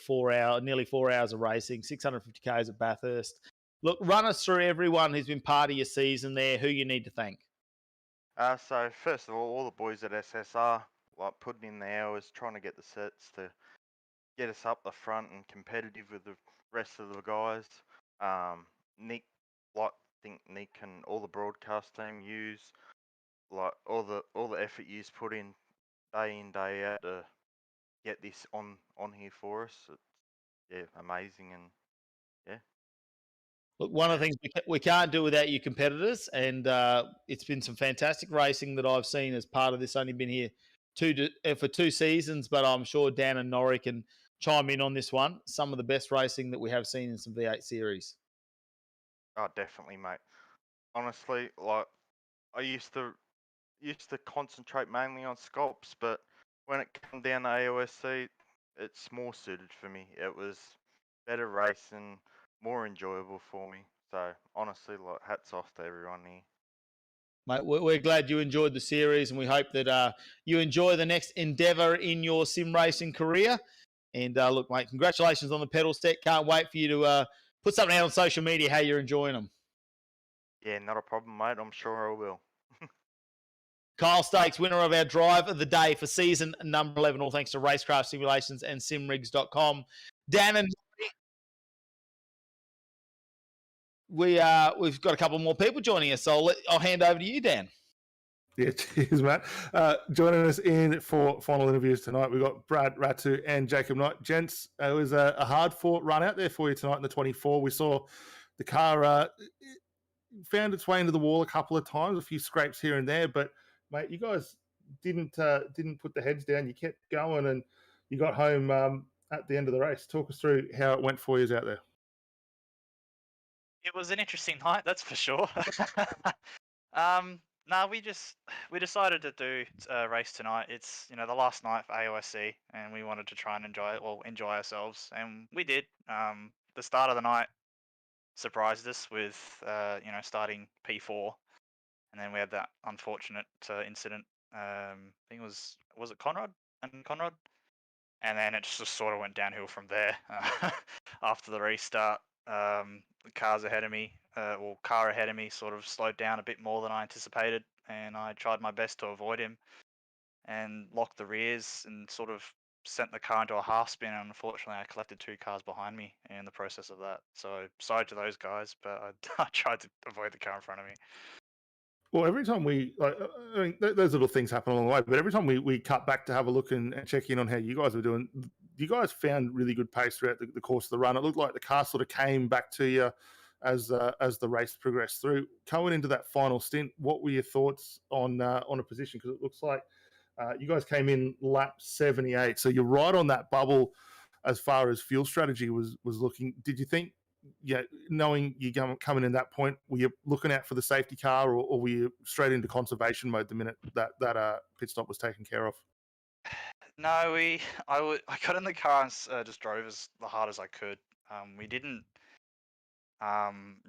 Speaker 1: nearly 4 hours of racing, 650 Ks at Bathurst. Look, run us through everyone who's been part of your season there, who you need to thank.
Speaker 10: So first of all the boys at SSR, like putting in the hours, trying to get the sets to get us up the front and competitive with the rest of the guys. Nick, like think Nick and all the broadcast team use, like all the effort you put in day out to get this on here for us. It's amazing, and yeah.
Speaker 1: Look, one of the things we can't do without you competitors, and it's been some fantastic racing that I've seen as part of this. Only been here for 2 seasons, but I'm sure Dan and Norrie can chime in on this one. Some of the best racing that we have seen in some V8 series.
Speaker 10: Oh, definitely, mate. Honestly, like I used to concentrate mainly on sculpts, but when it came down to AOSC, it's more suited for me. It was better racing, more enjoyable for me. So honestly, like hats off to everyone here.
Speaker 1: Mate, we're glad you enjoyed the series, and we hope that you enjoy the next endeavour in your sim racing career. And look, mate, congratulations on the pedal set. Can't wait for you to put something out on social media how you're enjoying them.
Speaker 10: Yeah, not a problem, mate. I'm sure I will.
Speaker 1: Kyle Stakes, winner of our drive of the day for season number 11, all thanks to RaceKraft Simulations and simrigs.com. Dan and we've got a couple more people joining us, so I'll hand over to you, Dan.
Speaker 2: Yeah, cheers, Matt. Joining us in for final interviews tonight, we've got Brad Ratu and Jacob Knight. Gents, it was a hard-fought run out there for you tonight in the 24. We saw the car found its way into the wall a couple of times, a few scrapes here and there, but mate, you guys didn't put the heads down. You kept going, and you got home at the end of the race. Talk us through how it went for you out there.
Speaker 11: It was an interesting night, that's for sure. No, we decided to do a race tonight. It's the last night for AOSC, and we wanted to try and enjoy ourselves, and we did. The start of the night surprised us with starting P4, and then we had that unfortunate incident. I think it was it Conrad and then it just sort of went downhill from there. After the restart, the car ahead of me sort of slowed down a bit more than I anticipated, and I tried my best to avoid him and locked the rears and sort of sent the car into a half spin, and unfortunately I collected 2 cars behind me in the process of that. So sorry to those guys, but I tried to avoid the car in front of me.
Speaker 2: Well, every time those little things happen along the way, but every time we cut back to have a look and check in on how you guys were doing, you guys found really good pace throughout the course of the run. It looked like the car sort of came back to you as the race progressed through. Going into that final stint, what were your thoughts on a position? Because it looks like you guys came in lap 78, so you're right on that bubble as far as fuel strategy was looking. Did you think, knowing you're coming in that point, were you looking out for the safety car, or were you straight into conservation mode the minute that pit stop was taken care of?
Speaker 11: No, I got in the car and just drove as hard as I could. We didn't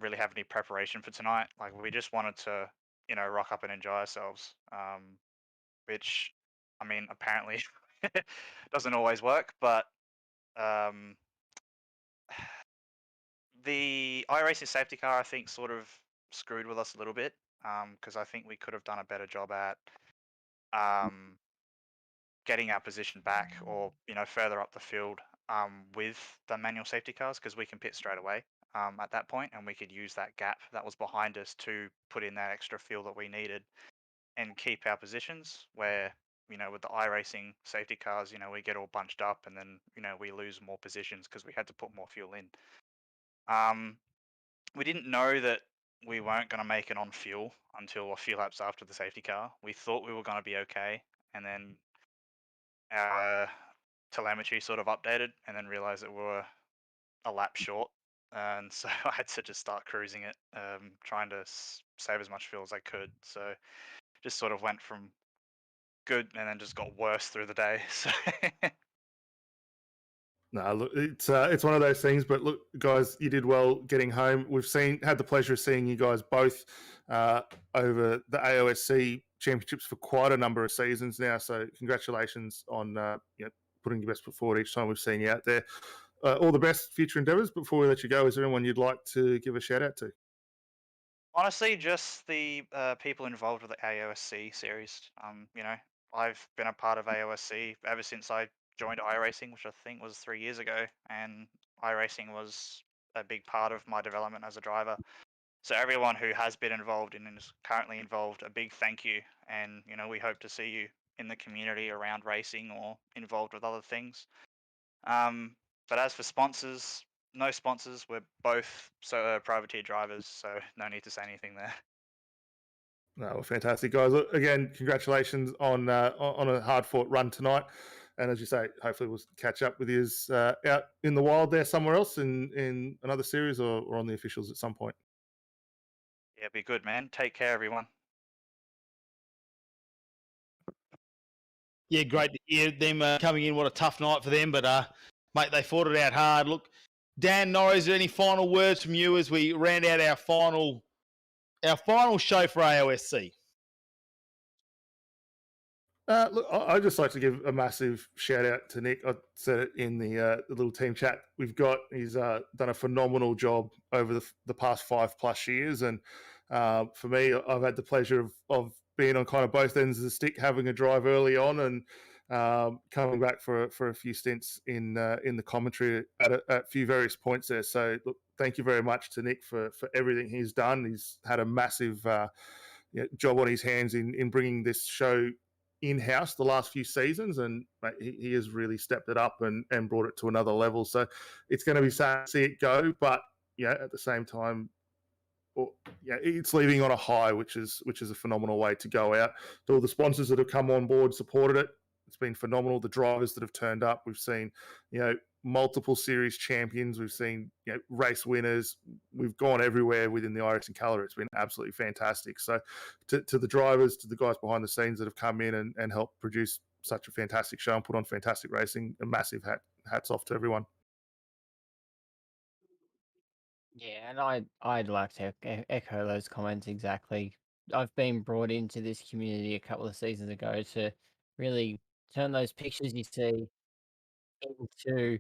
Speaker 11: really have any preparation for tonight. Like we just wanted to, rock up and enjoy ourselves. Which, I mean, apparently doesn't always work, but the iRacing safety car, I think, sort of screwed with us a little bit, because I think we could have done a better job at getting our position back, or further up the field with the manual safety cars, because we can pit straight away at that point, and we could use that gap that was behind us to put in that extra fuel that we needed and keep our positions. Where with the iRacing safety cars, we get all bunched up, and then we lose more positions because we had to put more fuel in. We didn't know that we weren't going to make it on fuel until a few laps after the safety car. We thought we were going to be okay, and then our telemetry sort of updated, and then realized that we were a lap short, and so I had to just start cruising it, trying to save as much fuel as I could. So just sort of went from good and then just got worse through the day. So
Speaker 2: No, look, it's one of those things. But look, guys, you did well getting home. We've had the pleasure of seeing you guys both over the AOSC championships for quite a number of seasons now. So congratulations on putting your best foot forward each time we've seen you out there. All the best future endeavours. Before we let you go, is there anyone you'd like to give a shout out to?
Speaker 11: Honestly, just the people involved with the AOSC series. I've been a part of AOSC ever since I joined iRacing, which I think was 3 years ago, and iRacing was a big part of my development as a driver. So everyone who has been involved and is currently involved, a big thank you. And we hope to see you in the community around racing or involved with other things. But as for sponsors, no sponsors. We're both privateer drivers, so no need to say anything there.
Speaker 2: No, well, fantastic, guys. Look, again, congratulations on a hard-fought run tonight. And as you say, hopefully we'll catch up with you out in the wild there somewhere else in another series or on the officials at some point.
Speaker 11: Yeah, be good, man. Take care, everyone.
Speaker 1: Yeah, great to hear them coming in. What a tough night for them, but mate, they fought it out hard. Look, Dan Norrie, is there any final words from you as we round out our final show for AOSC?
Speaker 2: Look, I'd just like to give a massive shout out to Nick. I said it in the little team chat we've got. He's done a phenomenal job over the past 5+ years, and for me, I've had the pleasure of being on kind of both ends of the stick, having a drive early on, and coming back for a few stints in the commentary at a few various points there. So, look, thank you very much to Nick for everything he's done. He's had a massive job on his hands in bringing this show in-house the last few seasons, and mate, he has really stepped it up and brought it to another level. So it's going to be sad to see it go, but at the same time, it's leaving on a high, which is a phenomenal way to go out. To all the sponsors that have come on board, supported it, it's been phenomenal. The drivers that have turned up, we've seen multiple series champions, we've seen race winners, we've gone everywhere within the iRacing calendar. It's been absolutely fantastic. So to the drivers, to the guys behind the scenes that have come in and helped produce such a fantastic show and put on fantastic racing, a massive hats off to everyone.
Speaker 5: Yeah, and I'd like to echo those comments exactly. I've been brought into this community a couple of seasons ago to really turn those pictures you see into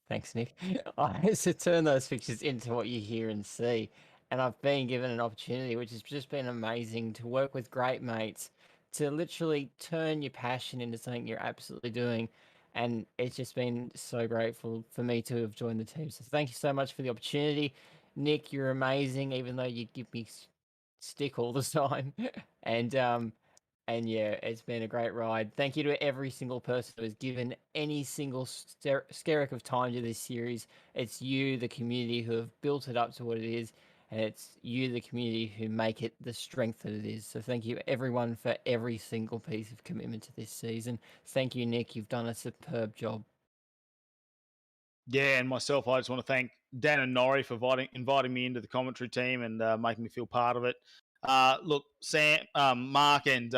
Speaker 5: thanks, Nick. I used to turn those pictures into what you hear and see. And I've been given an opportunity, which has just been amazing, to work with great mates, to literally turn your passion into something you're absolutely doing. And it's just been so grateful for me to have joined the team. So thank you so much for the opportunity. Nick, you're amazing, even though you give me stick all the time. And yeah, it's been a great ride. Thank you to every single person who has given any single skerrick of time to this series. It's you, the community, who have built it up to what it is. And it's you, the community, who make it the strength that it is. So thank you, everyone, for every single piece of commitment to this season. Thank you, Nick. You've done a superb job.
Speaker 1: Yeah, and myself, I just want to thank Dan and Norrie for inviting me into the commentary team and making me feel part of it. Look, Sam, Mark, and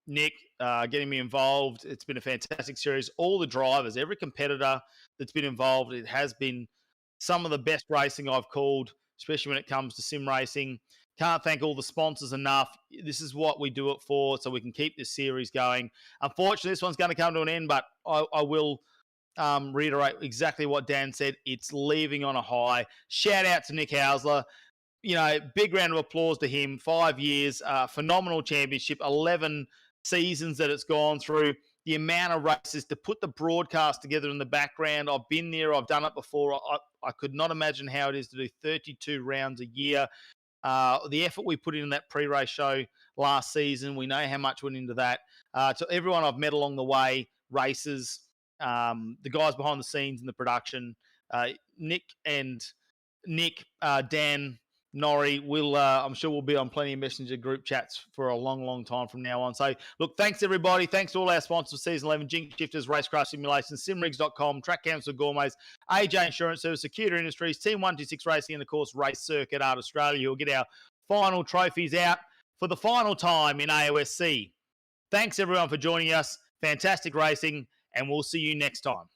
Speaker 1: Nick getting me involved. It's been a fantastic series. All the drivers, every competitor that's been involved, it has been some of the best racing I've called, especially when it comes to sim racing. Can't thank all the sponsors enough. This is what we do it for, so we can keep this series going. Unfortunately, this one's going to come to an end, but I will reiterate exactly what Dan said. It's leaving on a high. Shout out to Nick Hausler. Big round of applause to him. 5 years, phenomenal championship, 11 seasons that it's gone through. The amount of races to put the broadcast together in the background. I've been there. I've done it before. I could not imagine how it is to do 32 rounds a year. The effort we put in that pre-race show last season, we know how much went into that. To everyone I've met along the way, racers, the guys behind the scenes in the production, Nick, Dan, Norrie, I'm sure we'll be on plenty of messenger group chats for a long, long time from now on. So, look, thanks, everybody. Thanks to all our sponsors for Season 11, Jinx Shifters, RaceKraft Simulations, SimRigs.com, Track Camps for Gourmets, AJ Insurance Service, Security Industries, Team 126 Racing, and, of course, Race Circuit Art Australia, who will get our final trophies out for the final time in AOSC. Thanks, everyone, for joining us. Fantastic racing, and we'll see you next time.